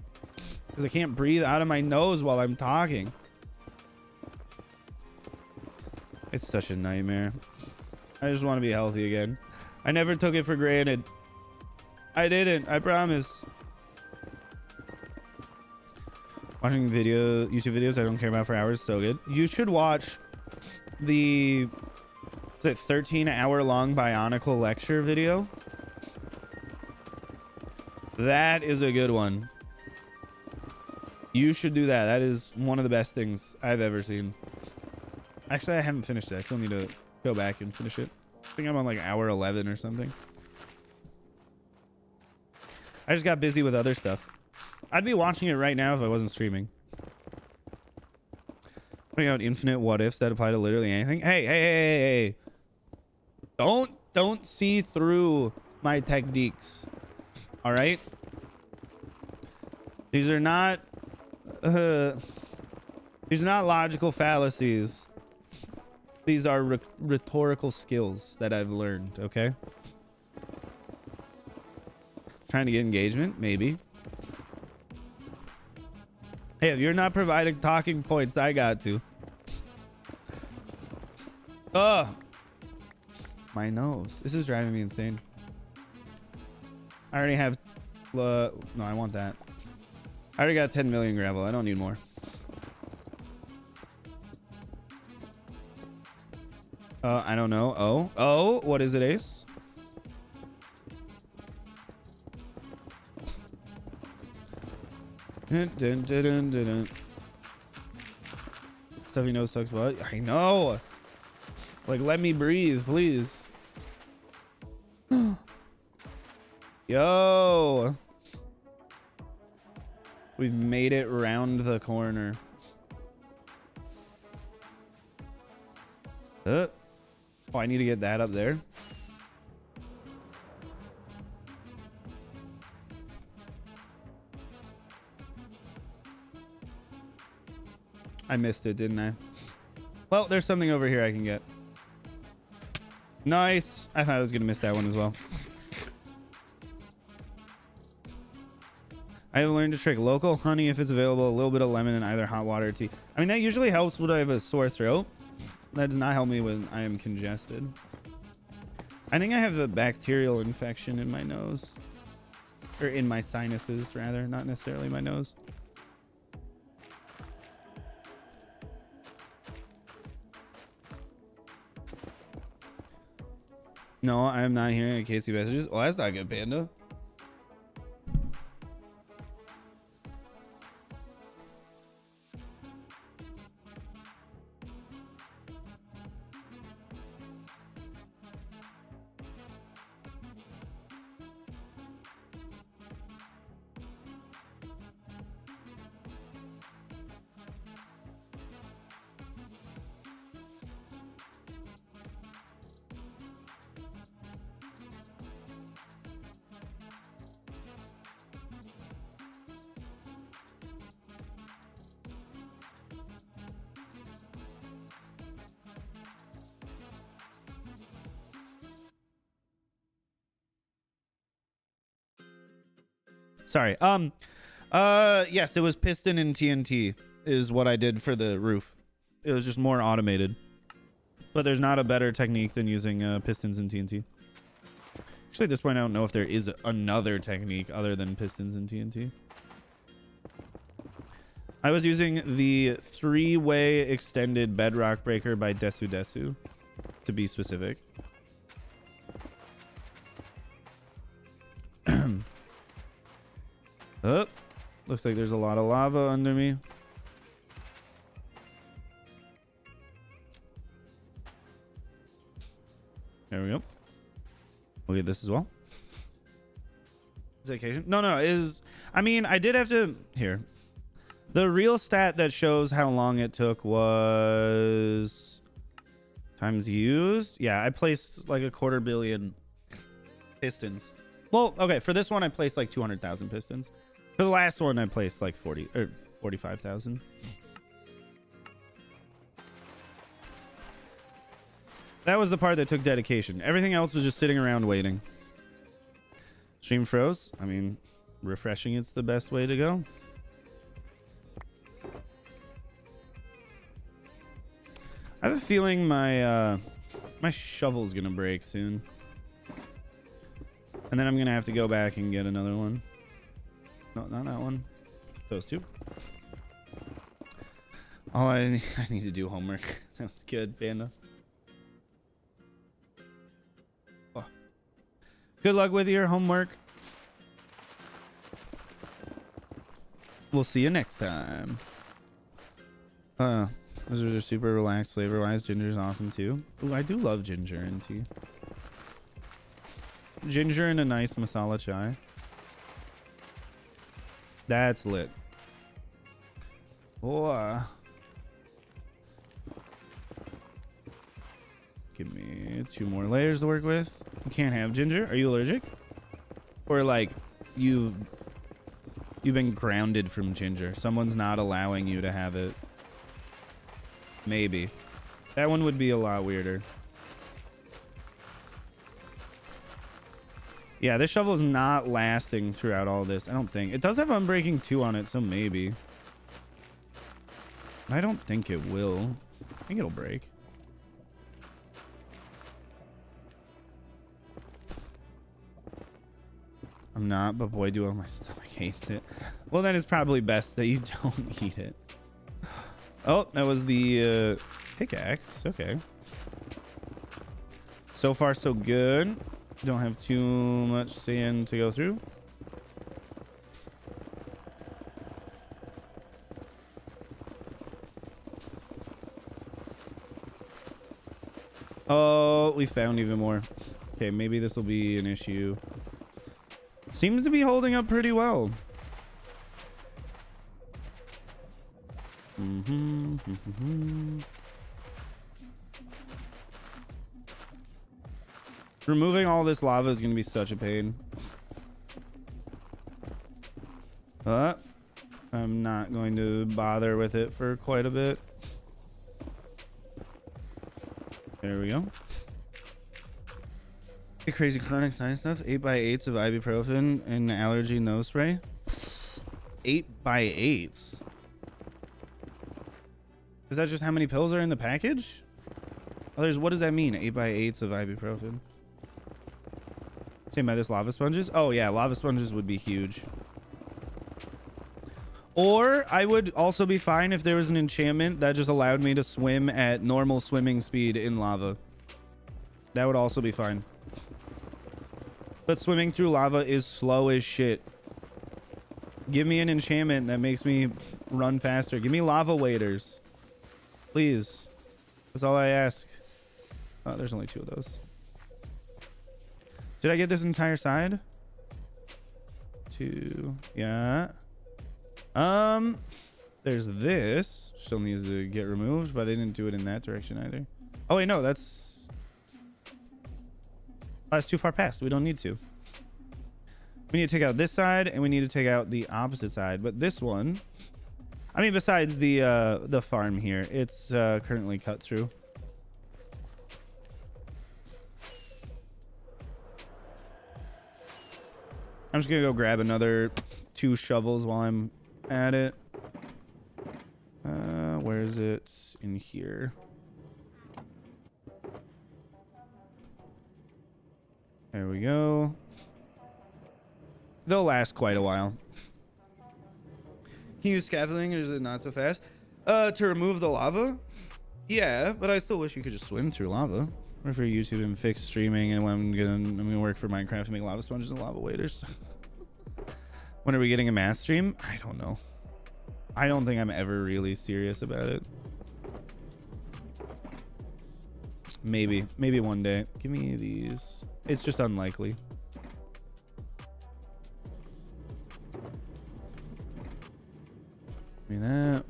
Because I can't breathe out of my nose while I'm talking. It's such a nightmare. I just want to be healthy again. I never took it for granted. I didn't. I promise. Watching YouTube videos I don't care about for hours, so good. You should watch the 13-hour long Bionicle lecture video. That is a good one. You should do that. That is one of the best things I've ever seen. Actually, I haven't finished it. I still need to go back and finish it. I think I'm on like hour 11 or something. I just got busy with other stuff. I'd be watching it right now if I wasn't streaming. Putting out infinite what ifs that apply to literally anything. Hey. Don't see through my techniques. All right? These are not logical fallacies. These are rhetorical skills that I've learned, okay? Trying to get engagement? Maybe. Hey, if you're not providing talking points, I got to. Ugh. My nose. This is driving me insane. I already have... no, I want that. I already got 10 million gravel. I don't need more. I don't know. Oh, what is it, Ace? Stuff you know sucks, but I know. Like, let me breathe, please. Yo. We've made it round the corner. Oh, I need to get that up there. I missed it, didn't I? Well, there's something over here I can get. Nice. I thought I was going to miss that one as well. I have learned to trick local honey if it's available, a little bit of lemon, and either hot water or tea. I mean, that usually helps when I have a sore throat. That does not help me when I am congested. I think I have a bacterial infection in my nose. Or in my sinuses, rather. Not necessarily my nose. No, I am not hearing KC messages. Oh, that's not good, Panda. Sorry. Yes, it was piston and TNT is what I did for the roof. It was just more automated. But there's not a better technique than using pistons and TNT. Actually, at this point, I don't know if there is another technique other than pistons and TNT. I was using the 3-way extended bedrock breaker by Desu Desu, to be specific. Oh, looks like there's a lot of lava under me. There we go. We'll get this as well. Vacation? No, I mean, I did have to... Here. The real stat that shows how long it took was... Times used? Yeah, I placed like 250 million pistons. Well, okay, for this one, I placed like 200,000 pistons. For the last one, I placed like 45,000. That was the part that took dedication. Everything else was just sitting around waiting. Stream froze. I mean, refreshing it's the best way to go. I have a feeling my my shovel's gonna break soon. And then I'm gonna have to go back and get another one. No, not that one. Those two. Oh, I need to do homework. Sounds good, Panda. Oh. Good luck with your homework. We'll see you next time. Those are super relaxed flavor-wise. Ginger's awesome too. Ooh, I do love ginger in tea. Ginger and a nice masala chai. That's lit. Oh. Give me 2 more layers to work with. You can't have ginger. Are you allergic? Or like you've been grounded from ginger. Someone's not allowing you to have it. Maybe. That one would be a lot weirder. Yeah, this shovel is not lasting throughout all this. I don't think. It does have Unbreaking 2 on it, so maybe. I don't think it will. I think it'll break. I'm not, but boy, do my stomach hates it. Well, then it's probably best that you don't eat it. Oh, that was the pickaxe. Okay. So far, so good. Don't have too much sand to go through. Oh, we found even more. Okay, maybe this will be an issue. Seems to be holding up pretty well. Removing all this lava is going to be such a pain. But I'm not going to bother with it for quite a bit. There we go. Hey, crazy chronic science stuff. 8x8s of ibuprofen and allergy nose spray. 8x8s. Is that just how many pills are in the package? Others, what does that mean? 8x8s of ibuprofen. Same by this lava sponges. Oh yeah, lava sponges would be huge. Or I would also be fine if there was an enchantment that just allowed me to swim at normal swimming speed in lava. That would also be fine. But swimming through lava is slow as shit. Give me an enchantment that makes me run faster. Give me lava waders. Please. That's all I ask. Oh, there's only 2 of those. Did I get this entire side? 2. Yeah. There's this. Still needs to get removed, but I didn't do it in that direction either. Oh, wait, no, that's too far past. We don't need to. We need to take out this side, and we need to take out the opposite side. But this one, I mean, besides the farm here, it's currently cut through. I'm just gonna go grab another 2 shovels while I'm at it. Where is it? In here. There we go. They'll last quite a while. Can you use scaffolding, or is it not so fast? To remove the lava? Yeah, but I still wish you could just swim through lava. Or for YouTube and fix streaming, and when I'm gonna work for Minecraft to make lava sponges and lava waders. When are we getting a math stream? I don't know. I don't think I'm ever really serious about it. Maybe one day. Give me these. It's just unlikely. Give me that.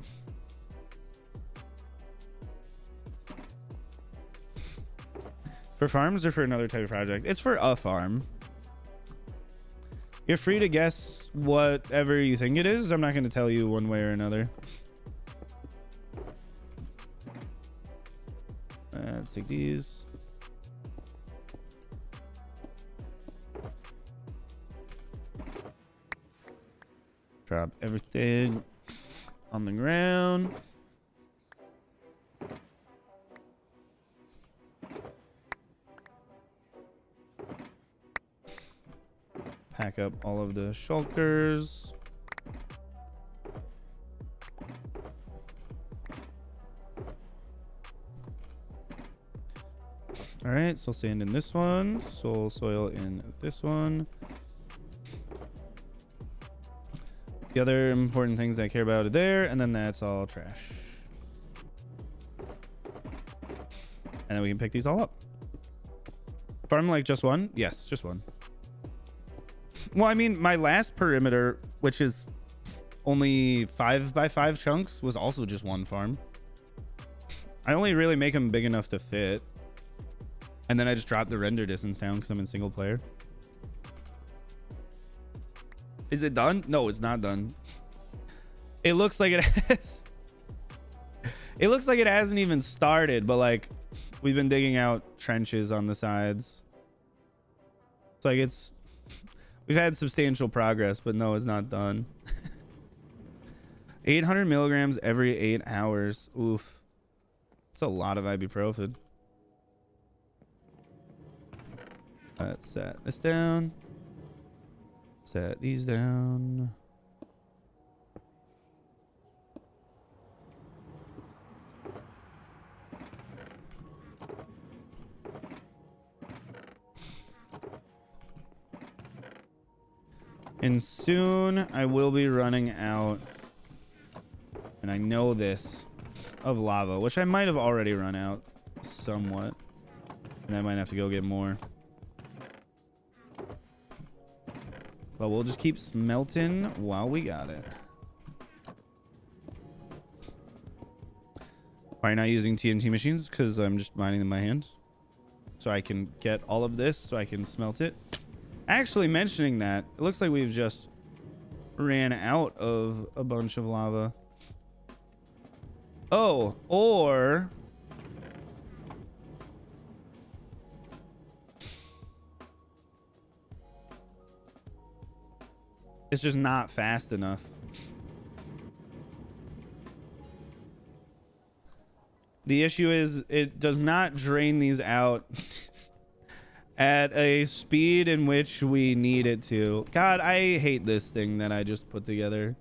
For farms or for another type of project? It's for a farm. You're free to guess whatever you think it is. I'm not going to tell you one way or another. Let's take these. Drop everything on the ground. Pack up all of the shulkers. All right, soul sand in this one, soul soil in this one. The other important things I care about are there, and then that's all trash. And then we can pick these all up. Farm like just one? Yes, just one. Well, I mean, my last perimeter, which is only 5 by 5 chunks, was also just one farm. I only really make them big enough to fit. And then I just drop the render distance down because I'm in single player. Is it done? No, it's not done. It looks like it has. It looks like it hasn't even started, but like we've been digging out trenches on the sides. It's like we've had substantial progress, but no, it's not done. 800 milligrams every 8 hours. Oof. It's a lot of ibuprofen. Let's set this down. Set these down. And soon I will be running out, and I know this, of lava, which I might have already run out somewhat. And I might have to go get more. But we'll just keep smelting while we got it. Why are you not using TNT machines? Because I'm just mining them by hand. So I can get all of this so I can smelt it. Actually, mentioning that, it looks like we've just ran out of a bunch of lava. Oh, or... it's just not fast enough. The issue is it does not drain these out at a speed in which we need it to. God, I hate this thing that I just put together.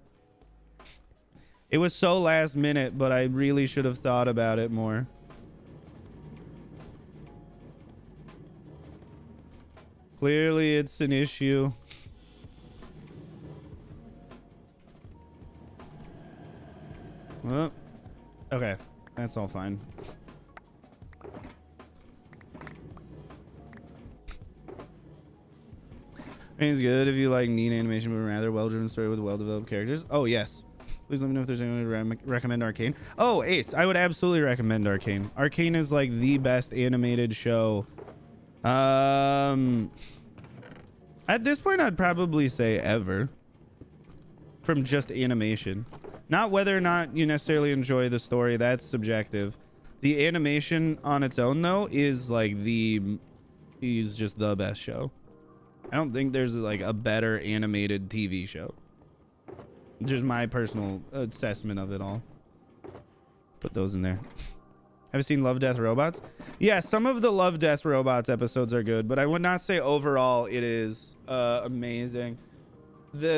It was so last minute, but I really should have thought about it more. Clearly, it's an issue. Well, okay, that's all fine. It's good if you like neat animation, but rather well-driven story with well-developed characters. Oh, yes. Please let me know if there's anyone to recommend Arcane. Oh, Ace, I would absolutely recommend Arcane. Arcane is like the best animated show. At this point, I'd probably say ever. From just animation. Not whether or not you necessarily enjoy the story, that's subjective. The animation on its own, though, is like just the best show. I don't think there's like a better animated TV show. Just my personal assessment of it all. Put those in there. Have you seen Love, Death, Robots? Yeah, some of the Love, Death, Robots episodes are good, but I would not say overall it is amazing.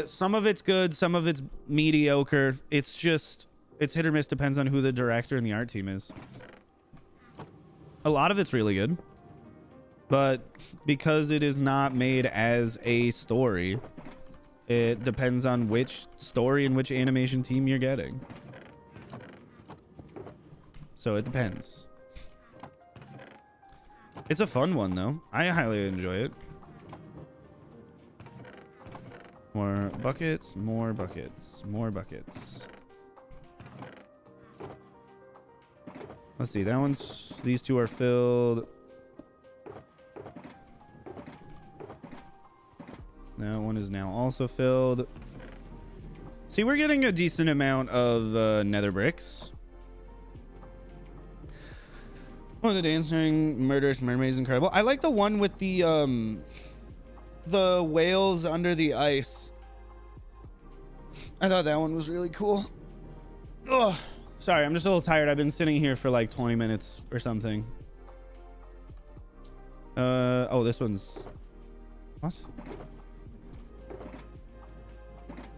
Some of it's good, some of it's mediocre. It's just, it's hit or miss, depends on who the director and the art team is. A lot of it's really good, but because it is not made as a story, it depends on which story and which animation team you're getting. So it depends. It's a fun one though. I highly enjoy it. More buckets, more buckets, more buckets. Let's see, that one's, these two are filled. That one is now also filled. See, we're getting a decent amount of nether bricks. One of the dancing murderous mermaids, incredible. I like the one with the whales under the ice. I thought that one was really cool. Ugh. Sorry, I'm just a little tired. I've been sitting here for like 20 minutes or something. Oh, this one's... What?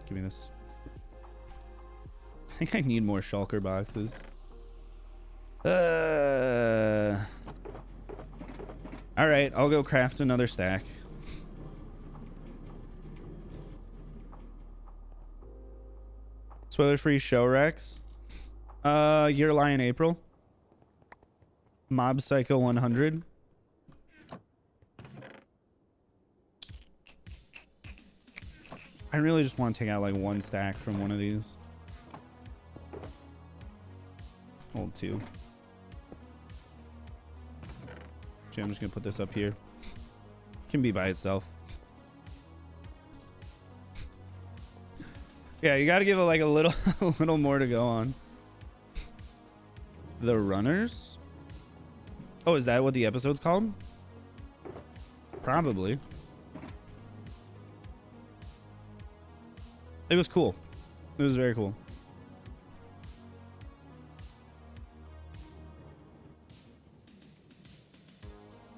Give me this. I think I need more shulker boxes. All right, I'll go craft another stack. Spoiler-free show Rex. Your Lie in April. Mob Psycho 100. I really just want to take out like one stack from one of these. Hold two. Actually, I'm just gonna put this up here. It can be by itself. Yeah, you gotta give it like a little a little more to go on. The Runners? Oh, is that what the episode's called? Probably. It was cool. It was very cool.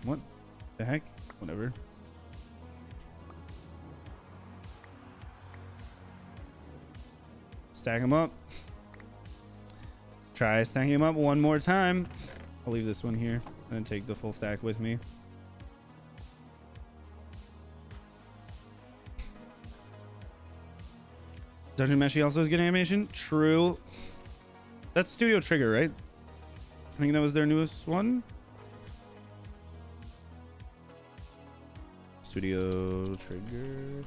What the heck? Whatever. Stack them up. Try stacking them up one more time. I'll leave this one here and take the full stack with me. Dungeon Meshi also has good animation. True. That's Studio Trigger, right? I think that was their newest one. Studio Trigger.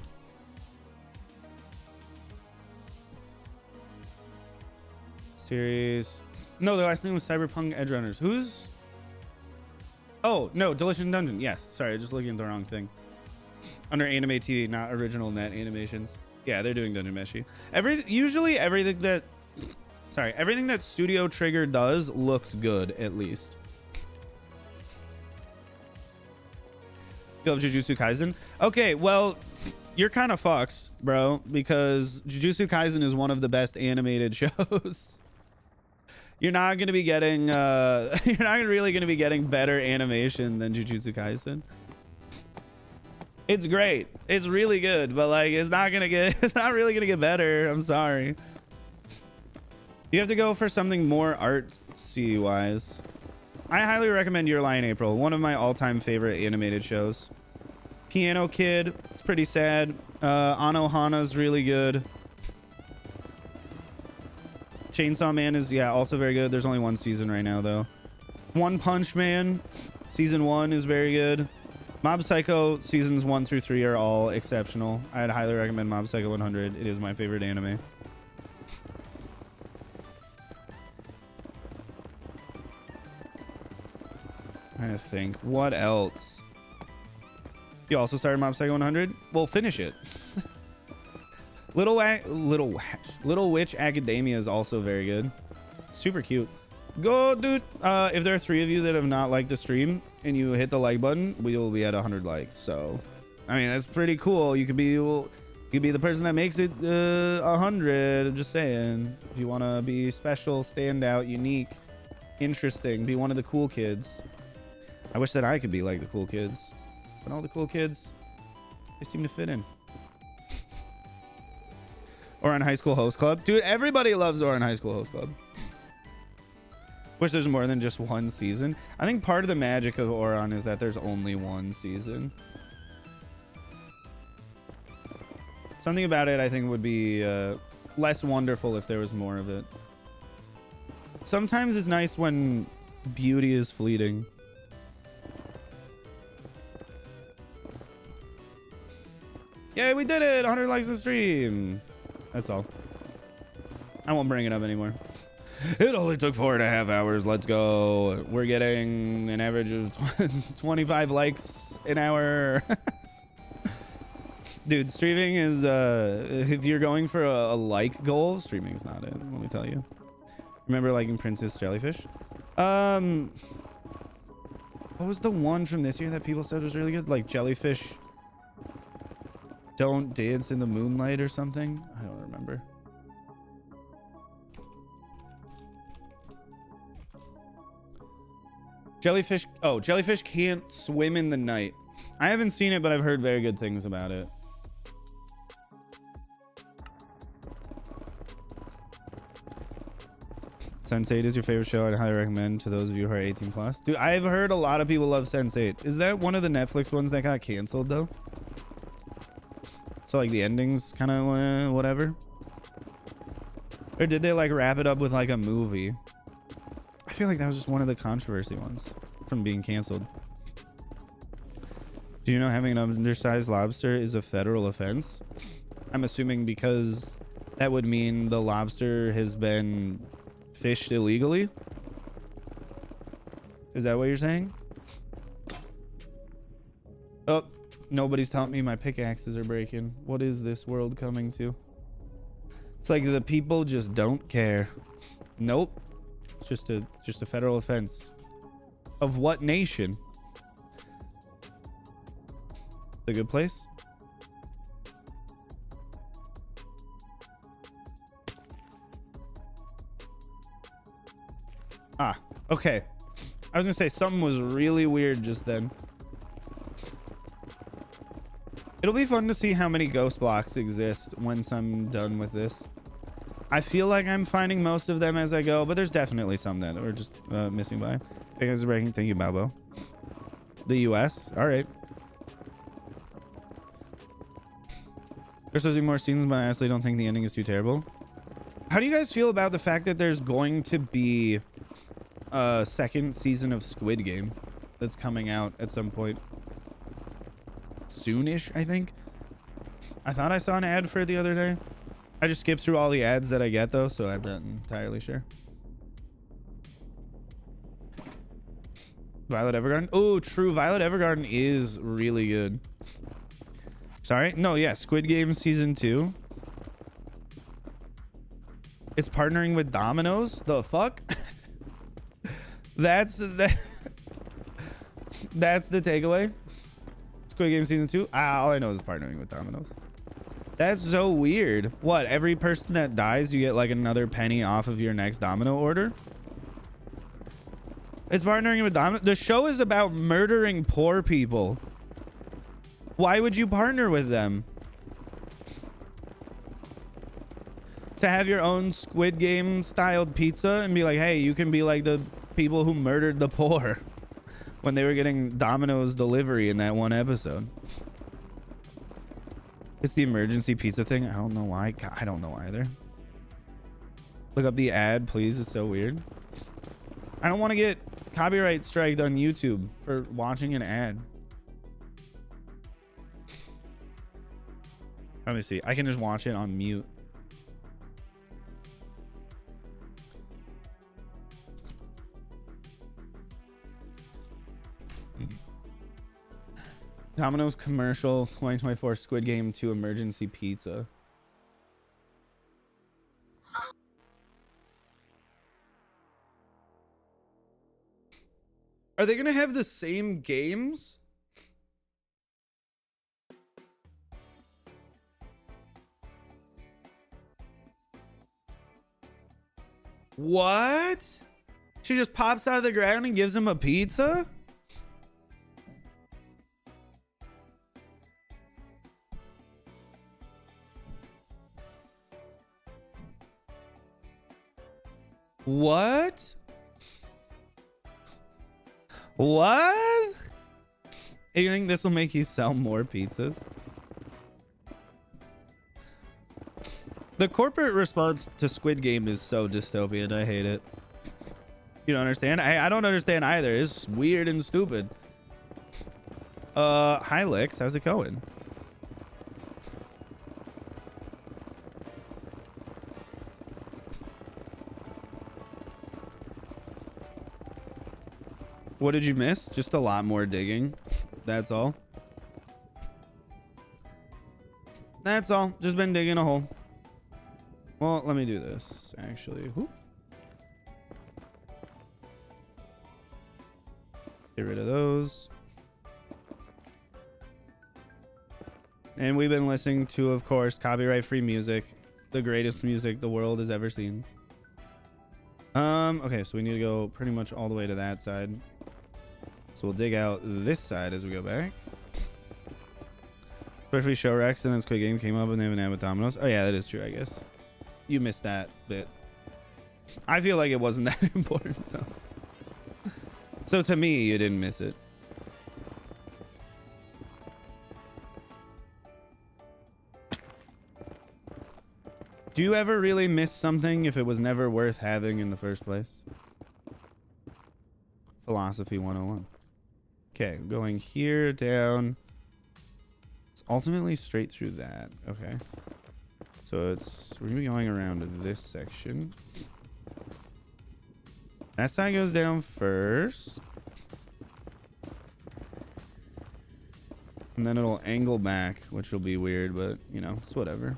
Series. No, the last name was Cyberpunk Edgerunners. Who's? Oh, no, Delicious Dungeon. Yes. Sorry, just looking at the wrong thing. Under Anime TV, not original net animations. Yeah, they're doing Dungeon Meshi. Usually everything that Studio Trigger does looks good, at least. You love Jujutsu Kaisen? Okay, well, you're kind of fucked, bro, because Jujutsu Kaisen is one of the best animated shows. You're not going to be getting you're not really going to be getting better animation than Jujutsu Kaisen. It's great. It's really good, but like it's not really going to get better. I'm sorry. You have to go for something more artsy wise. I highly recommend Your Lie in April, one of my all-time favorite animated shows. Piano Kid, it's pretty sad. Anohana's really good. Chainsaw Man is, yeah, also very good. There's only one season right now, though. One Punch Man, season 1 is very good. Mob Psycho seasons 1 through 3 are all exceptional. I'd highly recommend Mob Psycho 100. It is my favorite anime. Trying to think, what else? You also started Mob Psycho 100? Well, finish it. Little Witch Academia is also very good. Super cute. Go, dude. If there are 3 of you that have not liked the stream and you hit the like button, we will be at 100 likes. So, I mean, that's pretty cool. You could be, You be the person that makes it 100. Just saying. If you want to be special, stand out, unique, interesting, be one of the cool kids. I wish that I could be like the cool kids. But all the cool kids, they seem to fit in. Oran High School Host Club. Dude, everybody loves Oran High School Host Club. Wish there's more than just one season. I think part of the magic of Oran is that there's only one season. Something about it I think would be less wonderful if there was more of it. Sometimes it's nice when beauty is fleeting. Yeah, we did it! 100 likes on stream. That's all. I won't bring it up anymore. It only took 4.5 hours. Let's go. We're getting an average of 25 likes an hour. Dude, streaming is, if you're going for a like goal, streaming's not it. Let me tell you. Remember liking Princess Jellyfish? What was the one from this year that people said was really good? Like Jellyfish Don't Dance in the Moonlight or something? I don't remember. Jellyfish. Oh, Jellyfish Can't Swim in the Night. I haven't seen it, but I've heard very good things about it. Sense8 is your favorite show. I'd highly recommend to those of you who are 18 plus. Dude, I've heard a lot of people love Sense8. Is that one of the Netflix ones that got canceled though? So like the endings kind of whatever. Or did they like wrap it up with like a movie? I feel like that was just one of the controversy ones from being canceled. Do you know having an undersized lobster is a federal offense? I'm assuming because that would mean the lobster has been fished illegally. Is that what you're saying? Oh, nobody's telling me my pickaxes are breaking. What is this world coming to? It's like the people just don't care. Nope. It's just a federal offense. Of what nation? The good place? Ah, okay. I was gonna say something was really weird just then. It'll be fun to see how many ghost blocks exist once I'm done with this. I feel like I'm finding most of them as I go, but there's definitely some that are just missing by. Because breaking. Thank you, Balbo. The US. All right. There's supposed to be more seasons, but I honestly don't think the ending is too terrible. How do you guys feel about the fact that there's going to be a second season of Squid Game that's coming out at some point? Soonish, I think. I thought I saw an ad for it the other day. I just skip through all the ads that I get though, so I'm not entirely sure. Violet Evergarden. Oh, true. Violet Evergarden is really good. Sorry. No, yeah. Squid Game season 2. It's partnering with Domino's. The fuck? That's the takeaway. Squid Game season 2. All I know is partnering with Domino's. That's so weird. What? Every person that dies, you get like another penny off of your next Domino order? It's partnering with Domino. The show is about murdering poor people. Why would you partner with them? To have your own Squid Game styled pizza and be like, hey, you can be like the people who murdered the poor when they were getting Domino's delivery in that one episode. It's the emergency pizza thing. I don't know why. I don't know either. Look up the ad, please. It's so weird. I don't want to get copyright striked on YouTube for watching an ad. Let me see. I can just watch it on mute. Domino's commercial 2024 Squid Game 2 emergency pizza. Are they gonna have the same games? What? She just pops out of the ground and gives him a pizza? What? What? You think this will make you sell more pizzas? The corporate response to Squid Game is so dystopian. I hate it. You don't understand? I don't understand either. It's weird and stupid. Hi Lex, how's it going? What did you miss? Just a lot more digging. That's all. That's all. Just been digging a hole. Well, let me do this, actually. Whoop. Get rid of those. And we've been listening to, of course, copyright-free music. The greatest music the world has ever seen. Okay, so we need to go pretty much all the way to that side. So we'll dig out this side as we go back. Especially show Rex and then Squid Game came up and they have an ad with Domino's. Oh yeah, that is true, I guess. You missed that bit. I feel like it wasn't that important though. So to me, you didn't miss it. Do you ever really miss something if it was never worth having in the first place? Philosophy 101. Okay, going here, down. It's ultimately straight through that. Okay. So we're gonna be going around this section. That side goes down first. And then it'll angle back, which will be weird, but you know, it's whatever.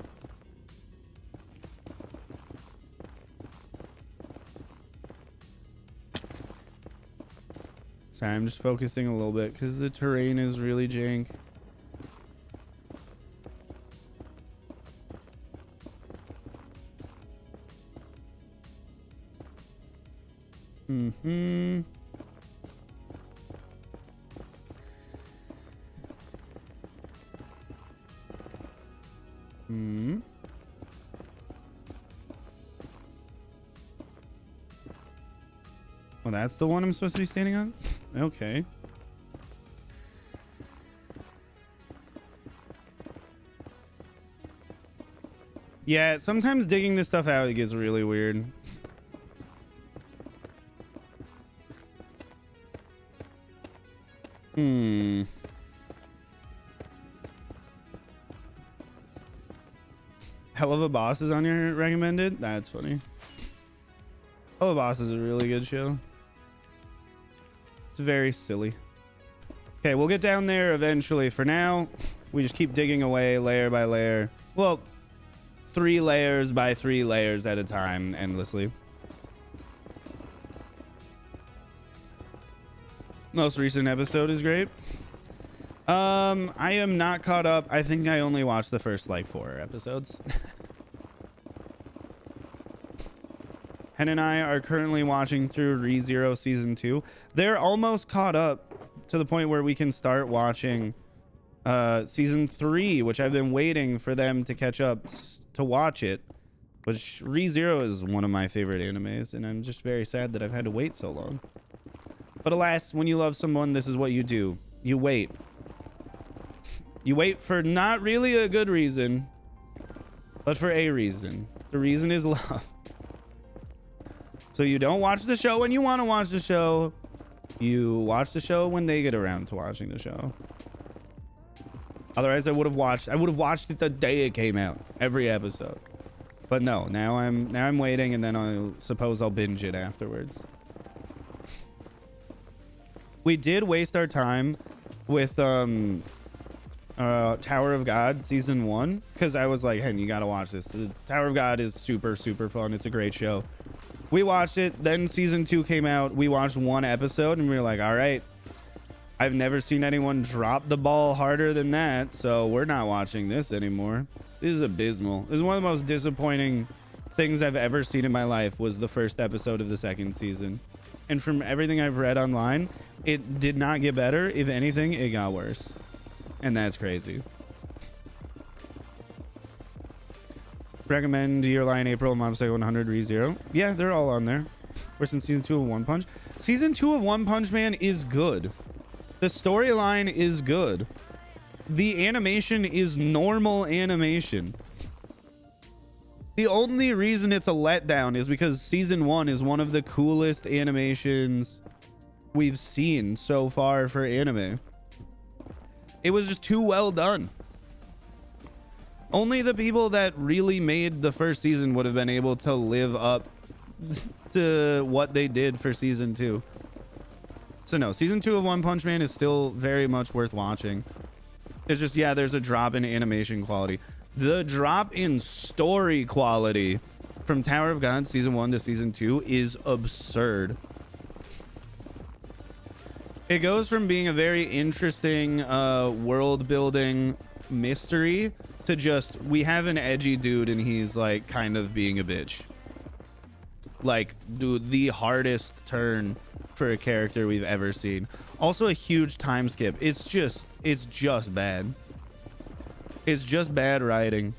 Sorry, I'm just focusing a little bit because the terrain is really jank. Mm-hmm. Hmm. Well, that's the one I'm supposed to be standing on? Okay. Yeah, sometimes digging this stuff out, it gets really weird. Hell of a Boss is on your recommended? That's funny. Hell of a Boss is a really good show. It's very silly. Okay, we'll get down there eventually. For now, we just keep digging away layer by layer. Well, 3 layers by 3 layers at a time, endlessly. Most recent episode is great. I am not caught up. I think I only watched the first like 4 episodes. Hen and I are currently watching through ReZero season 2. They're almost caught up to the point where we can start watching season 3, which I've been waiting for them to catch up to watch it. Which ReZero is one of my favorite animes, and I'm just very sad that I've had to wait so long. But alas, when you love someone, this is what you do. You wait. You wait for not really a good reason, but for a reason. The reason is love. So you don't watch the show when you want to watch the show. You watch the show when they get around to watching the show. Otherwise, I would have watched it the day it came out, every episode. But no, now I'm waiting, and then I suppose I'll binge it afterwards. We did waste our time with Tower of God season 1 because I was like, hey, you gotta watch this. The Tower of God is super fun. It's a great show. We watched it, then season 2 came out. We watched 1 episode and we were like, all right, I've never seen anyone drop the ball harder than that, so we're not watching this anymore. This is abysmal. This is one of the most disappointing things I've ever seen in my life was the first episode of the second season. And from everything I've read online, it did not get better. If anything, it got worse. And that's crazy. Recommend Your Lie in April, Mom Psycho 100, ReZero. Yeah, they're all on there. We're in season 2 of One Punch. Season 2 of One Punch Man is good. The storyline is good. The animation is normal animation. The only reason it's a letdown is because season 1 is one of the coolest animations we've seen so far for anime. It was just too well done. Only the people that really made the first season would have been able to live up to what they did for season 2. So no, season 2 of One Punch Man is still very much worth watching. It's just, yeah, there's a drop in animation quality. The drop in story quality from Tower of God season 1 to season 2 is absurd. It goes from being a very interesting world building mystery to just, we have an edgy dude and he's like kind of being a bitch. Like, dude, the hardest turn for a character we've ever seen. Also a huge time skip. It's just bad. It's just bad writing.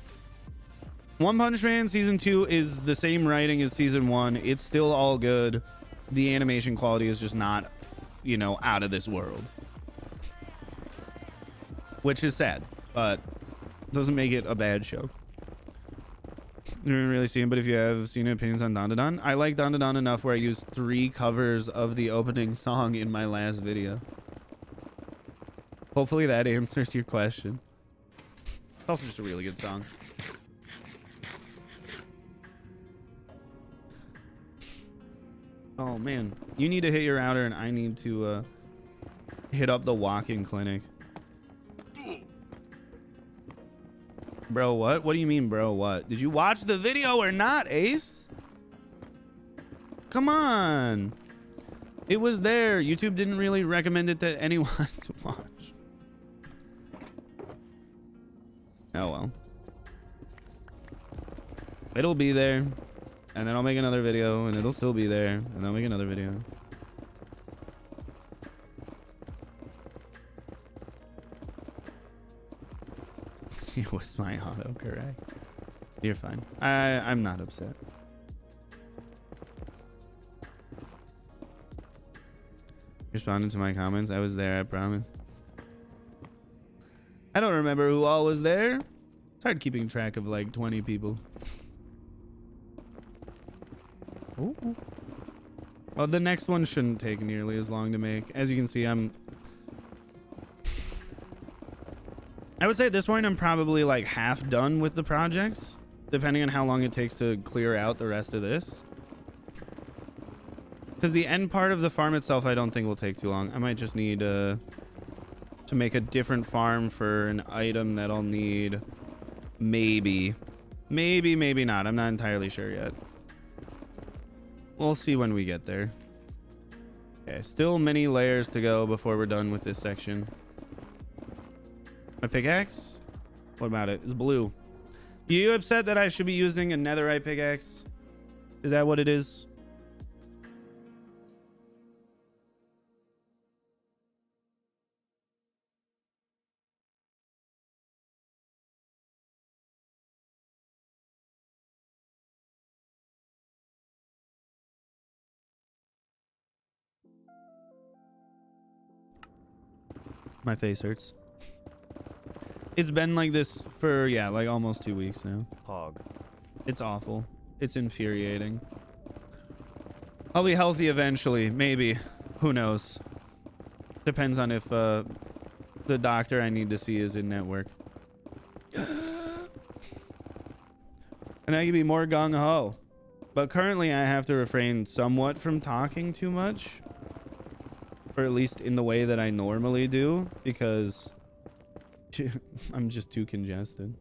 One Punch Man season 2 is the same writing as season 1. It's still all good. The animation quality is just not, you know, out of this world. Which is sad, but doesn't make it a bad show. You didn't really see him, but if you have seen opinions on Dandadan, I like Dandadan enough where I used 3 covers of the opening song in my last video. Hopefully that answers your question. It's also just a really good song. Oh man, you need to hit your router and I need to hit up the walk-in clinic. Bro, what? What do you mean, bro, what? Did you watch the video or not, Ace? Come on. It was there. YouTube didn't really recommend it to anyone to watch. Oh well. It'll be there. And then I'll make another video and it'll still be there. And then I'll make another video. It was my autocorrect. You're fine. I'm not upset. Responding to my comments. I was there, I promise. I don't remember who all was there. It's hard keeping track of like 20 people. Ooh. Well, the next one shouldn't take nearly as long to make. As you can see, I would say at this point, I'm probably like half done with the projects, depending on how long it takes to clear out the rest of this. Because the end part of the farm itself, I don't think will take too long. I might just need to make a different farm for an item that I'll need. Maybe not. I'm not entirely sure yet. We'll see when we get there. Okay, still many layers to go before we're done with this section. My pickaxe? What about it? It's blue. Are you upset that I should be using a netherite pickaxe? Is that what it is? My face hurts. It's been like this for, yeah, like almost 2 weeks now. Pog. It's awful. It's infuriating. I'll be healthy eventually. Maybe. Who knows? Depends on if the doctor I need to see is in network. And I could be more gung-ho. But currently I have to refrain somewhat from talking too much. Or at least in the way that I normally do. Because I'm just too congested.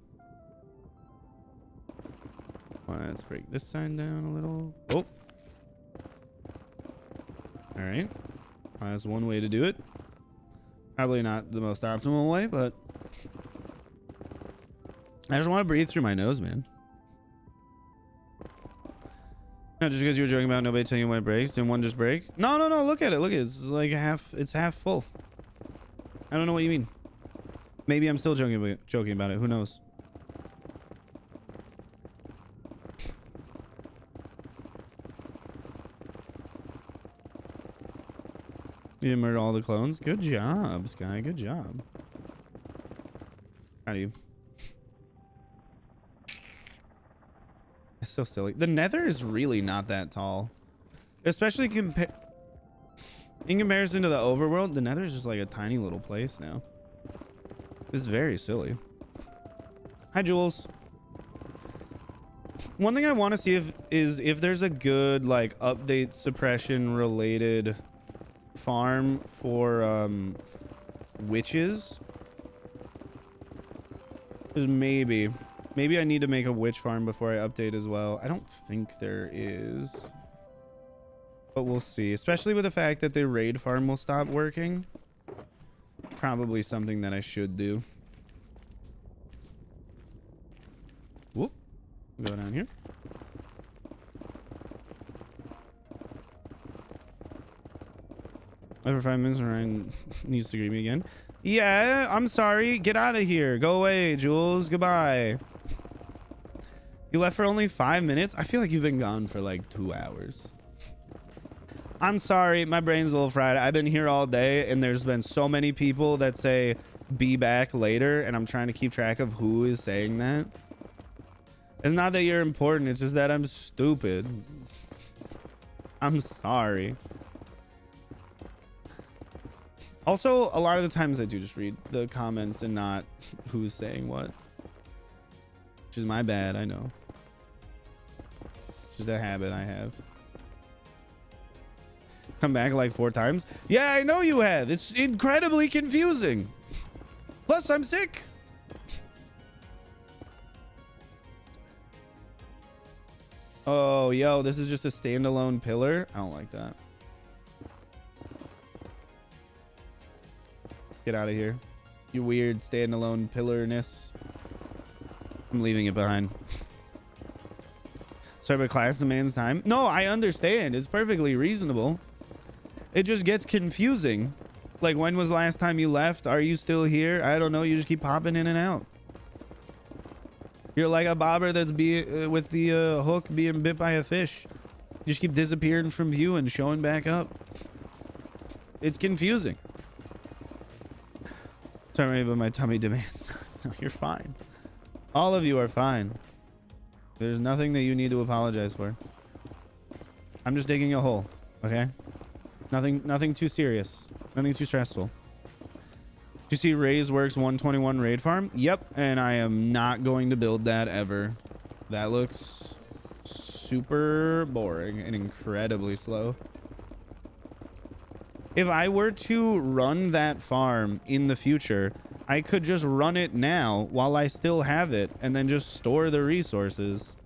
Well, let's break this side down a little. Oh. All right. Well, that's one way to do it. Probably not the most optimal way, but I just want to breathe through my nose, man. Not just because you were joking about nobody telling you when it breaks. Didn't one just break? No, no, no. Look at it. Look at it. It's like it's half full. I don't know what you mean. Maybe I'm still joking about it. Who knows? You murdered all the clones. Good job, Sky. Good job. How do you? It's so silly. The Nether is really not that tall, especially in comparison to the overworld. The Nether is just like a tiny little place now. This is very silly. Hi, Jules. One thing I want to see if there's a good like update suppression related farm for witches. Because maybe I need to make a witch farm before I update as well. I don't think there is, but we'll see. Especially with the fact that the raid farm will stop working. Probably something that I should do. Whoop. Go down here. Every 5 minutes, Ryan needs to greet me again. Yeah, I'm sorry. Get out of here. Go away, Jules. Goodbye. You left for only 5 minutes? I feel like you've been gone for like 2 hours. I'm sorry. My brain's a little fried. I've been here all day, and there's been so many people that say, be back later, and I'm trying to keep track of who is saying that. It's not that you're important. It's just that I'm stupid. I'm sorry. Also, a lot of the times I do just read the comments and not who's saying what. Which is my bad, I know. It's just a habit I have. Come back like 4 times? Yeah, I know you have. It's incredibly confusing. Plus, I'm sick. Oh, yo, this is just a standalone pillar? I don't like that. Get out of here. You weird standalone pillarness. I'm leaving it behind. Sorry, but class demands time. No, I understand. It's perfectly reasonable. It just gets confusing. Like, when was the last time you left? Are you still here? I don't know. You just keep popping in and out. You're like a bobber that's with the hook being bit by a fish. You just keep disappearing from view and showing back up. It's confusing. Sorry, but my tummy demands. No, you're fine. All of you are fine. There's nothing that you need to apologize for. I'm just digging a hole, okay? Nothing too serious. Nothing too stressful. Do you see Ray's Works 121 raid farm? Yep, and I am not going to build that ever. That looks super boring and incredibly slow. If I were to run that farm in the future, I could just run it now while I still have it and then just store the resources.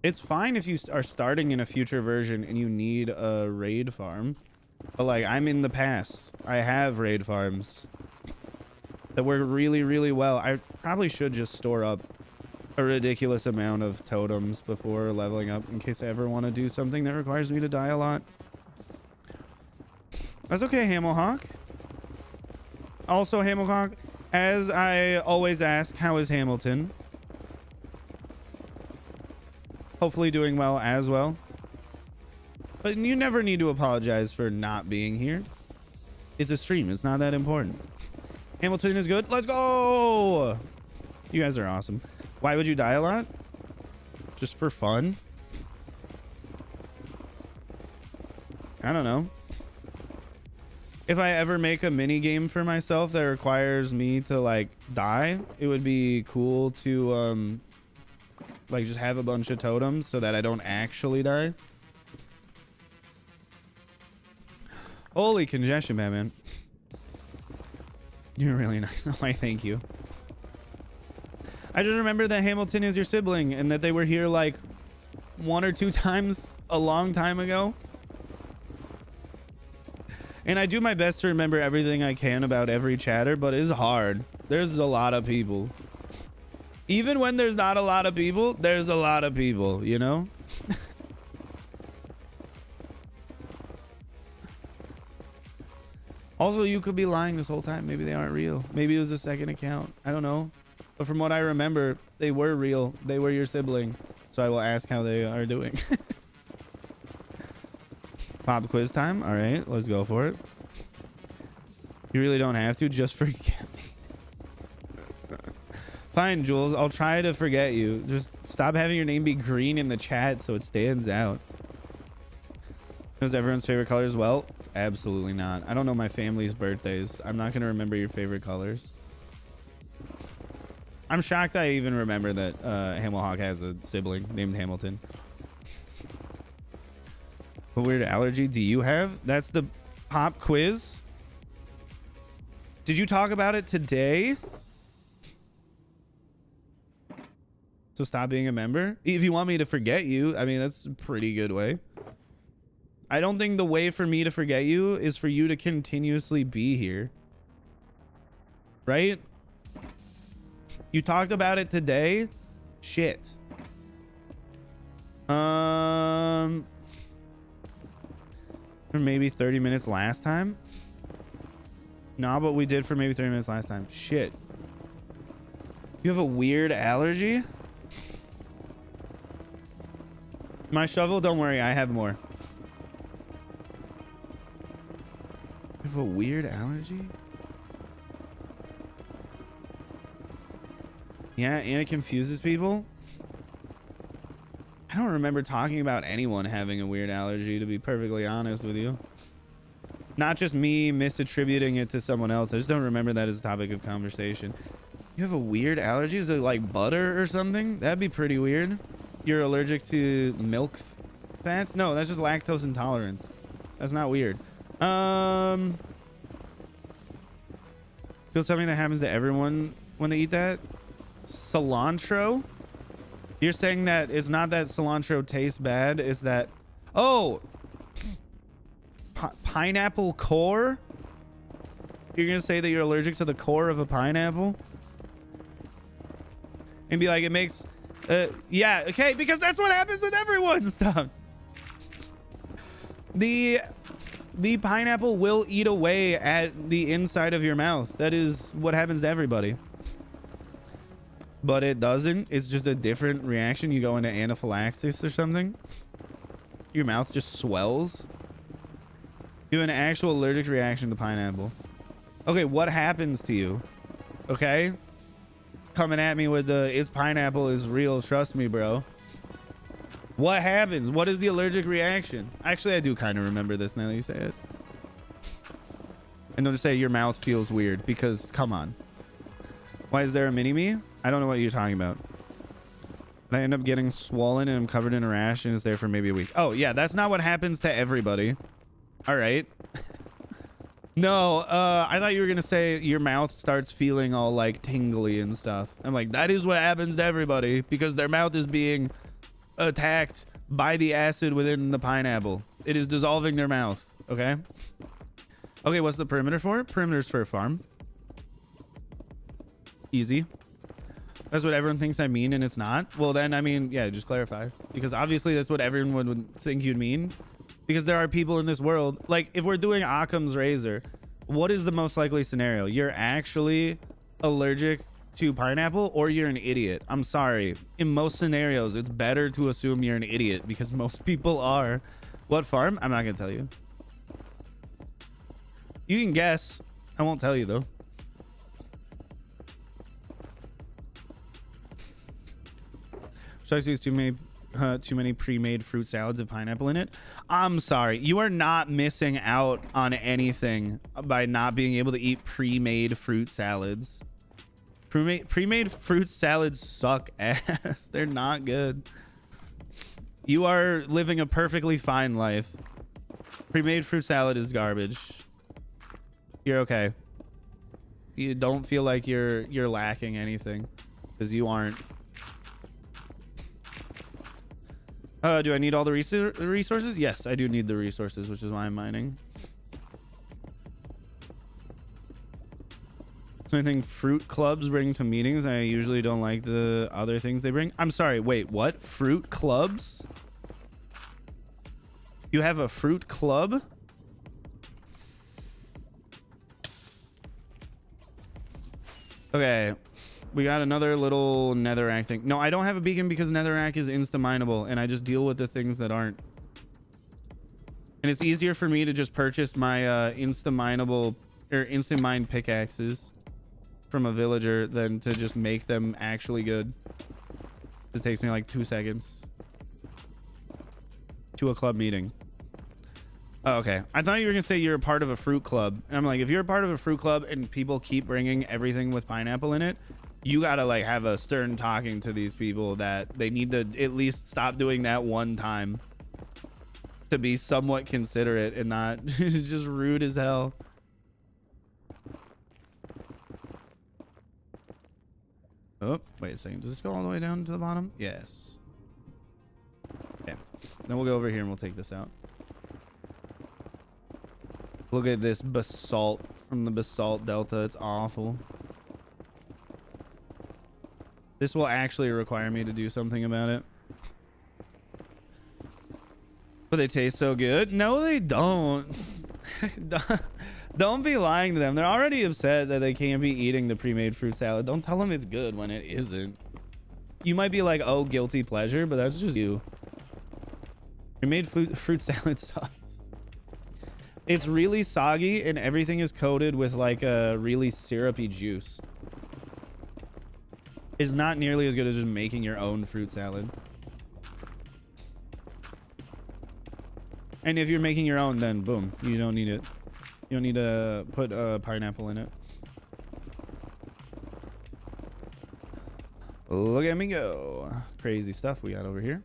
It's fine if you are starting in a future version and you need a raid farm. But like, I'm in the past. I have raid farms that work really, really well. I probably should just store up a ridiculous amount of totems before leveling up in case I ever want to do something that requires me to die a lot. That's okay, Hamelhawk. Also, Hamelhawk, as I always ask, how is Hamilton? Hopefully doing well as well. But you never need to apologize for not being here. It's a stream. It's not that important. Hamilton is good. Let's go! You guys are awesome. Why would you die a lot? Just for fun? I don't know. If I ever make a mini game for myself that requires me to like die, it would be cool to like just have a bunch of totems so that I don't actually die. Holy congestion, Batman. You're really nice. Why, thank you. I just remember that Hamilton is your sibling and that they were here like 1 or 2 times a long time ago. And I do my best to remember everything I can about every chatter, but it's hard. There's a lot of people. Even when there's not a lot of people, there's a lot of people, you know? Also, you could be lying this whole time. Maybe they aren't real. Maybe it was a second account. I don't know. But from what I remember, they were real. They were your sibling. So I will ask how they are doing. Pop quiz time. All right, let's go for it. You really don't have to. Just forget me. Fine, Jules. I'll try to forget you. Just stop having your name be green in the chat so it stands out. Knows everyone's favorite color as well? Absolutely not. I don't know my family's birthdays. I'm not going to remember your favorite colors. I'm shocked I even remember that Hamilhawk has a sibling named Hamilton. What weird allergy do you have? That's the pop quiz. Did you talk about it today? So stop being a member? If you want me to forget you, I mean, that's a pretty good way. I don't think the way for me to forget you is for you to continuously be here. Right? You talked about it today? Shit. Or maybe 30 minutes last time? Nah, but we did for maybe 30 minutes last time. Shit. You have a weird allergy? My shovel, don't worry, I have more. You have a weird allergy? Yeah, and it confuses people. I don't remember talking about anyone having a weird allergy, to be perfectly honest with you. Not just me misattributing it to someone else. I just don't remember that as a topic of conversation. You have a weird allergy? Is it like butter or something? That'd be pretty weird. You're allergic to milk fats? No, that's just lactose intolerance. That's not weird. Feel something that happens to everyone when they eat that? Cilantro? You're saying that it's not that cilantro tastes bad, it's that... Oh! Pineapple core? You're gonna say that you're allergic to the core of a pineapple? And be like, it makes... yeah, okay, because that's what happens with everyone's stuff. The pineapple will eat away at the inside of your mouth. That is what happens to everybody. But it doesn't. It's just a different reaction. You go into anaphylaxis or something. Your mouth just swells. You have an actual allergic reaction to pineapple. Okay, what happens to you? Okay? Coming at me with the, is pineapple is real, trust me, bro. What happens? What is the allergic reaction? Actually, I do kind of remember this now that you say it. And don't just say your mouth feels weird, because come on. Why is there a mini-me? I don't know what you're talking about. But I end up getting swollen and I'm covered in a rash and it's there for maybe a week. Oh, yeah, that's not what happens to everybody. All right. No, I thought you were going to say your mouth starts feeling all like tingly and stuff. I'm like, that is what happens to everybody because their mouth is being attacked by the acid within the pineapple. It is dissolving their mouth. Okay. Okay, what's the perimeter for? Perimeter's for a farm. Easy. That's what everyone thinks I mean and it's not. Well, then, I mean, yeah, just clarify. Because obviously that's what everyone would think you'd mean. Because there are people in this world. Like, if we're doing Occam's razor, what is the most likely scenario? You're actually allergic to pineapple or you're an idiot. I'm sorry. In most scenarios, it's better to assume you're an idiot because most people are. What farm? I'm not going to tell you. You can guess. I won't tell you, though. Too many pre-made fruit salads of pineapple in it. I'm sorry, you are not missing out on anything by not being able to eat pre-made fruit salads. Pre-made fruit salads suck ass. They're not good. You are living a perfectly fine life. Pre-made fruit salad is garbage. You're okay. You don't feel like you're lacking anything because you aren't. Do I need all the resources? Yes, I do need the resources, which is why I'm mining. So I think fruit clubs bring to meetings. I usually don't like the other things they bring. I'm sorry. Wait, what? Fruit clubs? You have a fruit club? Okay. We got another little netherrack thing. No, I don't have a beacon because netherrack is insta-mineable and I just deal with the things that aren't. And it's easier for me to just purchase my insta-mineable or instant mine pickaxes from a villager than to just make them actually good. This takes me like 2 seconds to a club meeting. Oh, okay. I thought you were gonna say you're a part of a fruit club, and I'm like, if you're a part of a fruit club and people keep bringing everything with pineapple in it, you gotta like have a stern talking to these people that they need to at least stop doing that one time to be somewhat considerate and not just rude as hell. Oh, wait a second. Does this go all the way down to the bottom? Yes. Okay. Then we'll go over here and we'll take this out. Look at this basalt from the basalt delta. It's awful. This will actually require me to do something about it. But they taste so good. No, they don't. Don't be lying to them. They're already upset that they can't be eating the pre-made fruit salad. Don't tell them it's good when it isn't. You might be like, oh, guilty pleasure, but that's just you. Pre-made fruit salad sucks. It's really soggy and everything is coated with like a really syrupy juice. It's not nearly as good as just making your own fruit salad. And if you're making your own, then boom, you don't need it. You don't need to put pineapple in it. Look at me go. Crazy stuff we got over here.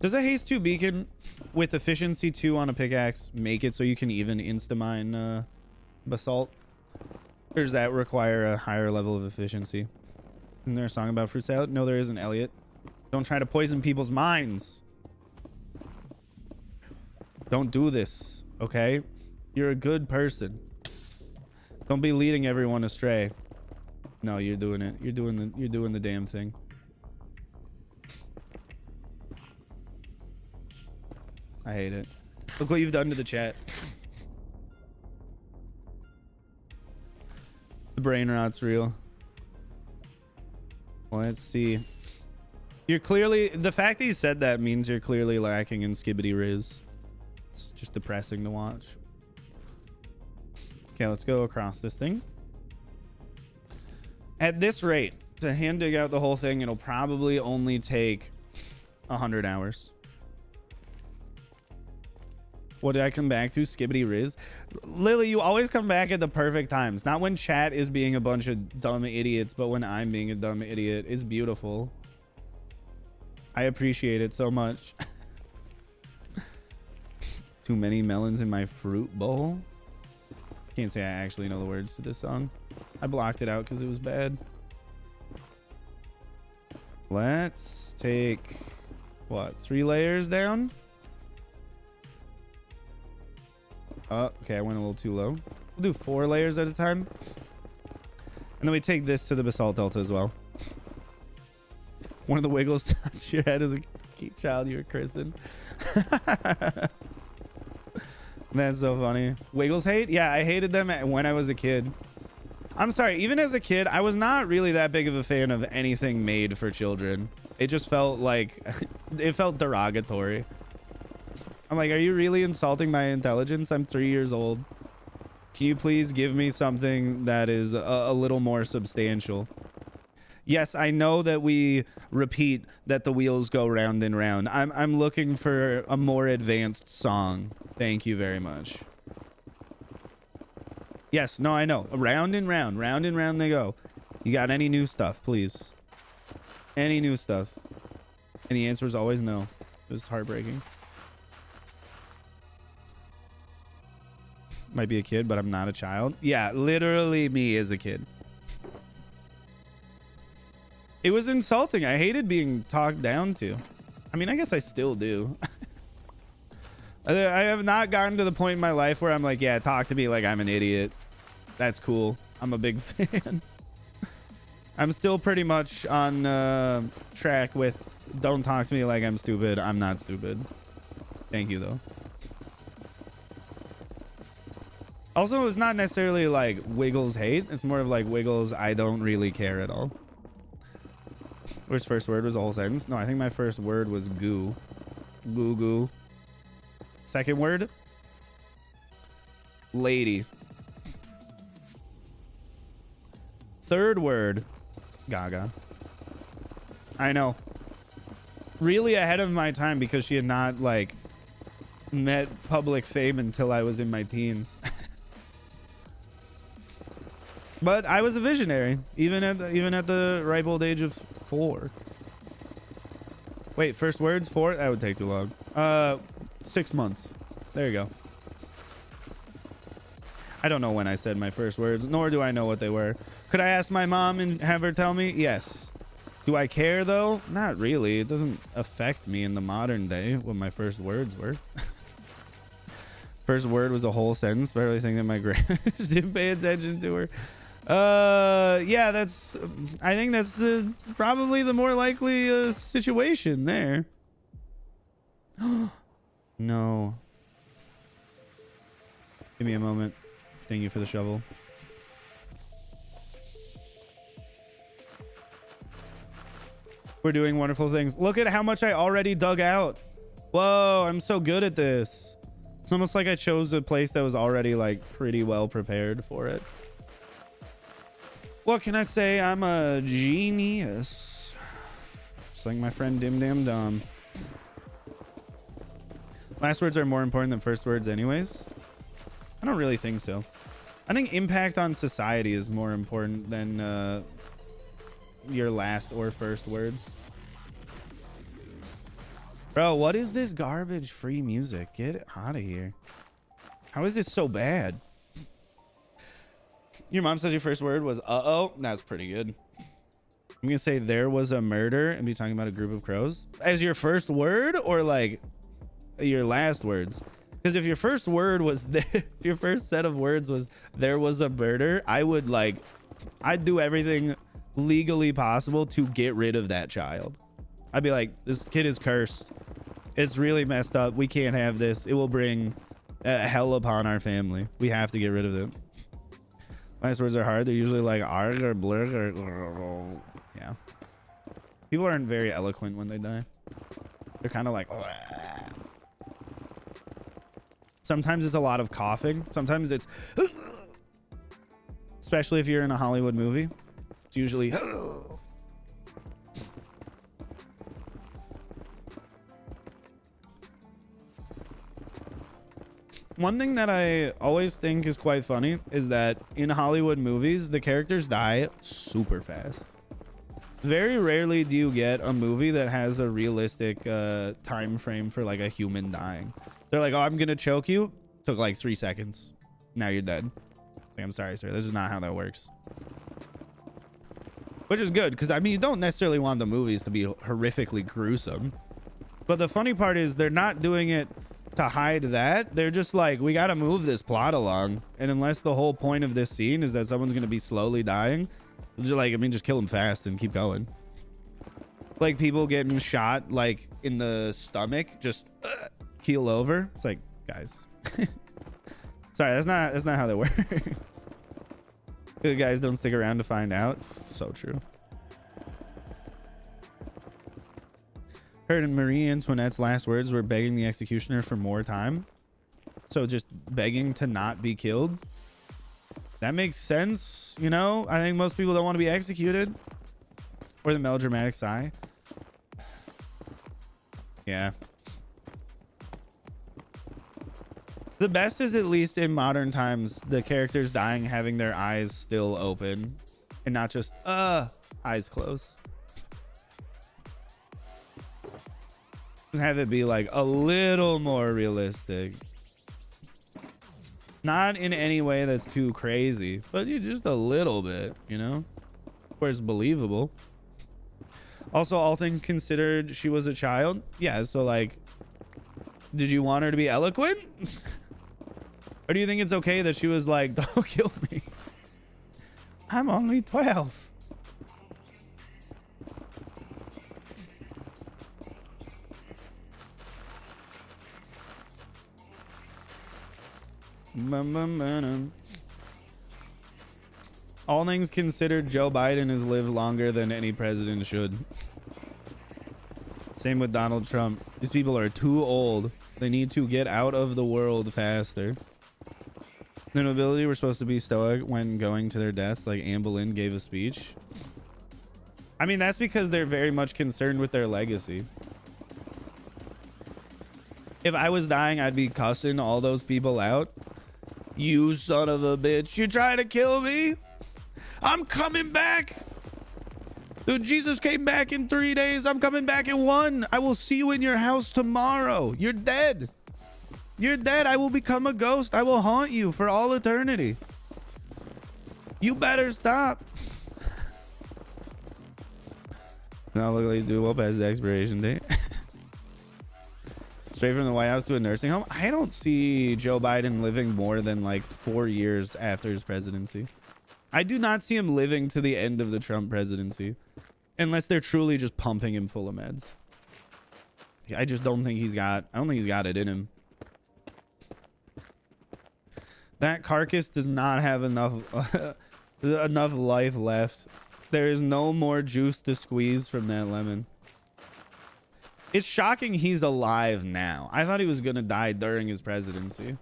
Does a haste 2 beacon with efficiency 2 on a pickaxe make it so you can even insta-mine basalt? Or does that require a higher level of efficiency? Isn't there a song about fruit salad? No, there isn't, Elliot. Don't try to poison people's minds. Don't do this, okay? You're a good person. Don't be leading everyone astray. No, you're doing it. You're doing the damn thing. I hate it. Look what you've done to the chat. The brain rot's real. Let's see. You're clearly, the fact that you said that means you're clearly lacking in skibbity riz. It's just depressing to watch. Okay, let's go across this thing. At this rate, to hand dig out the whole thing, it'll probably only take 100 hours. What did I come back to? Skibbity riz? Lily, you always come back at the perfect times. Not when chat is being a bunch of dumb idiots, but when I'm being a dumb idiot. It's beautiful. I appreciate it so much. Too many melons in my fruit bowl. Can't say I actually know the words to this song. I blocked it out because it was bad. Let's take, what, 3 layers down? Oh, okay, I went a little too low. We'll do 4 layers at a time. And then we take this to the basalt delta as well. One of the wiggles touched your head as a child you were christened. That's so funny. Wiggles hate? Yeah, I hated them when I was a kid. I'm sorry, even as a kid, I was not really that big of a fan of anything made for children. It just felt like, it felt derogatory. I'm like, are you really insulting my intelligence? I'm 3 years old. Can you please give me something that is a little more substantial? Yes, I know that we repeat that the wheels go round and round. I'm looking for a more advanced song. Thank you very much. Yes, no, I know. Round and round they go. You got any new stuff, please? Any new stuff? And the answer is always no. It was heartbreaking. Might be a kid, but I'm not a child. Yeah, literally me as a kid. It was insulting. I hated being talked down to. I mean, I guess I still do. I have not gotten to the point in my life where I'm like, yeah, talk to me like I'm an idiot. That's cool. I'm a big fan. I'm still pretty much on track with don't talk to me like I'm stupid. I'm not stupid. Thank you, though. Also, it's not necessarily like Wiggles hate. It's more of like Wiggles, I don't really care at all. Which first word was a whole sentence? No, I think my first word was goo. Goo goo. Second word? Lady. Third word? Gaga. I know. Really ahead of my time because she had not, like, met public fame until I was in my teens. But I was a visionary, even at the ripe old age of 4. Wait, first words 4? That would take too long. 6 months. There you go. I don't know when I said my first words, nor do I know what they were. Could I ask my mom and have her tell me? Yes. Do I care though? Not really. It doesn't affect me in the modern day what my first words were. First word was a whole sentence, but I really think that my grandma didn't pay attention to her. Yeah, that's, I think that's probably the more likely situation there. No. Give me a moment. Thank you for the shovel. We're doing wonderful things. Look at how much I already dug out. Whoa, I'm so good at this. It's almost like I chose a place that was already like pretty well prepared for it. What can I say? I'm a genius. Just like my friend Dim Dam Dum. Last words are more important than first words anyways. I don't really think so. I think impact on society is more important than your last or first words. Bro, what is this garbage free music? Get it out of here. How is this so bad? Your mom says your first word was uh-oh. That's pretty good. I'm gonna say there was a murder and be talking about a group of crows as your first word, or like your last words. Because if your first word was there, if your first set of words was there was a murder, I would like, I'd do everything legally possible to get rid of that child. I'd be like, this kid is cursed. It's really messed up. We can't have this. It will bring hell upon our family. We have to get rid of it. Last words are hard. They're usually like arg or blurg or yeah. People aren't very eloquent when they die. They're kind of like sometimes it's a lot of coughing. Sometimes it's especially if you're in a Hollywood movie. It's usually one thing that I always think is quite funny is that in Hollywood movies, the characters die super fast. Very rarely do you get a movie that has a realistic time frame for like a human dying. They're like, oh, I'm gonna choke you. Took like 3 seconds. Now you're dead. Like, I'm sorry, sir. This is not how that works. Which is good, because I mean, you don't necessarily want the movies to be horrifically gruesome. But the funny part is they're not doing it to hide that. They're just like, we got to move this plot along. And unless the whole point of this scene is that someone's going to be slowly dying, just like, I mean, just kill them fast and keep going. Like people getting shot like in the stomach, just keel over. It's like, guys. Sorry, that's not how that works. Good guys don't stick around to find out. So true. Heard in Marie Antoinette's last words were begging the executioner for more time. So just begging to not be killed. That makes sense, you know? I think most people don't want to be executed. Or the melodramatic sigh. Yeah. The best is, at least in modern times, the characters dying having their eyes still open and not just eyes closed. Just have it be like a little more realistic. Not in any way that's too crazy, but just a little bit, you know, where it's believable. Also, all things considered, she was a child. Yeah, so like, did you want her to be eloquent? Or do you think it's okay that she was like, don't kill me? I'm only 12. All things considered, Joe Biden has lived longer than any president should. Same with Donald Trump. These people are too old. They need to get out of the world faster. The nobility were supposed to be stoic when going to their deaths, like Anne Boleyn gave a speech. I mean, that's because they're very much concerned with their legacy. If I was dying, I'd be cussing all those people out. You son of a bitch. You trying to kill me? I'm coming back. Dude, Jesus came back in 3 days. I'm coming back in 1. I will see you in your house tomorrow. You're dead. You're dead. I will become a ghost. I will haunt you for all eternity. You better stop. Now look like he's doing well past the expiration date. Straight from the White House to a nursing home. I don't see Joe Biden living more than like 4 years after his presidency. I do not see him living to the end of the Trump presidency. Unless they're truly just pumping him full of meds. I just don't think he's got... I don't think he's got it in him. That carcass does not have enough enough life left. There is no more juice to squeeze from that lemon. It's shocking he's alive now. I thought he was gonna die during his presidency.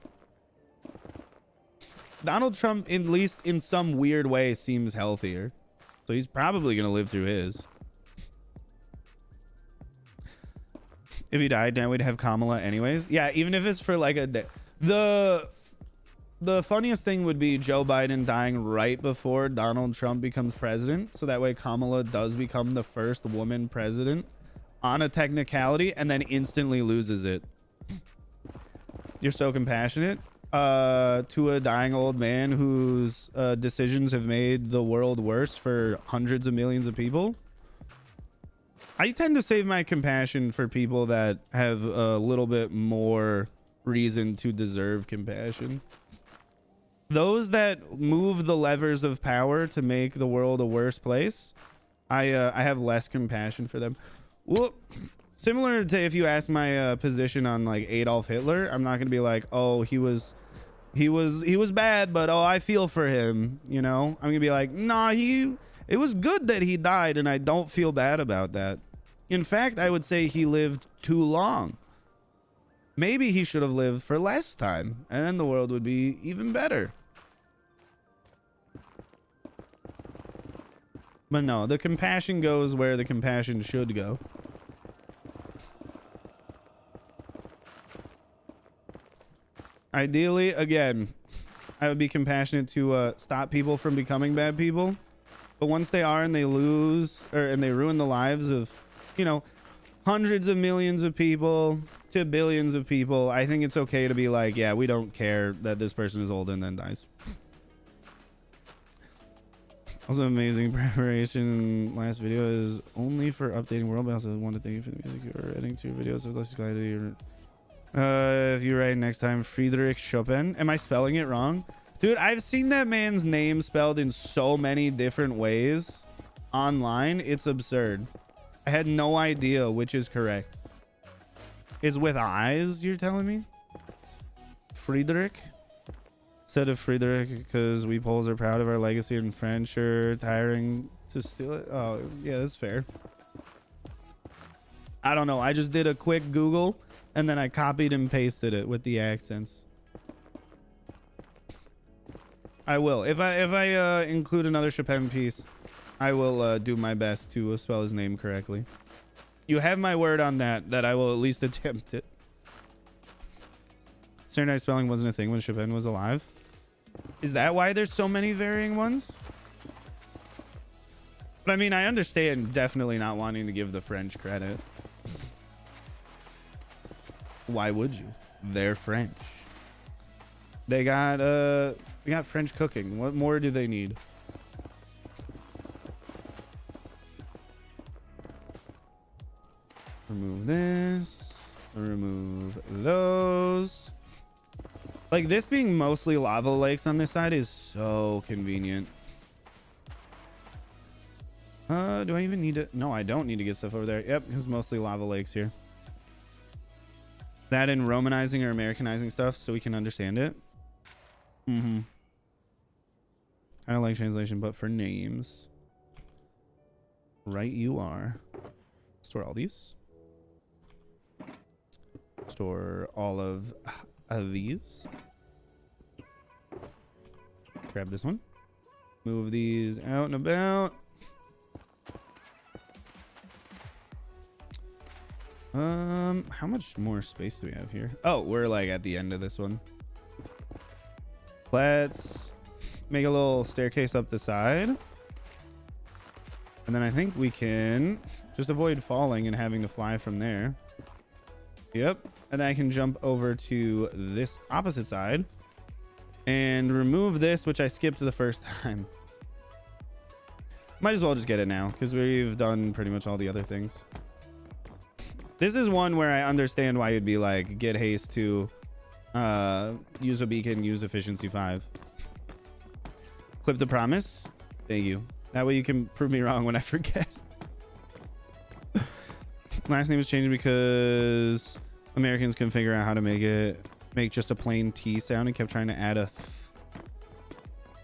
Donald Trump, at least in some weird way, seems healthier. So he's probably gonna live through his. If he died now, we'd have Kamala anyways. Yeah, even if it's for like a day. The funniest thing would be Joe Biden dying right before Donald Trump becomes president. So that way Kamala does become the first woman president on a technicality and then instantly loses it. You're so compassionate to a dying old man whose decisions have made the world worse for hundreds of millions of people. I tend to save my compassion for people that have a little bit more reason to deserve compassion. Those that move the levers of power to make the world a worse place, I have less compassion for them. Well, similar to if you ask my position on like Adolf Hitler, I'm not gonna be like, oh, he was bad, but oh, I feel for him. You know, I'm gonna be like, nah, it was good that he died, and I don't feel bad about that. In fact, I would say he lived too long. Maybe he should have lived for less time, and then the world would be even better. But no, the compassion goes where the compassion should go. Ideally, again, I would be compassionate to stop people from becoming bad people. But once they are and they lose and they ruin the lives of, you know, hundreds of millions of people to billions of people, I think it's okay to be like, yeah, we don't care that this person is old and then dies. Also, amazing preparation. Last video is only for updating world, but I also want to thank you for the music you are adding to your videos. So let's glad you're if you write next time, Friedrich Chopin. Am I spelling it wrong? Dude, I've seen that man's name spelled in so many different ways online. It's absurd. I had no idea which is correct. It's with eyes, you're telling me? Friedrich? Instead of Friedrich, because we Poles are proud of our legacy, and French are tiring to steal it. Oh, yeah, that's fair. I don't know. I just did a quick Google, and then I copied and pasted it with the accents. I will. If I include another Chopin piece, I will do my best to spell his name correctly. You have my word on that I will at least attempt it. Standardized spelling wasn't a thing when Chopin was alive. Is that why there's so many varying ones? But I mean, I understand definitely not wanting to give the French credit. Why would you? They're French. They got French cooking. What more do they need? Remove this. Remove those. Like, this being mostly lava lakes on this side is so convenient. Do I even need to? No, I don't need to get stuff over there. Yep, it's mostly lava lakes here. That and Romanizing or Americanizing stuff so we can understand it. Mm-hmm. Kind of like translation, but for names. Right you are. Store all these. Store all of these. Grab this one. Move these out and about. How much more space do we have here? Oh, we're like at the end of this one. Let's make a little staircase up the side. And then I think we can just avoid falling and having to fly from there. Yep. And then I can jump over to this opposite side and remove this, which I skipped the first time. Might as well just get it now because we've done pretty much all the other things. This is one where I understand why you'd be like, get haste to use a beacon, use efficiency 5. Clip the promise. Thank you. That way you can prove me wrong when I forget. Last name is changing because Americans couldn't figure out how to make just a plain T sound and kept trying to add a th.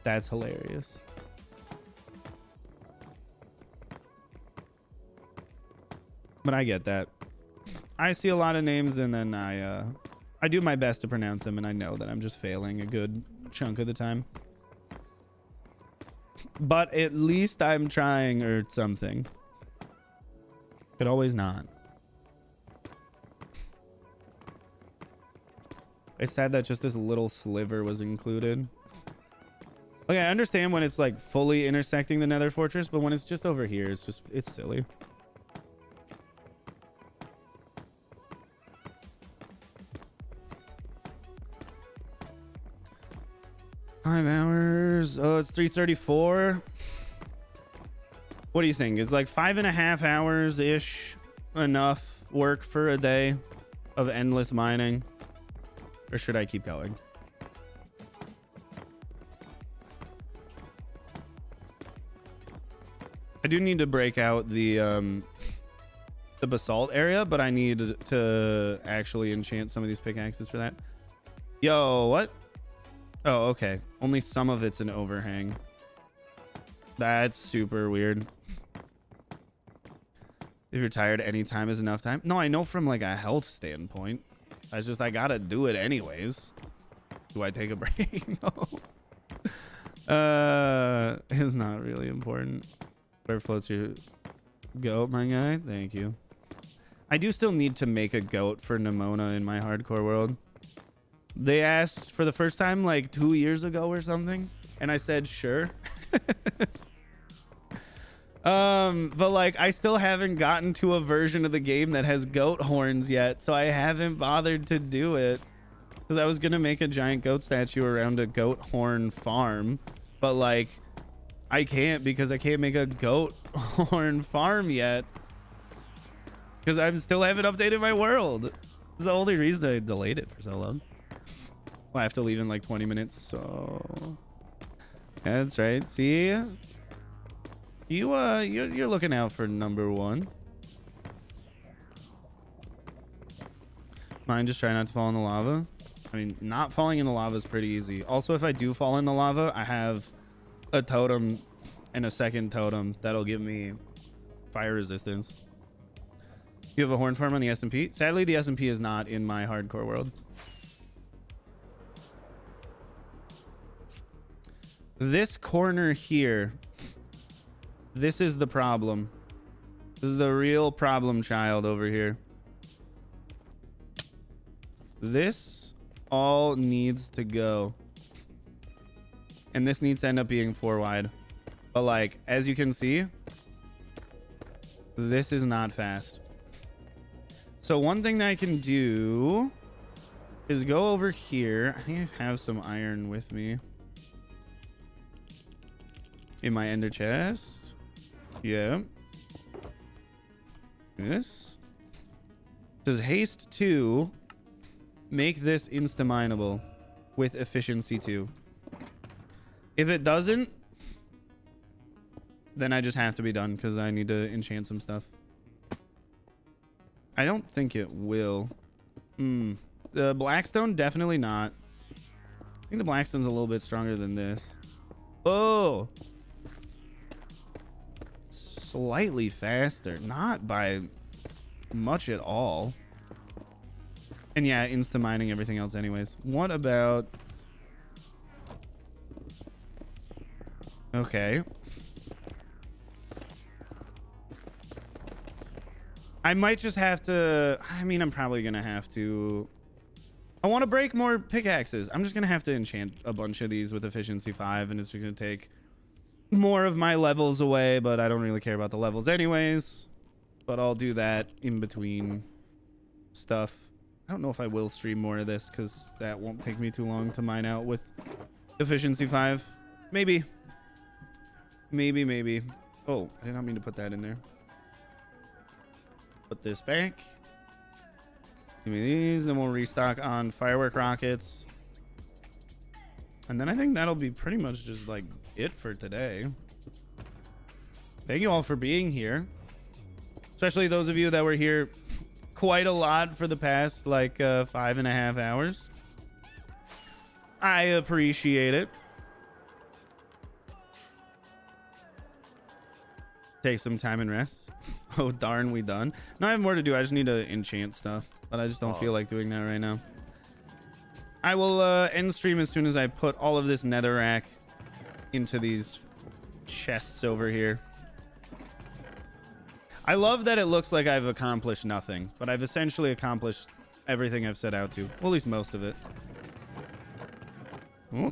That's hilarious. But I get that. I see a lot of names and then I do my best to pronounce them and I know that I'm just failing a good chunk of the time. But at least I'm trying or something. Could always not. It's sad that just this little sliver was included. Okay, I understand when it's like fully intersecting the Nether Fortress, but when it's just over here, it's silly. 5 hours. Oh, it's 3:34. What do you think? Is like 5.5 hours ish enough work for a day of endless mining? Or should I keep going? I do need to break out the basalt area, but I need to actually enchant some of these pickaxes for that. Yo, what? Oh, okay. Only some of it's an overhang. That's super weird. If you're tired, any time is enough time. No, I know from like a health standpoint. It's just I gotta do it anyways. Do I take a break? No. It's not really important. Whatever floats your goat, my guy. Thank you. I do still need to make a goat for Nimona in my hardcore world. They asked for the first time like 2 years ago or something, and I said sure. But like I still haven't gotten to a version of the game that has goat horns yet, so I haven't bothered to do it because I was gonna make a giant goat statue around a goat horn farm, but like I can't because I can't make a goat horn farm yet because I still haven't updated my world. This is the only reason I delayed it for so long. I have to leave in like 20 minutes, so yeah, that's right. See, you're looking out for number one. Mine, just try not to fall in the lava. I mean, not falling in the lava is pretty easy. Also, if I do fall in the lava, I have a totem and a second totem that'll give me fire resistance. You have a horn farm on the SMP? Sadly, the SMP is not in my hardcore world. This corner here, this is the problem. This is the real problem child over here. This all needs to go. And this needs to end up being 4 wide. But like, as you can see, this is not fast. So one thing that I can do is go over here. I think I have some iron with me. In my ender chest. Yeah. This says haste 2. Make this insta-mineable with efficiency 2. If it doesn't, then I just have to be done because I need to enchant some stuff. I don't think it will. The Blackstone, definitely not. I think the Blackstone's a little bit stronger than this. Oh! Slightly faster. Not by much at all. And yeah, insta-mining everything else anyways. What about... Okay. I might just have to... I mean, I'm probably going to have to... I want to break more pickaxes. I'm just going to have to enchant a bunch of these with efficiency 5, and it's just going to take more of my levels away, but I don't really care about the levels anyways. But I'll do that in between stuff. I don't know if I will stream more of this because that won't take me too long to mine out with efficiency 5. Maybe. Maybe. Oh, I did not mean to put that in there. Put this back. Give me these, then we'll restock on firework rockets. And then I think that'll be pretty much just like it for today. Thank you all for being here. Especially those of you that were here quite a lot for the past like 5.5 hours. I appreciate it. Take some time and rest. Oh darn, we done. No, I have more to do. I just need to enchant stuff, but I just don't feel like doing that right now. I will end stream as soon as I put all of this netherrack into these chests over here. I love that it looks like I've accomplished nothing, but I've essentially accomplished everything I've set out to. Well, at least most of it. Ooh,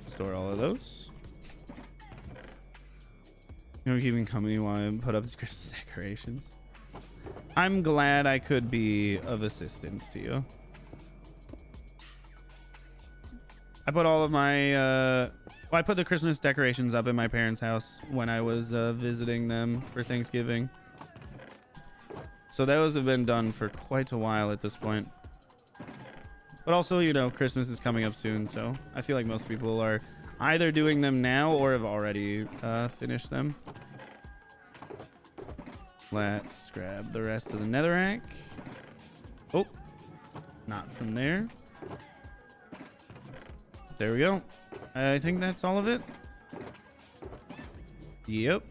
store all of those. You know, keeping company while I put up these Christmas decorations. I'm glad I could be of assistance to you. I put all of my well, I put the Christmas decorations up in my parents' house when I was visiting them for Thanksgiving. So those have been done for quite a while at this point. But also, you know, Christmas is coming up soon, so I feel like most people are either doing them now or have already finished them. Let's grab the rest of the netherrack. Oh, not from there. There we go. I think that's all of it. Yep.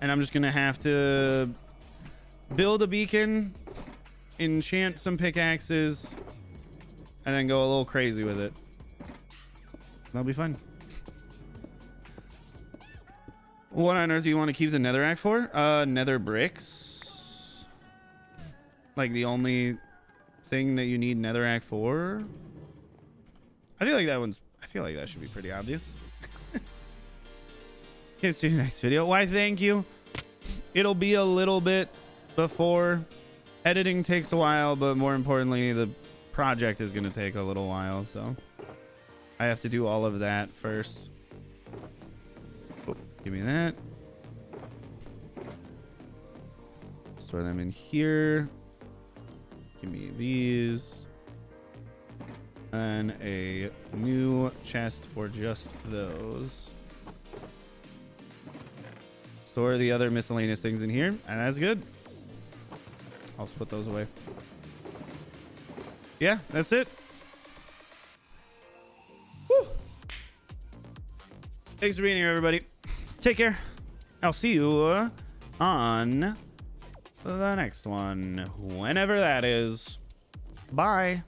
And I'm just gonna have to build a beacon, enchant some pickaxes, and then go a little crazy with it. That'll be fun. What on earth do you want to keep the netherrack for? Nether bricks. Like the only thing that you need netherrack for? I feel like that should be pretty obvious. Okay, see you next video. Why, thank you. It'll be a little bit before. Editing takes a while, but more importantly, the project is going to take a little while, so I have to do all of that first. Oh, give me that. Store them in here. Give me these. And a new chest for just those. Store the other miscellaneous things in here, and that's good. I'll just put those away. Yeah, that's it. Woo. Thanks for being here, everybody. Take care. I'll see you on the next one, whenever that is. Bye.